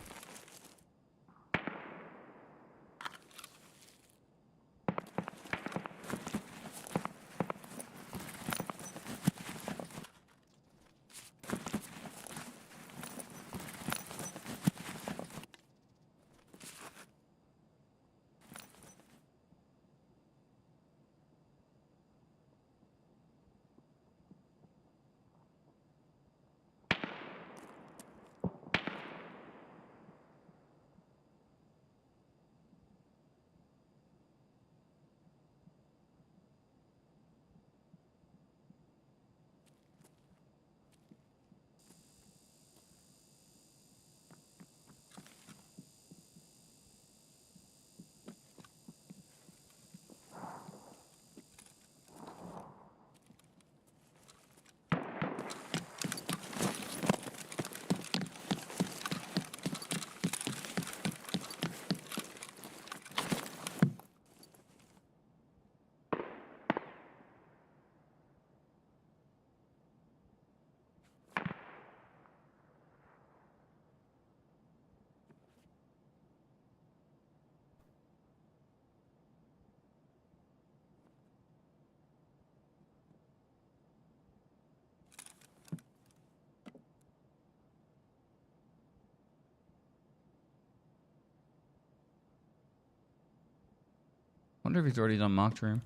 [SPEAKER 3] Wonder if he's already done marked room.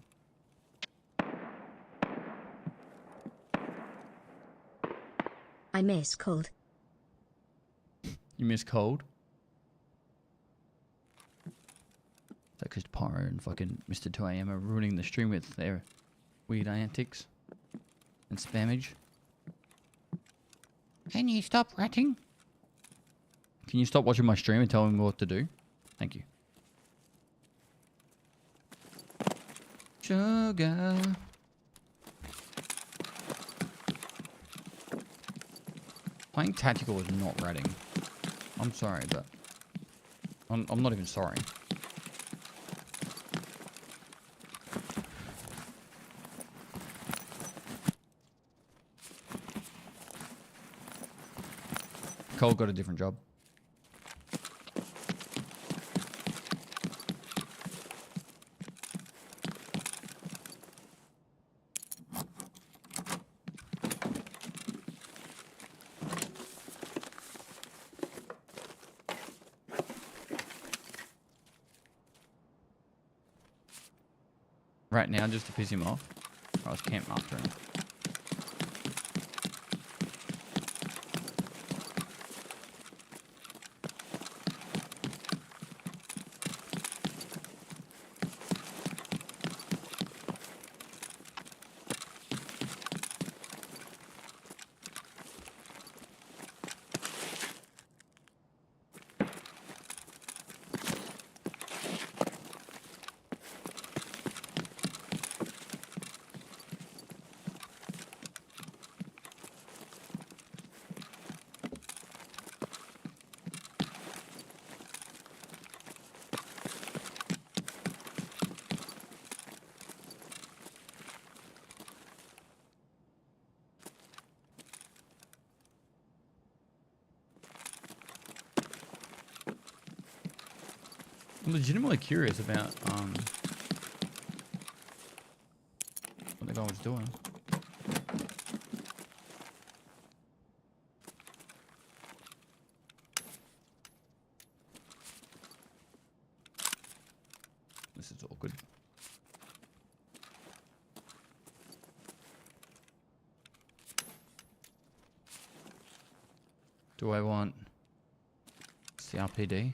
[SPEAKER 4] I miss cold.
[SPEAKER 3] You miss cold? Is that because Pyro and fucking Mr. 2AM are ruining the stream with their weird antics and spammage? Can you stop ratting? Can you stop watching my stream and tell me what to do? Thank you. Sugar. Playing tactical is not ratting. I'm sorry, but I'm not even sorry. Cole got a different job. Right now, just to piss him off. I was camp after him. I'm legitimately curious about what the guy was doing. This is awkward. Do I want CRPD?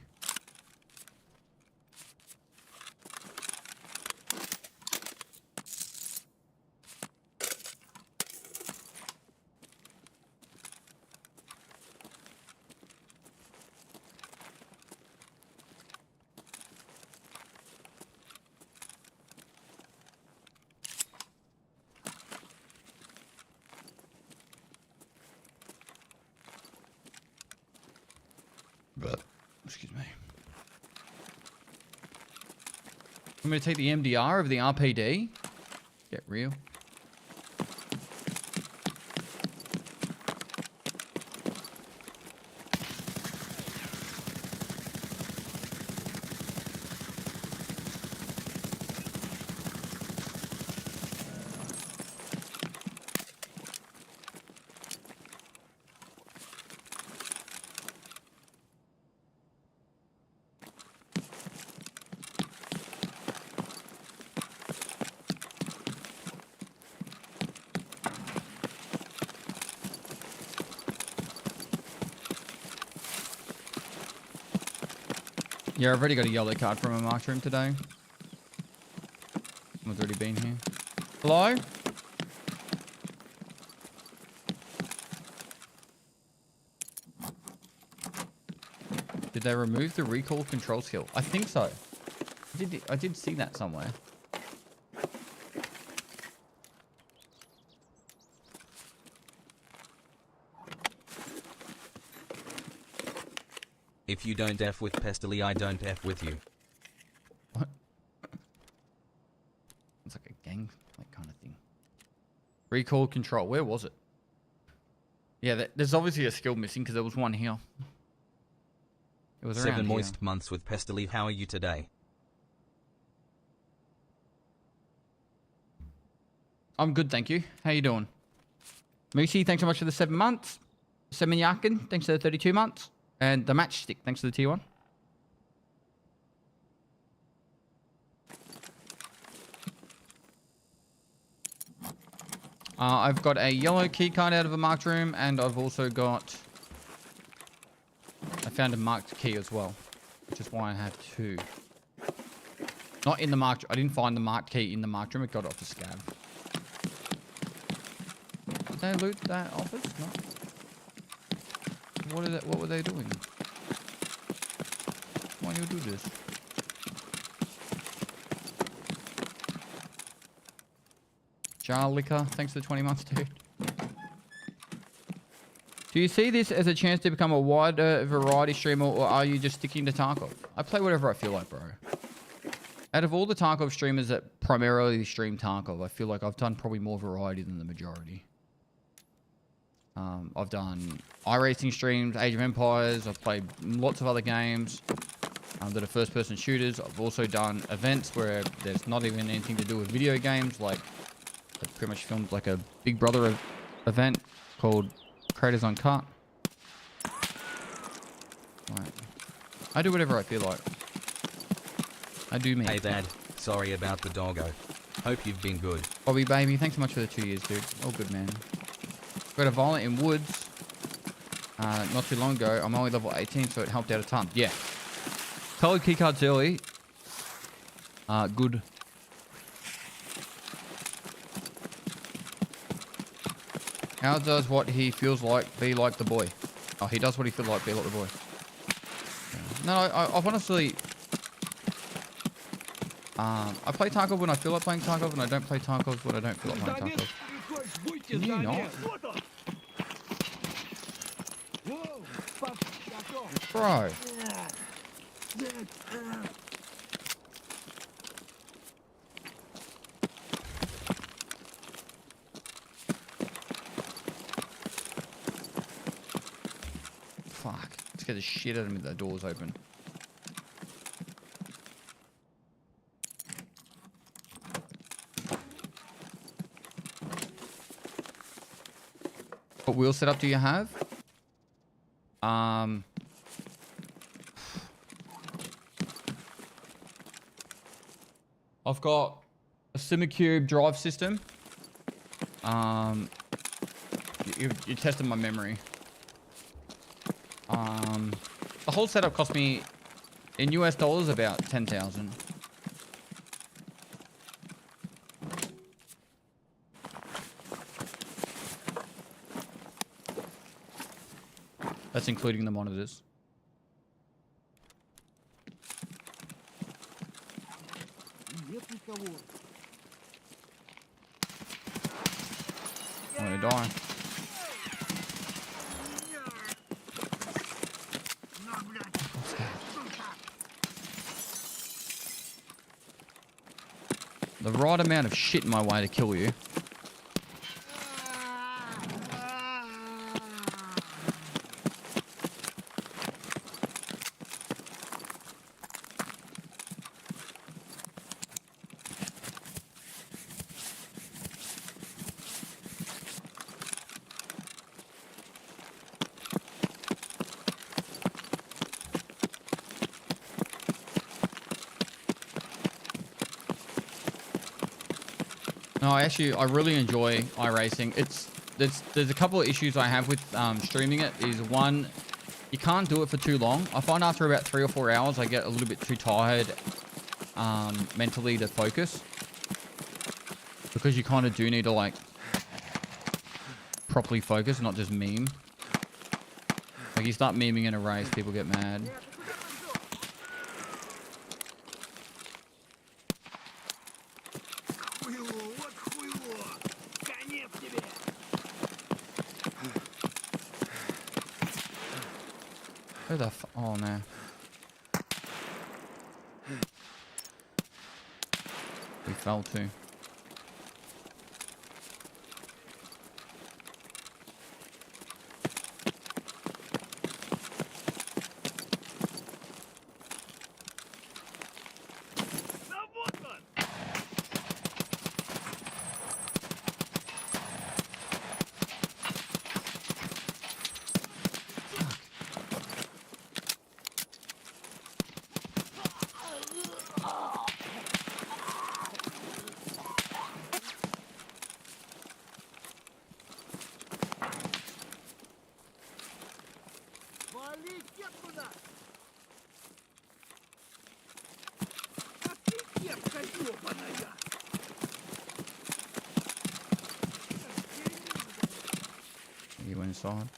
[SPEAKER 3] Excuse me. I'm going to take the MDR of the RPD. Get real. Yeah, I've already got a yellow card from a marked room today. Someone's already been here. Hello? Did they remove the recoil control skill? I think so. I did see that somewhere.
[SPEAKER 11] If you don't F with Pestily, I don't F with you.
[SPEAKER 3] What? It's like a gang like kind of thing. Recoil control. Where was it? Yeah, there's obviously a skill missing because there was one here. It was around
[SPEAKER 11] 7
[SPEAKER 3] here.
[SPEAKER 11] moist months with Pestily. How are you today?
[SPEAKER 3] I'm good, thank you. How you doing? Moosey, thanks so much for the 7 months. Semenyakin, thanks for the 32 months. And the matchstick, thanks for the tier 1. I've got a yellow key card out of a marked room, and I've also got... I found a marked key as well, which is why I have 2. Not in the marked... I didn't find the marked key in the marked room, it got off the scab. Did they loot that office? No. What were they doing? Why do you do this? Jar Liquor, thanks for the 20 months, dude. Do you see this as a chance to become a wider variety streamer, or are you just sticking to Tarkov? I play whatever I feel like, bro. Out of all the Tarkov streamers that primarily stream Tarkov, I feel like I've done probably more variety than the majority. I've done iRacing streams, Age of Empires, I've played lots of other games that are first-person shooters. I've also done events where there's not even anything to do with video games, like I pretty much filmed like a Big Brother event called Creators Uncut. Right. I do whatever I feel like. I do me.
[SPEAKER 11] Hey Dad, sorry about the doggo. Hope you've been good.
[SPEAKER 3] Bobby baby, thanks so much for the 2 years, dude. All good, man. Got a Violent in Woods not too long ago. I'm only level 18, so it helped out a ton. Yeah. Colored keycards early. Good. How does what he feels like be like the boy? Oh, he does what he feels like be like the boy. No, I've honestly... I play Tarkov when I feel like playing Tarkov, and I don't play Tarkov when I don't feel like playing Tarkov. Can you not? Bro. Fuck. Let's get the shit out of me that the door's open. What wheel setup do you have? I've got a Simicube drive system. You're testing my memory. The whole setup cost me in US dollars about 10,000. That's including the monitors. I'm gonna die. The right amount of shit in my way to kill you. No, I really enjoy iRacing. There's a couple of issues I have with streaming it. Is one, You can't do it for too long. I find after about 3 or 4 hours, I get a little bit too tired mentally to focus. Because you kind of do need to, like, properly focus, not just meme. Like, you start memeing in a race, people get mad. Who the f- oh no. We fell too. You inside?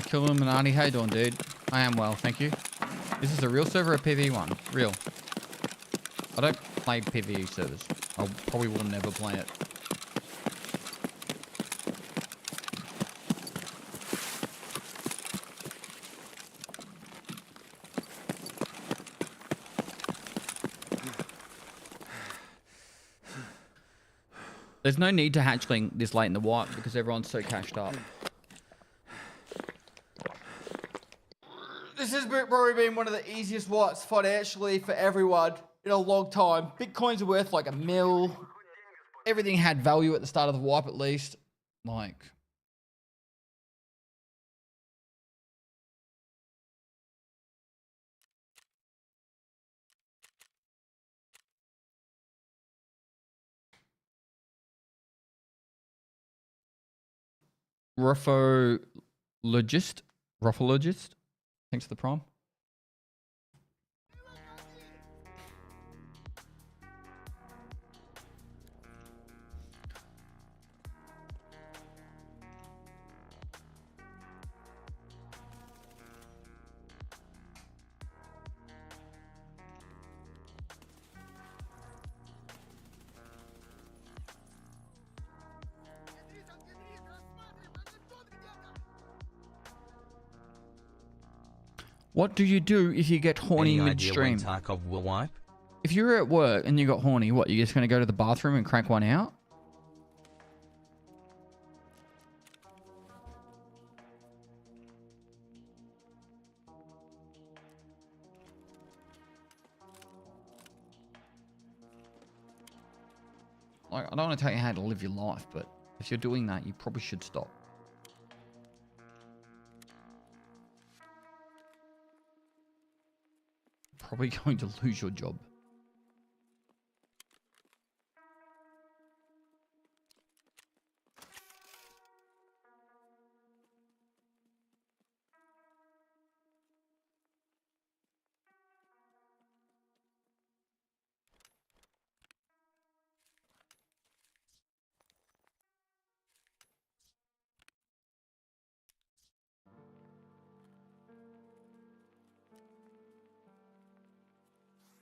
[SPEAKER 3] Kill Illuminati, how you doing, dude? I am well, thank you. This is a real server or PvE one? Real. I don't play PvE servers. I probably will never play it. There's no need to hatchling this late in the wipe because everyone's so cashed up. This has probably been one of the easiest wipes financially for everyone in a long time. Bitcoins are worth like $1 million. Everything had value at the start of the wipe at least. Like... Ruffologist? Thanks for the prime. What do you do if you get horny midstream?
[SPEAKER 11] Tarkov will wipe?
[SPEAKER 3] If you're at work and you got horny, what, you're just going to go to the bathroom and crank one out? Like, I don't want to tell you how to live your life, but if you're doing that, you probably should stop. Probably going to lose your job.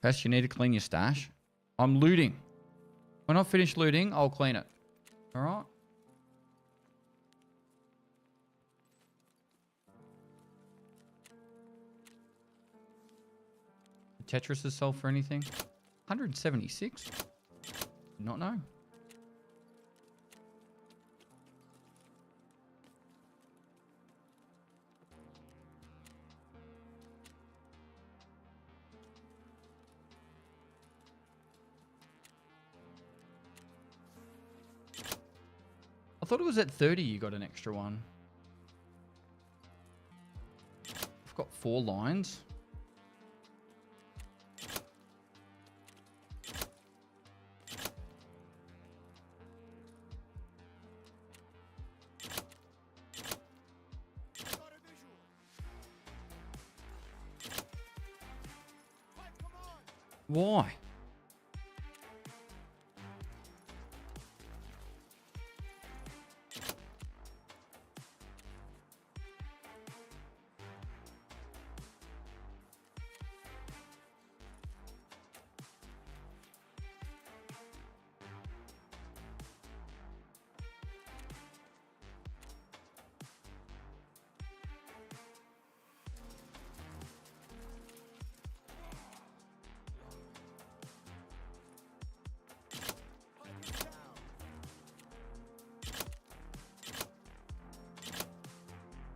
[SPEAKER 3] Pest, you need to clean your stash. I'm looting. When I finish looting, I'll clean it. Alright? Tetris is sold for anything? 176? Did not know. thought it was at 30 you got an extra one. I've got 4 lines. Why?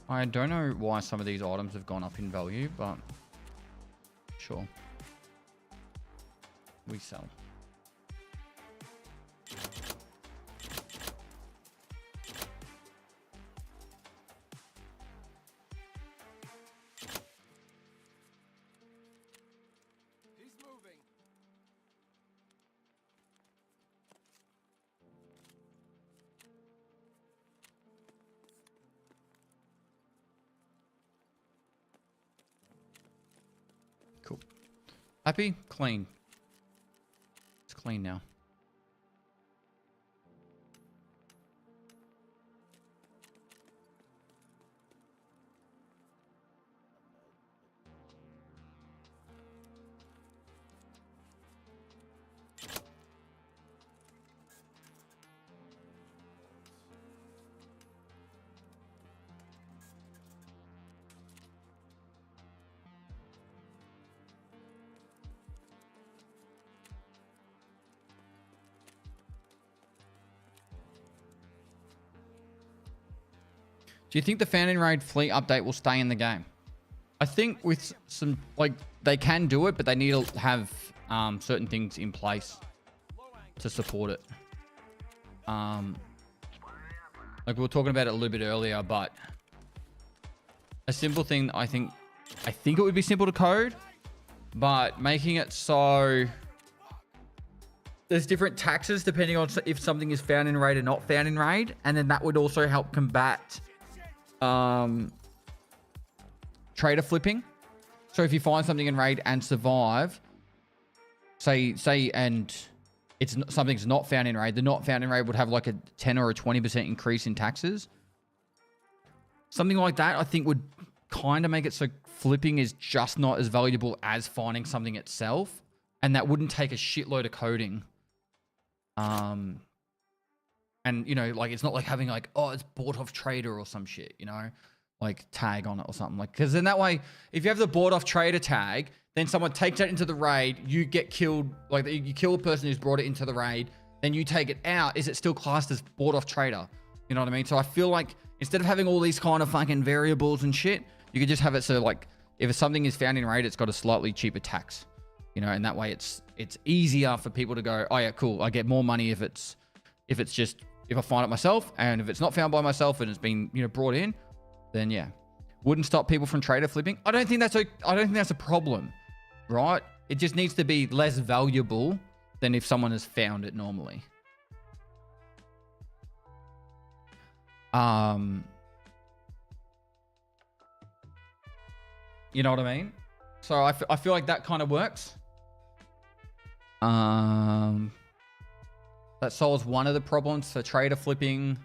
[SPEAKER 3] I don't know why some of these items have gone up in value, but sure. We sell.
[SPEAKER 13] He's moving.
[SPEAKER 3] Cool. Happy? Clean. It's clean now. Do you think the Found in Raid Fleet update will stay in the game? I think with some, like, they can do it, but they need to have certain things in place to support it. Like we were talking about it a little bit earlier, but a simple thing, I think it would be simple to code, but making it so there's different taxes depending on if something is found in raid or not found in raid, and then that would also help combat trader flipping. So if you find something in raid and survive, say and it's something's not found in raid, the not found in raid would have like a 10 or a 20% increase in taxes. Something like that I think would kind of make it so flipping is just not as valuable as finding something itself, and that wouldn't take a shitload of coding. And you know, like it's not like having like, oh, it's bought off trader or some shit, you know, like tag on it or something, like, because then that way if you have the bought off trader tag, then someone takes that into the raid, you get killed, like you kill a person who's brought it into the raid, then you take it out, is it still classed as bought off trader? You know what I mean? So I feel like instead of having all these kind of fucking variables and shit, you could just have it so like if something is found in raid, it's got a slightly cheaper tax, you know, and that way it's easier for people to go, oh yeah, cool, I get more money if I find it myself, and if it's not found by myself and it's been, you know, brought in, then yeah, wouldn't stop people from trader flipping. I don't think that's a problem, right? It just needs to be less valuable than if someone has found it normally. You know what I mean? So I feel like that kind of works. That solves one of the problems for trader flipping,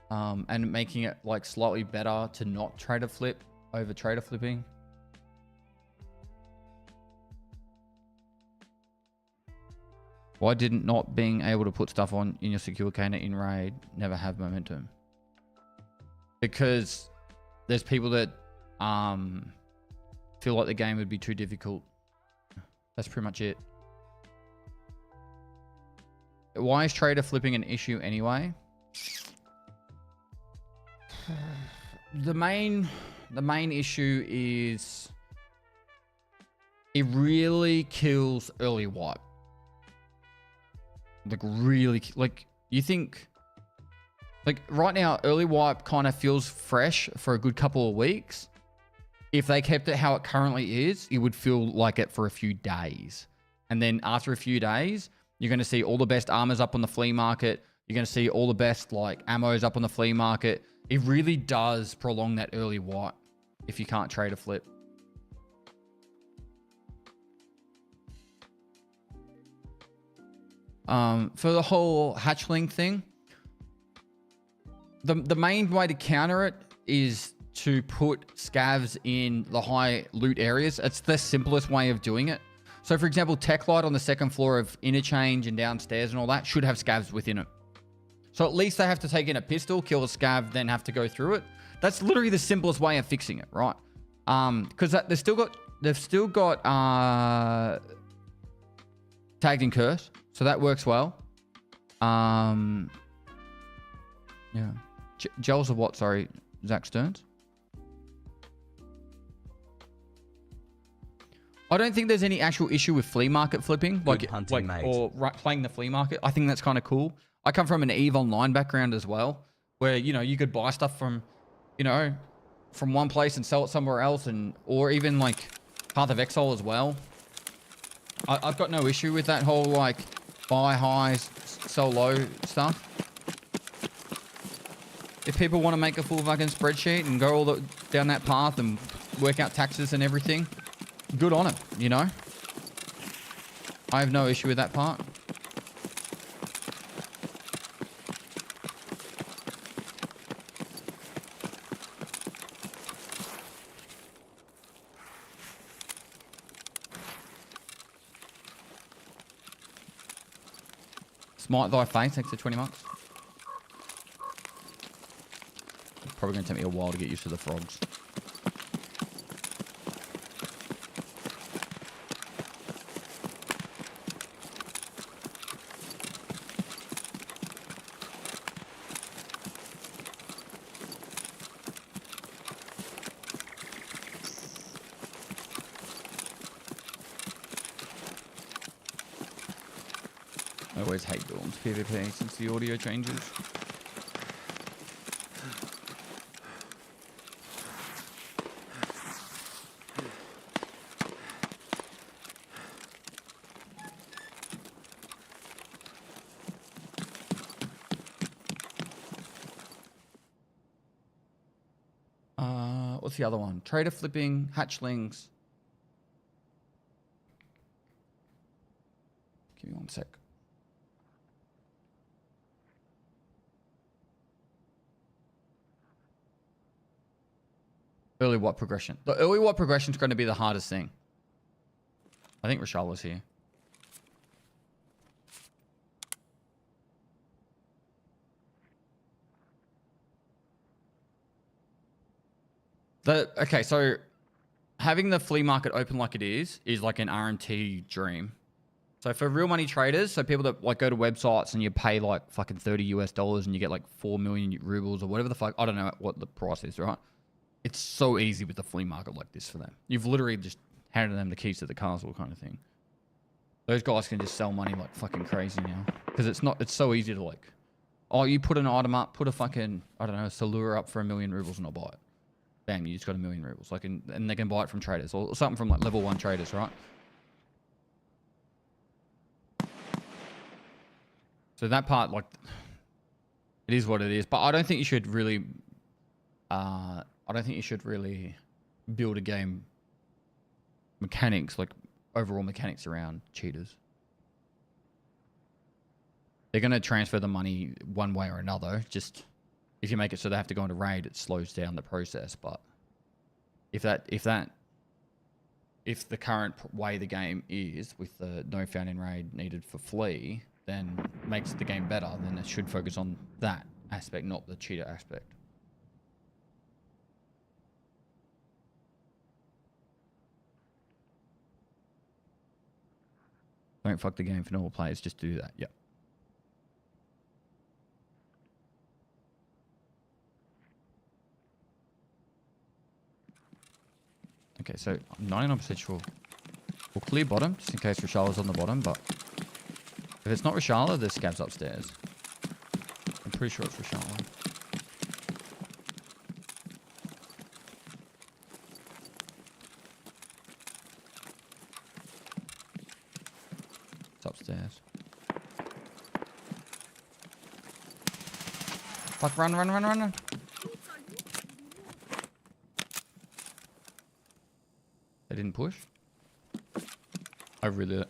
[SPEAKER 3] and making it like slightly better to not trader flip over trader flipping. Why didn't not being able to put stuff on in your secure container in raid never have momentum? Because there's people that feel like the game would be too difficult. That's pretty much it. Why is trader flipping an issue anyway? The main issue is it really kills early wipe. Like really, like you think Like right now, early wipe kind of feels fresh for a good couple of weeks. If they kept it how it currently is, it would feel like it for a few days. And then after a few days, you're going to see all the best armors up on the flea market. You're going to see all the best like ammos up on the flea market. It really does prolong that early wipe if you can't trade a flip. For the whole hatchling thing, the main way to counter it is to put scavs in the high loot areas. It's the simplest way of doing it. So for example, Tech Light on the second floor of Interchange and downstairs and all that should have scavs within it. So at least they have to take in a pistol, kill a scav, then have to go through it. That's literally the simplest way of fixing it, right? Because they've still got tagged in curse, so that works well. Yeah. Gels of what? Sorry, Zach Stearns. I don't think there's any actual issue with flea market flipping, or playing the flea market. I think that's kind of cool. I come from an EVE Online background as well, where, you know, you could buy stuff from, you know, from one place and sell it somewhere else, and or even like Path of Exile as well. I've got no issue with that whole like buy high, sell low stuff. If people want to make a full fucking spreadsheet and go all down that path and work out taxes and everything, good on it, you know? I have no issue with that part. Smite thy face, thanks for 20 months. Probably going to take me a while to get used to the frogs. I always hate Dawn's PvP since the audio changes. What's the other one? Trader flipping, hatchlings. Give me one sec. Early what progression? The early what progression is going to be the hardest thing. I think Rashal was here. Okay, so having the flea market open like it is like an RMT dream. So for real money traders, so people that like go to websites and you pay like fucking $30 US and you get like 4 million rubles or whatever the fuck, I don't know what the price is, right? It's so easy with the flea market like this for them. You've literally just handed them the keys to the castle kind of thing. Those guys can just sell money like fucking crazy now. Because it's so easy to like, oh, you put an item up, put a fucking, I don't know, a Salura up for 1 million rubles and I'll buy it. Bam, you just got 1 million rubles. Like, and they can buy it from traders or something from like level 1 traders, right? So that part, like, it is what it is. But I don't think you should really, build a game mechanics, like overall mechanics around cheaters. They're going to transfer the money one way or another. Just if you make it so they have to go into raid, it slows down the process. But if the current way the game is with the no found in raid needed for Flea, then makes the game better, then it should focus on that aspect, not the cheater aspect. Don't fuck the game for normal players, just do that. Yep. Okay, so I'm 99% sure we'll clear bottom, just in case Rashala's on the bottom, but if it's not Rashala, there's scavs upstairs. I'm Pretty sure it's Rashala. It's upstairs. Fuck, run, run, run, run, run. They didn't push? I really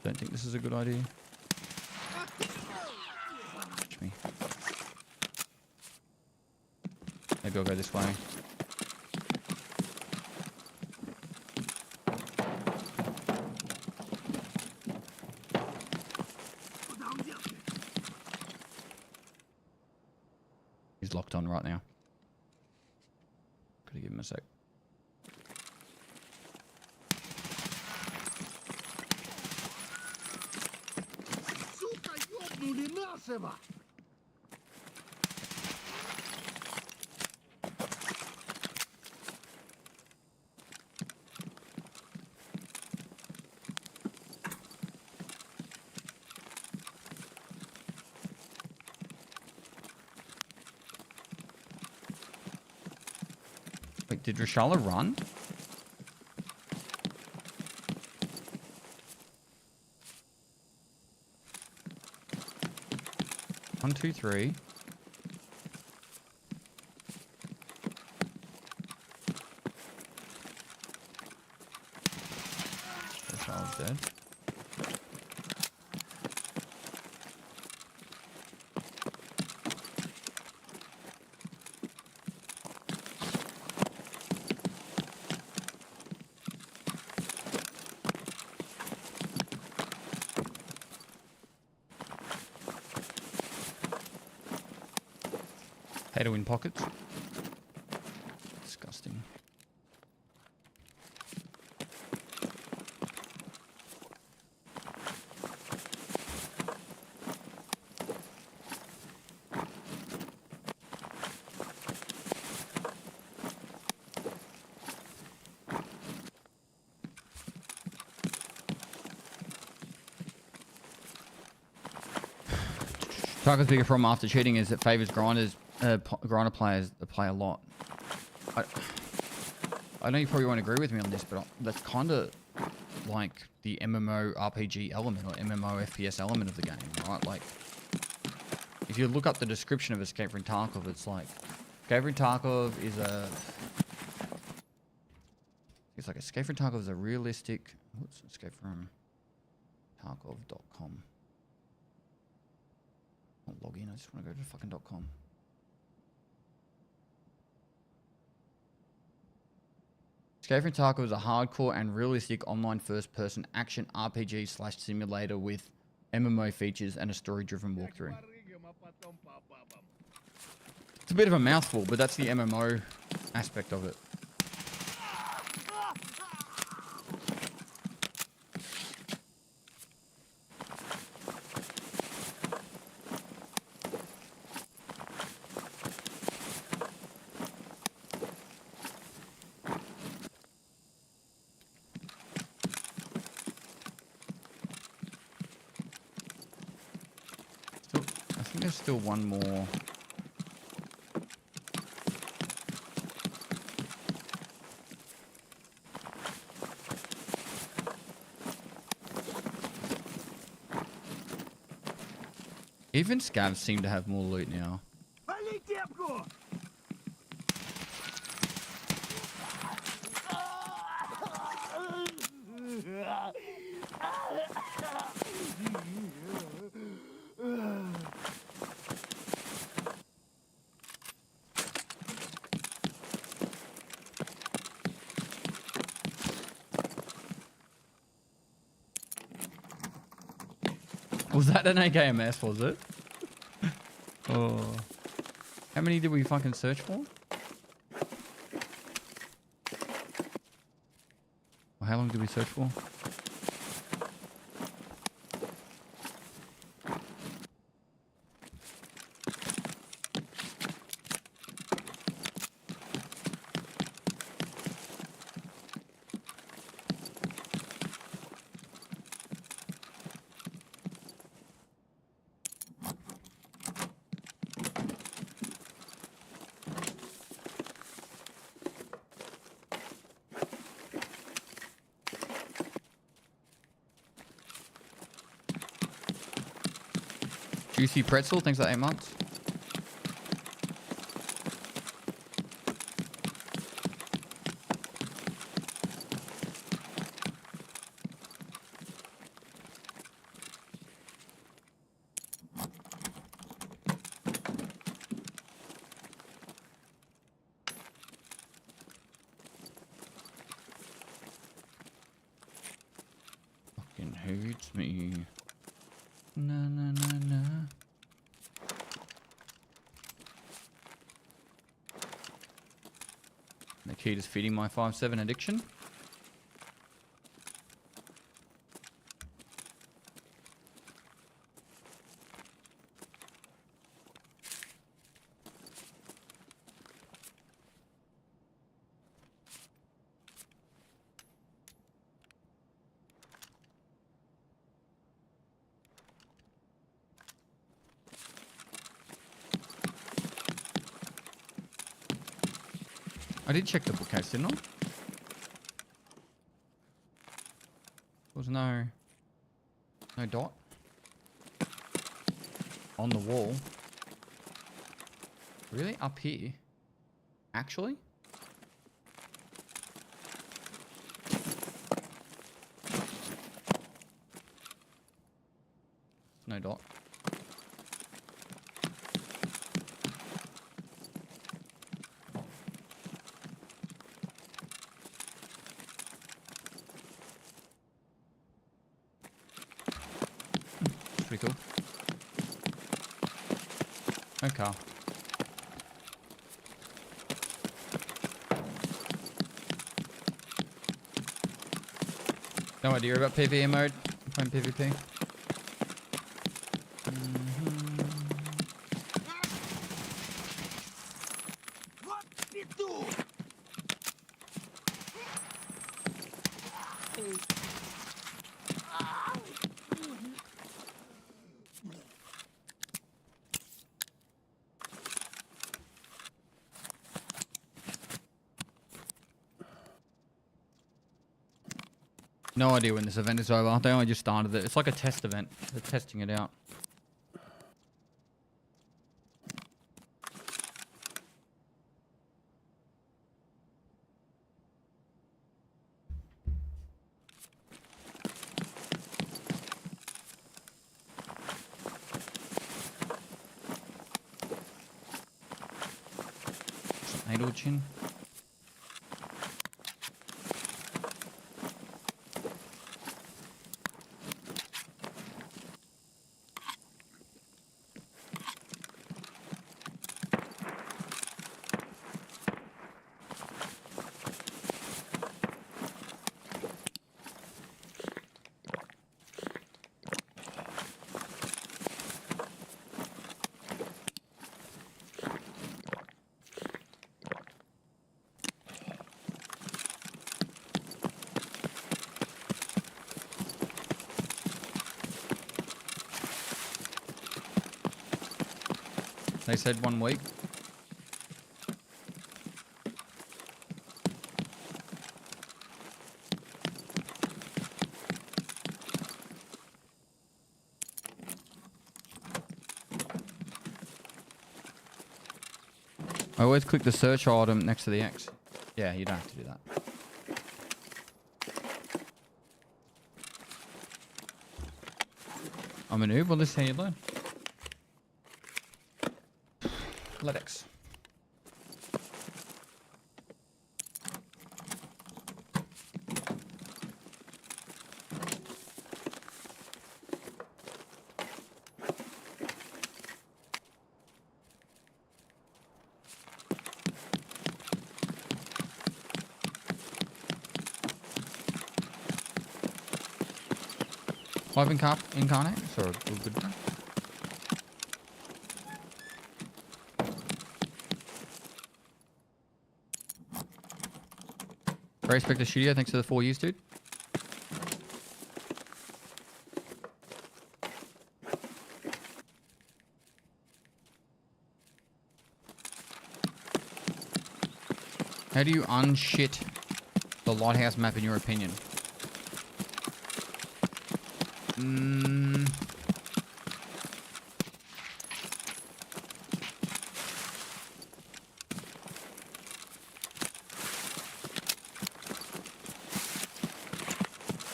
[SPEAKER 3] don't think this is a good idea. Watch me. Maybe I'll go this way. He's locked on right now. Gotta give him a sec. Wait, did Rashala run? One, two, three. Rashala's dead. Pay to win pockets. Disgusting. Tarkov's bigger problem after cheating is it favors grinders. Grinder players that play a lot. I know you probably won't agree with me on this, but that's kind of like the MMO RPG element or MMO FPS element of the game, right? Like, if you look up the description of Escape from Tarkov, it's like, Escape from Tarkov is a... It's like Escape from Tarkov is a realistic... What's Escape from Tarkov.com? I'll log in, I just want to go to fucking .com. Escape from Tarkov is a hardcore and realistic online first-person action RPG/simulator with MMO features and a story-driven walkthrough. It's a bit of a mouthful, but that's the MMO aspect of it. There's still one more. Even scavs seem to have more loot now. Was that an AKMS, was it? Oh. How many did we fucking search for? Well, how long did we search for? Juicy pretzel, thanks for 8 months. Fucking hurts me. Na na na na. The key is feeding my 5/7 addiction. I did check the bookcase, didn't I? There was no dot on the wall. Really? Up here? Actually? No dot. Pretty cool. Okay. No idea about PVE mode. I'm playing PvP. No idea when this event is over. They only just started it. It's like a test event. They're testing it out. Needle chin. They said 1 week. I always click the search item next to the X. Yeah, you don't have to do that. I'm a noob. Well, this is how you learn. Let X. Live incarnate, so a good one. Ray Spectre Studio, thanks for the 4 years, dude. How do you unshit the lighthouse map in your opinion?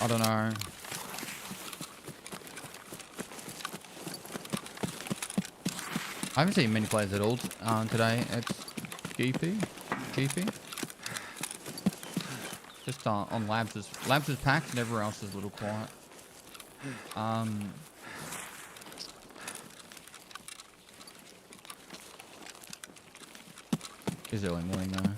[SPEAKER 3] I don't know. I haven't seen many players at all today. It's GP. Just on labs is packed and everywhere else is a little quiet. It's early morning though.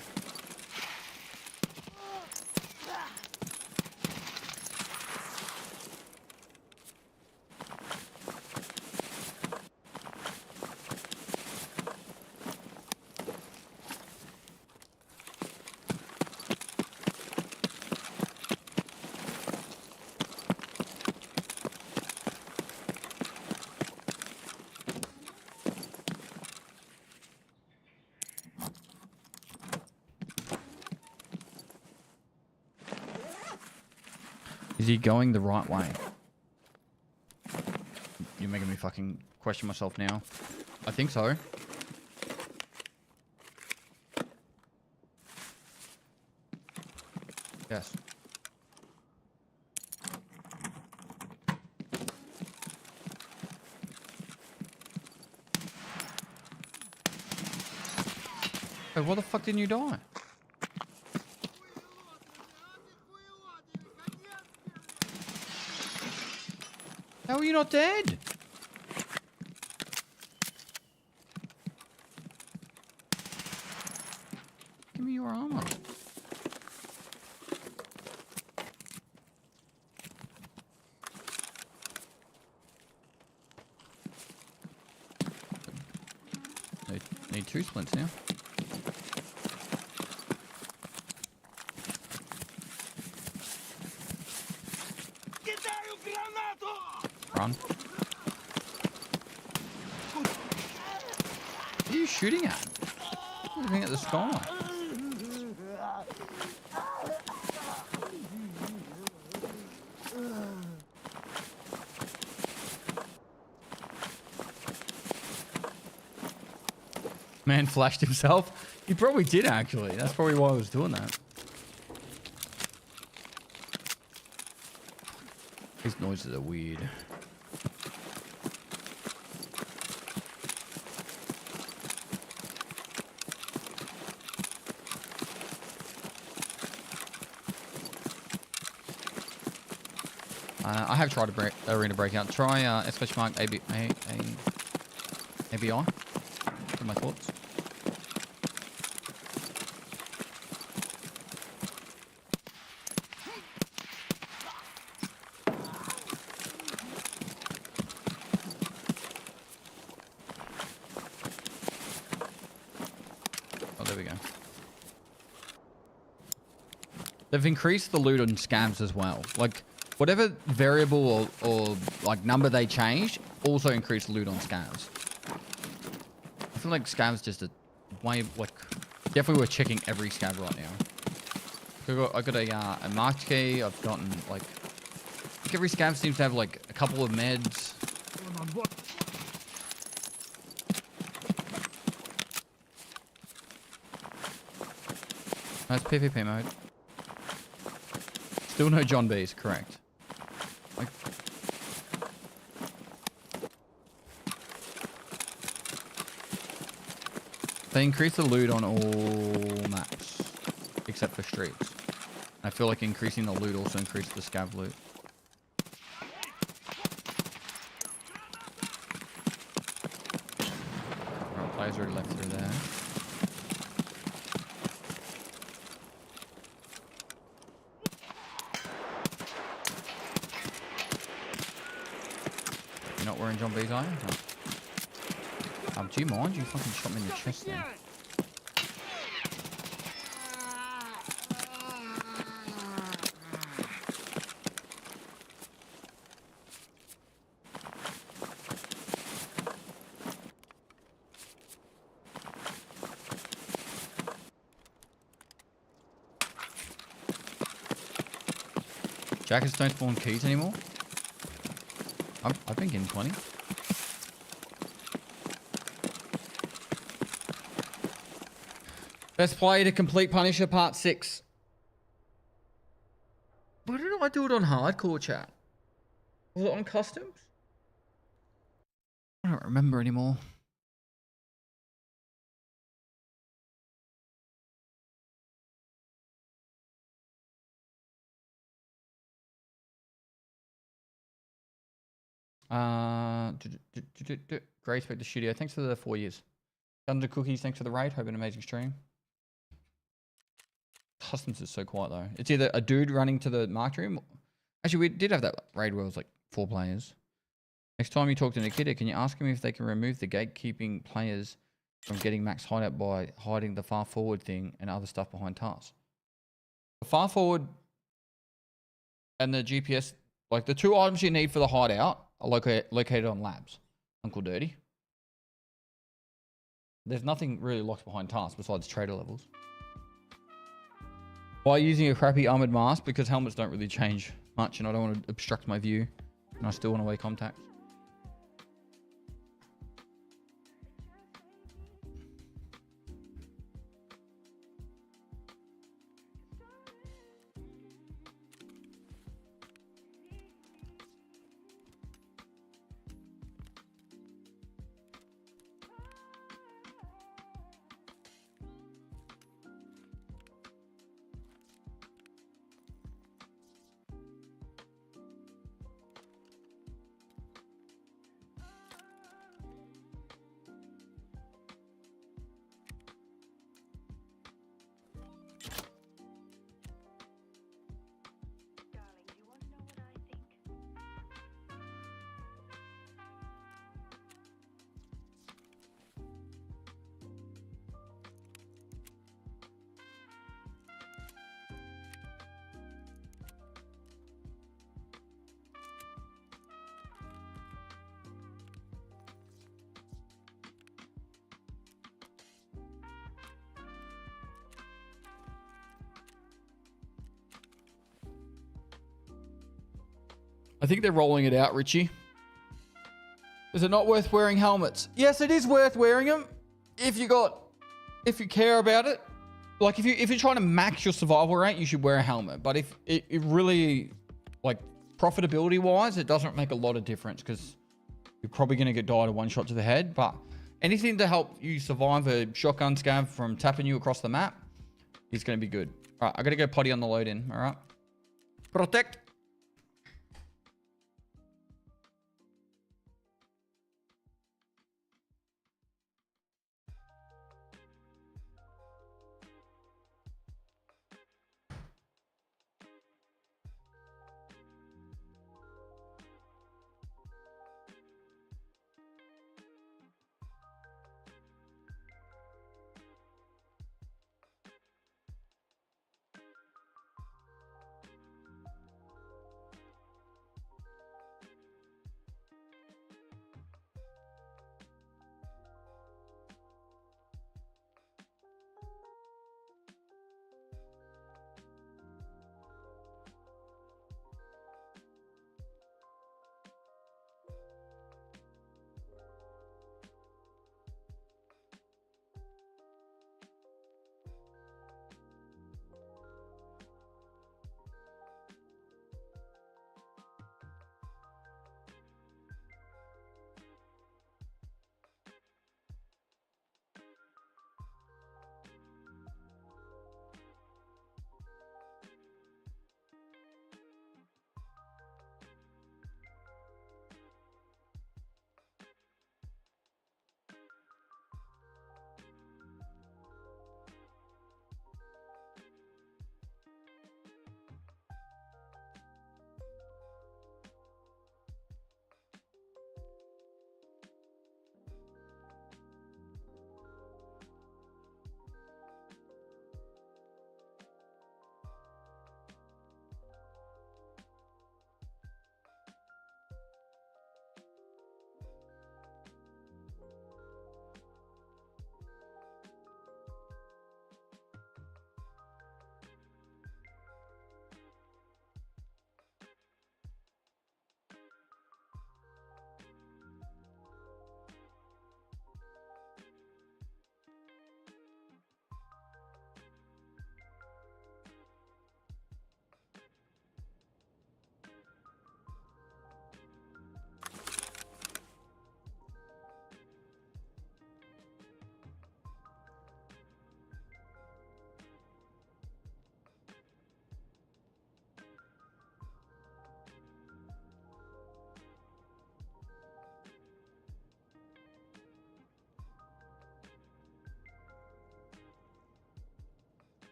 [SPEAKER 3] Is he going the right way? You're making me fucking question myself now. I think so. Yes. Hey, what the fuck didn't you die? How are you not dead? Give me your armor. Need 2 splints now. Run. What are you shooting at? I'm looking at the sky. Man flashed himself. He probably did actually. That's probably why I was doing that. These noises are weird. I have tried arena breakout. Try exclamation mark ABI for my thoughts. Oh, there we go. They've increased the loot on scams as well. Like, whatever variable or like number they changed also increased loot on scavs. I feel like scavs just a way, like, definitely we're checking every scav right now. So I got a marked key. I've gotten like every scav seems to have like a couple of meds. That's PvP mode. Still no John B's, correct. Like, they increase the loot on all maps, except for streets. I feel like increasing the loot also increases the scav loot. Alright, players already left through there. You're not wearing John B's, are you? No. Do you mind? You fucking shot me in the chest there. Jackets don't spawn keys anymore? I've been getting 20. Best play to complete Punisher Part 6. Put it did I do it on hardcore, chat? Was it on customs? I don't remember anymore. Grace back to studio. Thanks for the 4 years. Guns and Cookies, thanks for the raid. Hope an amazing stream. Customs is so quiet though. It's either a dude running to the marked room. Actually, we did have that raid where it was like 4 players. Next time you talk to Nikita, can you ask him if they can remove the gatekeeping players from getting max hideout by hiding the far forward thing and other stuff behind tasks? The far forward and the GPS, like the 2 items you need for the hideout are located on labs. Uncle Dirty. There's nothing really locked behind tasks besides trader levels. Why using a crappy armored mask? Because helmets don't really change much and I don't want to obstruct my view and I still want to wear contacts. I think they're rolling it out, Richie. Is it not worth wearing helmets? Yes, it is worth wearing them if you care about it. Like if you're trying to max your survival rate, you should wear a helmet. But if it really, like profitability wise, it doesn't make a lot of difference because you're probably going to get died a 1 shot to the head. But anything to help you survive a shotgun scav from tapping you across the map is going to be good. All right, I got to go potty on the load in. All right. Protect.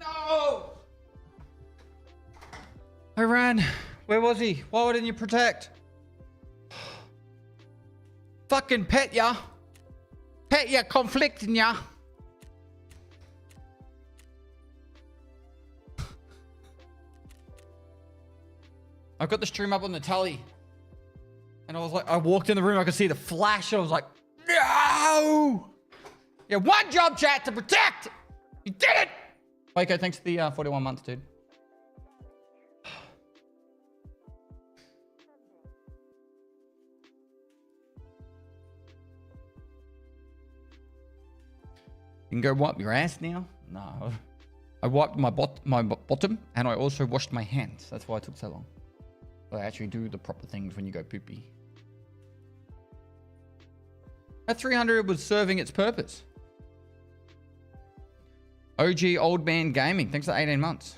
[SPEAKER 3] No! I ran. Where was he? Why didn't you protect? Fucking pet ya. Pet ya, conflicting ya. I've got the stream up on the telly. And I was like, I walked in the room, I could see the flash. I was like, no! Yeah, one job, chat, to protect! You did it! Okay, thanks for the 41 months, dude. You can go wipe your ass now? No. I wiped my bottom, and I also washed my hands. That's why it took so long. I actually do the proper things when you go poopy. That 300 was serving its purpose. OG Old Man Gaming. Thanks for 18 months.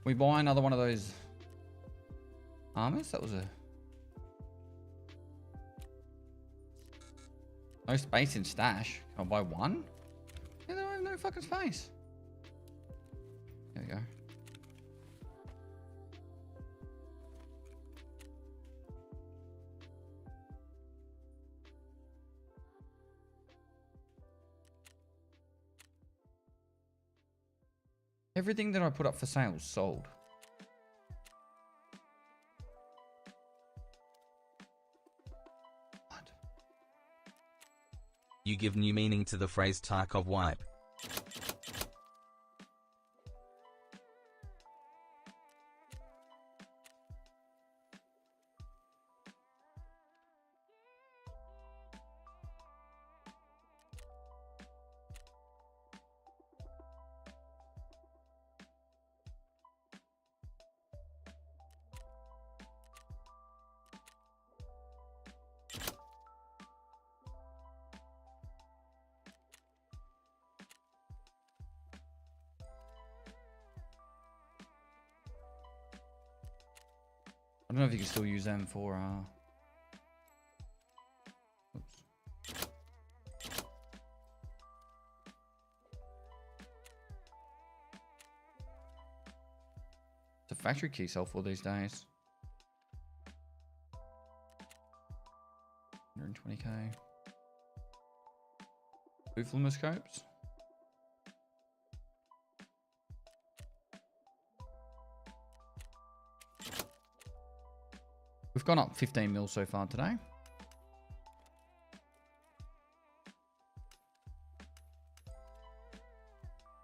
[SPEAKER 3] We buy another one of those armors? That was a... No space in stash. Can I buy one? Yeah, I have no fucking space. There we go. Everything that I put up for sale is sold. What?
[SPEAKER 11] You give new meaning to the phrase Tarkov wipe.
[SPEAKER 3] I don't know if you can still use them for, oops. It's a factory key sell for these days. 120k. Two fluoroscopes. We've gone up 15 mil so far today.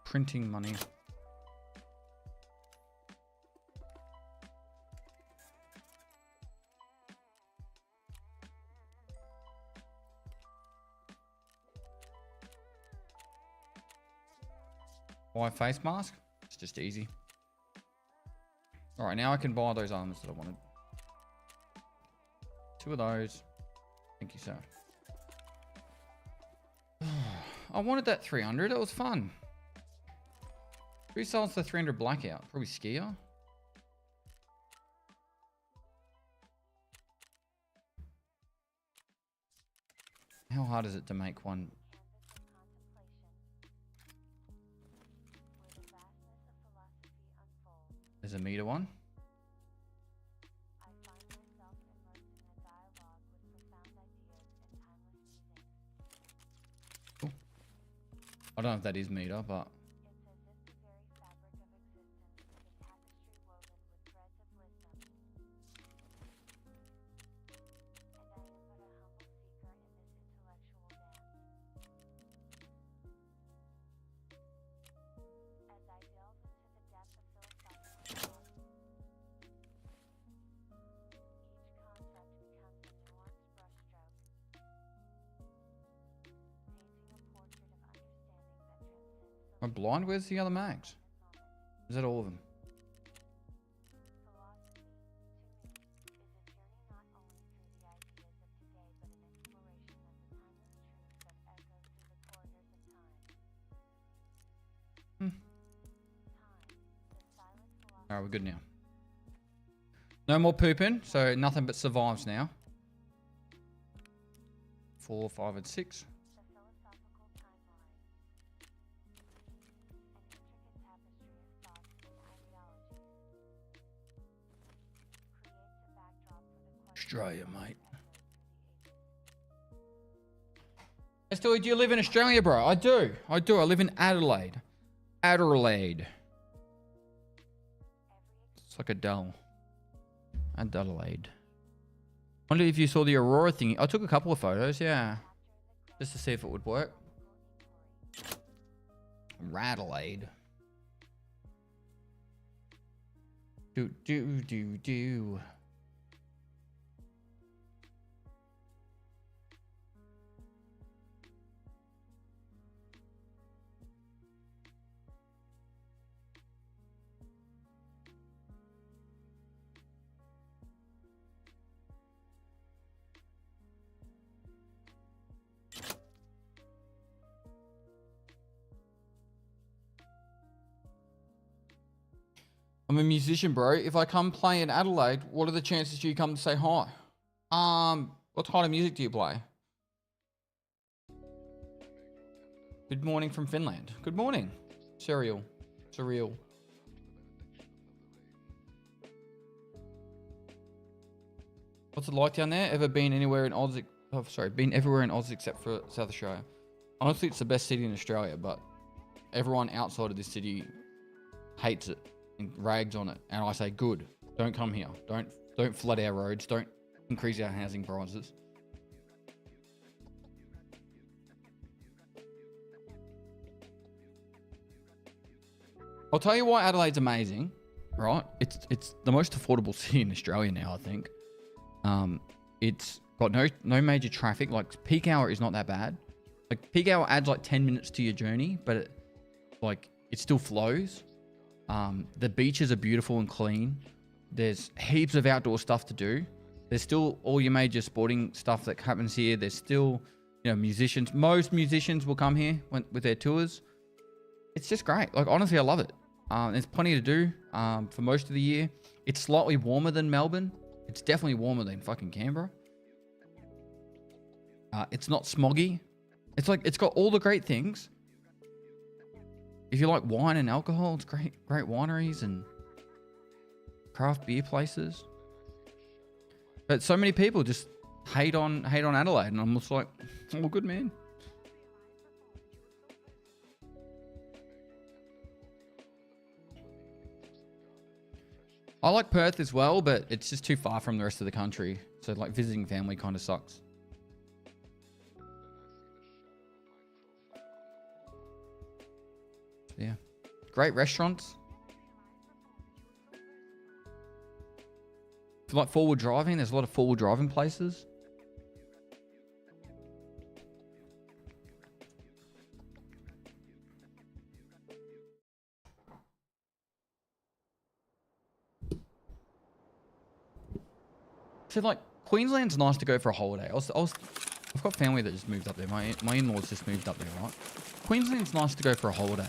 [SPEAKER 3] Printing money. Buy a face mask. It's just easy. All right, now I can buy those armors that I wanted. 2 of those. Thank you, sir. I wanted that 300. It was fun. Who sells the 300 blackout? Probably Skier. How hard is it to make one? There's a meter one. Cool. I don't know if that is meter, but I'm blind. Where's the other mags? Is that all of them? All right, we're good now. No more pooping, so nothing but survives now. 4, 5, and 6. Australia, mate. Pestily, do you live in Australia, bro? I do. I do. I live in Adelaide. Adelaide. It's like Adele. Adelaide. Wonder if you saw the Aurora thing. I took a couple of photos, yeah. Just to see if it would work. Radelaide. Do. I'm a musician, bro. If I come play in Adelaide, what are the chances you come to say hi? What kind of music do you play? Good morning from Finland. Good morning. Surreal. What's it like down there? Ever been anywhere in Oz? Oh, sorry, been everywhere in Oz except for South Australia. Honestly, it's the best city in Australia, but everyone outside of this city hates it and rags on it. And I say, good. Don't come here. Don't flood our roads. Don't increase our housing prices. I'll tell you why Adelaide's amazing, right? It's the most affordable city in Australia now, I think. It's got no major traffic. Like peak hour is not that bad. Like peak hour adds like 10 minutes to your journey, but it still flows. The beaches are beautiful and clean. There's heaps of outdoor stuff to do. There's still all your major sporting stuff that happens here. There's still, musicians. Most musicians will come here with their tours. It's just great. Like, honestly, I love it. There's plenty to do for most of the year. It's slightly warmer than Melbourne. It's definitely warmer than fucking Canberra. It's not smoggy. It's got all the great things. If you like wine and alcohol, it's great wineries and craft beer places. But so many people just hate on Adelaide, and I'm just like, oh, good man. I like Perth as well, but it's just too far from the rest of the country. So like visiting family kind of sucks. Yeah. Great restaurants. If you like forward driving, there's a lot of forward driving places. So like Queensland's nice to go for a holiday. I've got family that just moved up there. My in-laws just moved up there, right? Queensland's nice to go for a holiday.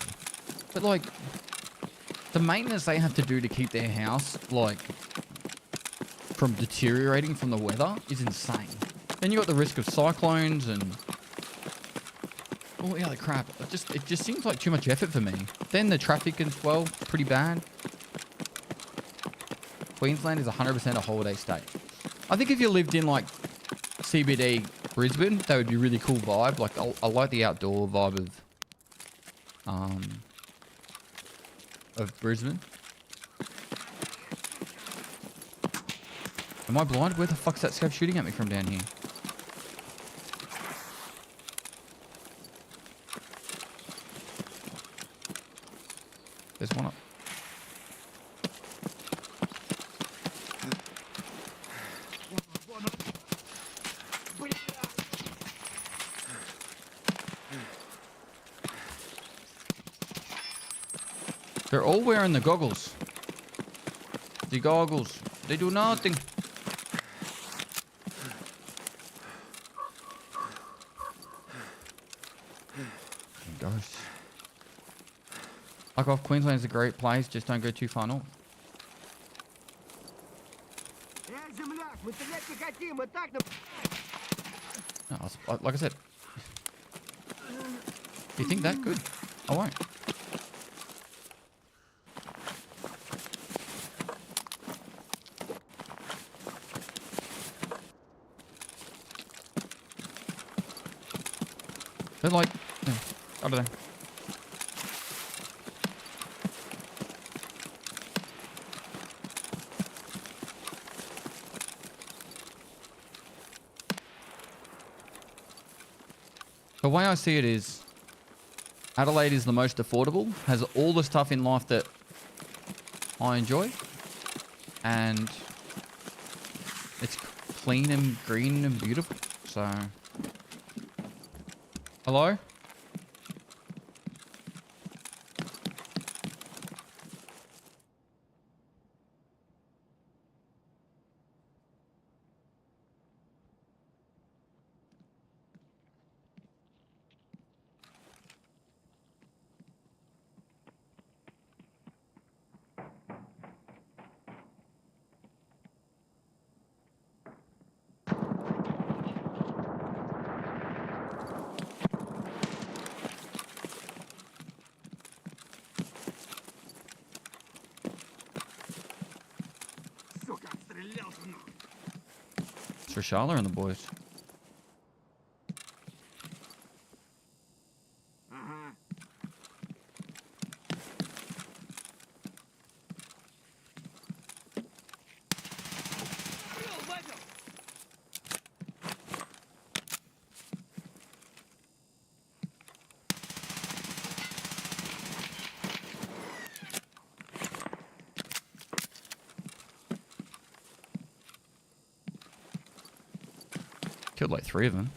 [SPEAKER 3] But like the maintenance they have to do to keep their house like from deteriorating from the weather is insane. Then you got the risk of cyclones and all the other crap. It just seems like too much effort for me. Then the traffic as well, pretty bad. Queensland is 100% a holiday state. I think if you lived in like CBD Brisbane, that would be a really cool vibe. Like I like the outdoor vibe of Brisbane. Am I blind? Where the fuck's that scope shooting at me from down here? There's one up. They're all wearing the goggles. The goggles. They do nothing. Ghosts. Like off Queensland's a great place, just don't go too far north. No, like I said. You think that good? I won't. But like, yeah, I don't know. The way I see it is, Adelaide is the most affordable, has all the stuff in life that I enjoy, and it's clean and green and beautiful. So, hello? It's Rashala and the boys. Killed like 3 of them.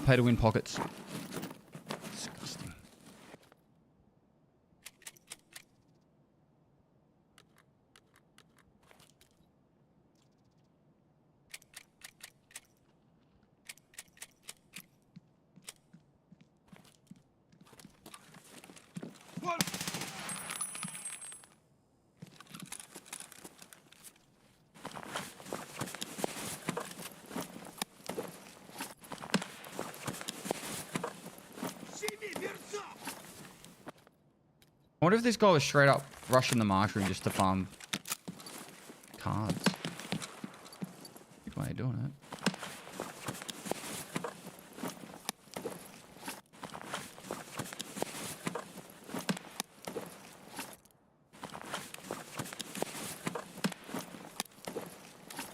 [SPEAKER 3] Pay to win pockets. Disgusting. I wonder if this guy was straight up rushing the mushroom just to farm cards. Good way of doing it.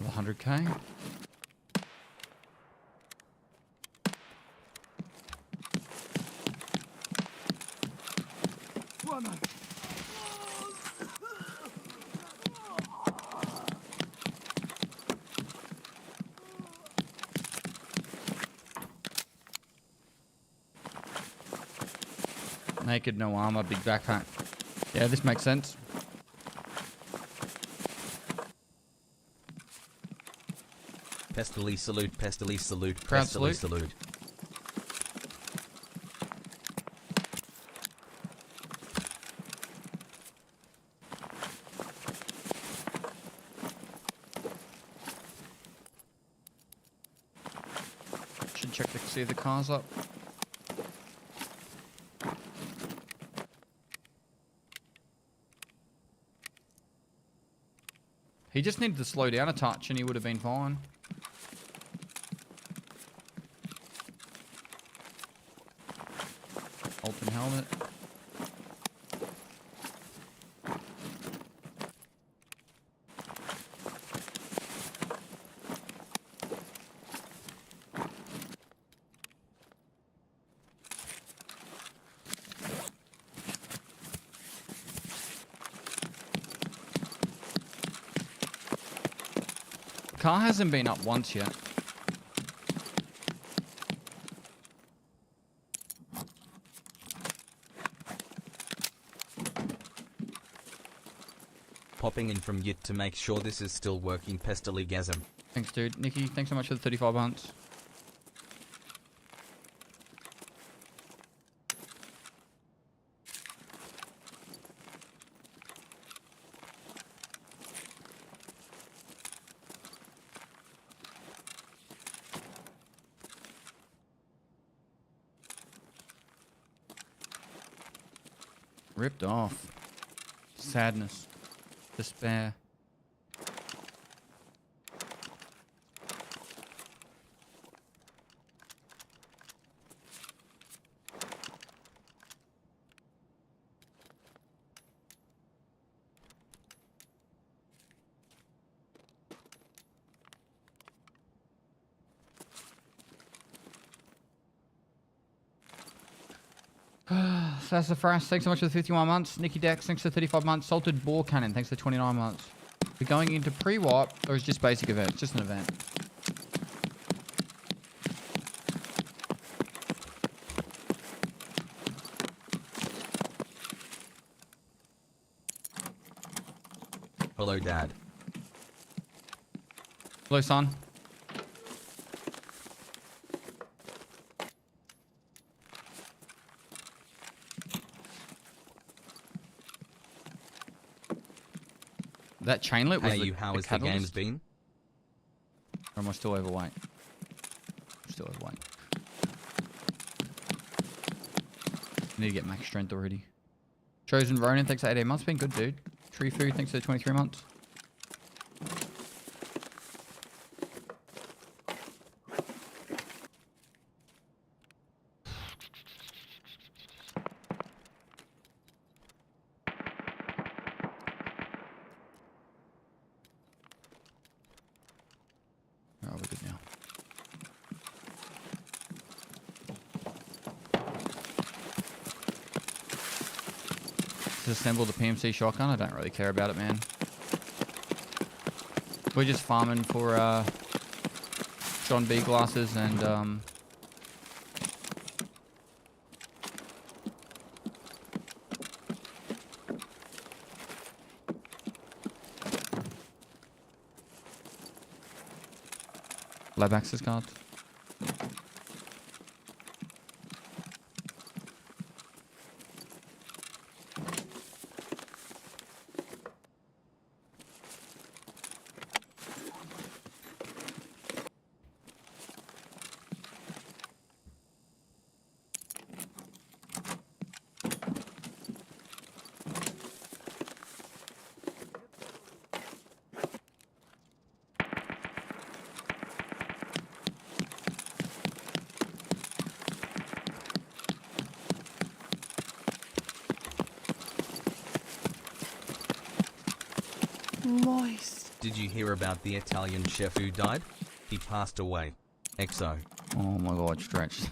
[SPEAKER 3] With 100k. Naked, no armor, big backpack. Yeah, this makes sense.
[SPEAKER 11] Pestily salute, Pestily salute,
[SPEAKER 3] Proud
[SPEAKER 11] Pestily
[SPEAKER 3] salute.
[SPEAKER 11] salute.
[SPEAKER 3] Should check to see if the car's up. He just needed to slow down a touch and he would have been fine. Alton helmet. car hasn't been up once yet.
[SPEAKER 11] Popping in from Yit to make sure this is still working. Pestily gasm.
[SPEAKER 3] Thanks, dude. Nikki, thanks so much for the 35 months. Ripped off. Sadness. Despair. Sassafras, thanks so much for the 51 months. Nikki Dex, thanks for the 35 months. Salted Boar Cannon, thanks for the 29 months. We're going into pre-wipe, or is it just basic event? It's just an event.
[SPEAKER 11] Hello, Dad.
[SPEAKER 3] Hello, son. That chainlet was
[SPEAKER 11] Hey, how has the games been?
[SPEAKER 3] Or am I still overweight? I'm still overweight. Need to get max strength already. Chosen Ronin, thanks for 18 months. Been good, dude. Tree Food, thanks for the 23 months. Oh, we're good now. Disassemble the PMC shotgun. I don't really care about it, man. We're just farming for John B glasses and lab access cards.
[SPEAKER 11] Moist. Did you hear about the Italian chef who died? He passed away. XO.
[SPEAKER 3] Oh my god, stretched.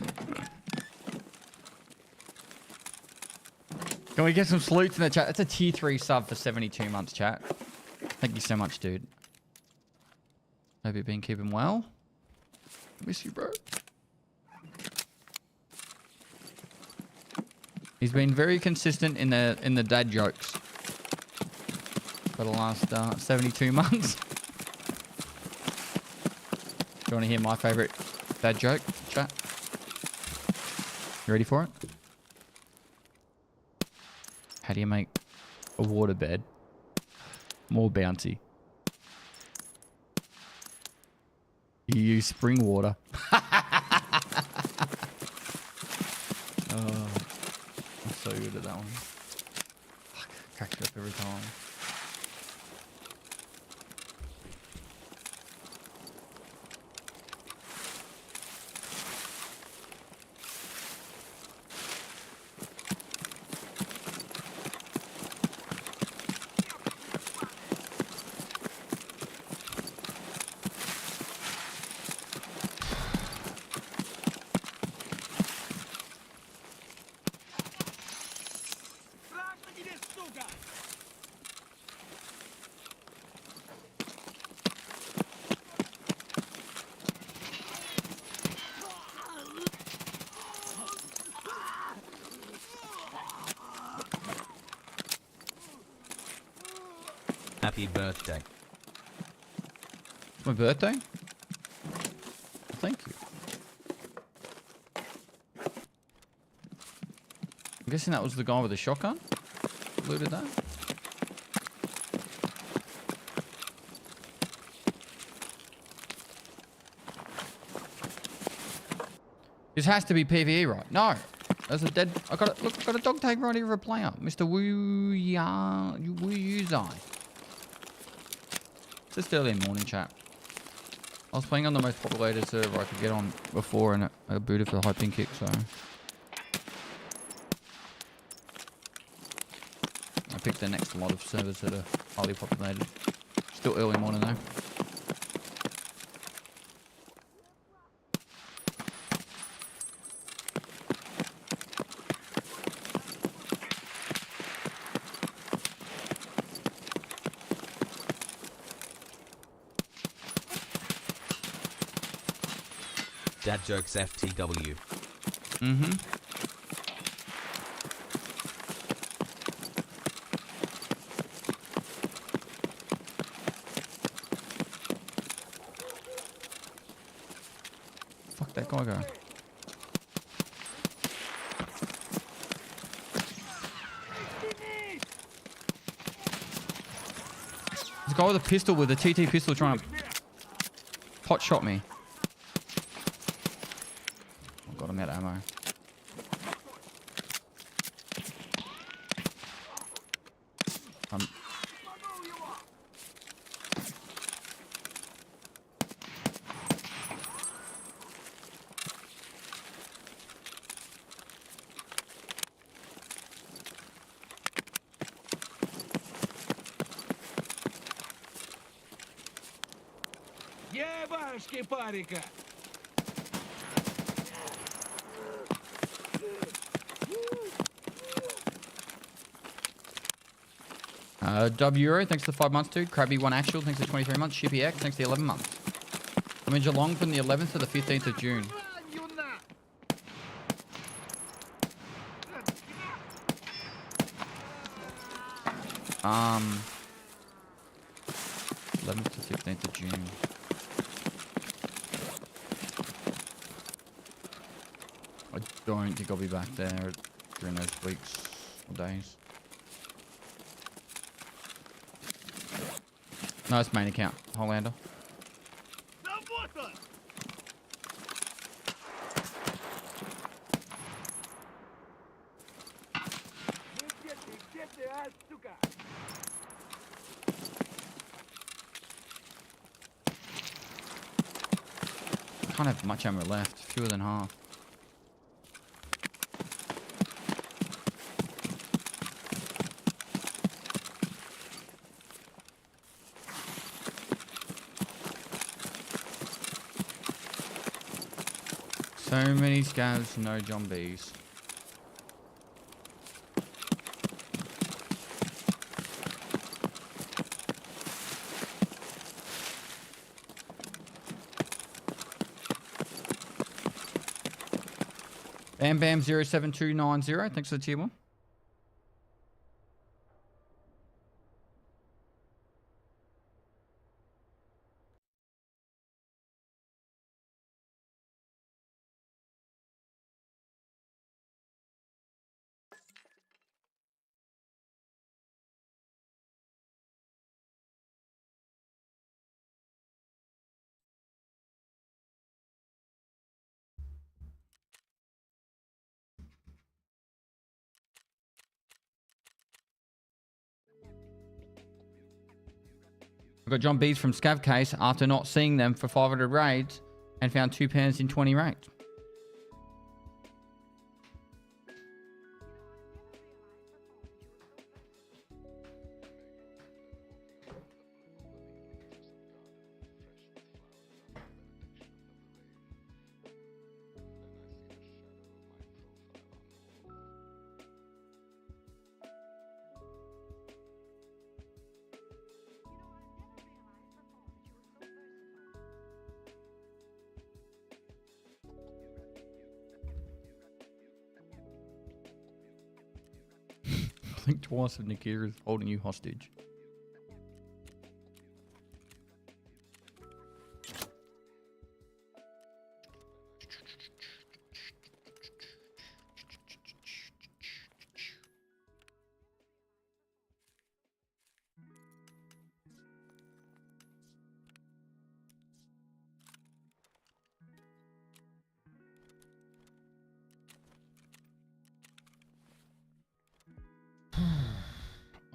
[SPEAKER 3] Can we get some salutes in the chat? That's a tier 3 sub for 72 months, chat. Thank you so much, dude. Hope you've been keeping well. Miss you, bro. He's been very consistent in the dad jokes for the last 72 months. Do you want to hear my favorite dad joke, chat? You ready for it? How do you make a waterbed more bouncy? You use spring water. Oh, I'm so good at that one. Fuck, cracks me up every time.
[SPEAKER 11] Happy birthday.
[SPEAKER 3] It's my birthday? Thank you. I'm guessing that was the guy with the shotgun. Looted that. This has to be PVE, right? No. There's a dead... I got a, look, I got a dog tag right here of a player. Mr. Woo-Yuzai. It's just early in the morning, chat. I was playing on the most populated server I could get on before, and I booted for the high ping kick, so... I picked the next lot of servers that are highly populated. Still early morning, though.
[SPEAKER 11] Dad jokes FTW.
[SPEAKER 3] Mm-hmm. Fuck that guy go. This guy with a pistol, with a TT pistol, trying to pot shot me. Oh god, I'm out of ammo.
[SPEAKER 14] Ебашки парика!
[SPEAKER 3] W, thanks for the 5 months, dude. Krabby1 Actual, thanks for 23 months. Shippy X, thanks for the 11 months. I'm in Geelong from the 11th to the 15th of June. Um, 11th to 15th of June. I don't think I'll be back there during those weeks or days. No, it's main account. Hollander. I can't have much ammo left. Fewer than half. So many scavs, no zombies. Bam Bam 07290, thanks for the tier 1. I got John B's from Scav Case after not seeing them for 500 raids and found 2 pairs in 20 raids. I think twice of Nikita is holding you hostage.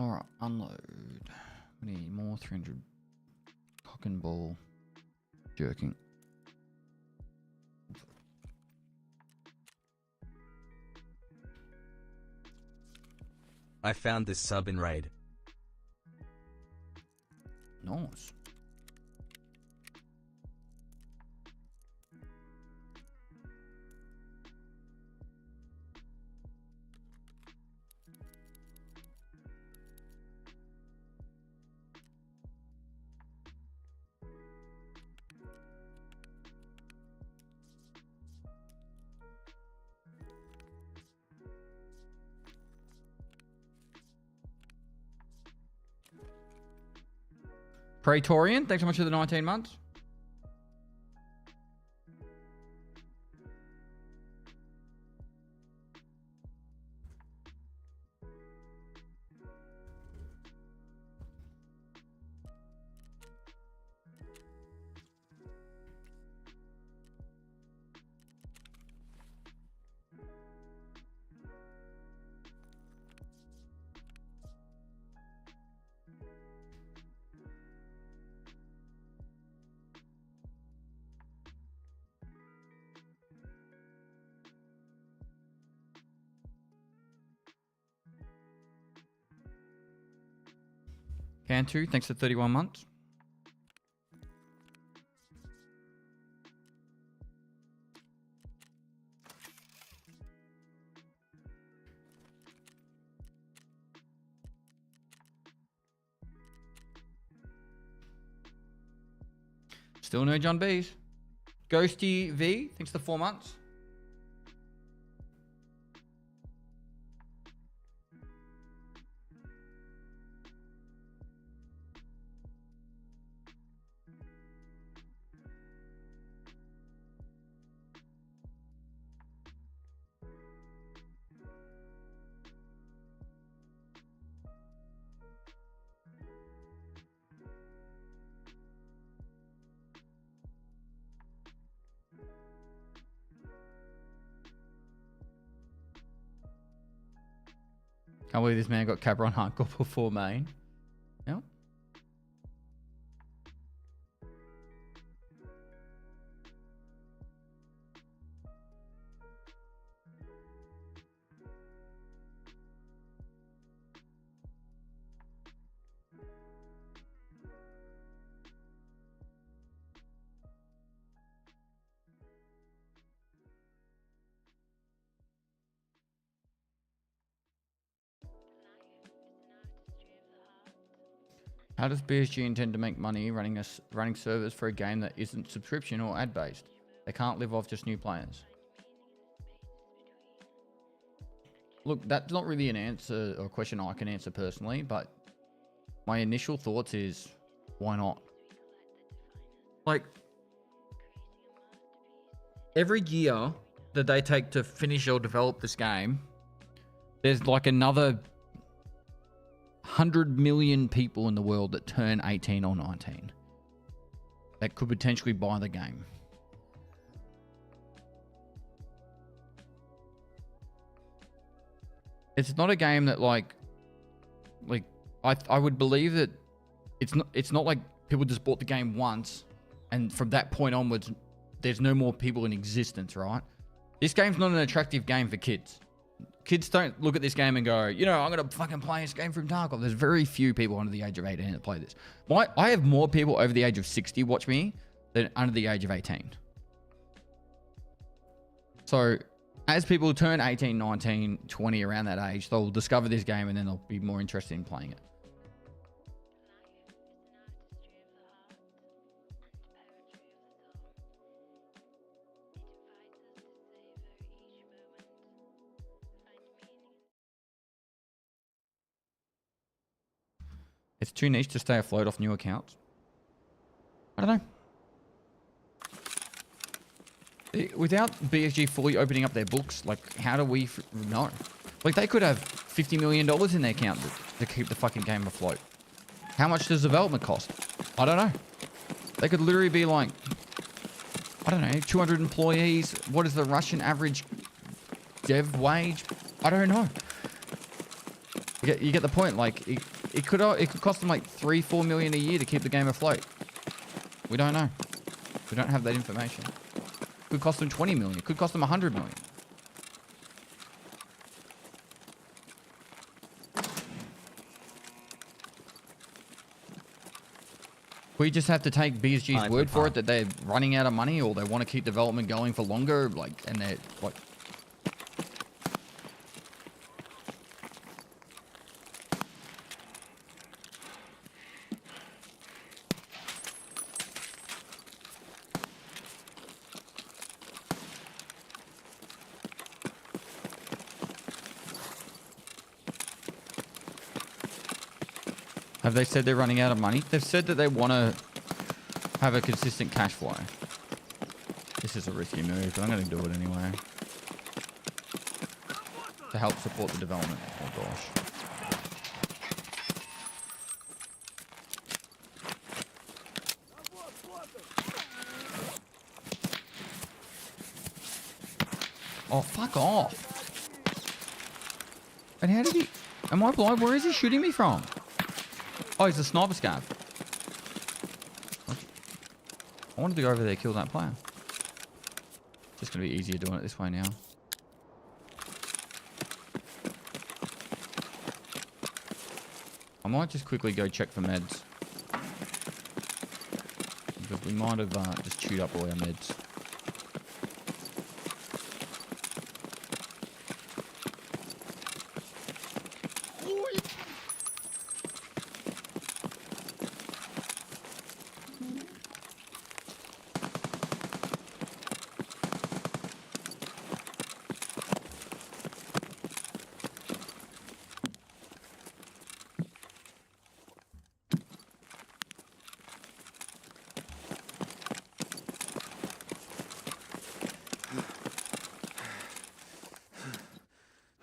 [SPEAKER 3] Alright, unload. We need more 300 cock and ball jerking.
[SPEAKER 11] I found this sub in raid.
[SPEAKER 3] Nice. Praetorian, thanks so much for the 19 months. Cantu, thanks for 31 months. Still no John B's. Ghosty V, thanks for 4 months. Can't believe this man got Cabron hardcore before main. Yep. How does BSG intend to make money running servers for a game that isn't subscription or ad based? They can't live off just new players. Look, that's not really an answer or a question I can answer personally, but my initial thoughts is, why not? Like, every year that they take to finish or develop this game, there's like another 100 million people in the world that turn 18 or 19 that could potentially buy the game. It's not a game that like I would believe that it's not like people just bought the game once and from that point onwards there's no more people in existence, right? This game's not an attractive game for kids. Kids don't look at this game and go, you know, I'm going to fucking play this game from Tarkov. There's very few people under the age of 18 that play this. I have more people over the age of 60 watch me than under the age of 18. So as people turn 18, 19, 20, around that age, they'll discover this game and then they'll be more interested in playing it. It's too niche to stay afloat off new accounts. I don't know. Without BSG fully opening up their books, like, how do we know? Like, they could have $50 million in their account to keep the fucking game afloat. How much does development cost? I don't know. They could literally be like, I don't know, 200 employees. What is the Russian average dev wage? I don't know. You get the point. Like, it could cost them like 3-4 million a year to keep the game afloat. We don't know. We don't have that information. It could cost them 20 million. It could cost them 100 million. We just have to take BSG's word for it that they're running out of money, or they want to keep development going for longer, like, and they're like. Have they said they're running out of money? They've said that they want to have a consistent cash flow. This is a risky move, but I'm going to do it anyway. To help support the development. Oh gosh. Oh, fuck off. And how did he... Am I blind? Where is he shooting me from? Oh, he's a sniper scav. I wanted to go over there and kill that player. Just going to be easier doing it this way now. I might just quickly go check for meds. Because we might have just chewed up all our meds.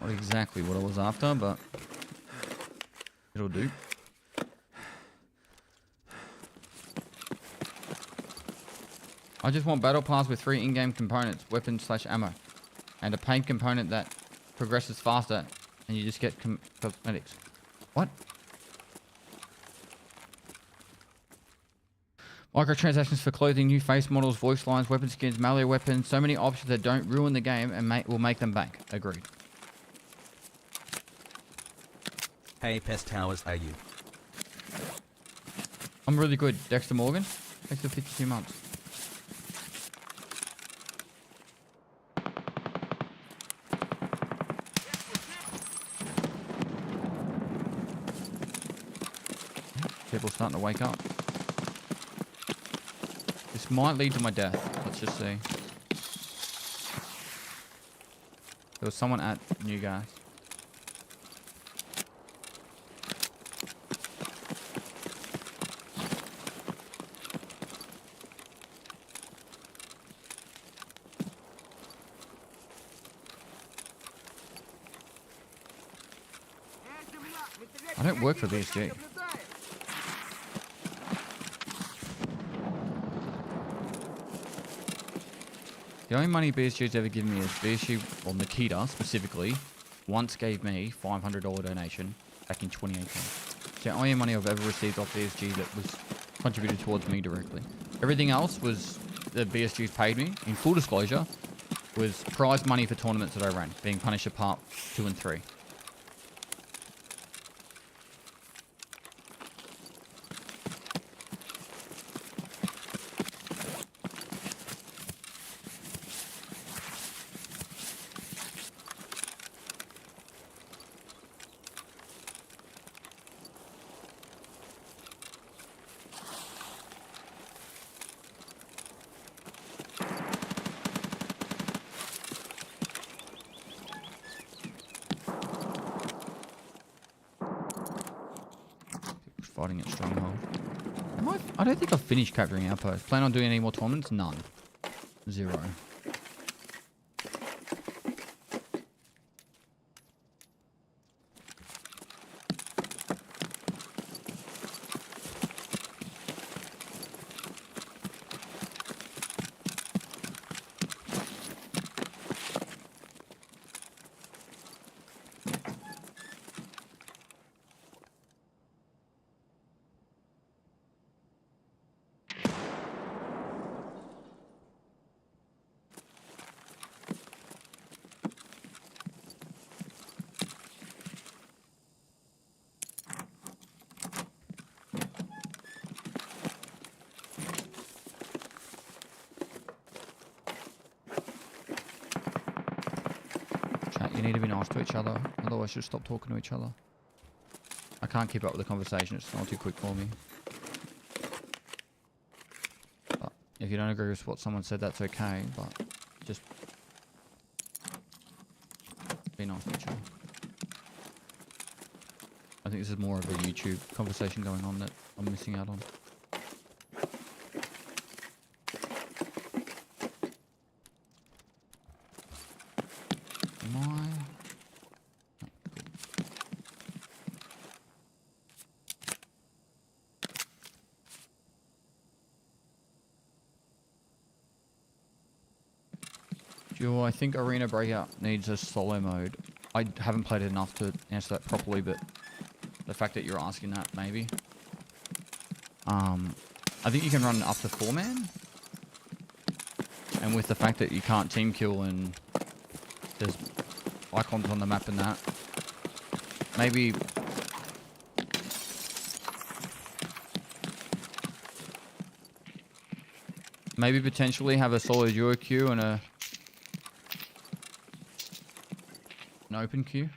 [SPEAKER 3] Not exactly what I was after, but it'll do. I just want battle pass with 3 in-game components, weapons/ammo, and a paint component that progresses faster, and you just get cosmetics. What? Microtransactions for clothing, new face models, voice lines, weapon skins, melee weapons, so many options that don't ruin the game and will make them bank. Agreed.
[SPEAKER 11] Hey Pest, how are you?
[SPEAKER 3] I'm really good. Dexter Morgan. Thanks for 52 months. People starting to wake up. This might lead to my death. Let's just see. There was someone at New Guys. I don't work for BSG. The only money BSG's ever given me is BSG, or Nikita specifically, once gave me $500 donation back in 2018. It's the only money I've ever received off BSG that was contributed towards me directly. Everything else was that BSG's paid me, in full disclosure, was prize money for tournaments that I ran, being Punisher Part 2 and 3. Fighting at Stronghold. I don't think I've finished capturing outposts. Plan on doing any more tournaments? None. 0. Chat, you need to be nice to each other. Otherwise, you'll stop talking to each other. I can't keep up with the conversation. It's not too quick for me. But if you don't agree with what someone said, that's okay. But just be nice to each other. I think this is more of a YouTube conversation going on that I'm missing out on. Am I? I think Arena Breakout needs a solo mode. I haven't played it enough to answer that properly, but the fact that you're asking that, maybe. I think you can run up to 4-man. And with the fact that you can't team kill and there's icons on the map and that, maybe... Maybe potentially have a solo duo queue and an open queue.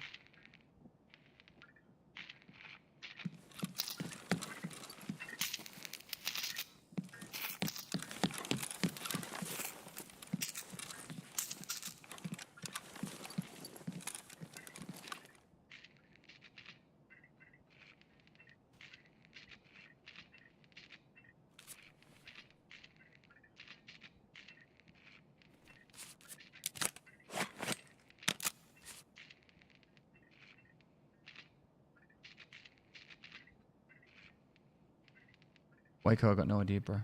[SPEAKER 3] Waco, I got no idea, bro.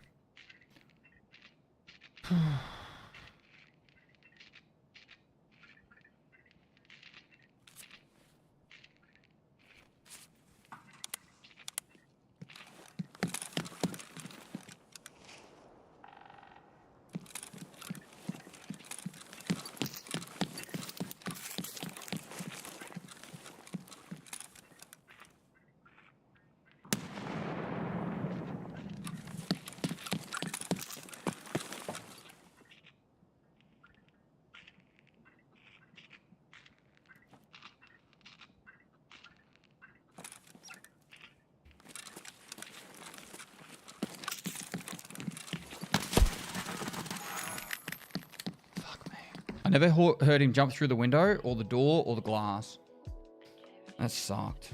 [SPEAKER 3] I never heard him jump through the window or the door or the glass. That sucked.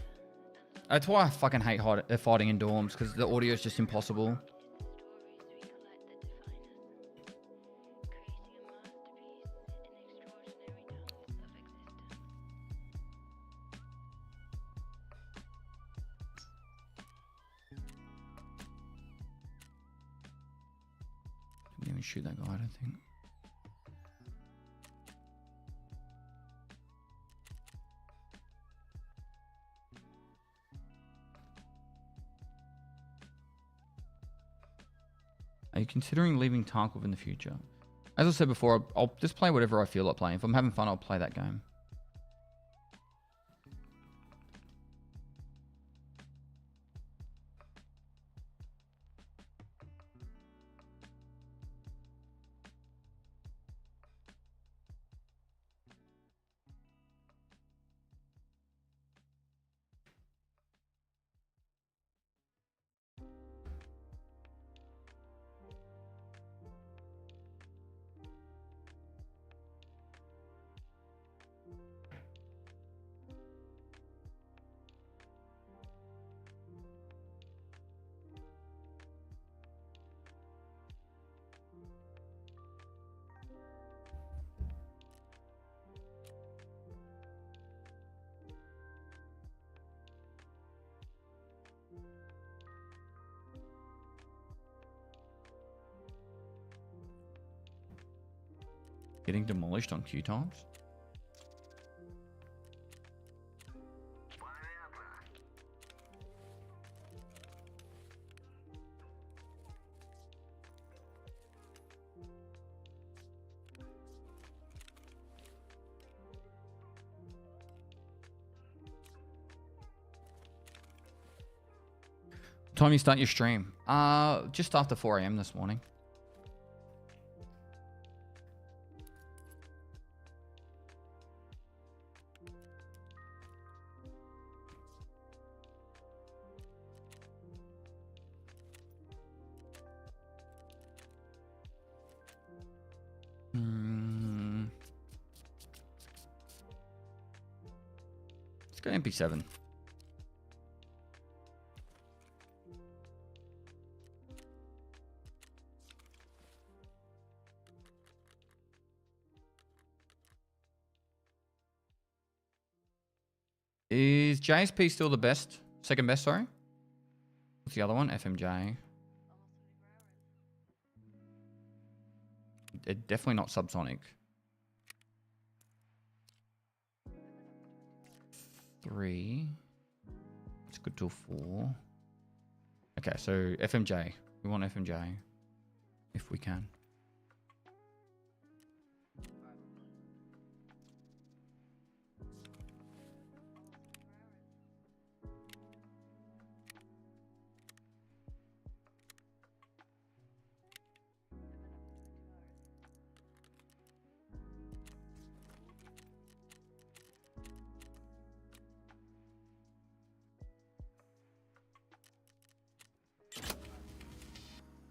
[SPEAKER 3] That's why I fucking hate fighting in dorms, because the audio is just impossible. Didn't even shoot that guy, I don't think. Are you considering leaving Tarkov in the future? As I said before, I'll just play whatever I feel like playing. If I'm having fun, I'll play that game. Getting demolished on queue times? What time you start your stream? Just after 4 AM this morning. Go MP7. Is JSP still the best? Second best, sorry? What's the other one? FMJ. Definitely not subsonic. 3. It's good till 4. Okay, so FMJ. We want FMJ. If we can.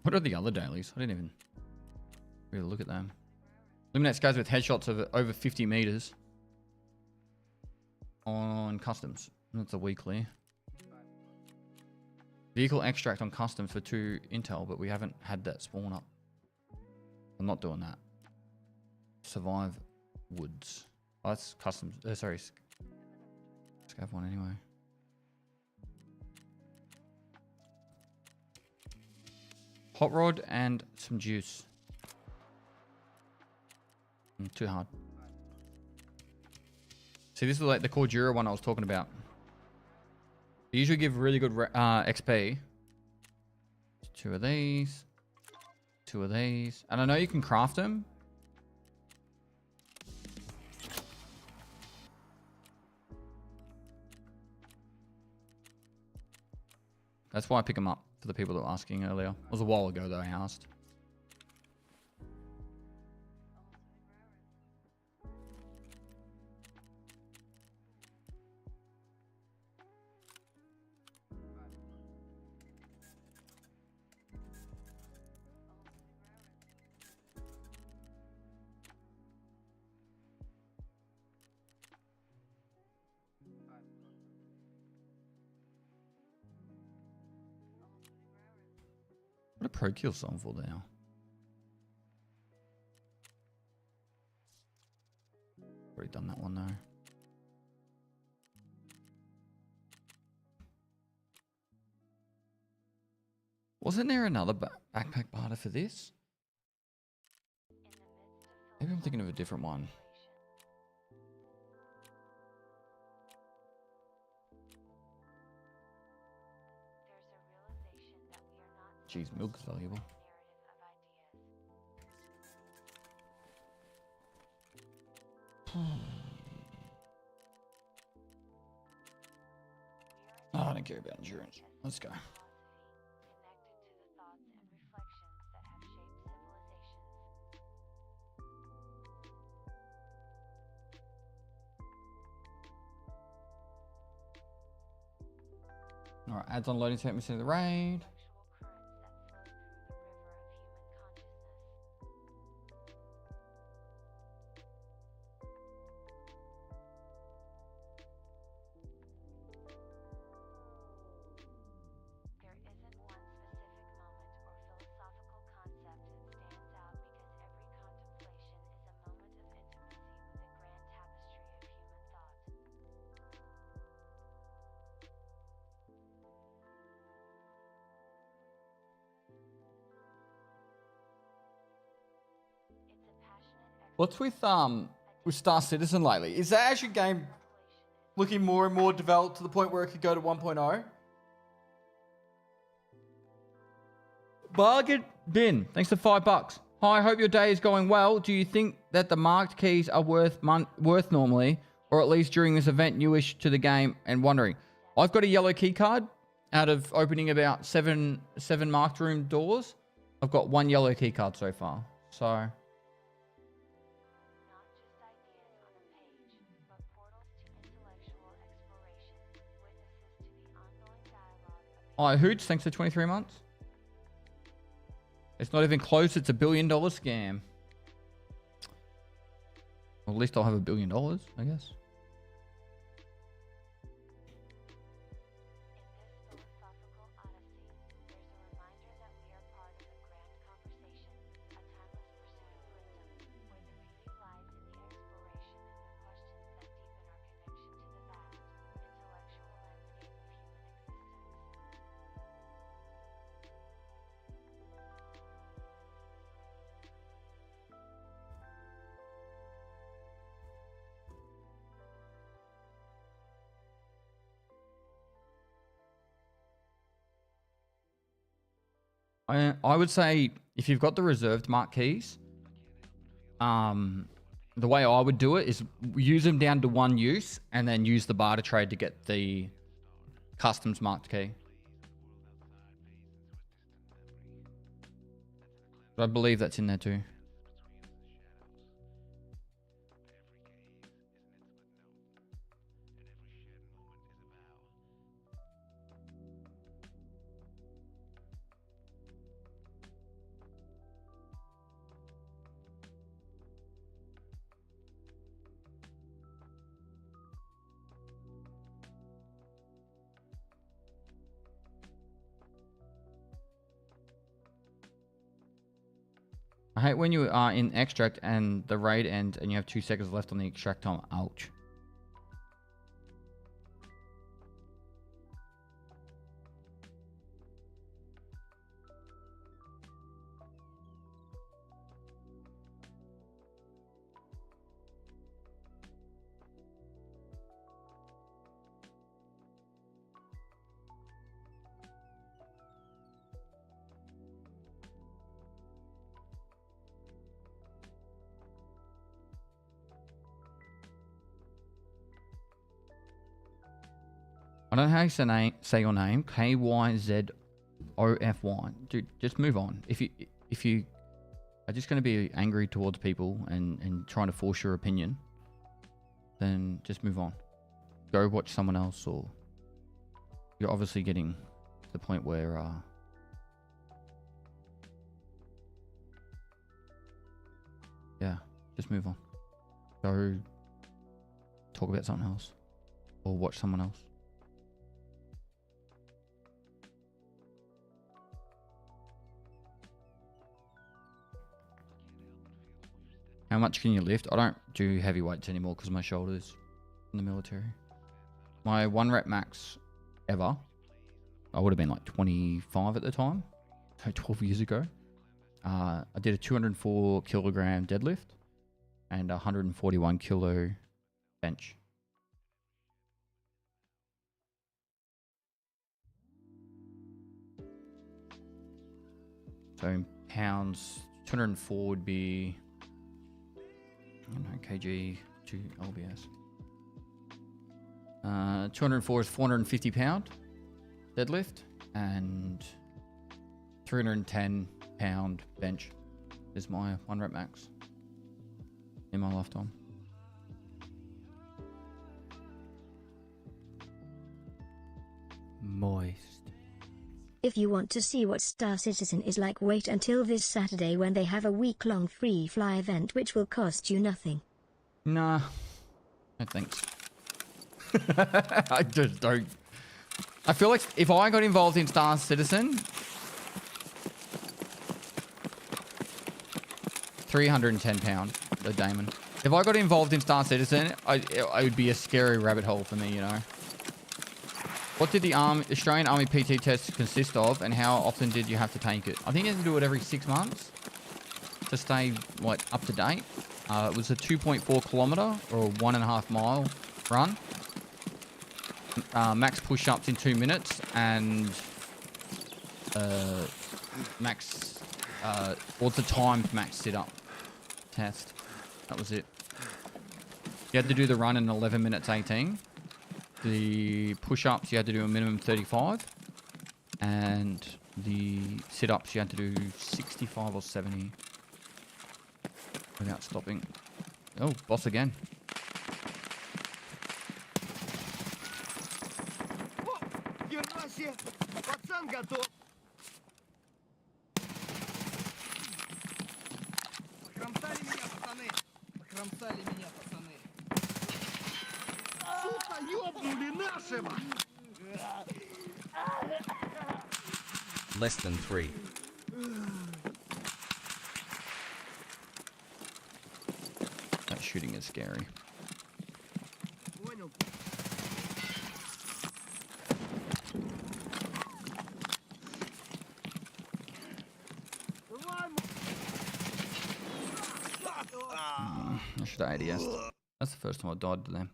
[SPEAKER 3] What are the other dailies? I didn't even really look at them. Eliminates guys with headshots of over 50 meters on customs. That's a weekly. Vehicle extract on customs for 2 intel, but we haven't had that spawn up. I'm not doing that. Survive woods. Oh, that's customs. Sorry. Scav 1 anyway. Hot rod and some juice. Too hard. See, this is like the Cordura one I was talking about. They usually give really good XP. 2 of these. 2 of these. And I know you can craft them. That's why I pick them up. For the people that were asking earlier. It was a while ago though I asked. What a pro kill song for now. Already done that one though. Wasn't there another backpack barter for this? Maybe I'm thinking of a different one. Jeez, milk's valuable. Oh, I don't care about endurance. Let's go. Alright, adds on loading, take me to the raid. What's with Star Citizen lately? Is that actually game looking more and more developed to the point where it could go to 1.0? Bargain bin, thanks for $5. Hi, I hope your day is going well. Do you think that the marked keys are worth normally, or at least during this event newish to the game and wondering? I've got a yellow key card out of opening about seven marked room doors. I've got 1 yellow key card so far. So oh, Hoots, thanks for 23 months. It's not even close. It's $1 billion scam. Well, at least I'll have $1 billion, I guess. I would say if you've got the reserved mark keys, the way I would do it is use them down to one use and then use the barter trade to get the customs marked key. But I believe that's in there too. I hate when you are in extract and the raid ends and you have 2 seconds left on the extract time. Ouch. I don't know how you say your name. KYZOFY. Dude, just move on. If you are just going to be angry towards people and trying to force your opinion, then just move on. Go watch someone else, or you're obviously getting to the point where yeah, just move on. Go talk about something else or watch someone else. How much can you lift? I don't do heavy weights anymore because of my shoulders in the military. My 1 rep max ever, I would have been like 25 at the time, so 12 years ago. I did a 204 kilogram deadlift and 141 kilo bench. So in pounds, 204 would be, I don't know, kg to LBS. 204 is 450 pound deadlift and 310 pound bench is my 1 rep max in my lifetime.
[SPEAKER 12] Moist.
[SPEAKER 4] If you want to see what Star Citizen is like, wait until this Saturday when they have a week-long free fly event which will cost you nothing.
[SPEAKER 3] Nah, no thanks. I just don't. I feel like if I got involved in Star Citizen, 310 pound, the Damon. If I got involved in Star Citizen, it would be a scary rabbit hole for me, you know. What did the Australian Army PT test consist of, and how often did you have to take it? I think you have to do it every 6 months to stay like up to date. It was a 2.4 kilometer or a 1.5 mile run. Max push-ups in 2 minutes and max or the timed max sit-up test. That was it. You had to do the run in 11 minutes 18. The push-ups you had to do a minimum 35, and the sit-ups you had to do 65 or 70 without stopping. Oh, boss again.
[SPEAKER 11] Less than 3.
[SPEAKER 3] That shooting is scary. I should have ADS. That's the first time I died to them.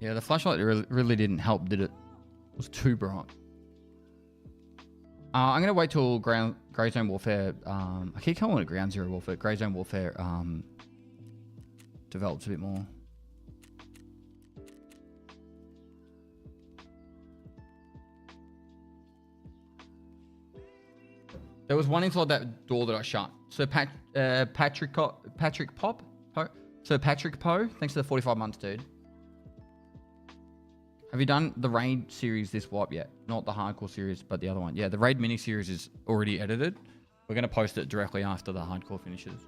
[SPEAKER 3] Yeah, the flashlight really didn't help, did it? was too bright. I'm gonna wait till Grey Zone Warfare. I keep calling it Ground Zero Warfare. Grey Zone Warfare develops a bit more. There was one inside that door that I shut. So Patrick Poe. So Patrick Poe, thanks for the 45 months, dude. Have you done the Raid series this wipe yet? Not the hardcore series, but the other one. Yeah, the Raid mini series is already edited. We're going to post it directly after the hardcore finishes.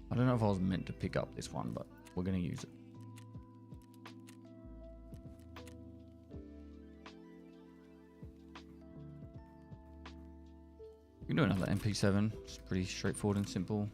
[SPEAKER 3] I don't know if I was meant to pick up this one, but we're going to use it. We can do another MP7. It's pretty straightforward and simple.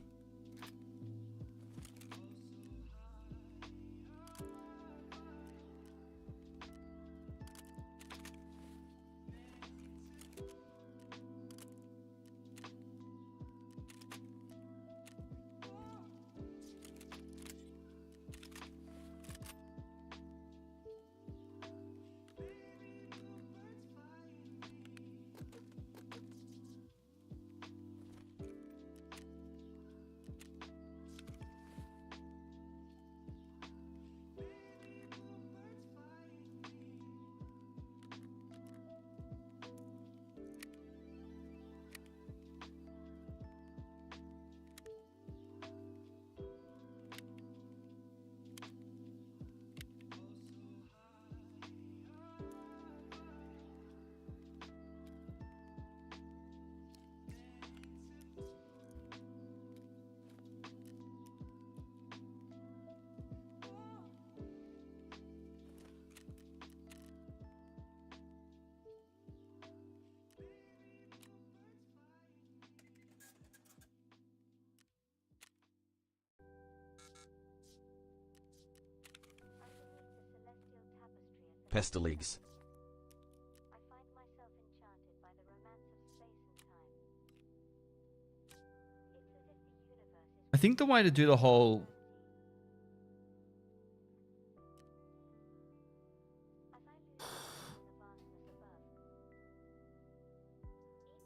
[SPEAKER 11] Pestily.
[SPEAKER 3] I think the way to do the whole...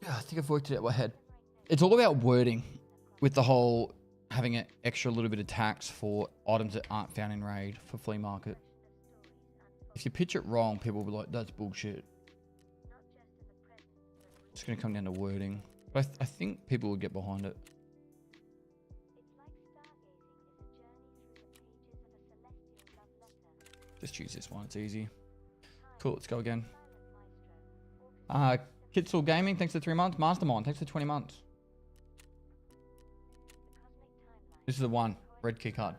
[SPEAKER 3] Yeah, I think I've worked it out in my head. It's all about wording with the whole having an extra little bit of tax for items that aren't found in Raid for flea market. If you pitch it wrong, people will be like, that's bullshit. It's going to come down to wording. But I think people will get behind it. Just choose this one, it's easy. Cool, let's go again. Kitsel Gaming, thanks for 3 months. Mastermind, thanks for 20 months. This is the one, red key card.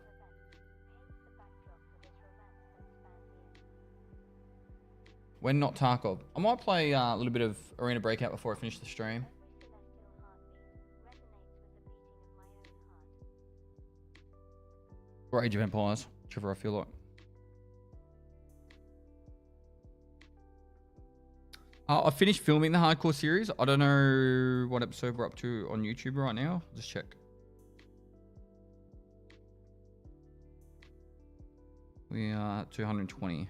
[SPEAKER 3] When not Tarkov. I might play a little bit of Arena Breakout before I finish the stream. Or Age of Empires, whichever I feel like. I finished filming the hardcore series. I don't know what episode we're up to on YouTube right now. Just check. We are at 220.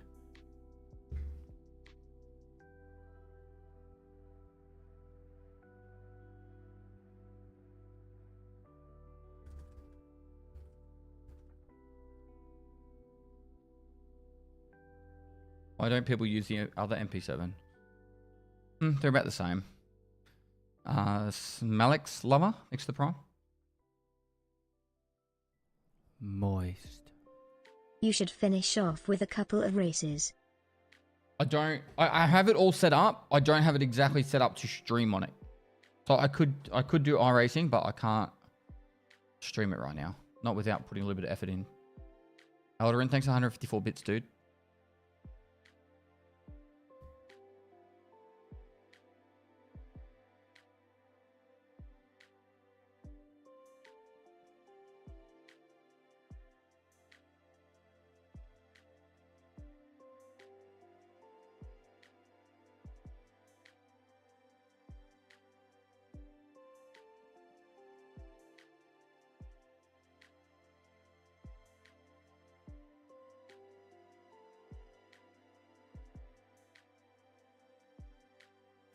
[SPEAKER 3] Why don't people use the other MP7? They're about the same. Smalix Lover, next to the Prime.
[SPEAKER 12] Moist.
[SPEAKER 4] You should finish off with a couple of races.
[SPEAKER 3] I have it all set up. I don't have it exactly set up to stream on it. So I could do iRacing, but I can't stream it right now. Not without putting a little bit of effort in. Eldarin, thanks 154 bits, dude.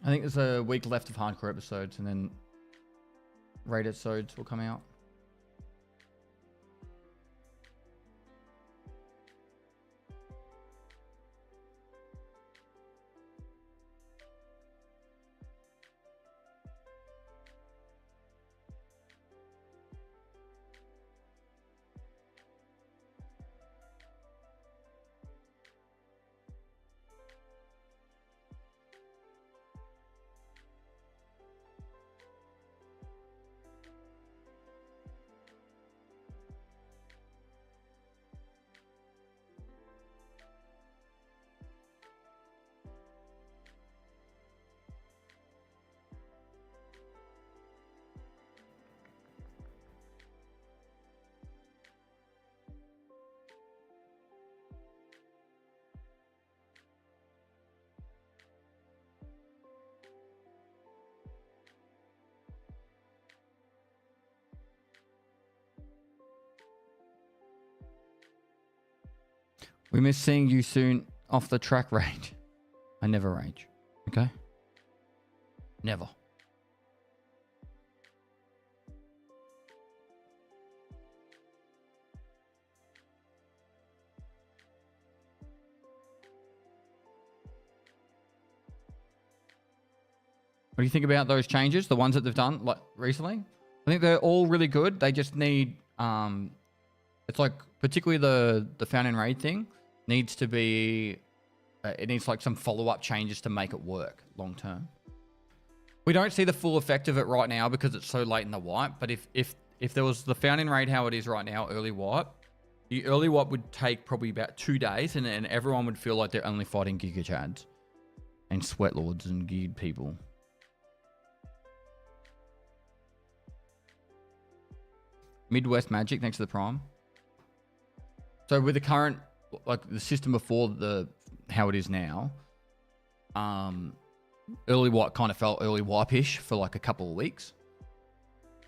[SPEAKER 3] I think there's a week left of hardcore episodes, and then raid episodes will come out. We miss seeing you soon off the track rage. I never rage. Okay? Never. What do you think about those changes? The ones that they've done like recently? I think they're all really good. They just need it's like particularly the found in raid thing needs to be it needs like some follow-up changes to make it work long term. We don't see the full effect of it right now because it's so late in the wipe, but if there was the found in raid how it is right now, early wipe, the early wipe would take probably about 2 days and everyone would feel like they're only fighting Giga Chads and Sweat Lords and geared people. Midwest Magic, thanks to the Prime. So with the current, like the system before the how it is now, early wipe kind of felt early wipe-ish for like a couple of weeks.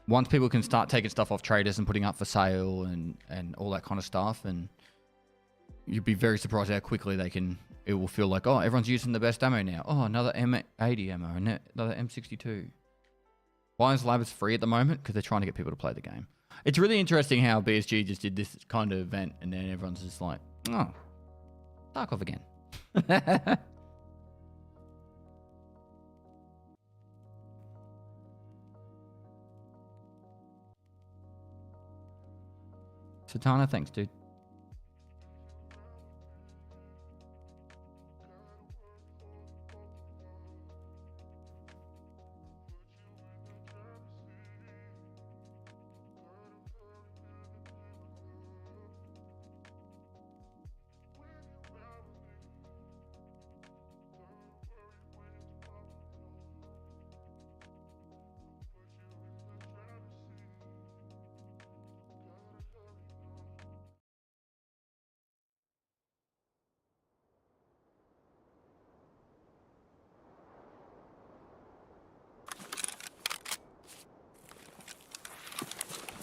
[SPEAKER 3] Once people can start taking stuff off traders and putting up for sale and all that kind of stuff, and you'd be very surprised how quickly it will feel like, oh, everyone's using the best ammo now. Oh, another M80 ammo, another M62. Lions Lab is free at the moment because they're trying to get people to play the game. It's really interesting how BSG just did this kind of event and then everyone's just like, oh, Tarkov again. Satana, thanks, dude.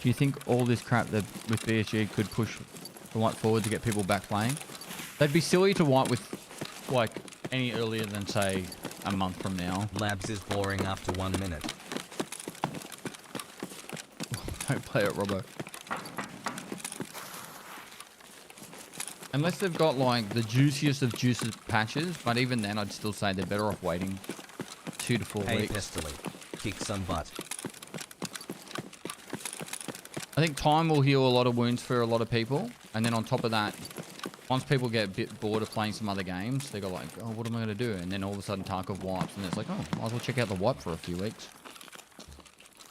[SPEAKER 3] Do you think all this crap that with BSG could push the wipe forward to get people back playing? They'd be silly to wipe with like any earlier than say a month from now.
[SPEAKER 11] Labs is boring after 1 minute.
[SPEAKER 3] Don't play it, Robbo. Unless they've got like the juiciest of juices patches, but even then I'd still say they're better off waiting 2 to 4
[SPEAKER 11] Hey,
[SPEAKER 3] weeks.
[SPEAKER 11] Pestily, kick some butt.
[SPEAKER 3] I think time will heal a lot of wounds for a lot of people. And then on top of that, once people get a bit bored of playing some other games, they go like, oh, what am I going to do? And then all of a sudden Tarkov wipes and it's like, oh, might as well check out the wipe for a few weeks.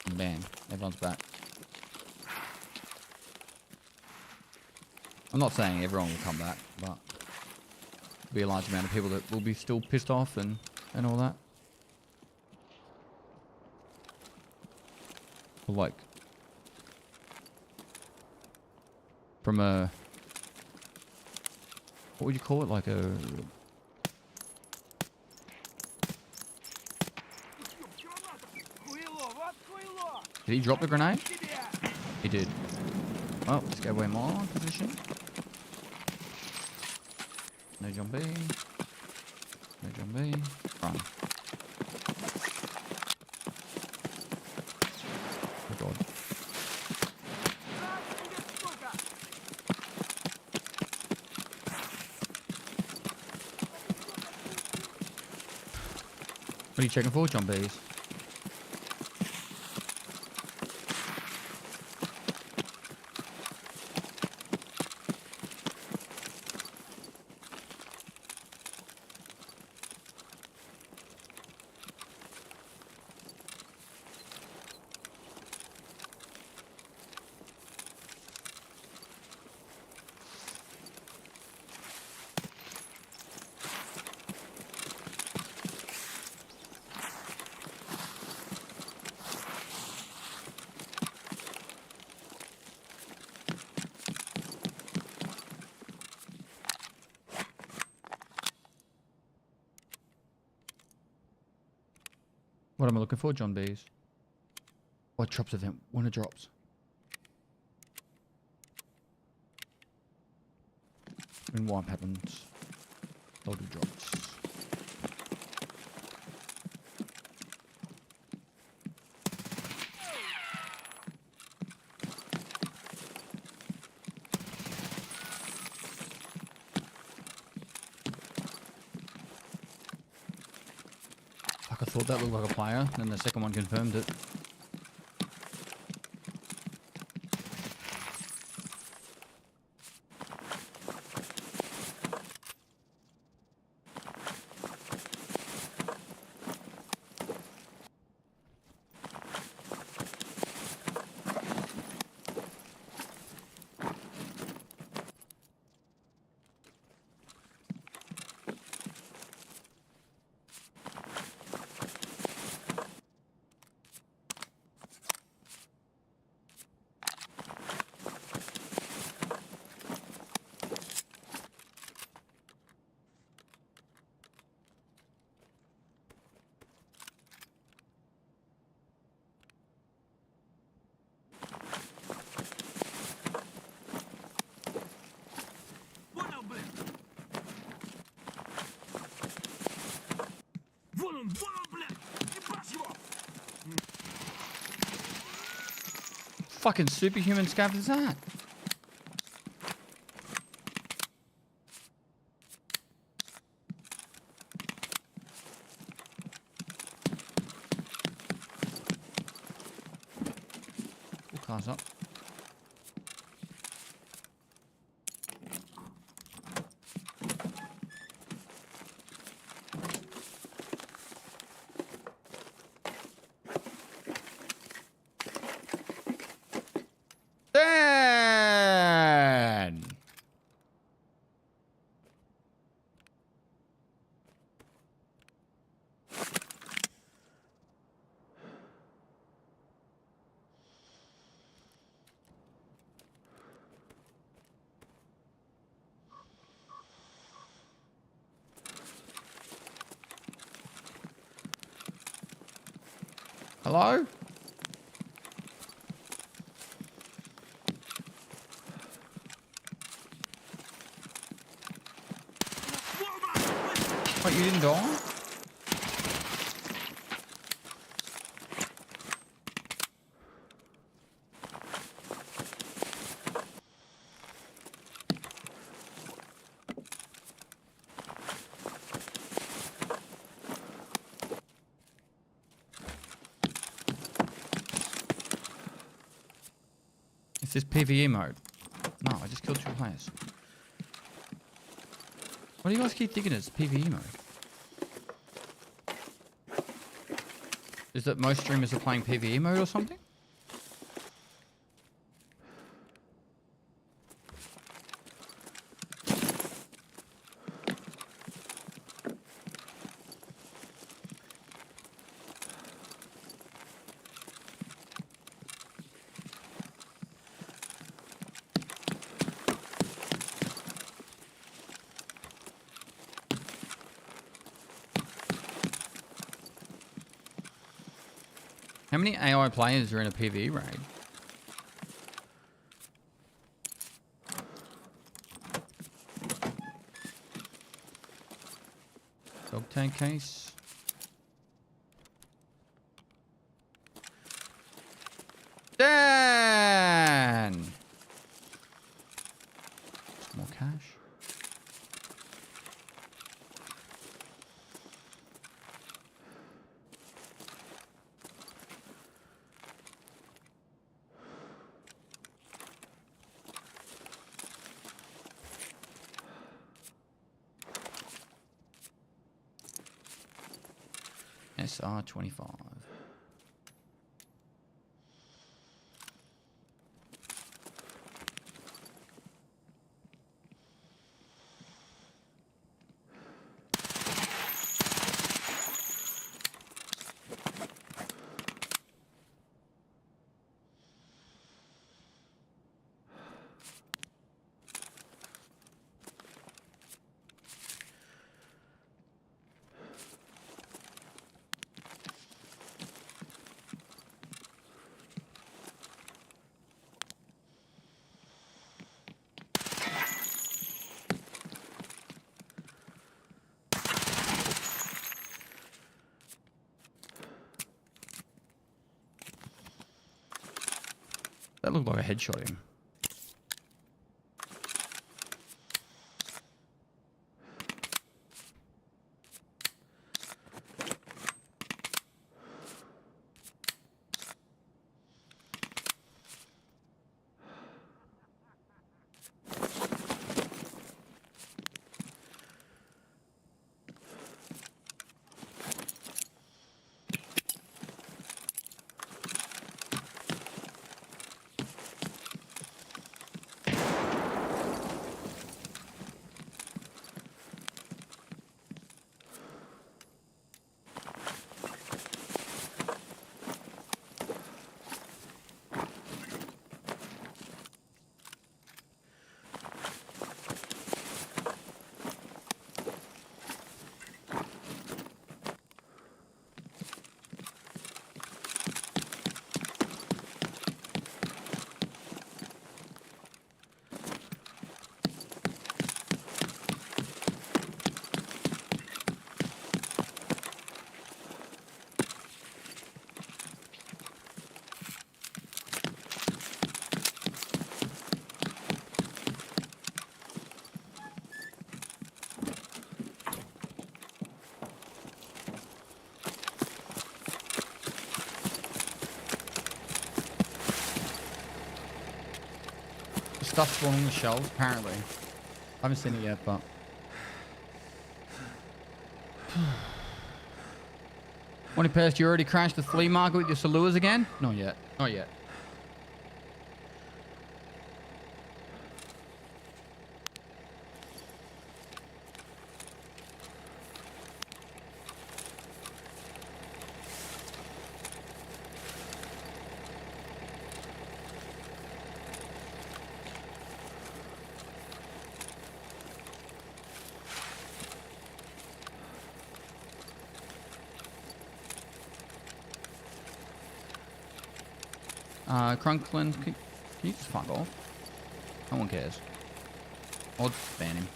[SPEAKER 3] And bam, everyone's back. I'm not saying everyone will come back, but there'll be a large amount of people that will be still pissed off and all that. Or like, from a, what would you call it? Like a, did he drop the grenade? He did. Well, let's go away more position. No jump B. No jump B. Run. are you checking for, John Bees? What am I looking for, John Bees? What drops event? When it drops. When wipe happens. Loaded drops. Fuck, I thought that looked like a player, then the second one confirmed it. Fucking superhuman scav is that? All cars up. Dan! Hello? What, you didn't die? Is this PVE mode? No, I just killed 2 players. What do you guys keep thinking it's PVE mode? Is that most streamers are playing PVE mode or something? How many AI players are in a PvE raid? Dog tag case. Dan! Some more cash. SR25. That looked like a headshot him. Stuff spawning the shelves, apparently. I haven't seen it yet, but... Morning, Pest, you already crashed the flea market with your Saluas again? Not yet. Not yet. Crunklin, can you just fuck off? No one cares. I'll just ban him.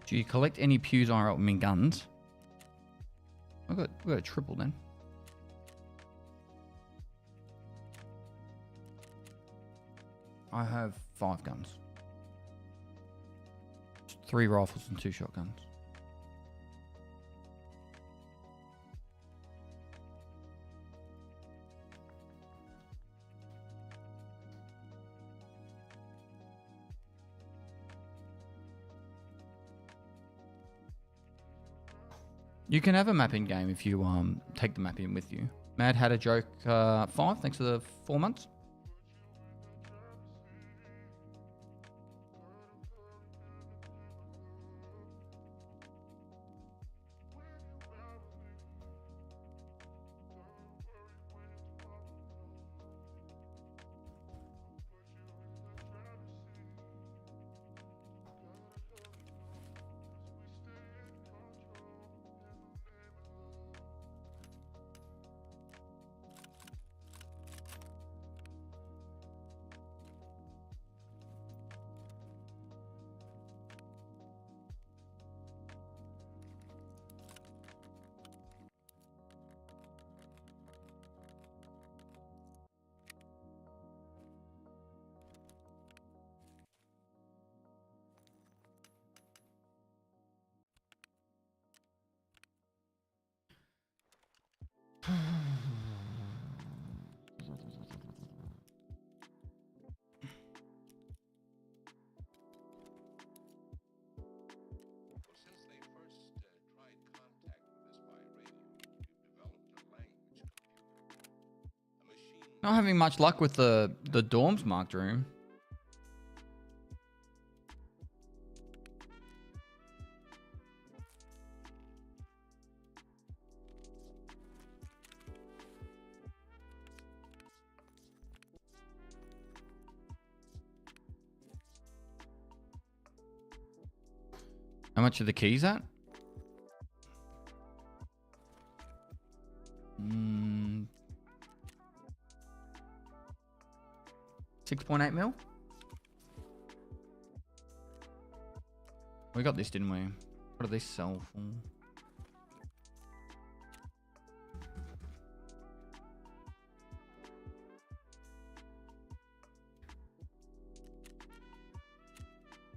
[SPEAKER 3] Do you collect any pews IRL min guns? We got a triple then. I have 5 guns. 3 rifles and 2 shotguns. You can have a map in game if you take the map in with you. Mad had a joke 5. Thanks for the 4 months. Not having much luck with the dorms marked room. How much are the keys at? 6.8 mil? We got this, didn't we? What do they sell for?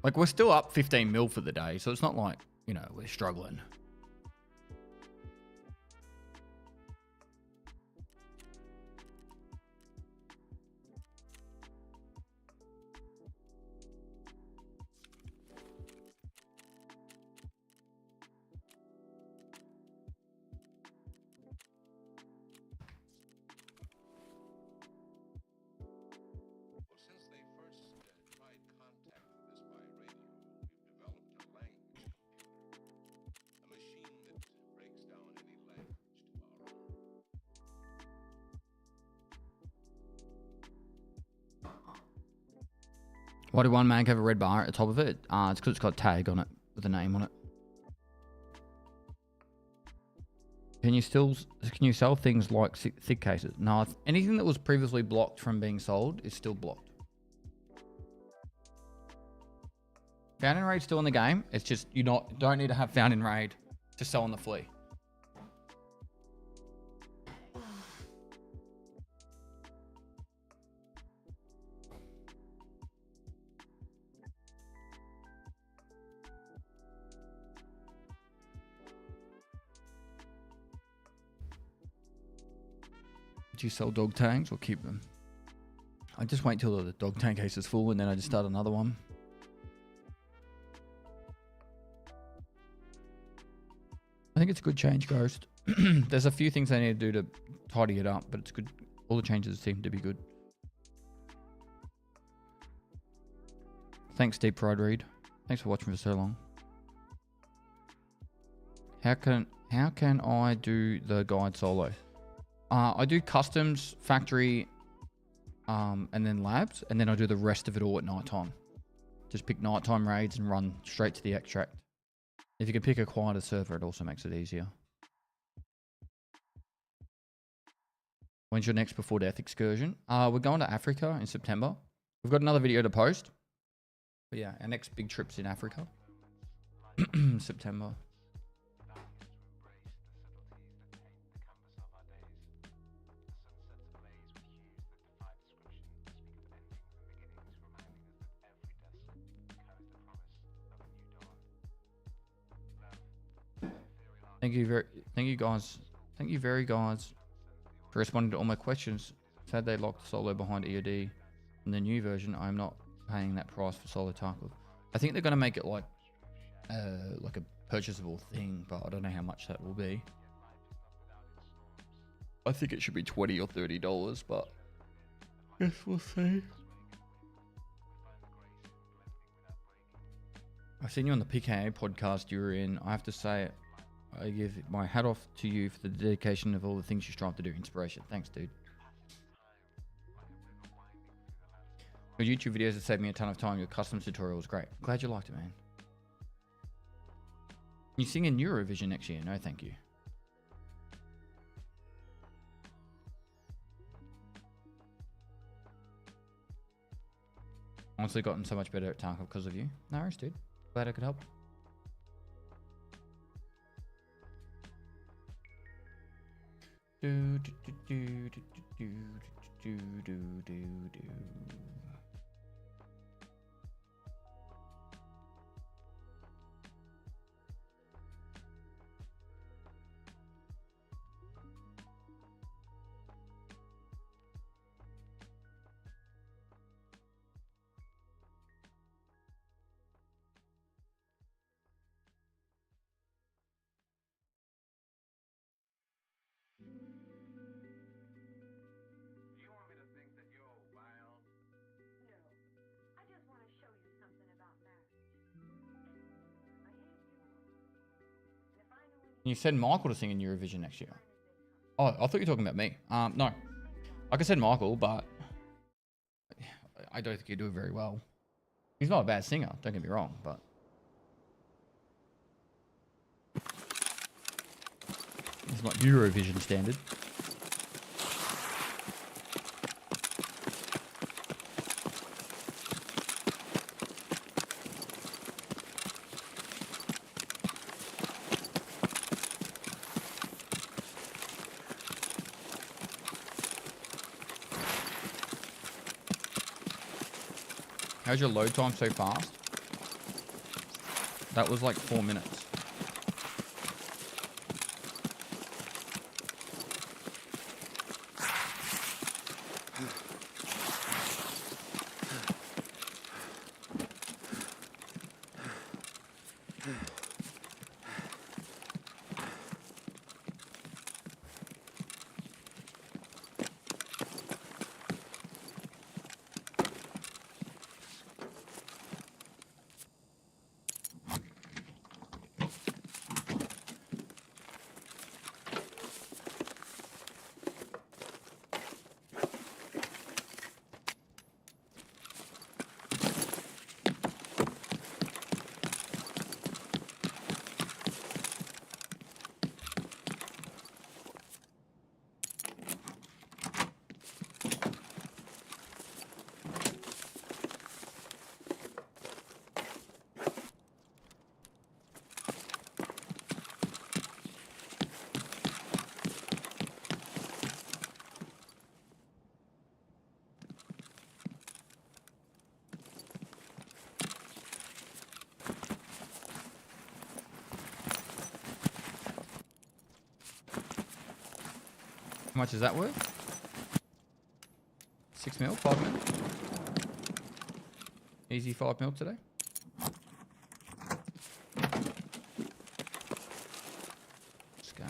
[SPEAKER 3] Like, we're still up 15 mil for the day, so it's not like, you know, we're struggling. Why did one mag have a red bar at the top of it? It's because it's got a tag on it with a name on it. Can you sell things like thick cases? No, anything that was previously blocked from being sold is still blocked. Found in raid still in the game. It's just you don't need to have found in raid to sell on the Flea. Do you sell dog tags or keep them? I just wait till the dog tag case is full and then I just start another one. I think it's a good change, Ghost. There's a few things I need to do to tidy it up, but it's good. All the changes seem to be good. Thanks, Deep Fried Reed. Thanks for watching for so long. How can I do the guide solo? I do customs, factory, and then labs, and then I do the rest of it all at night time. Just pick nighttime raids and run straight to the extract. If you can pick a quieter server, it also makes it easier. When's your next before death excursion? We're going to Africa in September. We've got another video to post. But yeah, our next big trip's in Africa. September. Thank you guys for responding to all my questions. Sad they locked solo behind EOD. In the new version, I'm not paying that price for solo Tarkov. I think they're gonna make it like a purchasable thing, but I don't know how much that will be. I think it should be $20 or $30, but yes, we'll see. I've seen you on the PKA podcast you were in. I have to say, I give my hat off to you for the dedication of all the things you strive to do. Inspiration. Thanks, dude. Your YouTube videos have saved me a ton of time. Your customs tutorial was great. Glad you liked it, man. You sing in Eurovision next year? No, thank you. Honestly, gotten so much better at Tarkov because of you. No worries, dude. Glad I could help. Do do do do do do do do do. You send Michael to sing in Eurovision next year. Oh, I thought you were talking about me. No. I could send Michael, but I don't think he'd do it very well. He's not a bad singer, don't get me wrong, but it's not Eurovision standard. How's your load time so fast? That was like 4 minutes. How much is that worth? 6 mil? 5 mil? Easy 5 mil today. Scar.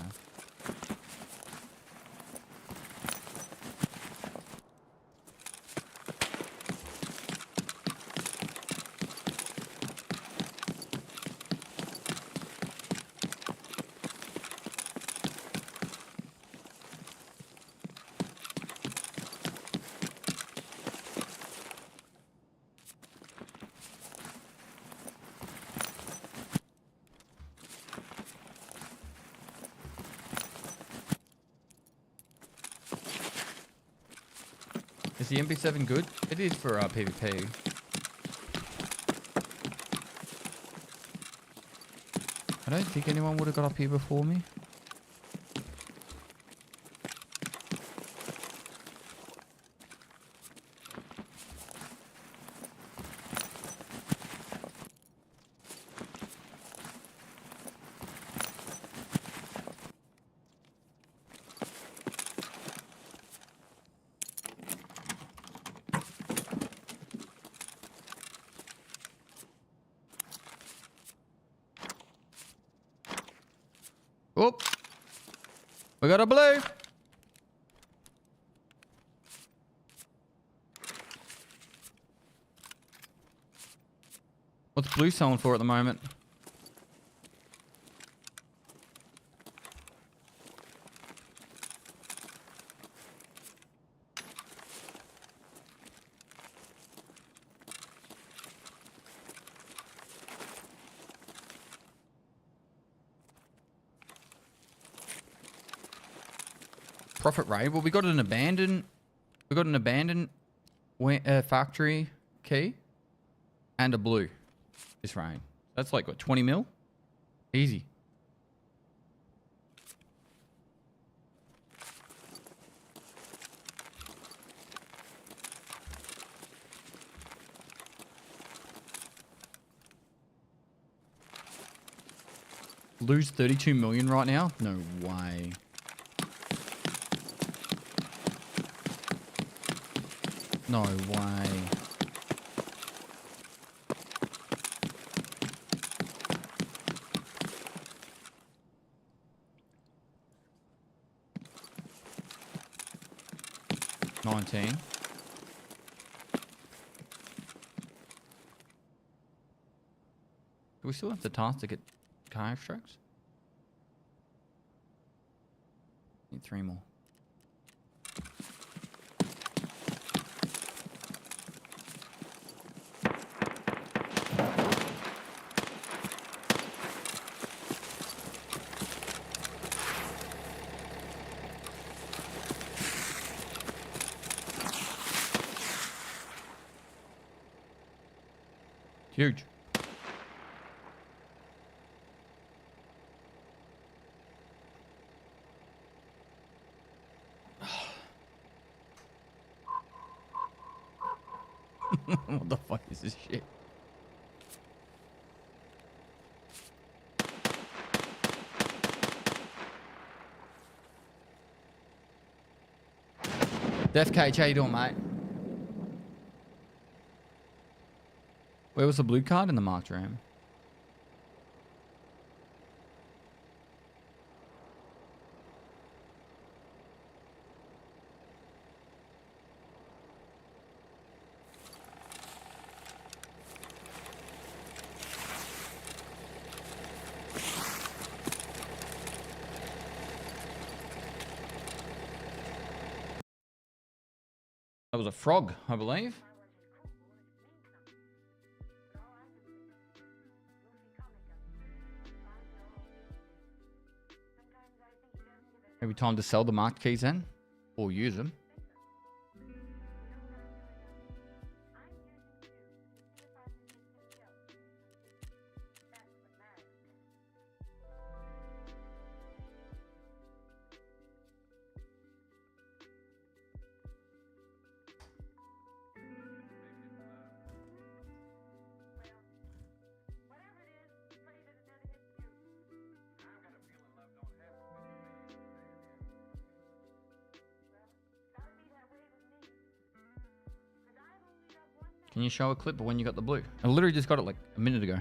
[SPEAKER 3] Is the MP7 good? It is for PvP. I don't think anyone would have got up here before me. Oh, we got a blue. What's blue selling for at the moment? Profit raid. Well, we got an abandoned factory key and a blue this raid. That's like what, 20 mil? Easy. Lose 32 million right now? No way. No way. $19. Do we still have the task to get car extracts? Need 3 more. Huge. What the fuck is this shit? Def Cage, how you doing, mate? Where was the blue card in the marked ram? That was a frog, I believe. Maybe time to sell the marked keys then, or use them. Can you show a clip of when you got the blue? I literally just got it like a minute ago.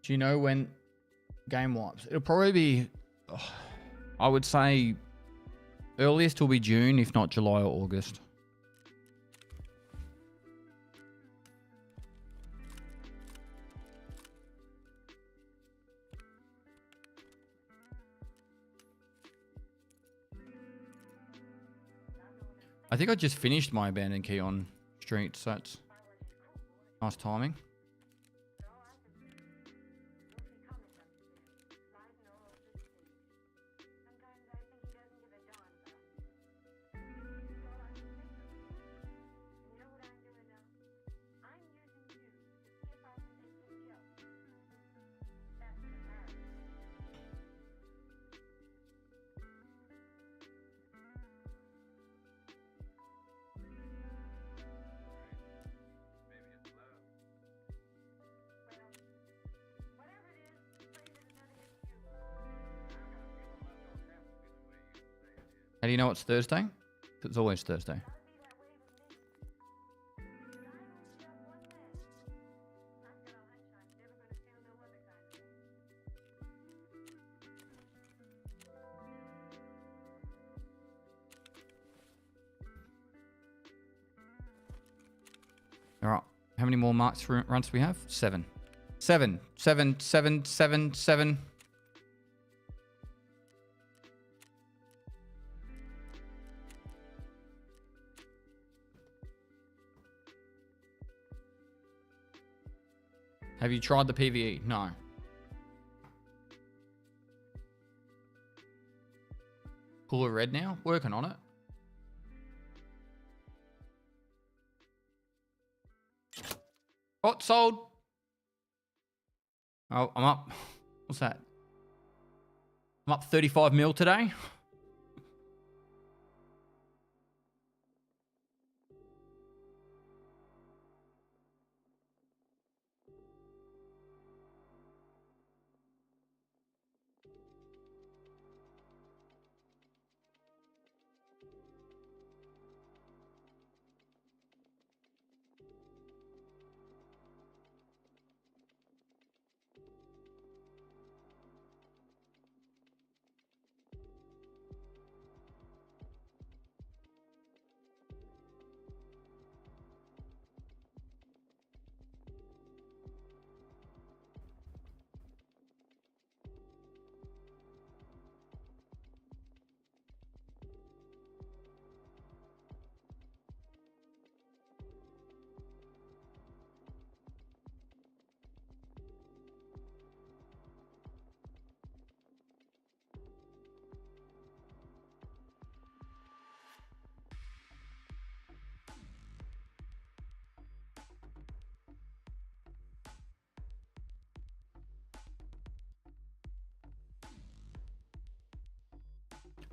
[SPEAKER 3] Do you know when game wipes? It'll probably be, I would say, earliest will be June, if not July or August. I think I just finished my abandoned key on street, so that's nice timing. How do you know it's Thursday? It's always Thursday. All right. How many more marks runs do we have? 7. 7. 7. 7. 7. 7. Have you tried the PVE? No. Cooler red now? Working on it. Oh, sold. Oh, I'm up. What's that? I'm up 35 mil today.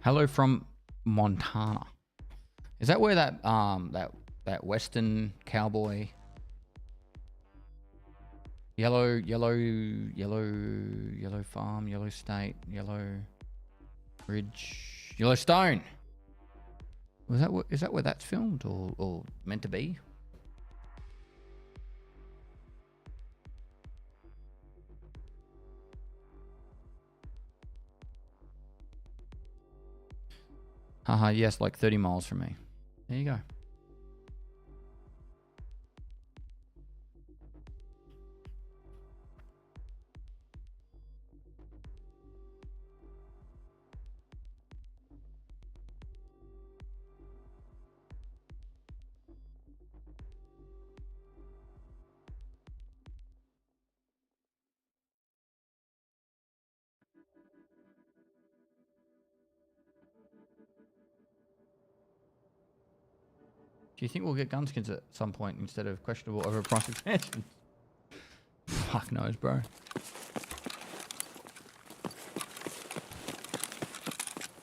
[SPEAKER 3] Hello from Montana. Is that where that that western cowboy yellow farm, yellow state, yellow ridge, Yellowstone? Was that is that where that's filmed or meant to be? Haha, yes, like 30 miles from me. There you go. Do you think we'll get gun skins at some point instead of questionable overpriced expansions? Fuck knows, bro.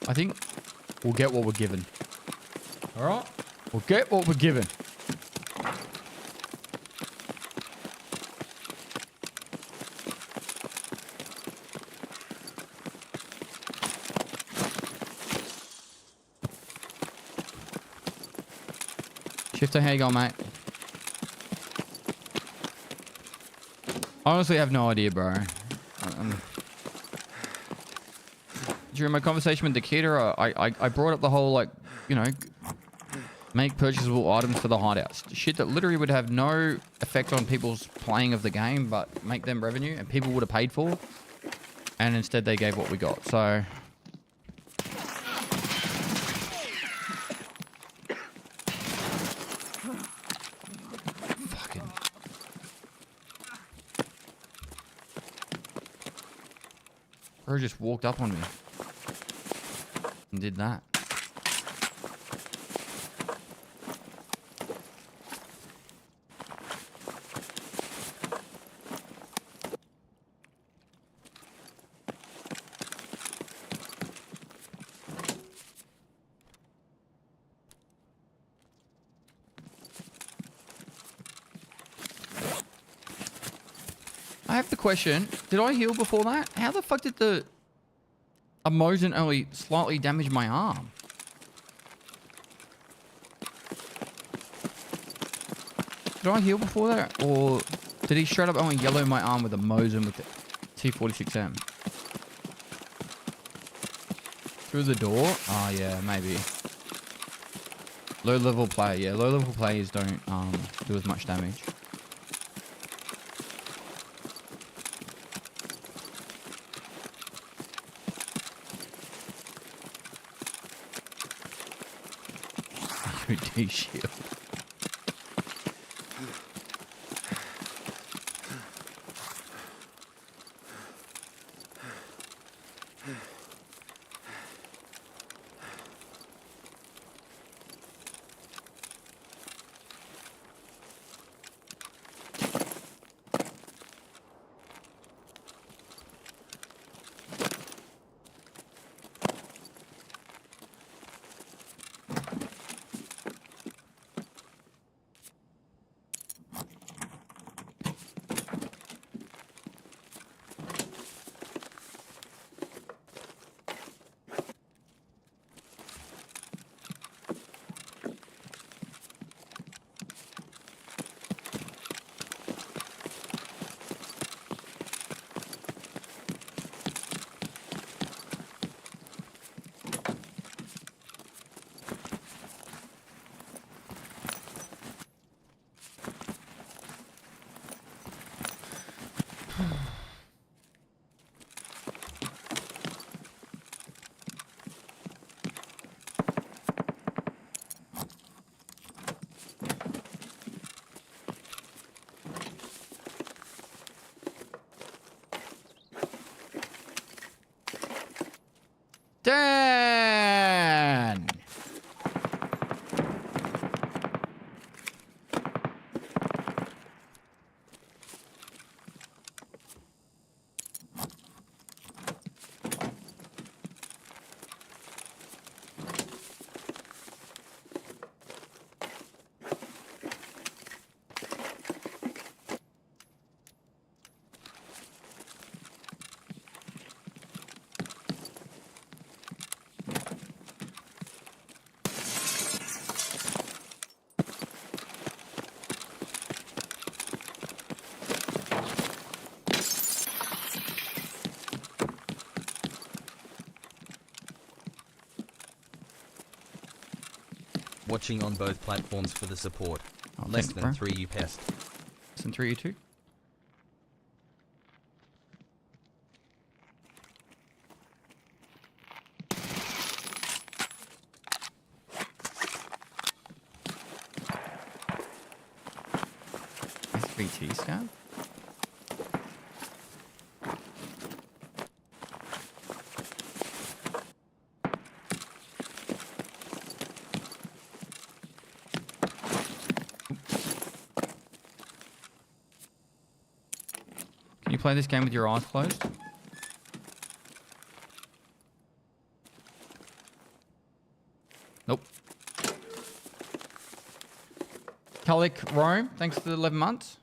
[SPEAKER 3] I think we'll get what we're given. Alright? We'll get what we're given. Shifter, how you going, mate? Honestly, I have no idea, bro. During my conversation with the kidder, I brought up the whole, like, you know, make purchasable items for the hideouts. Shit that literally would have no effect on people's playing of the game, but make them revenue, and people would have paid for. And instead they gave what we got, so... Bro just walked up on me and did that. I have the question, did I heal before that? How the fuck did the Emotion only slightly damage my arm? Did I heal before that? Or did he straight up only yellow my arm with a Mosin with the T46M? Through the door? Oh yeah, maybe. Low level player, yeah, low level players don't do as much damage. Shield. Dan!
[SPEAKER 11] Watching on both platforms for the support.
[SPEAKER 3] Oh,
[SPEAKER 11] Less
[SPEAKER 3] thanks,
[SPEAKER 11] than
[SPEAKER 3] bro.
[SPEAKER 11] 3 you pest.
[SPEAKER 3] Less than 3 you too. SVT scan? Can you play this game with your eyes closed? Nope. Calic Rome, thanks for the 11 months.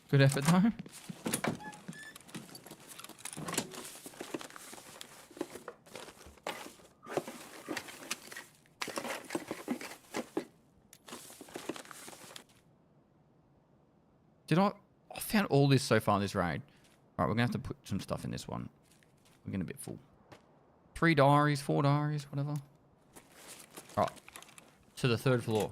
[SPEAKER 3] Good effort though. I found all this so far in this raid. Alright, we're gonna have to put some stuff in this one. We're getting a bit full. 3 diaries, 4 diaries, whatever. Alright. To the 3rd floor.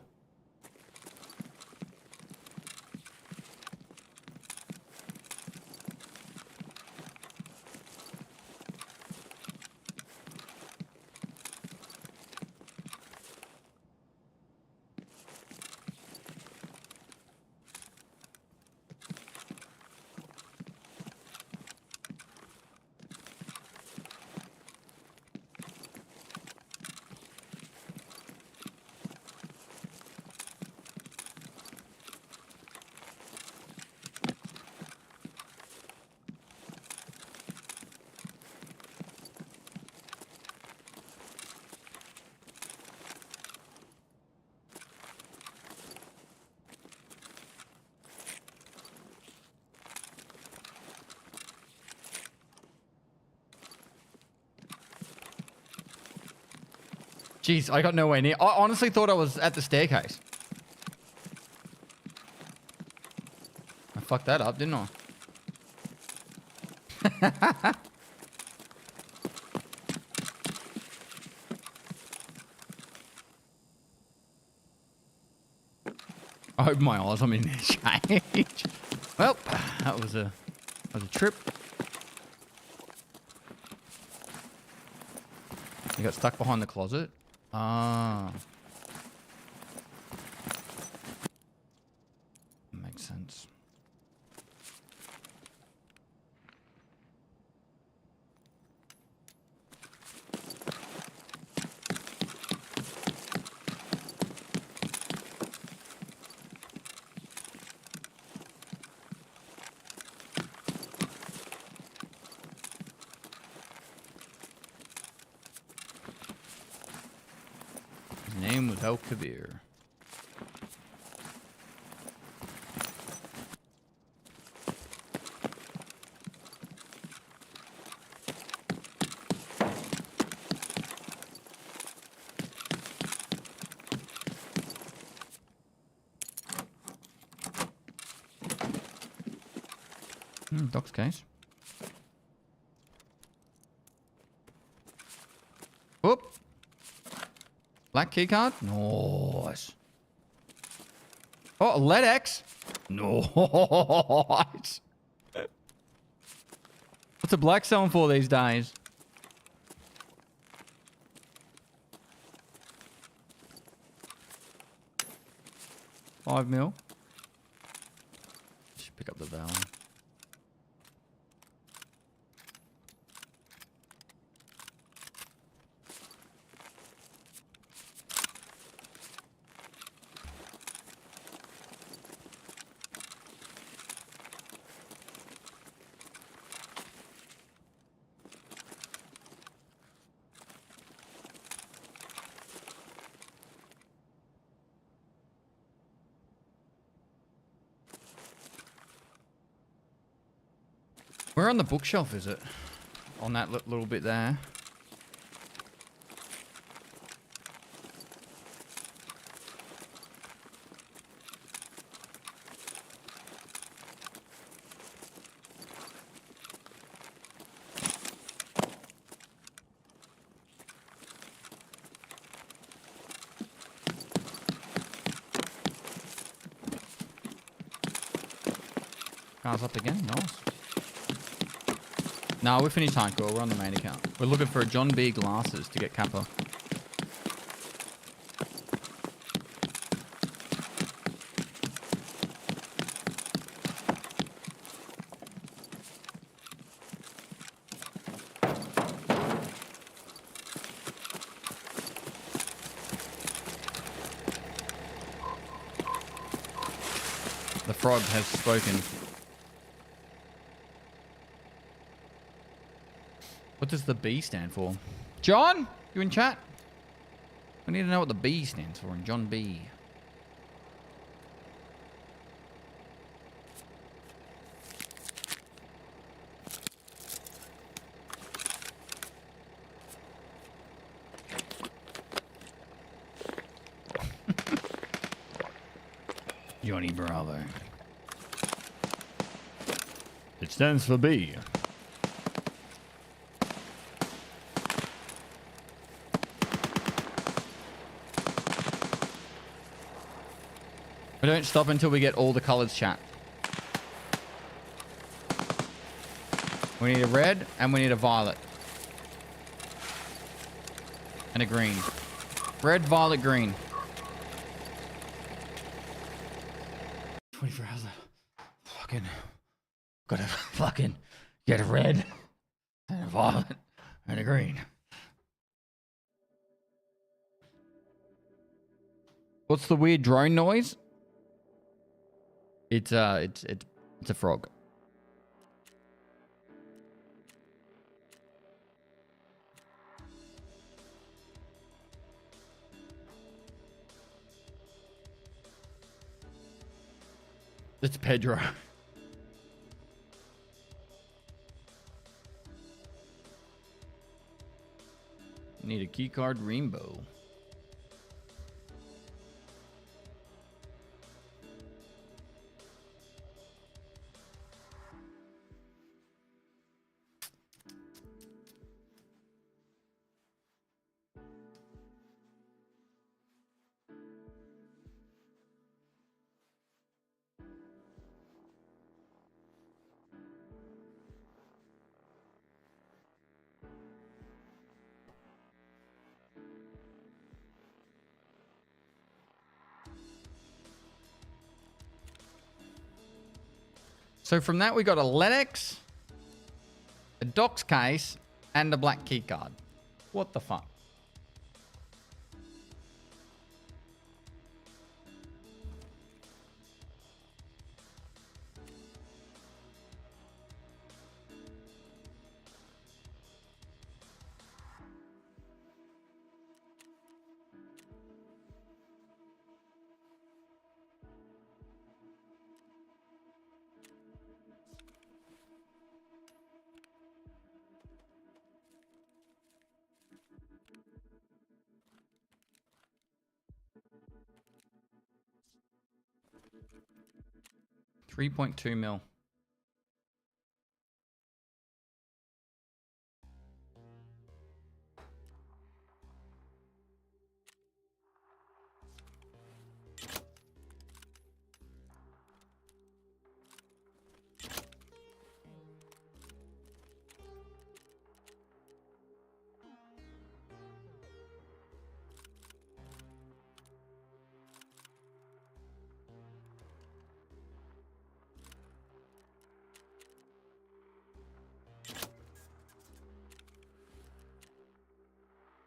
[SPEAKER 3] Jeez, I got nowhere near. I honestly thought I was at the staircase. I fucked that up, didn't I? I hope my eyes I'm in there change. Well, that was a trip. You got stuck behind the closet. Ah. Makes sense. Name was El Kabir. Doc's case. Whoop. Black keycard? Nice. Oh, lead X? Nice. What's a black selling for these days? $5 mil. Should pick up the valve. Where on the bookshelf is it? On that little bit there. Car's up again. Nice. No, we're finished hardcore. We're on the main account. We're looking for John B. glasses to get Kappa. The frog has spoken. What does the B stand for? John? You in chat? I need to know what the B stands for in John B. Johnny Bravo. It stands for B. We don't stop until we get all the colors, chat. We need a red and we need a violet. And a green. Red, violet, green. 24 hours left. Fucking. Gotta fucking get a red and a violet and a green. What's the weird drone noise? It's a frog. It's Pedro. Need a keycard rainbow. So from that, we got a Lennox, a Doc's case, and a black key card. What the fuck? $3.2 mil.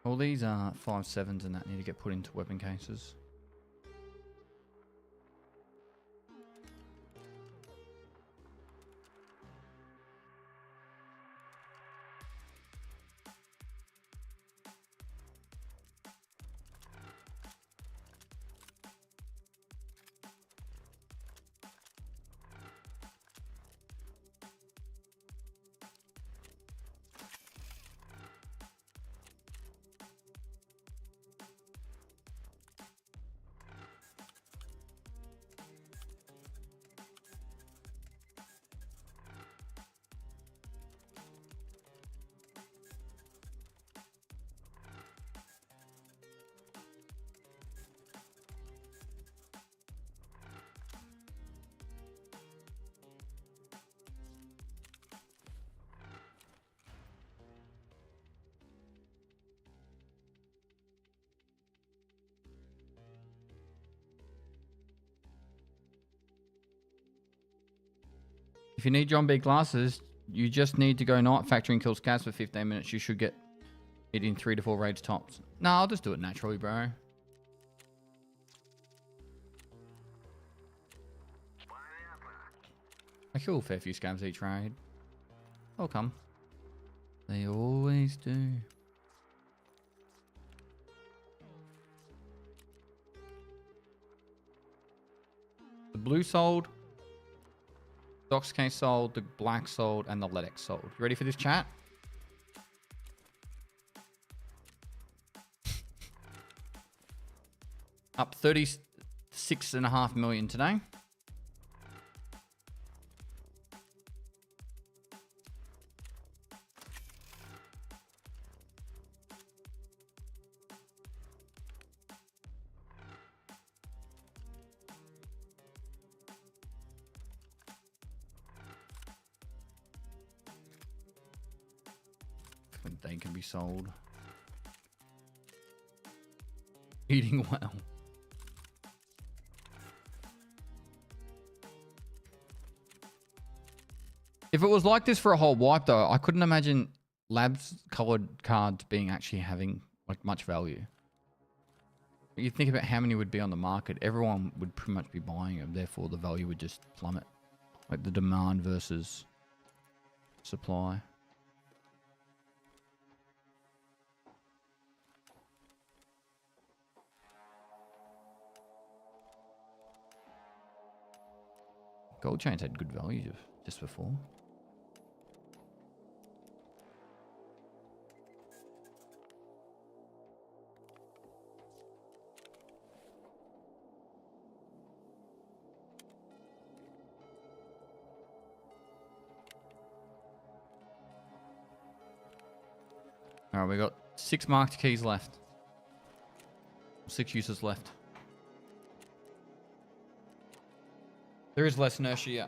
[SPEAKER 3] All these are 5.7s and that need to get put into weapon cases. If you need John B glasses, you just need to go night factory and kill scats for 15 minutes. You should get it in 3 to 4 raids tops. No, I'll just do it naturally, bro. I kill a fair few scabs each raid. They'll come. They always do. The blue sold. Docs case sold. The black sold. And the Ledex sold. You ready for this, chat? Up 36.5 million today. They can be sold. Eating well. If it was like this for a whole wipe though, I couldn't imagine labs colored cards being actually having like much value. You think about how many would be on the market, everyone would pretty much be buying them, therefore the value would just plummet. Like the demand versus supply. Gold chains had good value just before. Alright, we got 6 marked keys left. 6 uses left. There is less inertia, yeah.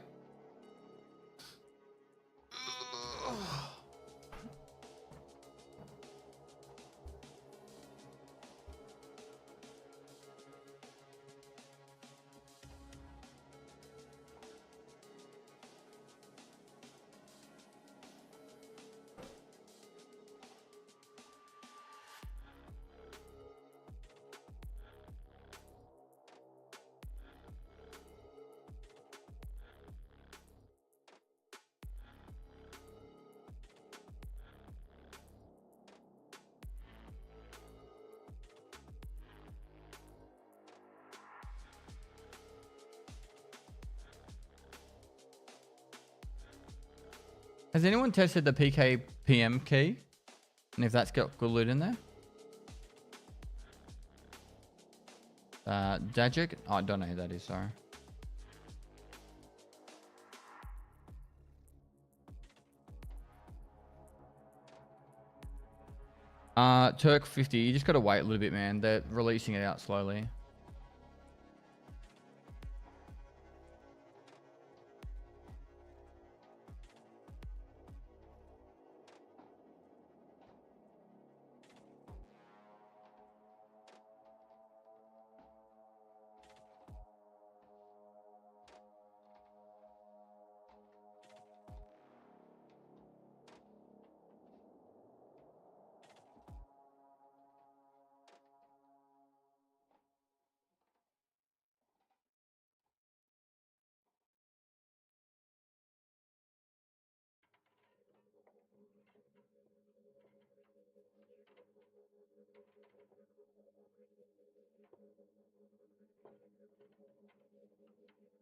[SPEAKER 3] Has anyone tested the PKPM key? And if that's got good loot in there? Dajic? Oh, I don't know who that is, sorry. Turk 50, you just gotta wait a little bit, man. They're releasing it out slowly.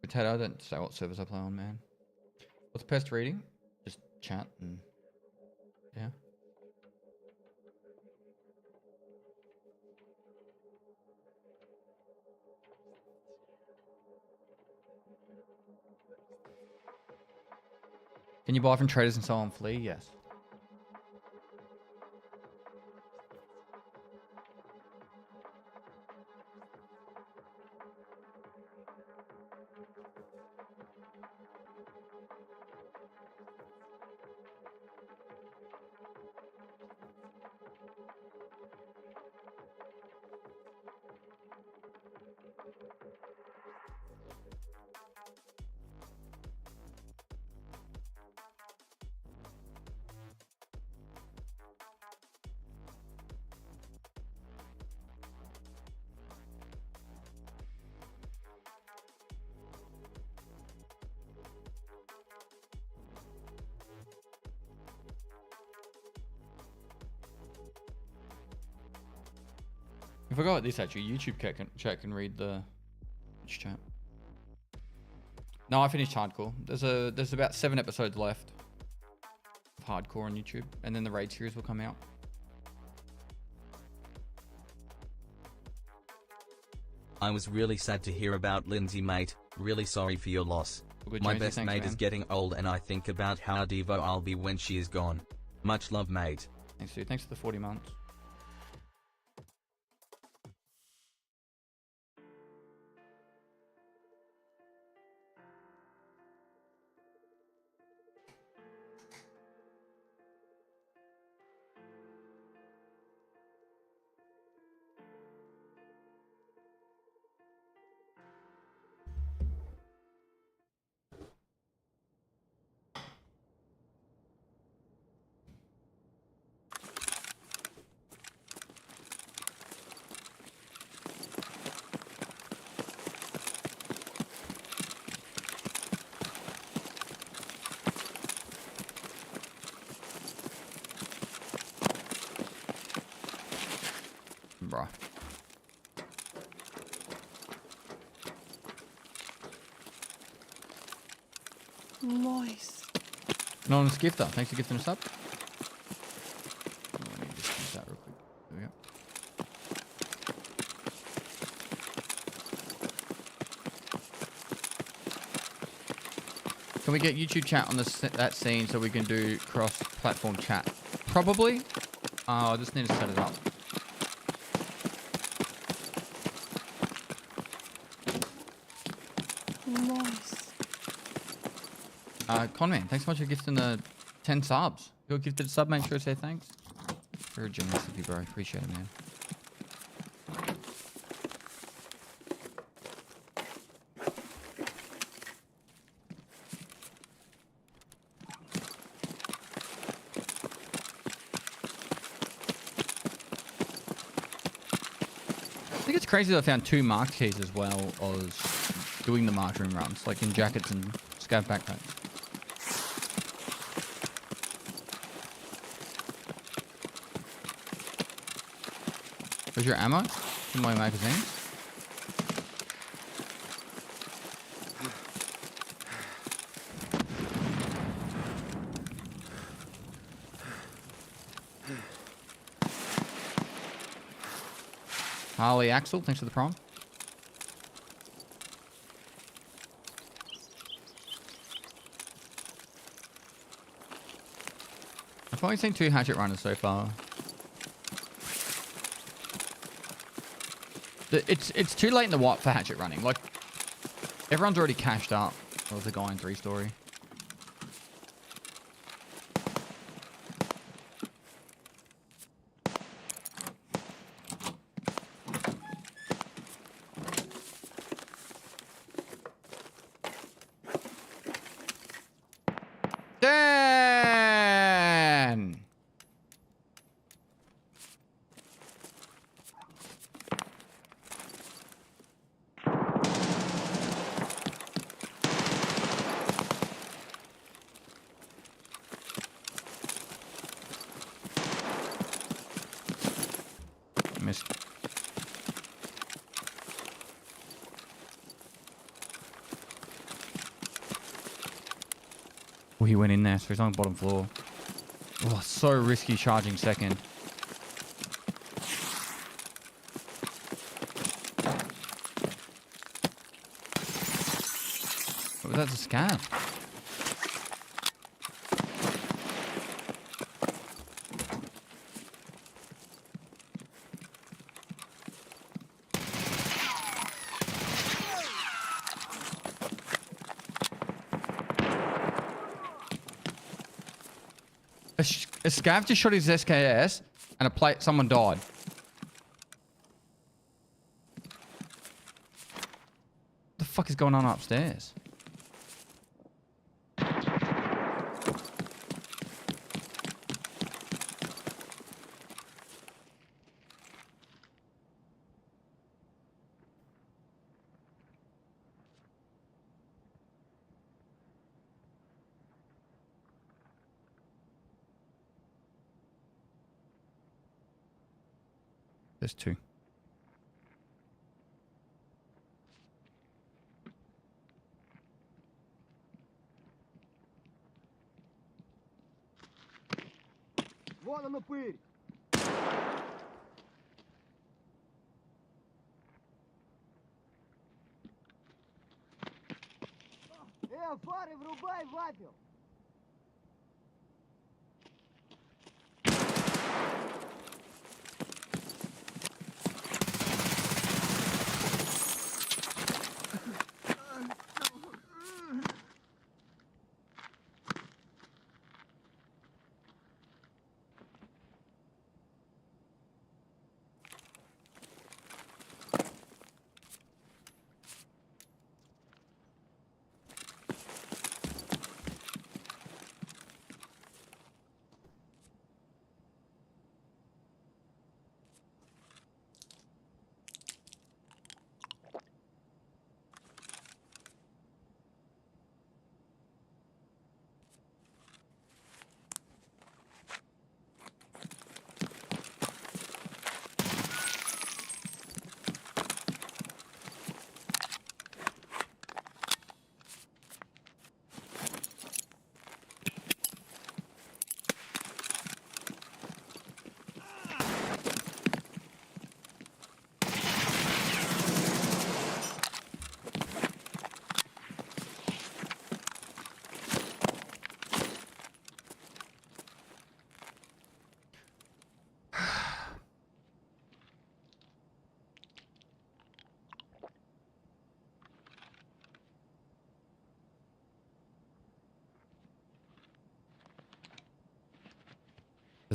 [SPEAKER 3] Potato, I don't say what servers I play on, man. What's Pest reading? Just chat and yeah. Can you buy from traders and sell on Flea? Yes. I forgot this actually. YouTube chat can read the chat. No, I finished hardcore. There's about 7 episodes left of hardcore on YouTube, and then the raid series will come out.
[SPEAKER 11] I was really sad to hear about Lindsay, mate. Really sorry for your loss.
[SPEAKER 3] Good,
[SPEAKER 11] My
[SPEAKER 3] Jonesy,
[SPEAKER 11] best
[SPEAKER 3] thanks,
[SPEAKER 11] mate
[SPEAKER 3] man.
[SPEAKER 11] is getting old, and I think about how Devo I'll be when she is gone. Much love, mate.
[SPEAKER 3] Thanks, dude. Thanks for the 40 months. Bruh.
[SPEAKER 9] Nice.
[SPEAKER 3] Anonymous gifter. Thanks for gifting us up. Let me just use that real quick. There we go. Can we get YouTube chat on that scene so we can do cross-platform chat? Probably. I just need to set it up.
[SPEAKER 9] Nice.
[SPEAKER 3] Conman, thanks so much for gifting the 10 subs. You're gifted a sub, make sure to say thanks. You're a genius of you, bro. Appreciate it, man. I think it's crazy that I found 2 marked keys as well as doing the marked room runs, like in jackets and scav backpacks. Where's your ammo? In my magazine. Harley Axel, thanks for the prom. I've only seen 2 hatchet runners so far. It's too late in the wipe for hatchet running. Like, everyone's already cashed up. There was a guy in 3-story. Dan! Missed. Oh, he went in there, so he's on the bottom floor. Oh, so risky charging second. Oh, that's a scam. A scav just shot his SKS and someone died. What the fuck is going on upstairs? There's 2.
[SPEAKER 8] сделано, пырь! Фары врубай, вапел!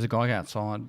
[SPEAKER 3] There's a guy outside.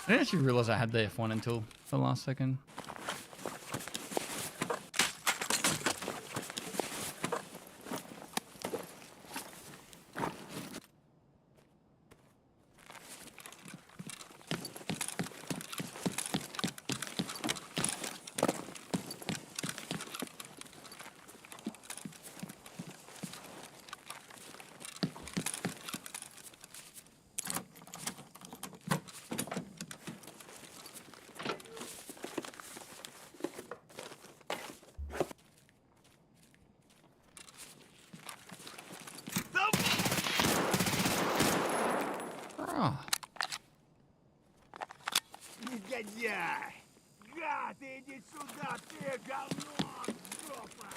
[SPEAKER 3] I didn't actually realize I had the F1 until the last second.
[SPEAKER 8] Негодяй! Гад, иди сюда, ты говно! Жопа!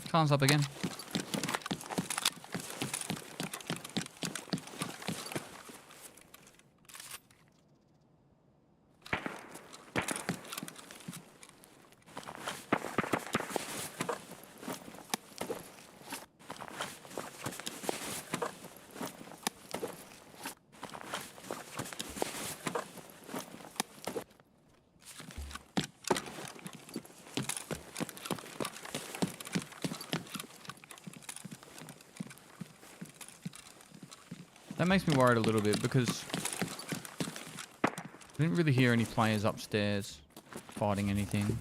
[SPEAKER 3] Car's up again. That makes me worried a little bit because I didn't really hear any players upstairs fighting anything.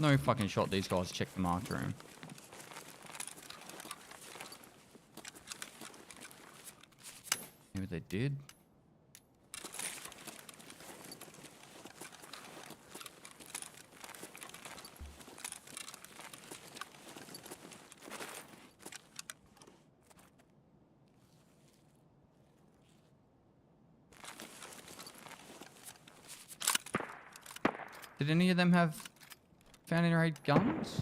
[SPEAKER 3] No fucking shot these guys checked the marked room. Maybe they did. Did any of them have found any raid guns?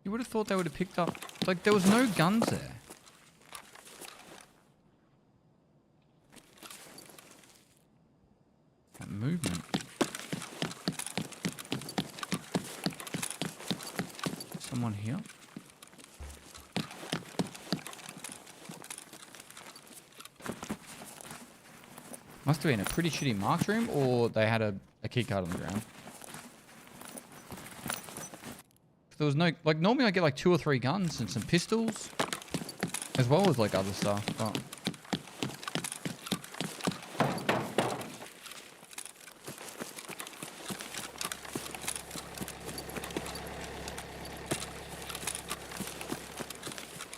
[SPEAKER 3] You would have thought they would have picked up... Like, there was no guns there. That movement. Someone here? Must have been a pretty shitty marked room, or they had a key card on the ground. There was no, like, normally I get like 2 or 3 guns and some pistols, as well as like other stuff, but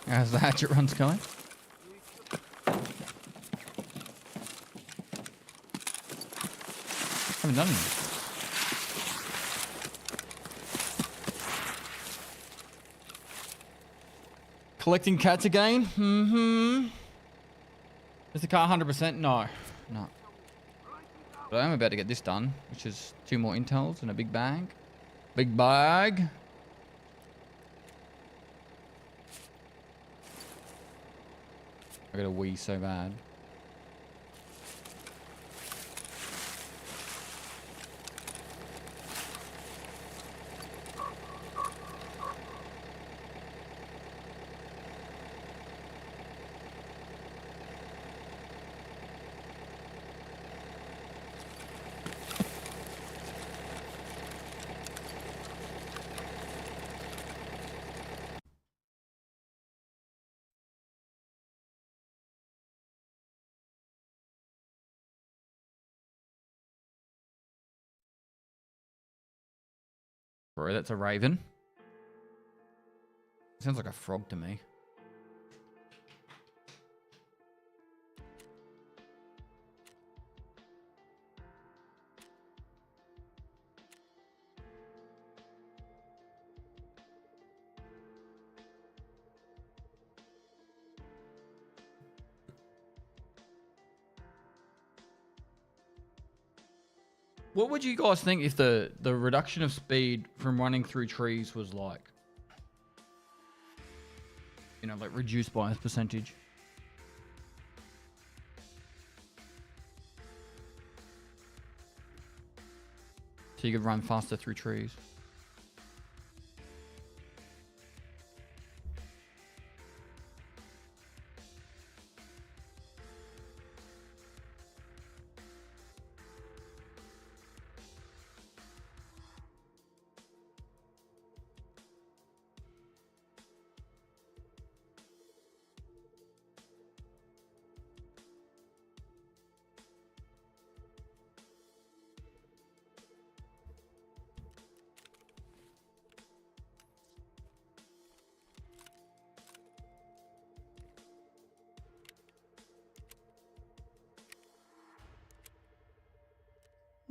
[SPEAKER 3] as the hatchet runs going. Haven't done anything. Collecting cats again? Mm-hmm. Is the car 100%? No. No. But I am about to get this done, which is 2 more intels and a big bag. Big bag. I got a wee so bad. Bro, that's a raven. Sounds like a frog to me. What would you guys think if the reduction of speed from running through trees was like, you know, like reduced by a percentage? So you could run faster through trees.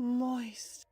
[SPEAKER 9] Moist.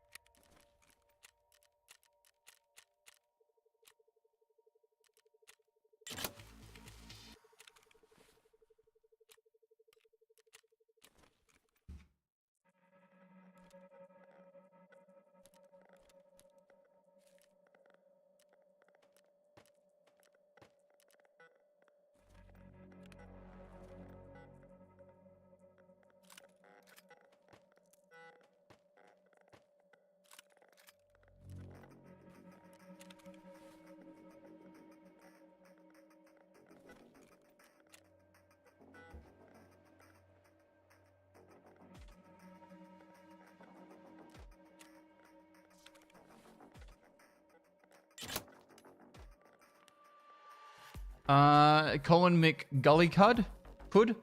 [SPEAKER 3] Colin McGullycud? Could?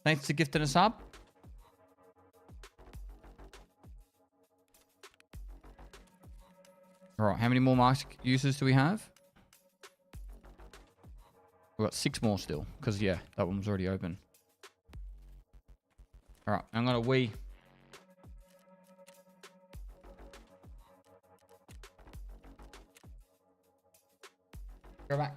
[SPEAKER 3] Thanks for gifting us up. Alright, how many more mask users do we have? We've got 6 more still. Because, yeah, that one was already open. Alright, I'm gonna wee. Go back.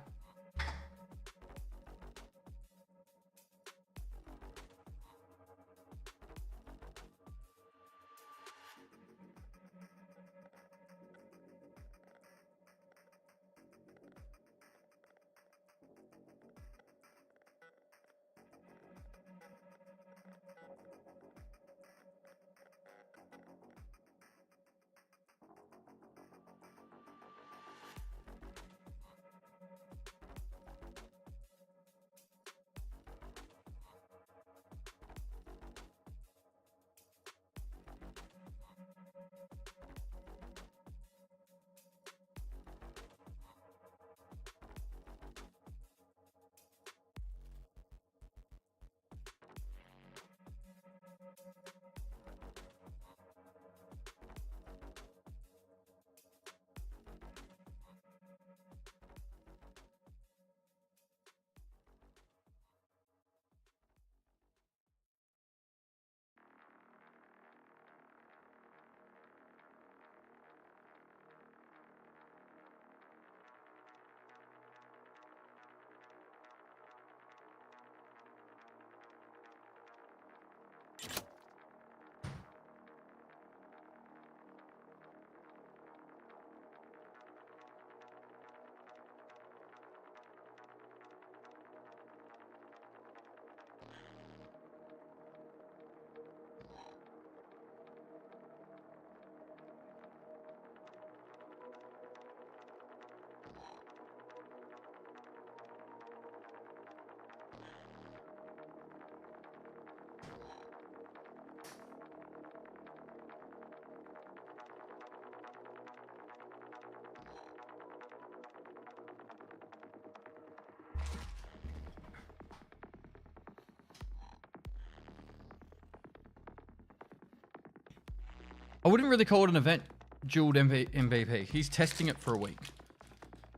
[SPEAKER 3] I wouldn't really call it an event, dual MVP. He's testing it for a week.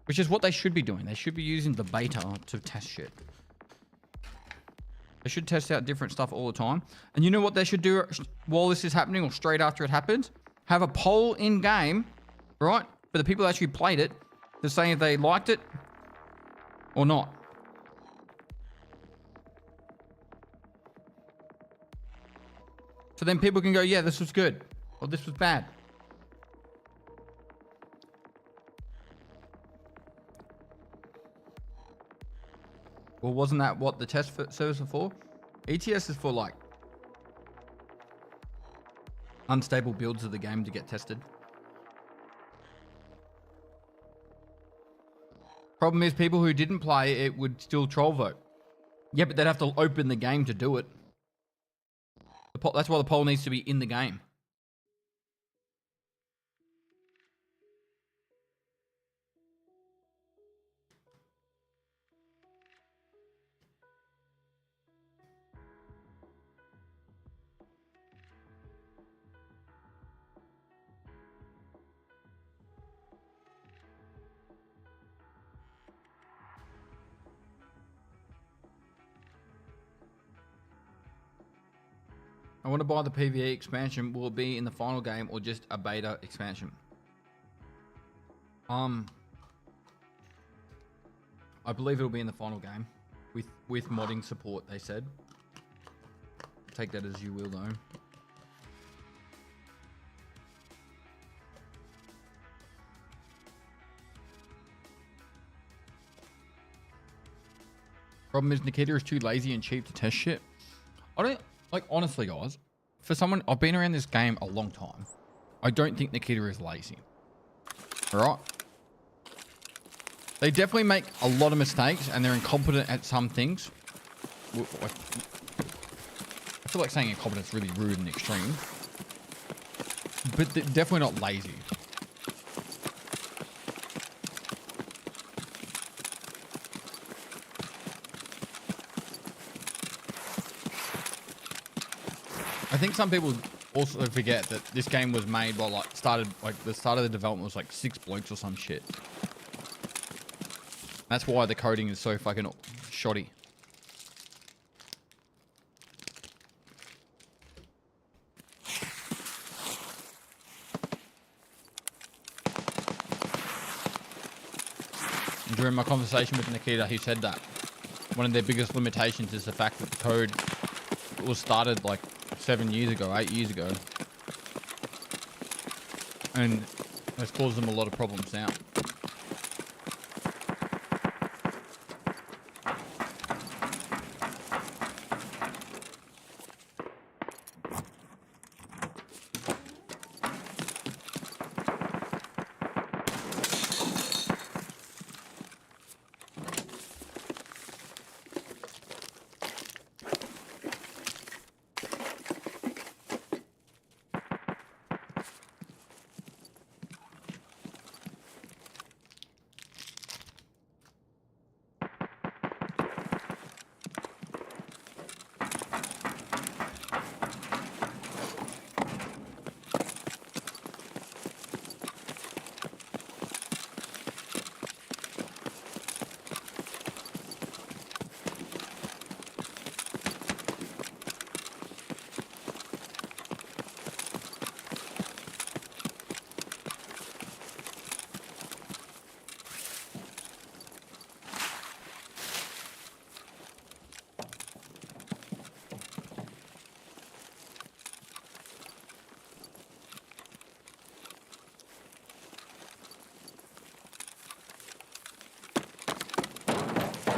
[SPEAKER 3] Which is what they should be doing. They should be using the beta to test shit. They should test out different stuff all the time. And you know what they should do while this is happening or straight after it happens? Have a poll in-game, right? For the people that actually played it to say if they liked it or not. So then people can go, yeah, this was good. Or this was bad. Well, wasn't that what the test servers are for? ETS is for, like, unstable builds of the game to get tested. Problem is, people who didn't play it would still troll vote. Yeah, but they'd have to open the game to do it. That's why the poll needs to be in the game. I want to buy the PVE expansion. Will it be in the final game or just a beta expansion? I believe it'll be in the final game with modding support, they said. Take that as you will though. Problem is Nikita is too lazy and cheap to test shit. I don't, like, honestly guys, for someone, I've been around this game a long time. I don't think Nikita is lazy. Alright? They definitely make a lot of mistakes and they're incompetent at some things. I feel like saying incompetent is really rude and extreme. But they're definitely not lazy. I think some people also forget that this game was made by the start of the development was like 6 blokes or some shit. That's why the coding is so fucking shoddy. And during my conversation with Nikita, he said that one of their biggest limitations is the fact that the code was started like 7 years ago, 8 years ago. And it's caused them a lot of problems now.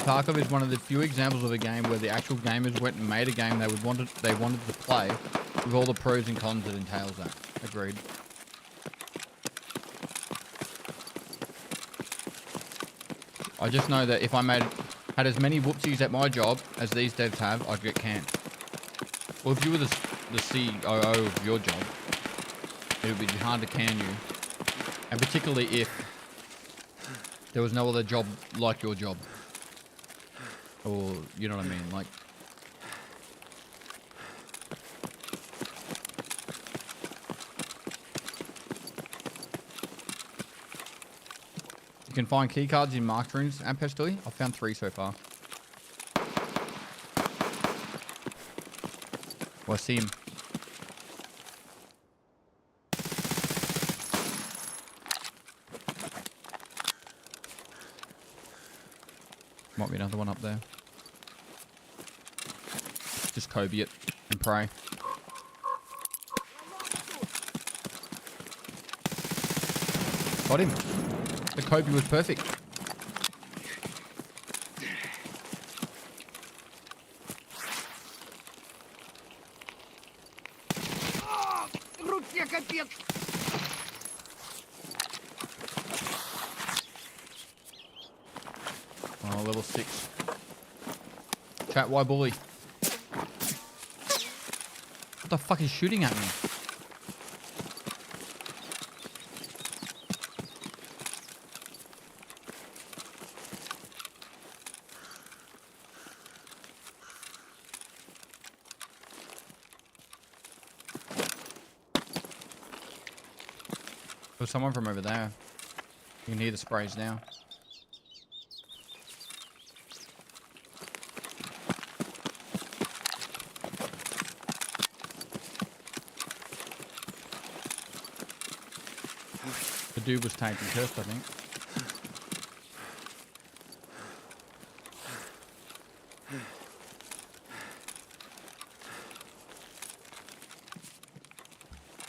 [SPEAKER 3] Tarkov is one of the few examples of a game where the actual gamers went and made a game they wanted to play with all the pros and cons that entails that. Agreed. I just know that if I had as many whoopsies at my job as these devs have, I'd get canned. Well, if you were the COO of your job, it would be hard to can you. And particularly if there was no other job like your job. Or, you know what I mean? Like, you can find keycards in marked rooms and Pestily. I've found 3 so far. Well, I see him. Might be another one up there. Just Kobe it and pray. Got him. The Kobe was perfect. Oh, level 6. Chat, why bully? What the fuck is shooting at me? There's someone from over there. You can hear the sprays now. dude was tagged and cursed, I think.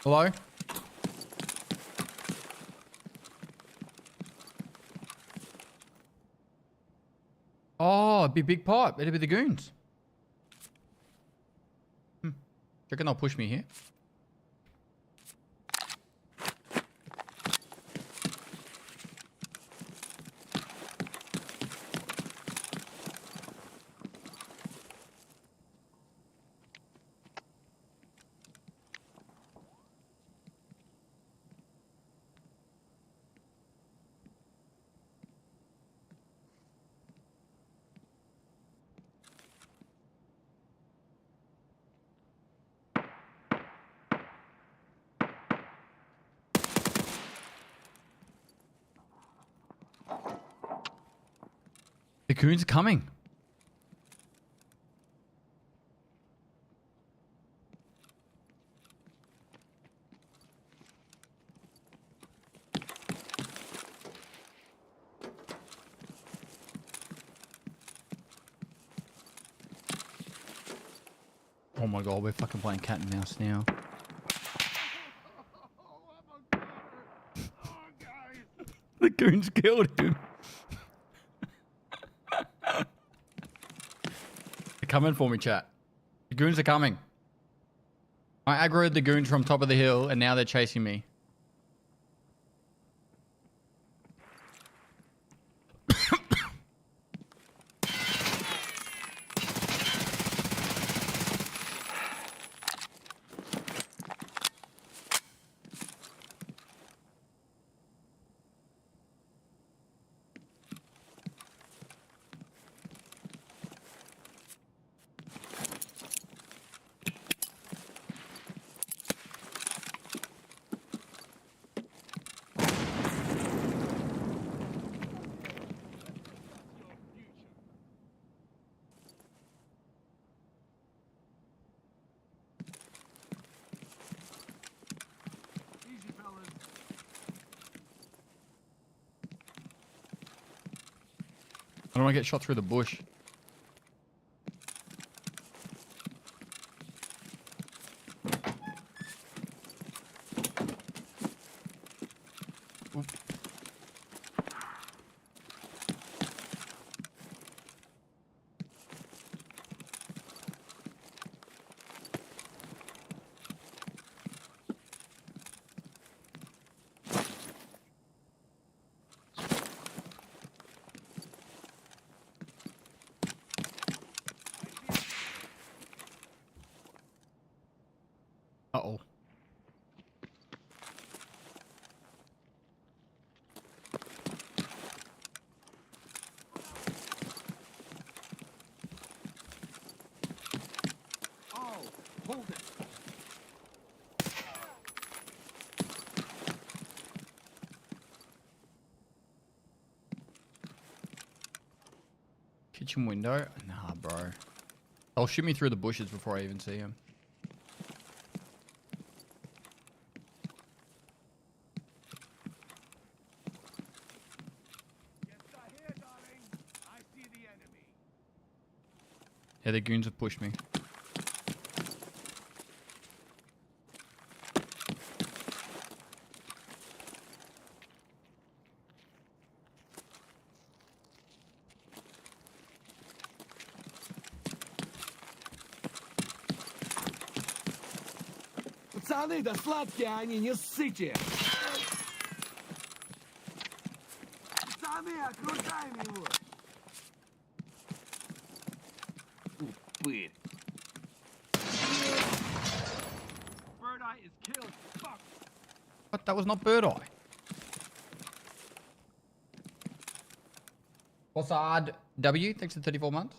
[SPEAKER 3] Hello? Oh, it'd be big pipe. It'd be the goons. Do you reckon they'll push me here? The goons are coming. Oh my god, we're fucking playing cat and mouse now. The goons killed him. They're coming for me, chat. The goons are coming. I aggroed the goons from top of the hill and now they're chasing me. I don't want to get shot through the bush. Oop. Uh-oh.
[SPEAKER 13] Oh, hold it.
[SPEAKER 3] Kitchen window? Nah, bro. They'll shoot me through the bushes before I even see him. Yeah, the goons have pushed me.
[SPEAKER 13] Пацаны, да сладкие они, не ссыте! Пацаны, окружаем его! Упырь! Bird Eye is killed. Fuck!
[SPEAKER 3] What? That was not Bird Eye. What's odd? W, thanks for 34 months.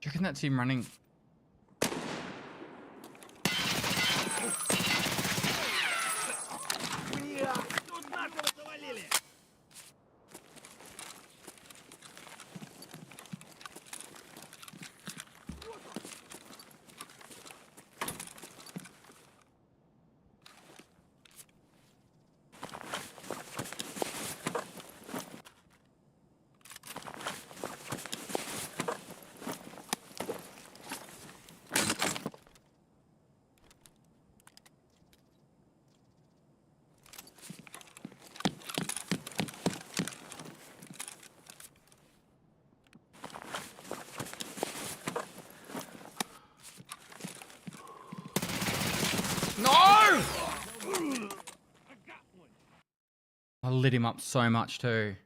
[SPEAKER 3] you reckon that's him running? No! I lit him up so much too.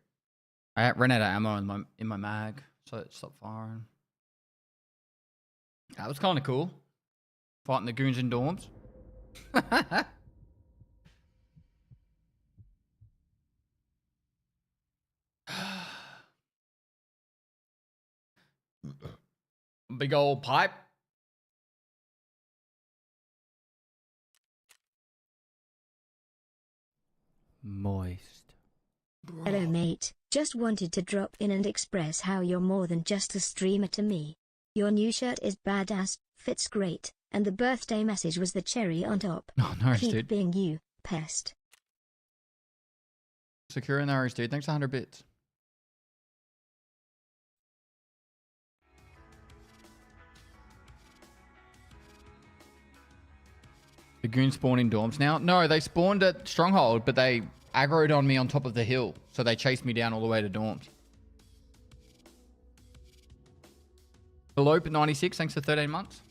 [SPEAKER 3] I ran out of ammo in my mag, so it stopped firing. That was kind of cool. Fighting the goons in dorms. Big old pipe. Moist.
[SPEAKER 4] Hello mate, just wanted to drop in and express how you're more than just a streamer to me. Your new shirt is badass, fits great, and the birthday message was the cherry on top.
[SPEAKER 3] Oh, no,
[SPEAKER 4] Keep
[SPEAKER 3] dude.
[SPEAKER 4] being you, Pest.
[SPEAKER 3] Secure in the arrows, dude. Thanks 100 bits. The goons spawn in dorms now? No, they spawned at Stronghold, but they aggroed on me on top of the hill. So they chased me down all the way to dorms. Belope 96, thanks for 13 months.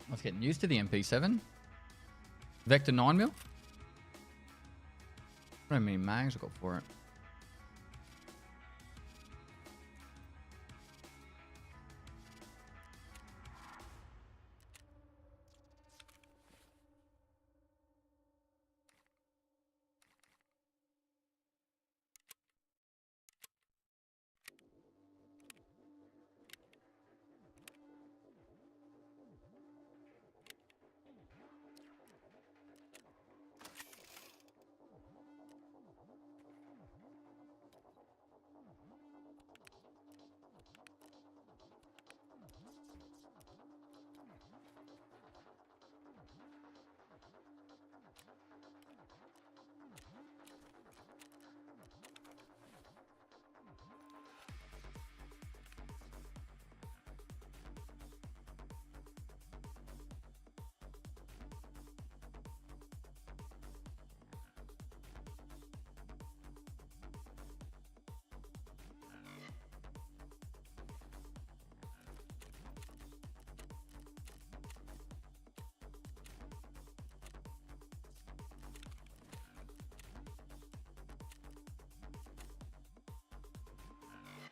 [SPEAKER 3] I was getting used to the MP7. Vector 9mm. I don't know how many mags I got for it.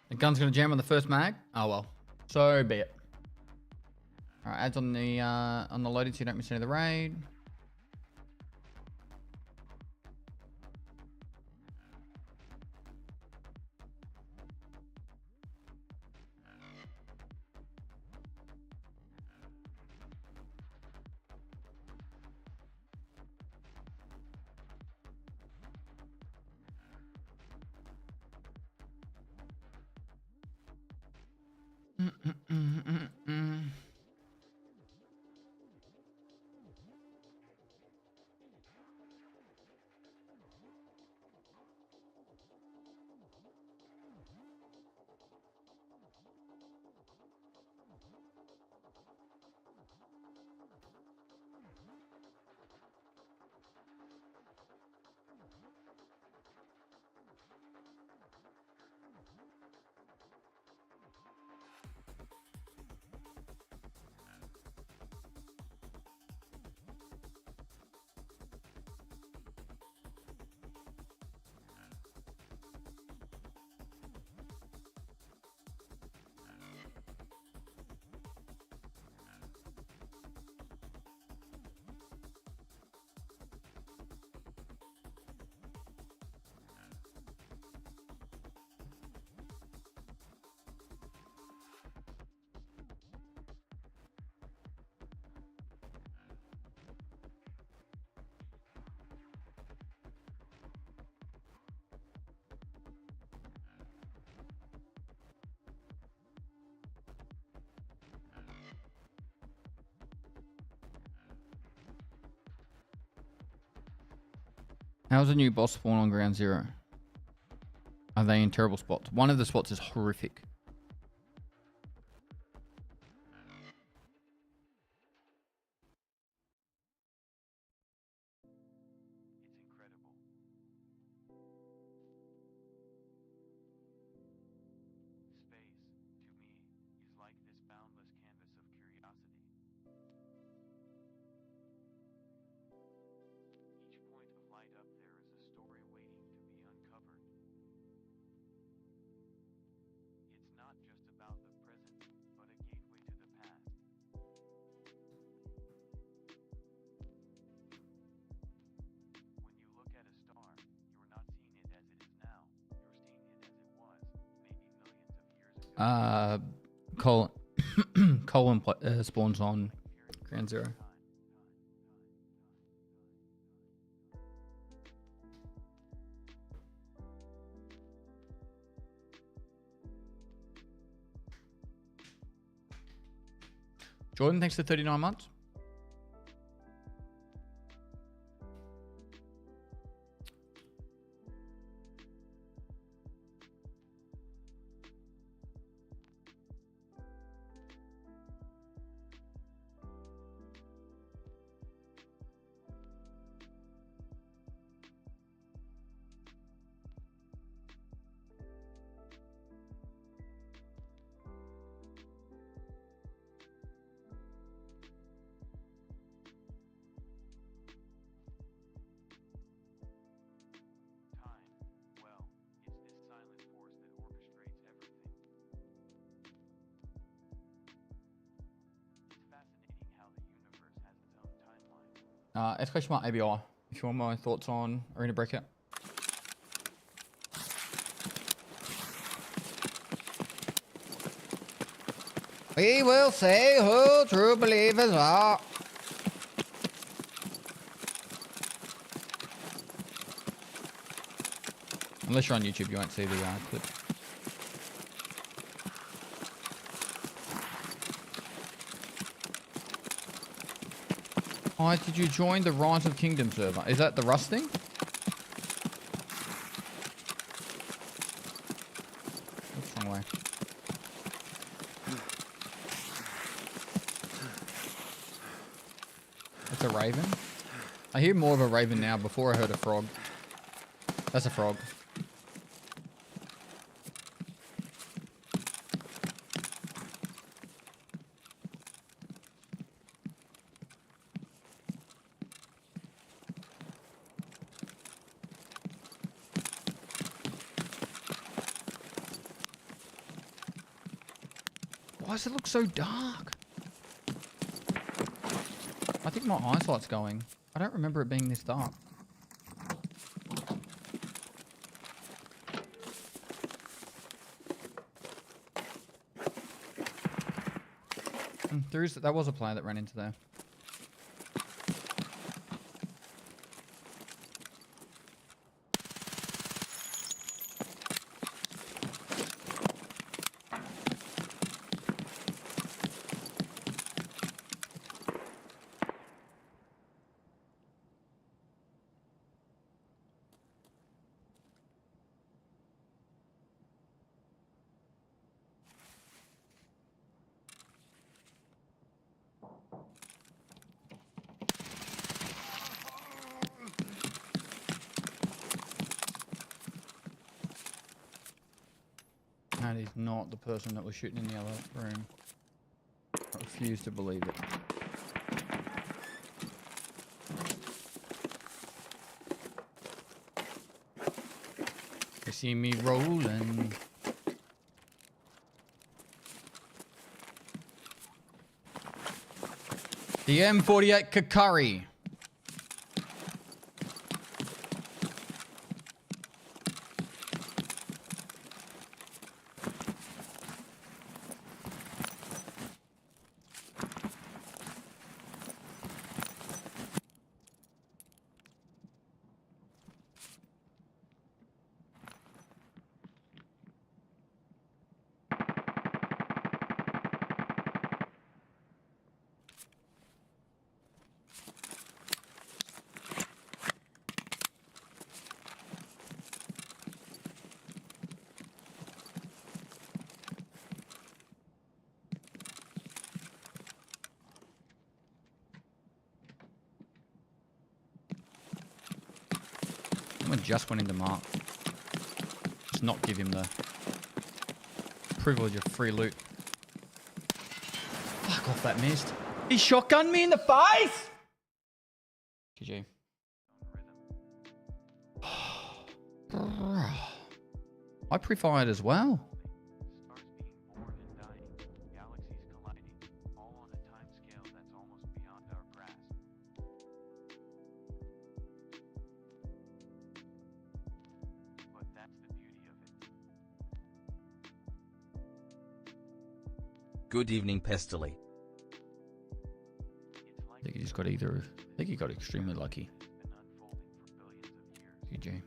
[SPEAKER 3] The gun's gonna jam on the first mag. Oh well, so be it. All right, ads on the loading so you don't miss any of the raid. How's a new boss spawn on ground zero? Are they in terrible spots? One of the spots is horrific. Colin, Colin spawns on ground zero. Jordan, thanks for 39 months. Exclamation mark ABI, if you want my thoughts on Arena Breakout. We will see who true believers are. Unless you're on YouTube, you won't see the clip. Why did you join the Rise of Kingdom server? Is that the Rust thing? What's wrong way? That's a raven? I hear more of a raven now. Before I heard a frog. That's a frog. Why does it look so dark? I think my eyesight's going. I don't remember it being this dark. That was a player that ran into there. That is not the person that was shooting in the other room. I refuse to believe it. You see me rolling. The M48 Kakari. just went into Mark. Just not give him the privilege of free loot. Fuck off that mist. He shotgunned me in the face! GG. I pre-fired as well.
[SPEAKER 11] Good evening, Pestily.
[SPEAKER 3] I think he just got either. I think he got extremely lucky. GG.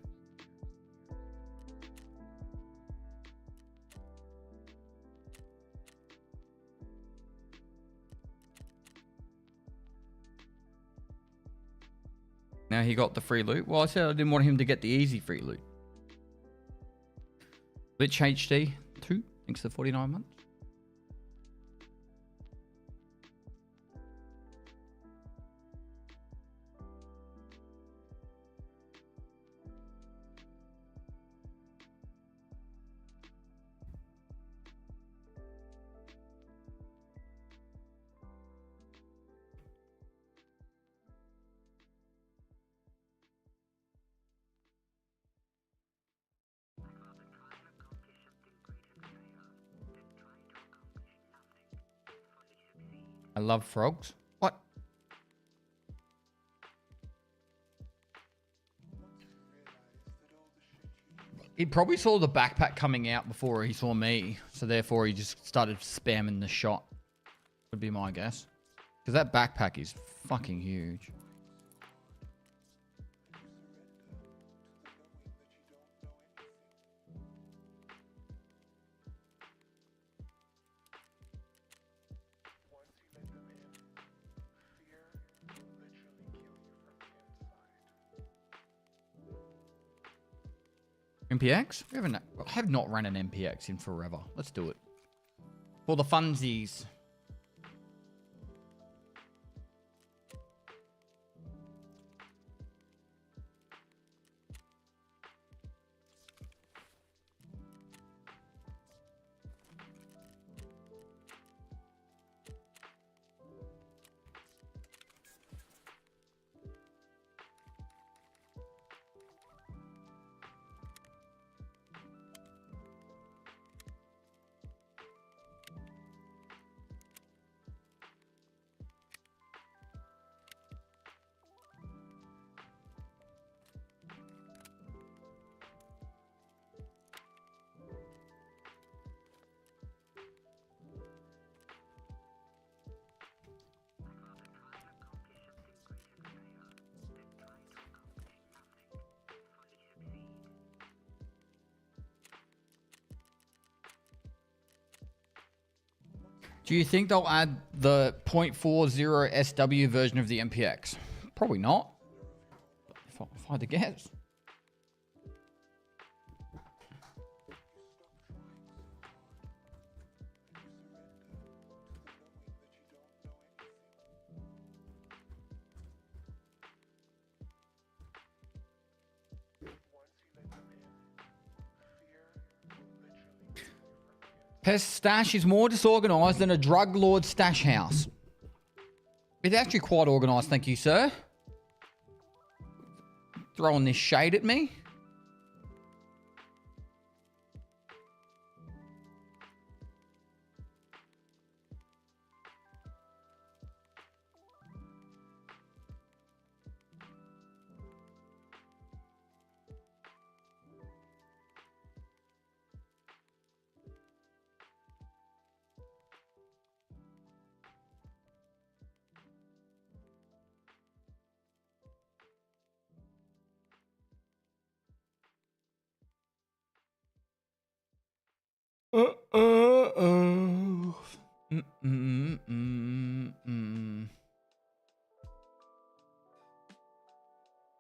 [SPEAKER 3] Now he got the free loot. Well, I said I didn't want him to get the easy free loot. Lich HD 2, thanks for 49 months. I love frogs. What? He probably saw the backpack coming out before he saw me, so therefore he just started spamming the shot. Would be my guess. Because that backpack is fucking huge. MPX? I have not run an MPX in forever. Let's do it. For the funsies. Do you think they'll add the 0.40 SW version of the MPX? Probably not. If I had to guess. Pest stash is more disorganized than a drug lord stash house. It's actually quite organized, thank you, sir. Throwing this shade at me.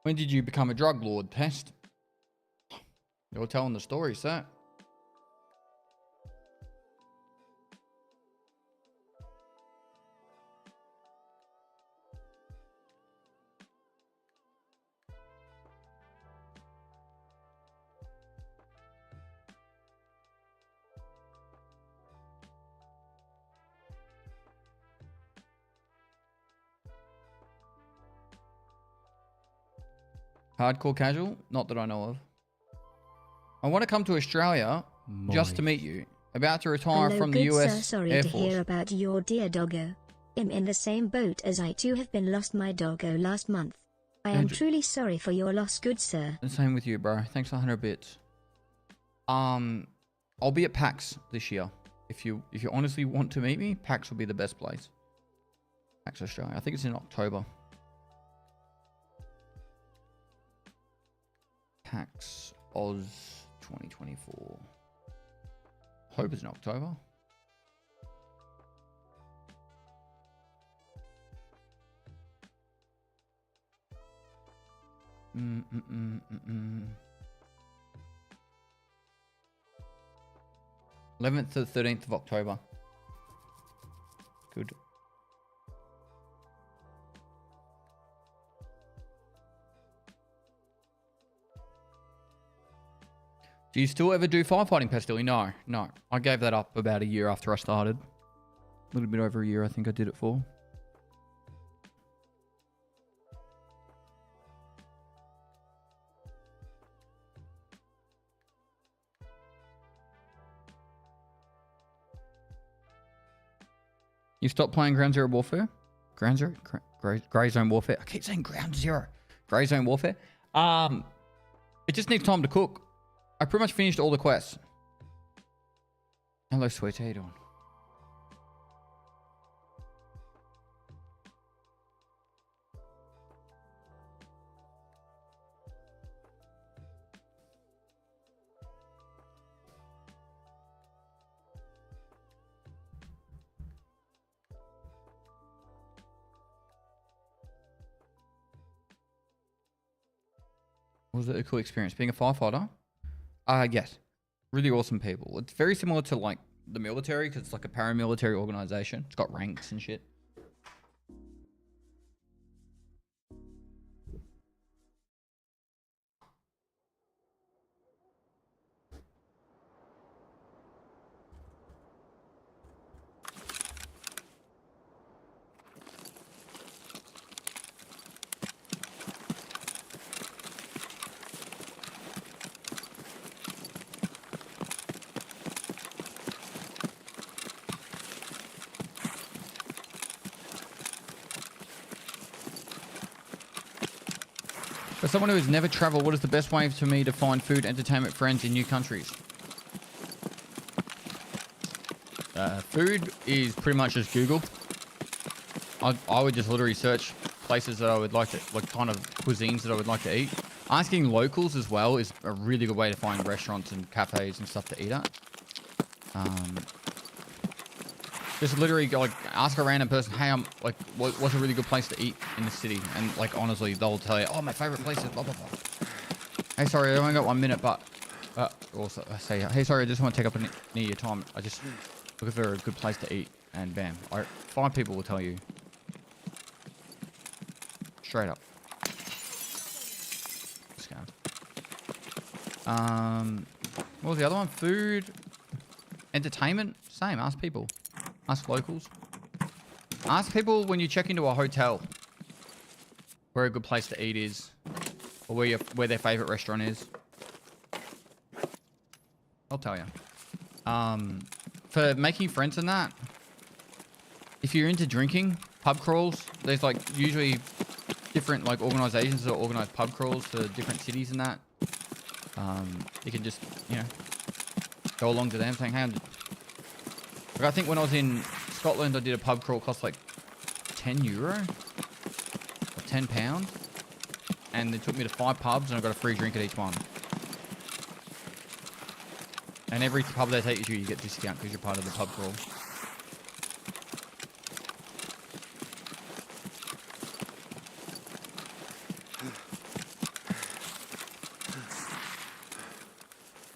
[SPEAKER 3] When did you become a drug lord, Pest? You're telling the story, sir. Hardcore casual? Not that I know of. I want to come to Australia just to meet you. About to retire
[SPEAKER 4] Hello,
[SPEAKER 3] from the
[SPEAKER 4] good
[SPEAKER 3] US
[SPEAKER 4] sir, sorry
[SPEAKER 3] Air
[SPEAKER 4] to
[SPEAKER 3] Force.
[SPEAKER 4] hear about your dear doggo. I'm in the same boat as I too have been lost my doggo last month. I am truly sorry for your loss, good sir.
[SPEAKER 3] The same with you, bro. Thanks for 100 bits. I'll be at PAX this year. If you honestly want to meet me, PAX will be the best place. PAX Australia. I think it's in October. PAX Oz 2024. Hope it's in October. Mm, 11th to the 13th of October. Good. Do you still ever do firefighting, Pestily? No, no. I gave that up about a year after I started. A little bit over a year, I think I did it for. You stopped playing Ground Zero Warfare? Ground Zero? Grey Zone Warfare? I keep saying Ground Zero. Grey Zone Warfare? It just needs time to cook. I pretty much finished all the quests. Hello, sweet. How you doing? Was it a cool experience being a firefighter? Yes. Really awesome people. It's very similar to like the military because it's like a paramilitary organization. It's got ranks and shit. For someone who has never traveled, what is the best way for me to find food, entertainment, friends in new countries? Food is pretty much just Google. I would just literally search places that I would like to, like kind of cuisines that I would like to eat. Asking locals as well is a really good way to find restaurants and cafes and stuff to eat at. Just literally go, like, ask a random person, hey, I'm like, what's a really good place to eat in the city? And like, honestly, they'll tell you, oh, my favorite place is blah, blah, blah. Hey, sorry, I only got 1 minute, but also I say, hey, sorry, I just want to take up near your time. I just looking for a good place to eat, and bam, 5 people will tell you. Straight up. Let's go. What was the other one? Food, entertainment, same. Ask people. Ask locals. Ask people when you check into a hotel where a good place to eat is, or where their favorite restaurant is. I'll tell you. For making friends and that, if you're into drinking, pub crawls, there's like usually different like organizations that organize pub crawls for different cities and that. You can just, you know, go along to them saying, hey, like I think when I was in Scotland, I did a pub crawl, cost like €10 or £10, and it took me to 5 pubs, and I got a free drink at each one. And every pub they take you to, you get discount because you're part of the pub crawl.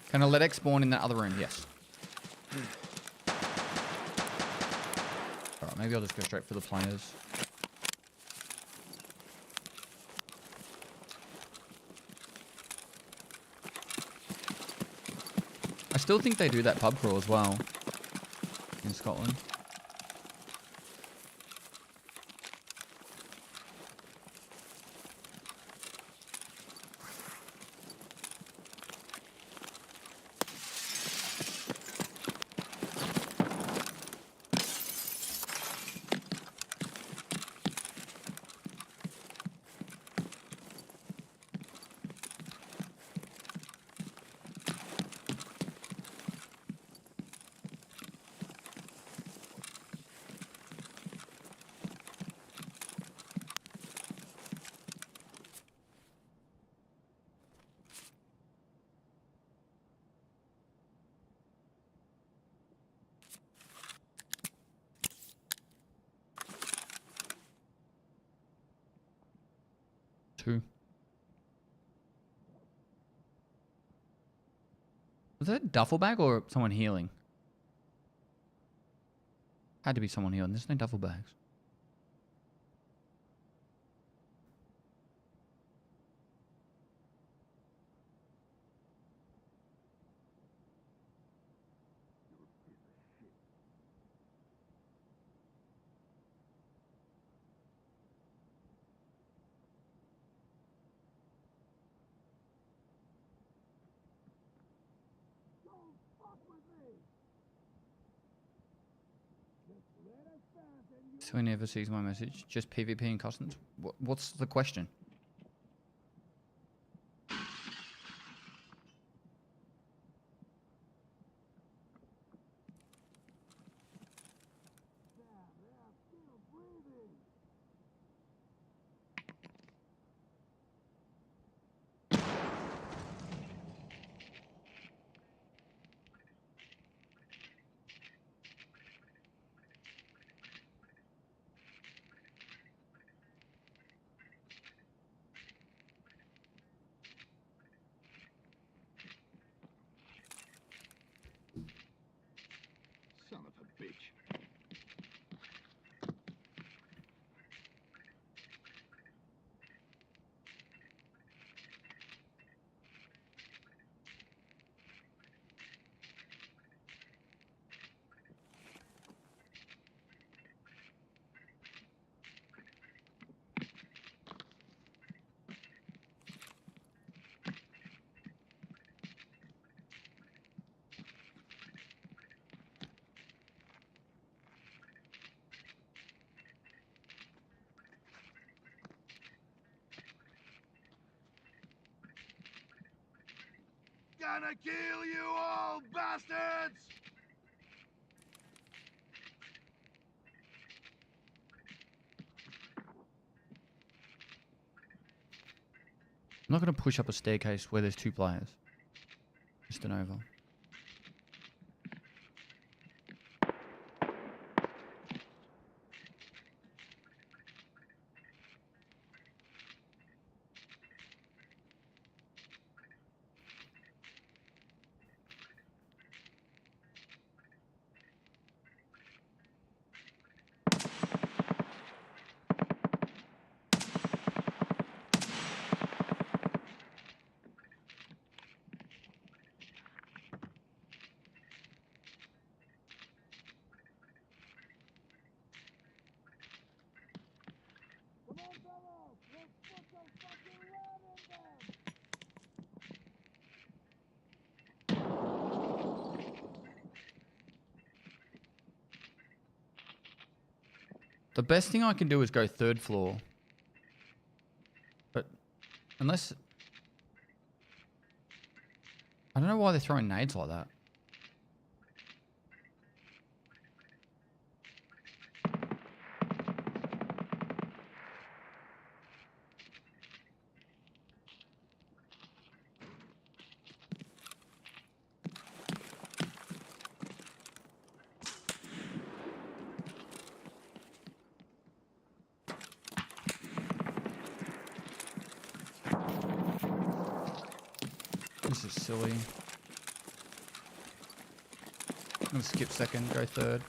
[SPEAKER 3] Can I let X spawn in that other room? Yes. Alright, maybe I'll just go straight for the players. I still think they do that pub crawl as well in Scotland. 2. Was that a duffel bag or someone healing? Had to be someone healing. There's no duffel bags. So he never sees my message. Just PvP and customs. What's the question?
[SPEAKER 13] Son of a bitch. Gonna kill you all, bastards!
[SPEAKER 3] I'm not going to push up a staircase where there's 2 players. Just an over. The best thing I can do is go 3rd floor. But unless... I don't know why they're throwing nades like that. This is silly. I'm gonna skip 2nd, go 3rd.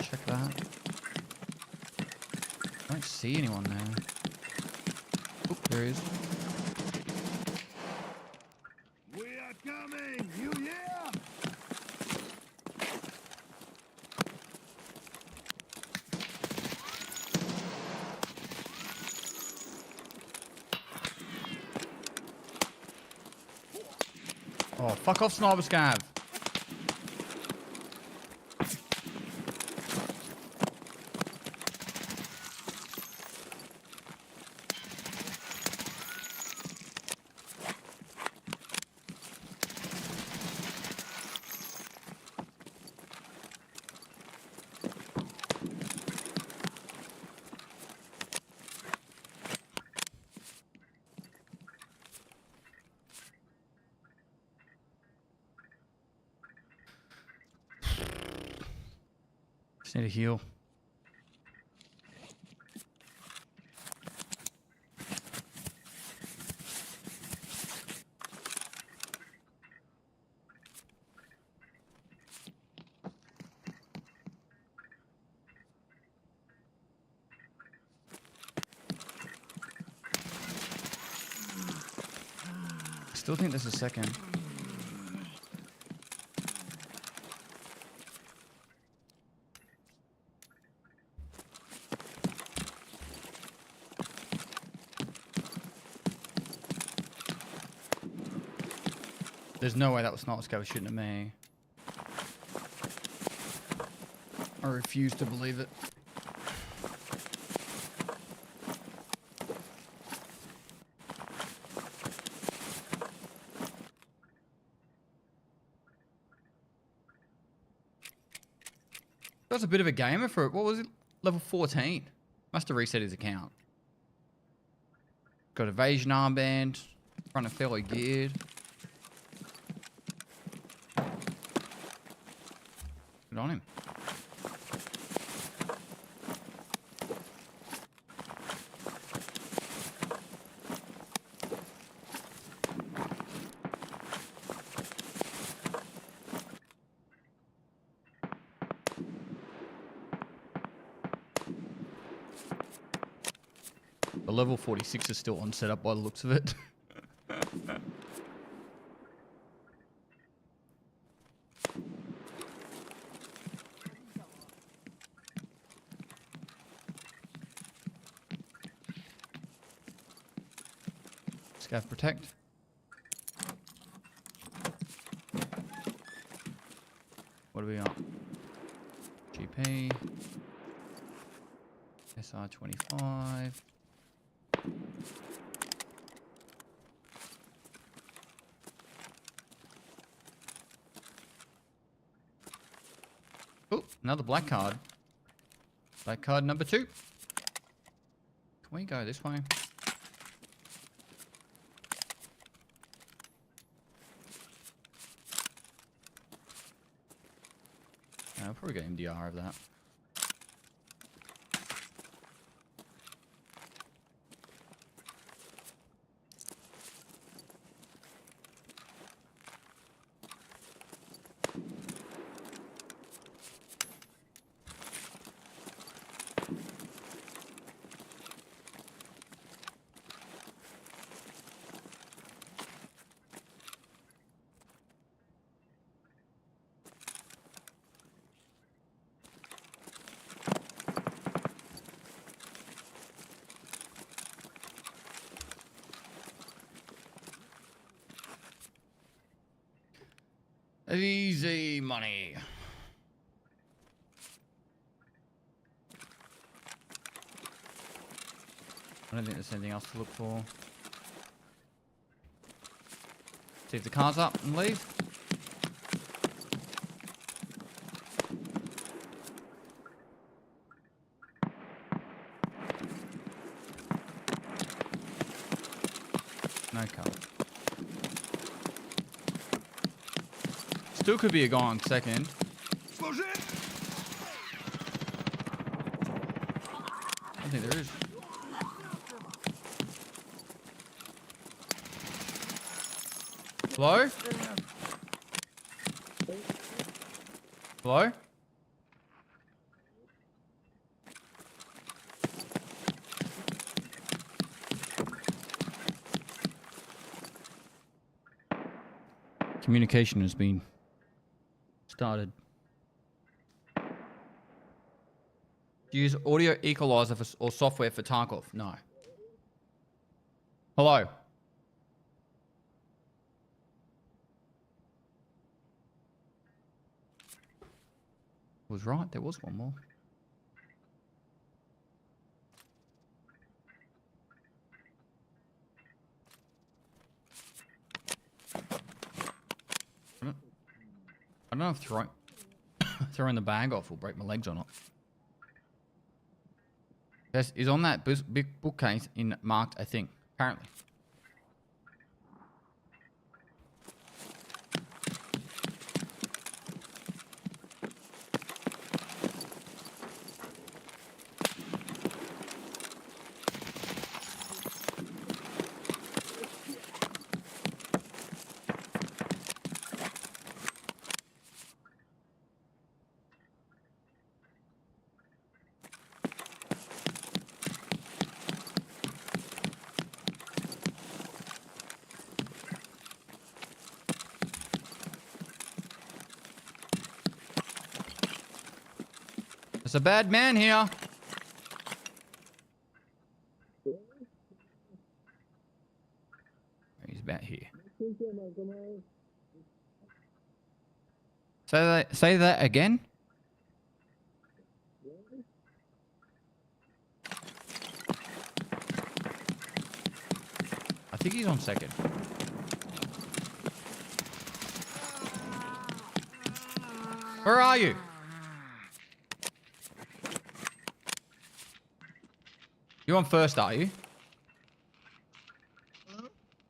[SPEAKER 3] Check that. I don't see anyone there. Oop, there he is.
[SPEAKER 13] We are coming! You hear?
[SPEAKER 3] Oh, fuck off, Sniper Scav. Just need to heal. Still think there's a second. There's no way that was not Scout shooting at me. I refuse to believe it. That's a bit of a gamer for it. What was it? Level 14. Must have reset his account. Got evasion armband. Running fairly geared. Good on him. The level 46 is still on setup by the looks of it. Scav protect. What do we got? GP. SR25. Oh, another black card. Black card number 2. Can we go this way? I'll probably get MDR of that. Easy money. I don't think there's anything else to look for. See if the car's up and leave. No car. Still could be a guy on second. I don't think there is. Hello? Hello? Communication has been started. Use audio equalizer or software for Tarkov? No. Hello? Was right, there was one more. I don't know if throwing the bag off will break my legs or not. Yes, is on that big bookcase in marked, I think, apparently. There's a bad man here. He's about here. Say that again. I think he's on second. Where are you? You're on first, are you?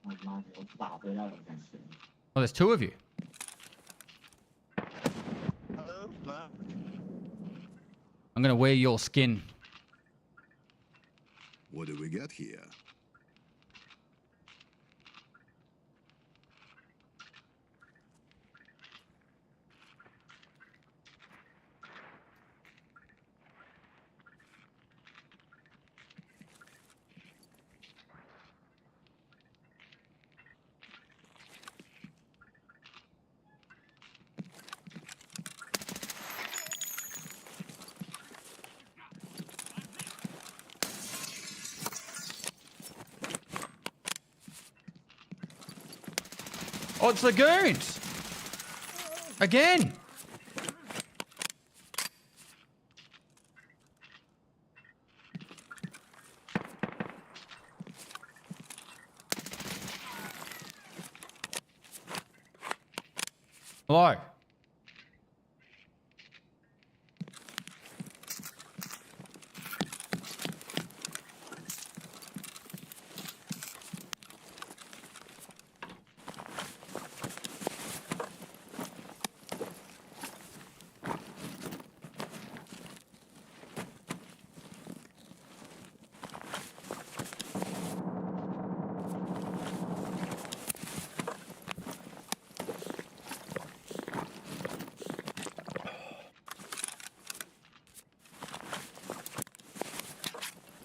[SPEAKER 3] Oh, there's two of you. I'm gonna wear your skin.
[SPEAKER 13] What do we got here?
[SPEAKER 3] Oh, it's the goons! Again! Hello?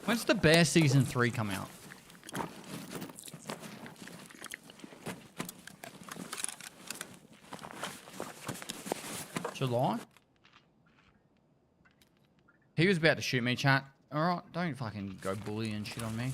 [SPEAKER 3] When's the Bear Season 3 come out? July? He was about to shoot me, chat. Alright, don't fucking go bullying shit on me.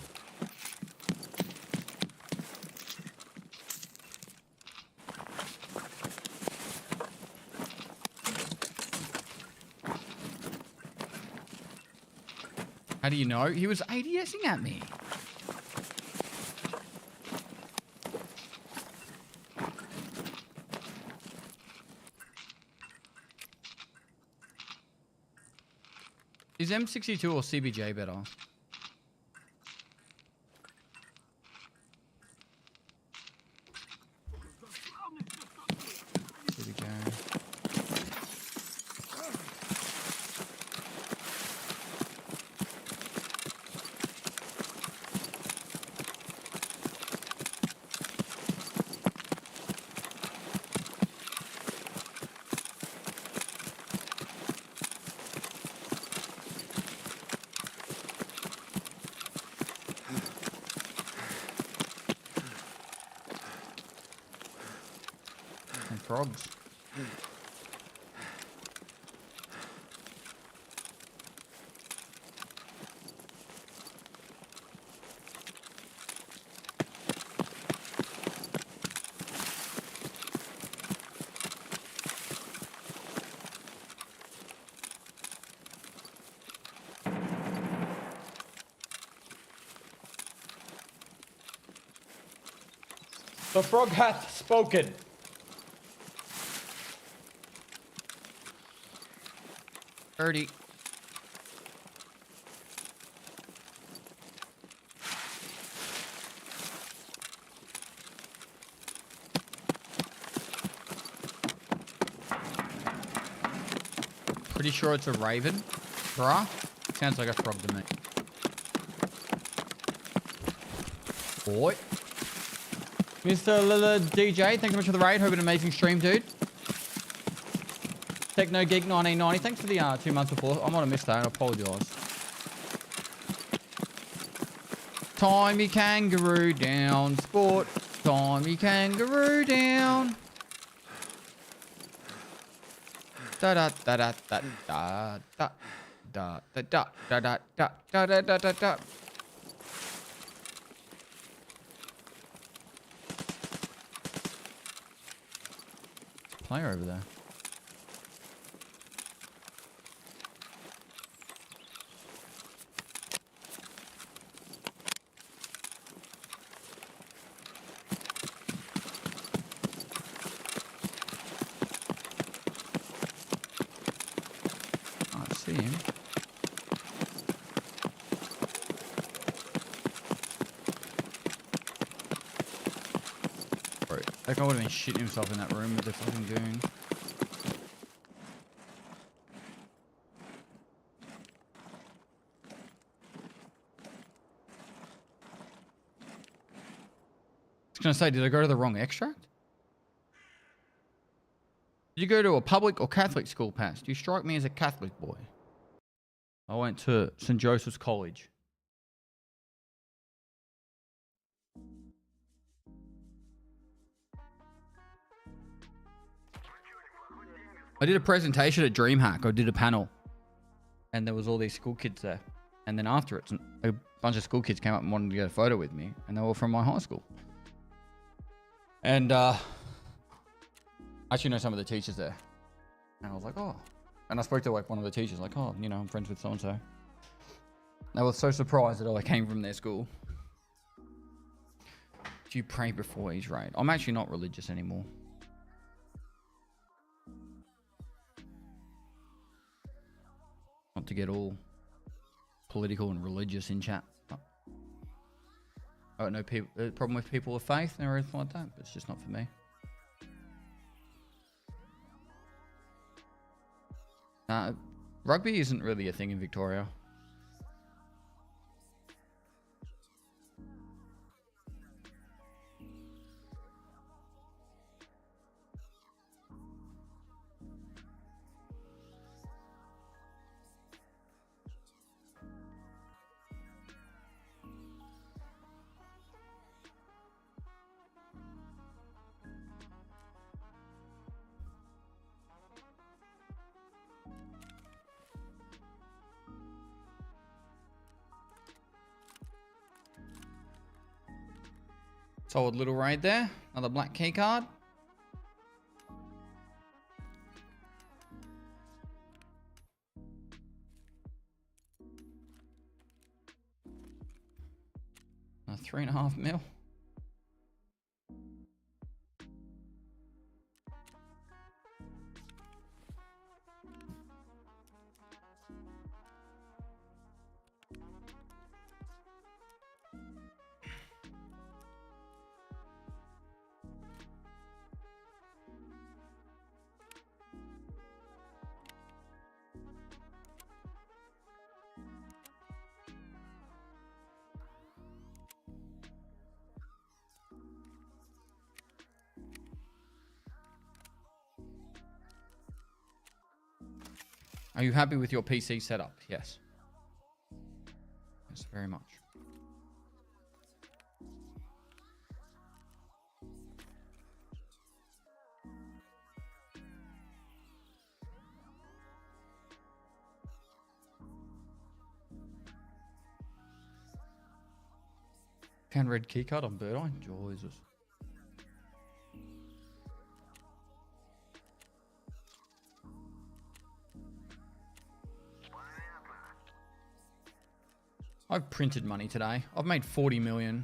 [SPEAKER 3] How do you know? He was ADSing at me. Is M62 or CBJ better? CBJ. Frogs. The frog hath spoken. Birdie. Pretty sure it's a raven. Bruh. Sounds like a frog to me. Boy. Mr. Lilla DJ, thanks so much for the raid. Hope an amazing stream, dude. Techno Geek 1990. Thanks for the 2 months before. I might have missed that. I apologise. Timey kangaroo down. Sport. Timey kangaroo down. Da da da da da da da. da da da da da da da da da da da. Player over there. I see him. Bro, that guy would have been shitting himself in that room with the fucking goon. I was gonna say, did I go to the wrong extract? Did you go to a public or Catholic school, Past? You strike me as a Catholic boy. I went to St. Joseph's College. I did a presentation at DreamHack. I did a panel. And there was all these school kids there. And then after it, a bunch of school kids came up and wanted to get a photo with me. And they were from my high school. And I actually know some of the teachers there. And I was like, oh. And I spoke to like one of the teachers, like, oh, you know, I'm friends with so-and-so. They were so surprised that I came from their school. Do you pray before each raid? I'm actually not religious anymore. Not to get all political and religious in chat. I don't know people, problem with people of faith and everything like that, but it's just not for me. Rugby isn't really a thing in Victoria. Solid little raid there. Another black key card. A 3.5 mil. Are you happy with your PC setup? Yes. Yes, very much. Found red keycard on Bird Eye. Jesus. I've printed money today. I've made 40 million.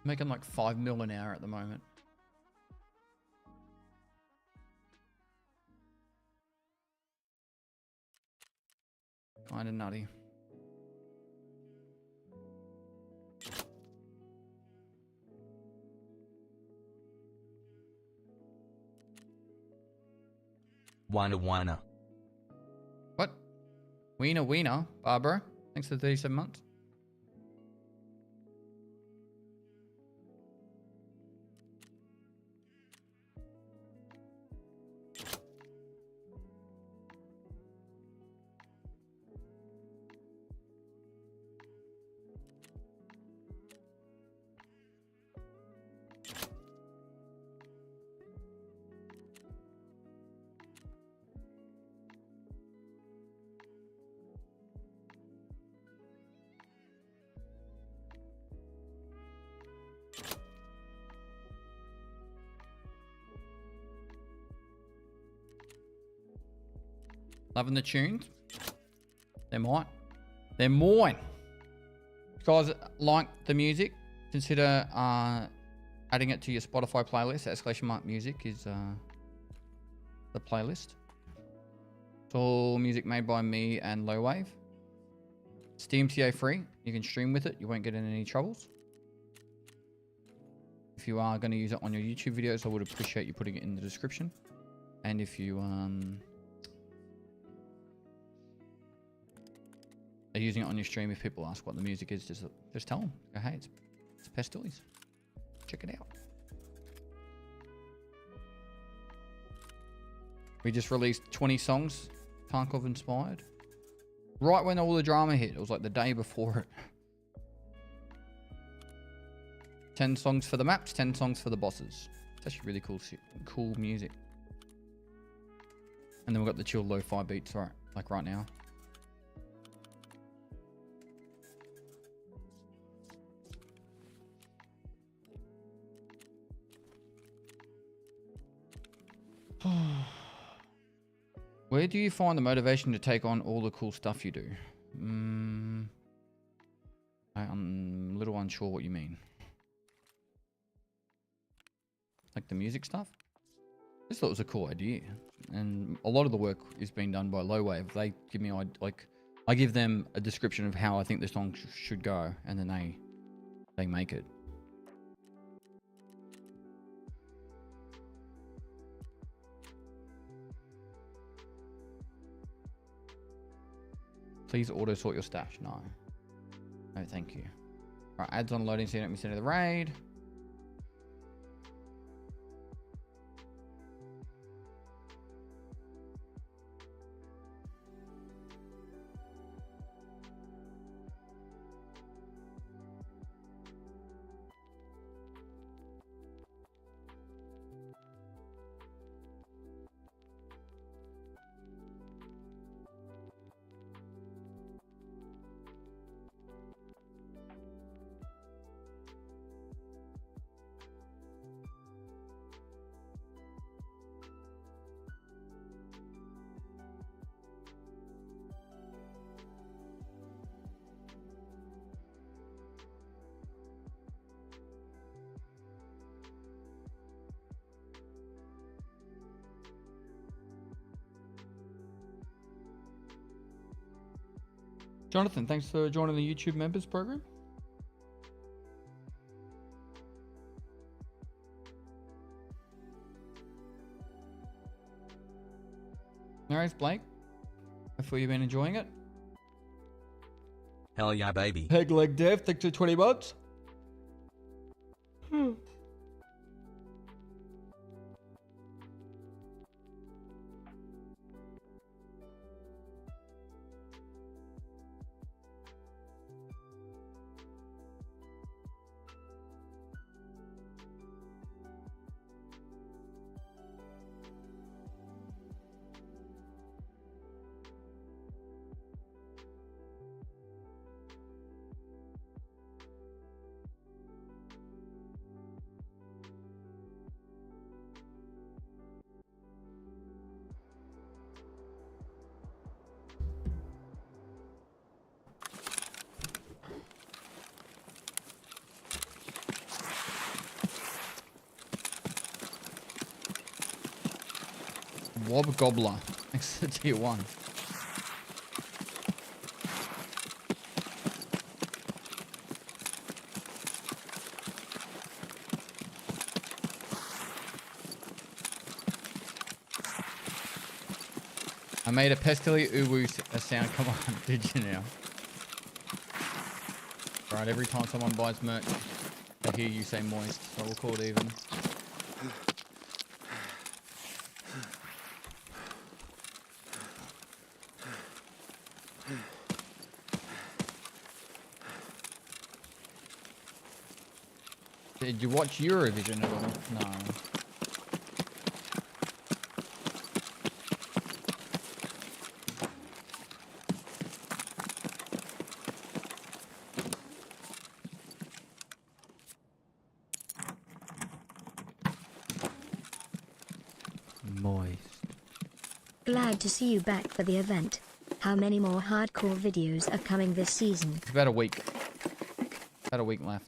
[SPEAKER 3] Making like 5 mil an hour at the moment. Kind of nutty.
[SPEAKER 11] Wiener.
[SPEAKER 3] What? Wiener, Barbara. Thanks for 37 months. Loving the tunes? They're mine. They're mine. If you guys like the music, consider adding it to your Spotify playlist. ! music is the playlist. It's all music made by me and Low Wave. It's DMCA free. You can stream with it. You won't get in any troubles. If you are going to use it on your YouTube videos, I would appreciate you putting it in the description. And if you are using it on your stream, if people ask what the music is, just tell them. Go, hey, it's Pestily. Check it out. We just released 20 songs, Tarkov inspired. Right when all the drama hit. It was like the day before it. 10 songs for the maps, 10 songs for the bosses. It's actually really cool music. And then we've got the chill lo-fi beats right now. Where do you find the motivation to take on all the cool stuff you do? I'm a little unsure what you mean. Like the music stuff? I just thought it was a cool idea. And a lot of the work is being done by Low Wave. They give me, I give them a description of how I think the song should go, and then they make it. Please auto sort your stash. No. No, thank you. Alright, ads on loading so you don't miss any of the raid. Jonathan, thanks for joining the YouTube members program. No worries, Blake. Hopefully you've been enjoying it.
[SPEAKER 11] Hell yeah, baby.
[SPEAKER 3] Peg leg dev, thanks for 20 bucks. Wob Gobbler, thanks to tier 1. I made a Pestily uwu sound. Come on, did you now? Alright, every time someone buys merch, they hear you say moist, so we'll call it even. Did you watch Eurovision at all? No.
[SPEAKER 4] Glad to see you back for the event. How many more hardcore videos are coming this season?
[SPEAKER 3] It's about a week. About a week left.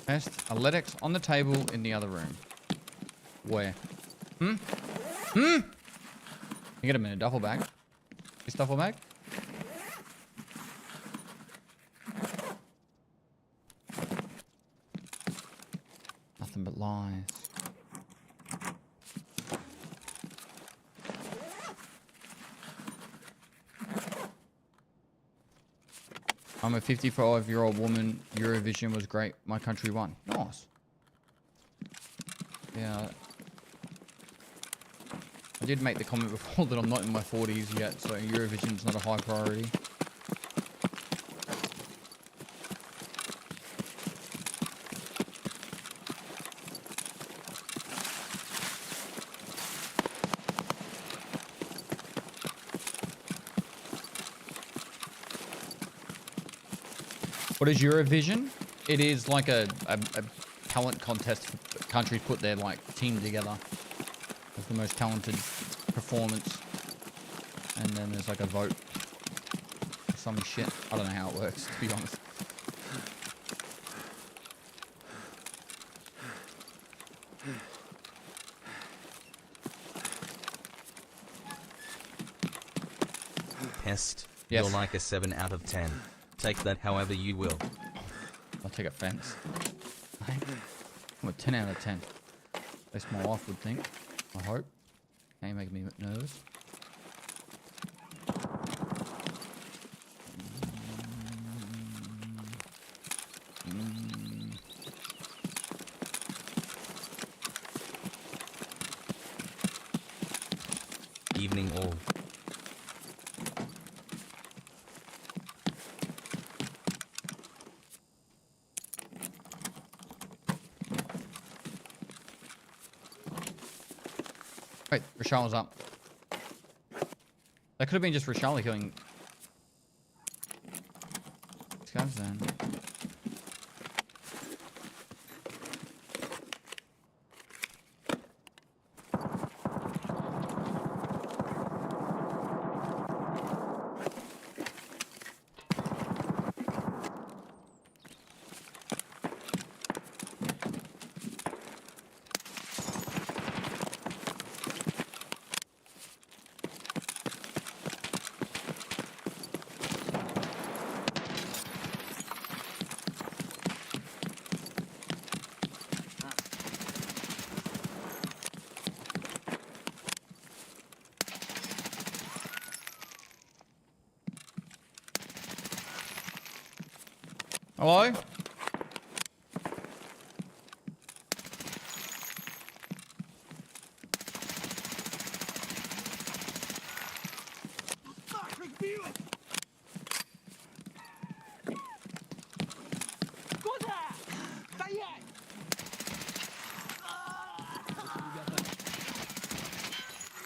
[SPEAKER 3] Test athletics on the table in the other room. Where? You get him in a duffel bag. This duffel bag? Nothing but lies. I'm a 55-year-old woman. Eurovision was great. My country won. Nice. Yeah. I did make the comment before that I'm not in my 40s yet, so Eurovision's not a high priority. What is Eurovision? It is like a talent contest. Countries put their like team together with the most talented performance, and then there's like a vote or some shit. I don't know how it works, to be honest.
[SPEAKER 11] Pest.
[SPEAKER 3] Yes.
[SPEAKER 11] You're like a 7 out of 10. Take that however you will.
[SPEAKER 3] I'll take offense. I'm a 10 out of 10. At least my wife would think. I hope. Okay, making me nervous.
[SPEAKER 11] Evening all.
[SPEAKER 3] Wait, Rochelle's up. That could have been just Rochelle killing scavs then. Hello?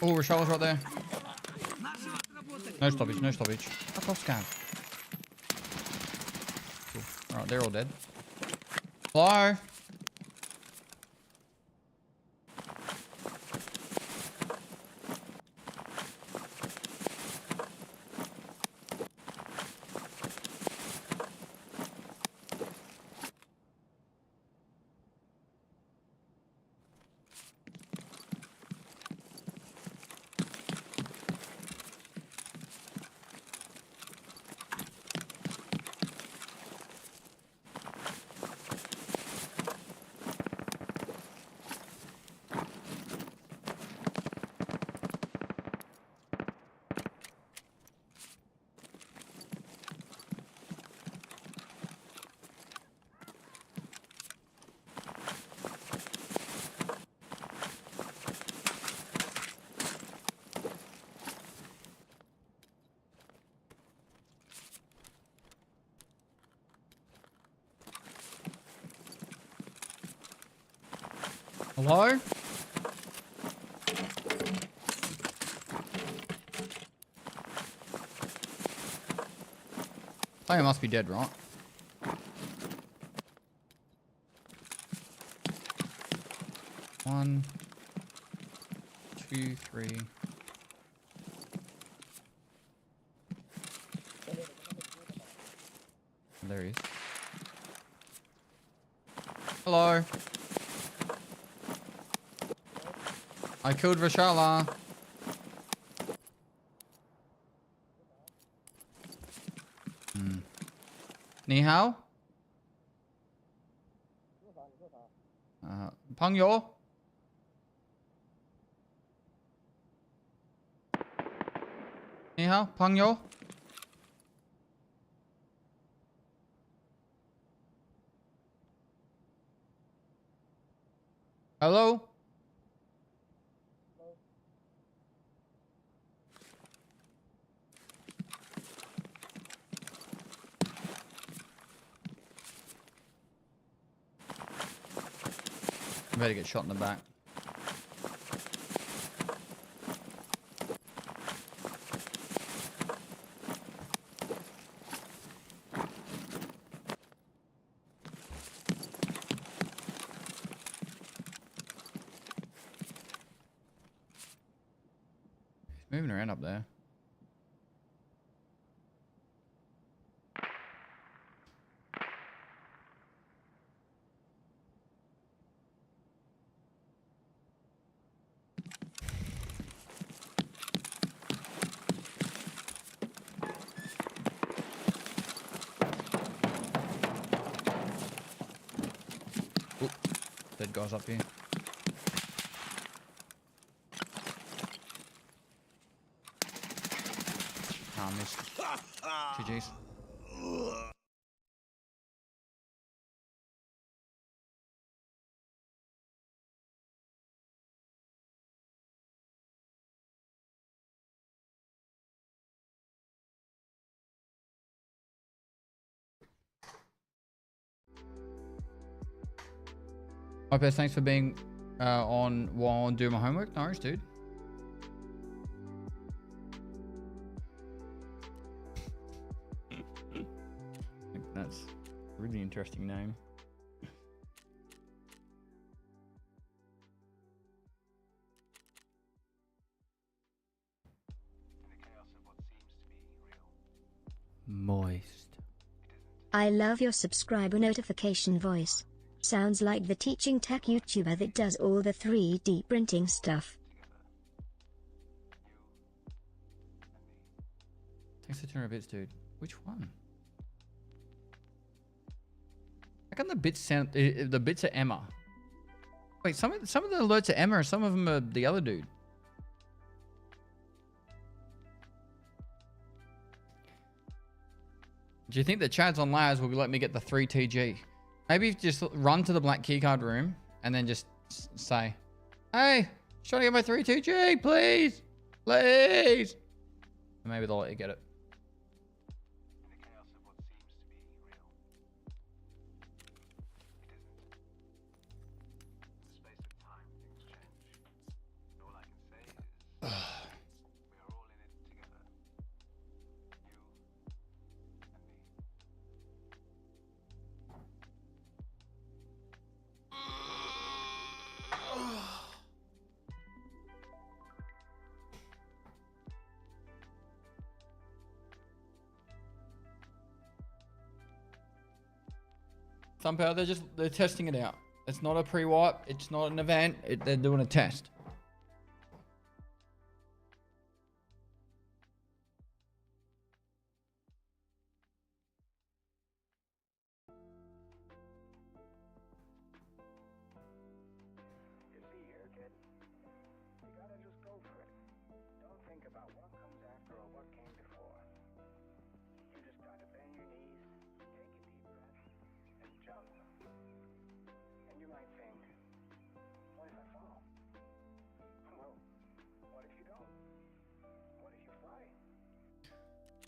[SPEAKER 3] Oh, Rochelle's right there. No stoppage, no stoppage. Fuck off, scan. Cool. Alright, they're all dead. Hello? Hello? Oh, it must be dead, right? One, two, three. There he is. Hello. I killed Vishala. Ni hao? Pang yo? Ni hao? Pang yo? Hello? I better get shot in the back. He's moving around up there. Oop, dead guys up here. Ah, missed. GG's. Hi, Pest, thanks for being on while I'm doing my homework. No worries, dude. I think that's a really interesting name.
[SPEAKER 12] Moist.
[SPEAKER 4] I love your subscriber notification voice. Sounds like the teaching tech YouTuber that does all the 3D printing stuff.
[SPEAKER 3] Thanks for 200 bits, dude. Which one? How come the bits sound... the bits are Emma? Wait, some of the alerts are Emma and some of them are the other dude. Do you think that Chad's on Laz will let me get the 3 TG? Maybe just run to the black keycard room and then just say, hey, just trying to get my 3 TG, please. Please. And maybe they'll let you get it. Somehow they're testing it out. It's not a pre-wipe. It's not an event. They're doing a test.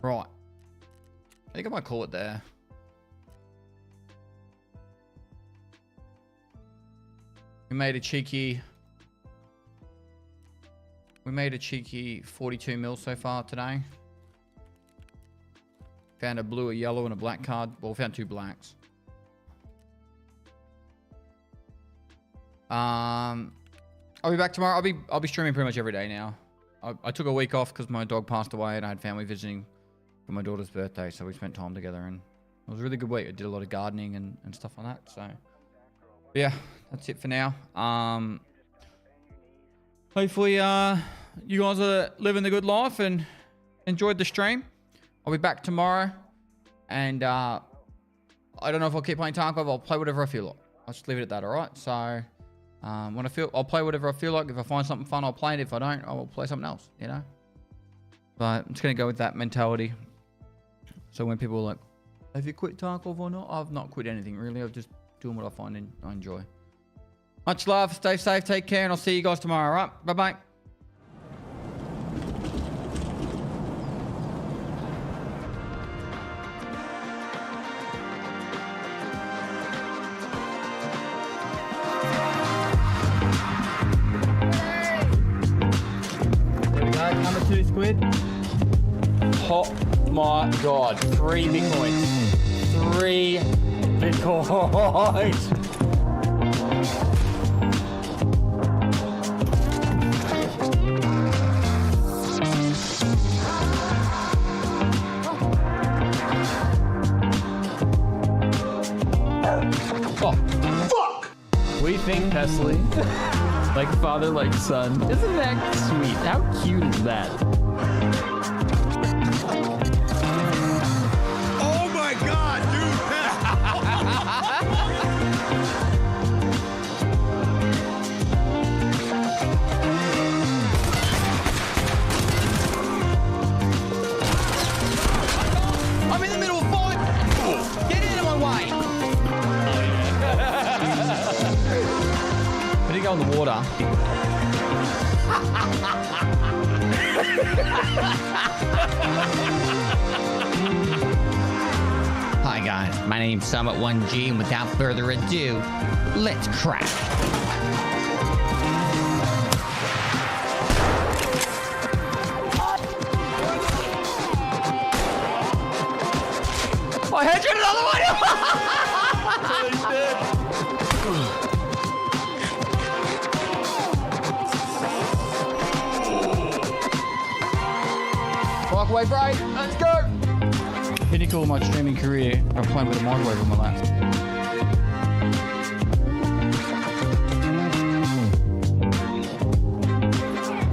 [SPEAKER 3] Right. I think I might call it there. We made a cheeky 42 mil so far today. Found a blue, a yellow, and a black card. Well, found 2 blacks. I'll be back tomorrow. I'll be streaming pretty much every day now. I took a week off because my dog passed away and I had family visiting for my daughter's birthday, so we spent time together and it was a really good week. I did a lot of gardening and stuff like that. So yeah, that's it for now. Hopefully you guys are living the good life and enjoyed the stream. I'll be back tomorrow, and I don't know if I'll keep playing Tarkov. I'll play whatever I feel like. I'll just leave it at that. All right. So when I'll play whatever I feel like. If I find something fun, I'll play it. If I don't, I'll play something else. You know. But I'm just gonna go with that mentality. So when people are like, "Have you quit Tarkov or not?" I've not quit anything really. I'm just doing what I find and I enjoy. Much love. Stay safe. Take care, and I'll see you guys tomorrow. All right. Bye bye.
[SPEAKER 6] Number 2 squid. Oh my god. 3 Bitcoins. 3 Bitcoins.
[SPEAKER 3] Oh, fuck!
[SPEAKER 6] We think Pestily. Like father, like son. Isn't that sweet? How cute is that?
[SPEAKER 13] Oh my god, dude!
[SPEAKER 3] I'm in the middle of falling. Get out of my way. Did he go in the water? Hi guys, my name's Summit1G, and without further ado, let's crack. I hit you another one! He's dead. Walk away, bright. Let's go. Pinnacle of my streaming career. I'm playing with a microwave on my lap.